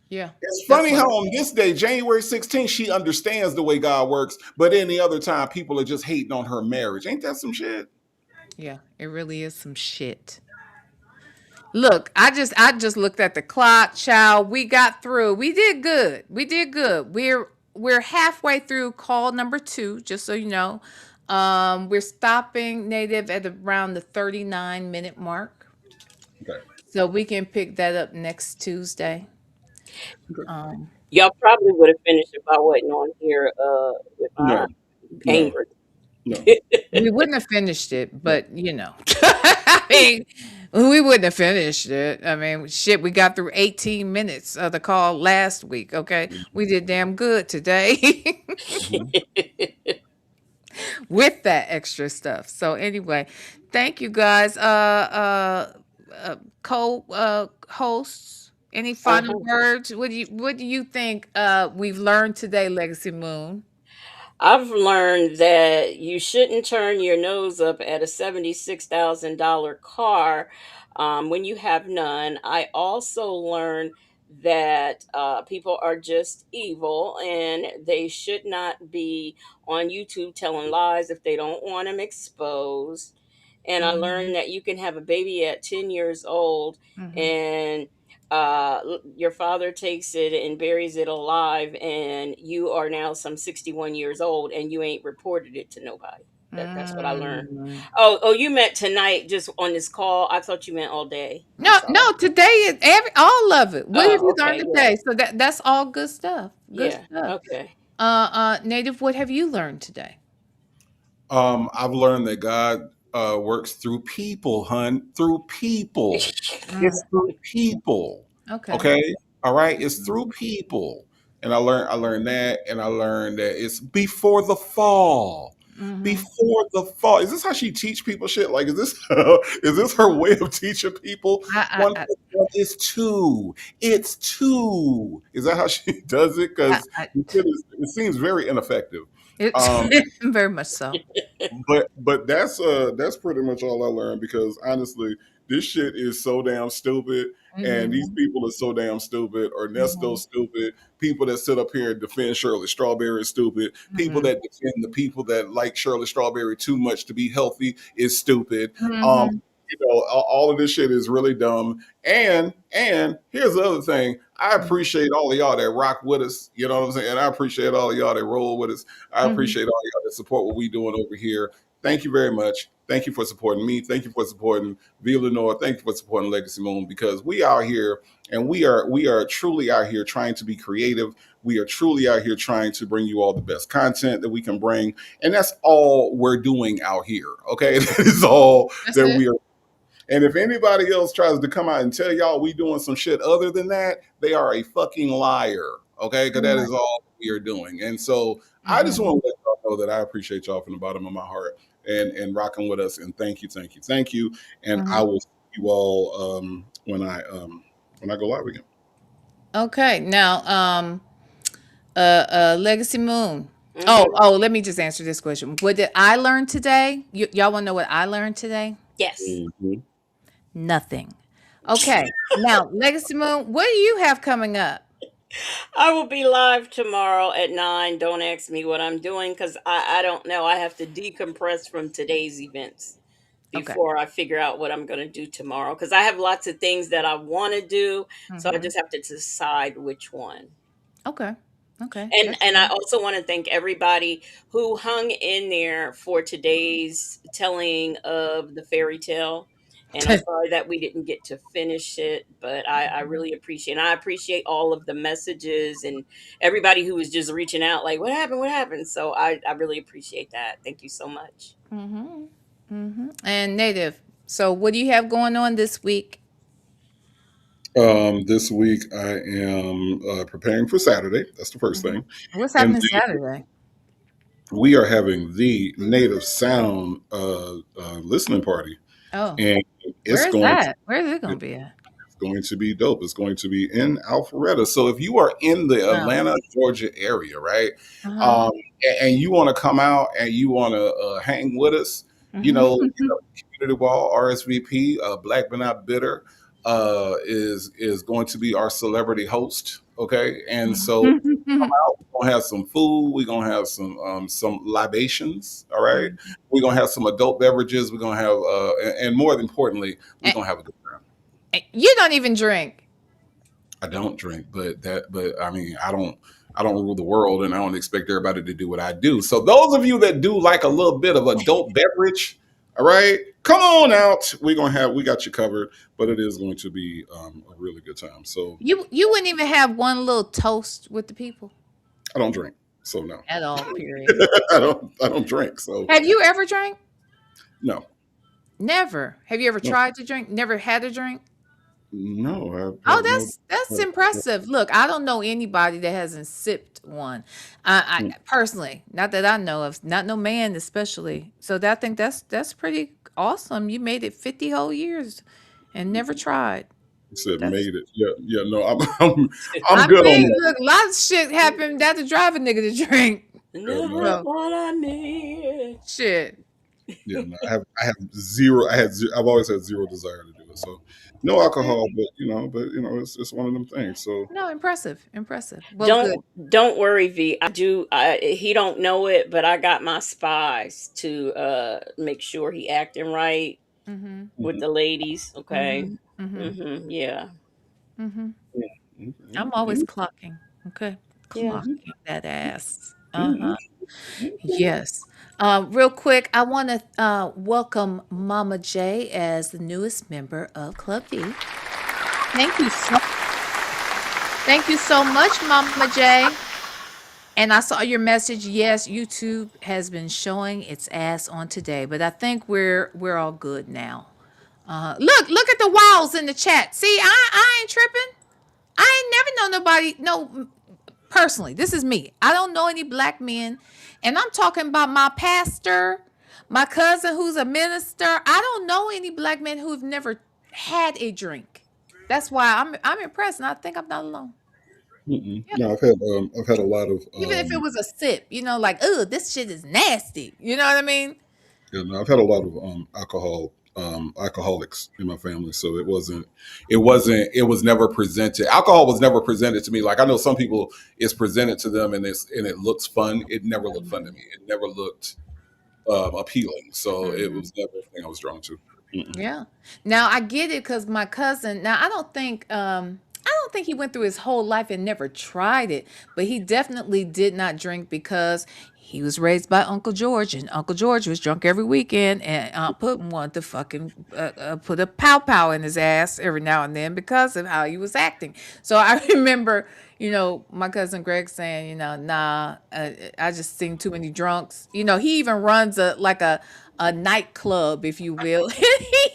Yeah. It's funny how on this day, January 16th, she understands the way God works, but any other time, people are just hating on her marriage. Ain't that some shit? Yeah, it really is some shit. Look, I just looked at the clock, child. We got through. We did good. We're halfway through call number 2, just so you know. We're stopping native at around the 39-minute mark. Okay. So we can pick that up next Tuesday. Y'all probably would have finished if I wasn't on here with my anger. No. We wouldn't have finished it, but you know. I mean, we wouldn't have finished it. I mean, shit, we got through 18 minutes of the call last week, okay? We did damn good today. With that extra stuff. So anyway, thank you guys. Co-hosts, any final words? What do you think we've learned today, Legacy Moon? I've learned that you shouldn't turn your nose up at a $76,000 car when you have none. I also learned that people are just evil and they should not be on YouTube telling lies if they don't want them exposed. And I learned that you can have a baby at 10 years old and your father takes it and buries it alive, and you are now some 61 years old and you ain't reported it to nobody. That's what I learned. Oh, you meant tonight just on this call? I thought you meant all day. No, today is all of it. What have you learned Okay, today? So that's all good stuff. Good yeah. stuff. Okay. Native, what have you learned today? I've learned that God works through people, hun. Through people. It's through people. Okay. Okay. All right, it's through people, and I learned that, and I learned that it's before the fall. Mm-hmm. Before the fall. Is this how she teach people shit? Like, is this is this her way of teaching people? One I, plus one is two. It's two. Is that how she does it? Because I it seems very ineffective. it's Um, very much so. but that's pretty much all I learned because honestly, this shit is so damn stupid, and these Mm-hmm. people are so damn stupid. Mm-hmm. Ernesto's stupid. People that sit up here and defend Shirley Strawberry is stupid. People Mm-hmm. that defend the people that like Shirley Strawberry too much to be healthy is stupid. Um, Mm-hmm. all of this shit is really dumb. And here's the other thing. I appreciate all of y'all that rock with us. You know what I'm saying? And I appreciate all of y'all that roll with us. I Mm-hmm. appreciate all of y'all that support what we doing over here. Thank you very much. Thank you for supporting me. Thank you for supporting VLenore. Thank you for supporting Legacy Moon because we out here and we are truly out here trying to be creative. We are truly out here trying to bring you all the best content that we can bring. And that's all we're doing out here. Okay. That is all That's that it. we are. And if anybody else tries to come out and tell y'all we doing some shit other than that, they are a fucking liar. Okay, because that Right. is all we are doing. And so I just Mm-hmm. want to let y'all know that I appreciate y'all from the bottom of my heart and rocking with us. And thank you, thank you, thank you. And Mm-hmm. I will see you all when I go live again. Okay. Now, Legacy Moon. Hmm. Let me just answer this question. What did I learn today? Y'all want to know what I learned today? Yes. Mhm. Nothing. Okay. Now, Legacy Moon, what do you have coming up? I will be live tomorrow at 9. Don't ask me what I'm doing because I don't know. I have to decompress from today's events Okay. before I figure out what I'm going to do tomorrow because I have lots of things that I want to do. So I Mm-hmm. just have to decide which one. Okay. Okay. And That's and I good. also want to thank everybody who hung in there for today's telling of the fairy tale. And I'm sorry that we didn't get to finish it, but I really appreciate and I appreciate all of the messages and everybody who was just reaching out like what happened? What happened? So I really appreciate that. Thank you so much. Mm-hmm. Mm-hmm. And Native. So, what do you have going on this week? This week I am preparing for Saturday. That's the first Mm-hmm. thing. What's And happening then Saturday? we are having the Native Sound listening party. Oh, And it's where is going that? Where is it to going to be at? going to be dope. It's going to be in Alpharetta. So if you are in the Wow. Atlanta, Georgia area, right, Uh-huh. um, and you want to come out and you want to hang with us, Mm-hmm. Community Wall RSVP, Black but Not Bitter, is going to be our celebrity host. Okay, and so come out. We're gonna have some food. We're gonna have some libations. All right, we're gonna have some adult beverages. We're gonna have and more importantly, we're And, gonna have a good time. and you don't even drink. I don't drink, but I mean, I don't rule the world, and I don't expect everybody to do what I do. So those of you that do like a little bit of adult beverage, all right, come on out. We got you covered, but it is going to be a really good time. So You wouldn't even have one little toast with the people I don't drink, so no, at all. Period. I don't drink, so Have you ever drank? no, Never. Have you ever no, tried to drink? Never had a drink? no. I Oh, have no. that's impressive. Look, I don't know anybody that hasn't sipped one. I personally, not that I know of, not no man especially. So I think that's pretty awesome. You made it 50 whole years and never tried. Said That's made it. Yeah, yeah. No, I'm I good on mean, that. look, lots of shit happened that to drive a nigga to drink. Yeah, Never no. So thought I made it. shit. Yeah, no, I have zero. I've always had zero desire to do it. So no Okay. alcohol, but it's one of them things. So No, impressive. Impressive. Well, good. Don't worry, V. I do. He don't know it, but I got my spies to make sure he acting right Mhm. with mhm, the ladies. Okay. Mhm. Mhm. Yeah. Mhm. mhm, I'm mhm, always clocking. Okay. Yeah. Clocking that ass. mhm, Uh-huh. Yes. Real quick, I want to welcome Mama J as the newest member of Club D. Thank you so Thank you so much, Mama J. And I saw your message. Yes, YouTube has been showing its ass on today, but I think we're all good now. Look at the wows in the chat. See, I ain't tripping. I ain't never know nobody. No, personally, this is me. I don't know any black men, and I'm talking about my pastor, my cousin who's a minister. I don't know any black men who've never had a drink. That's why I'm impressed, and I think I'm not alone. Yeah. No, I've had a lot of Even if it was a sip, like, oh, this shit is nasty. You know what I mean? yeah, no, I've had a lot of alcoholics in my family, so it was never presented. Alcohol was never presented to me. Like I know some people, it's presented to them and it looks fun. It never looked fun to me. It never looked appealing. So it was never a thing I was drawn to. Mm-mm. Yeah. Now I get it because my cousin. Now I don't think he went through his whole life and never tried it, but he definitely did not drink because he was raised by Uncle George, and Uncle George was drunk every weekend, and Aunt Puddin wanted to fucking put a pow pow in his ass every now and then because of how he was acting. So I remember, my cousin Greg saying, nah, I just seen too many drunks. He even runs a nightclub, if you will. and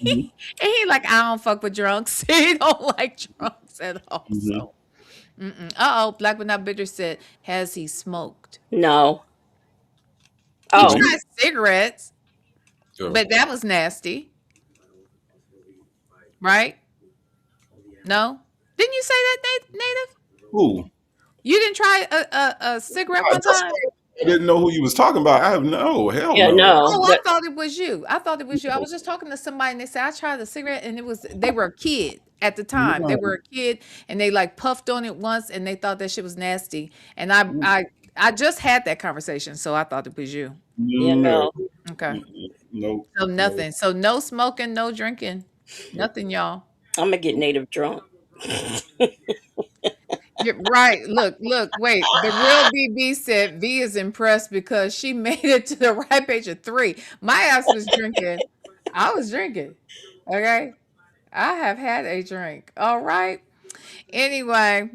Mhm. he like, I don't fuck with drunks. He don't like drunks at all. Mhm. So, Black but not bitter said, has he smoked? No. He Oh, You? tried cigarettes, Yeah. but that was nasty, right? No? Didn't you say that, Native? Ooh. You didn't try a cigarette one That's time? I didn't know who you was talking about. I have no hell yeah, no. no. Oh, I But thought it was you. I thought it was you. I was just talking to somebody and they said I tried a cigarette and they were a kid at the time. They were a kid and they like puffed on it once and they thought that shit was nasty. And I just had that conversation, so I thought it was you. yeah, No. no. Okay. No. So No. nothing. So no smoking, no drinking. Nothing, y'all. I'm gonna get native drunk. You're right. Look, wait. The real BB said V is impressed because she made it to the ripe age of 3. My ass was drinking. I was drinking. Okay. I have had a drink. All right. Anyway,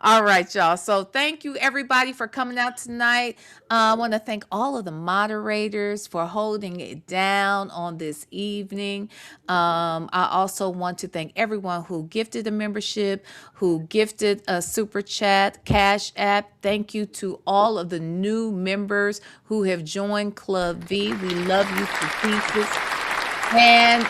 all right, y'all. So thank you everybody for coming out tonight. I want to thank all of the moderators for holding it down on this evening. I also want to thank everyone who gifted a membership, who gifted a super chat, Cash App. Thank you to all of the new members who have joined Club V. We love you to pieces. And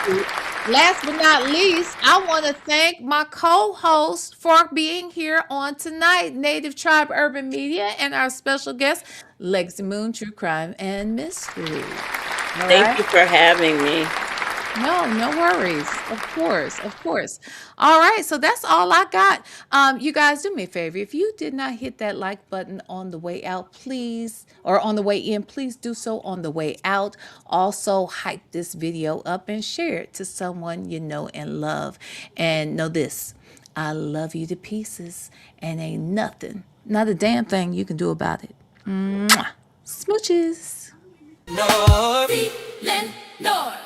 last but not least, I want to thank my co-host for being here on tonight, Native Tribe Urban Media, and our special guest, Legacy Moon, True Crime and Mystery. All Thank right. you for having me. No worries. Of course. All right, so that's all I got. You guys, do me a favor. If you did not hit that like button on the way out, please, or on the way in, please do so on the way out. Also, hype this video up and share it to someone you know and love. And know this, I love you to pieces, and ain't nothing, not a damn thing you can do about it. Mwah. Smooches. Nor VLenore.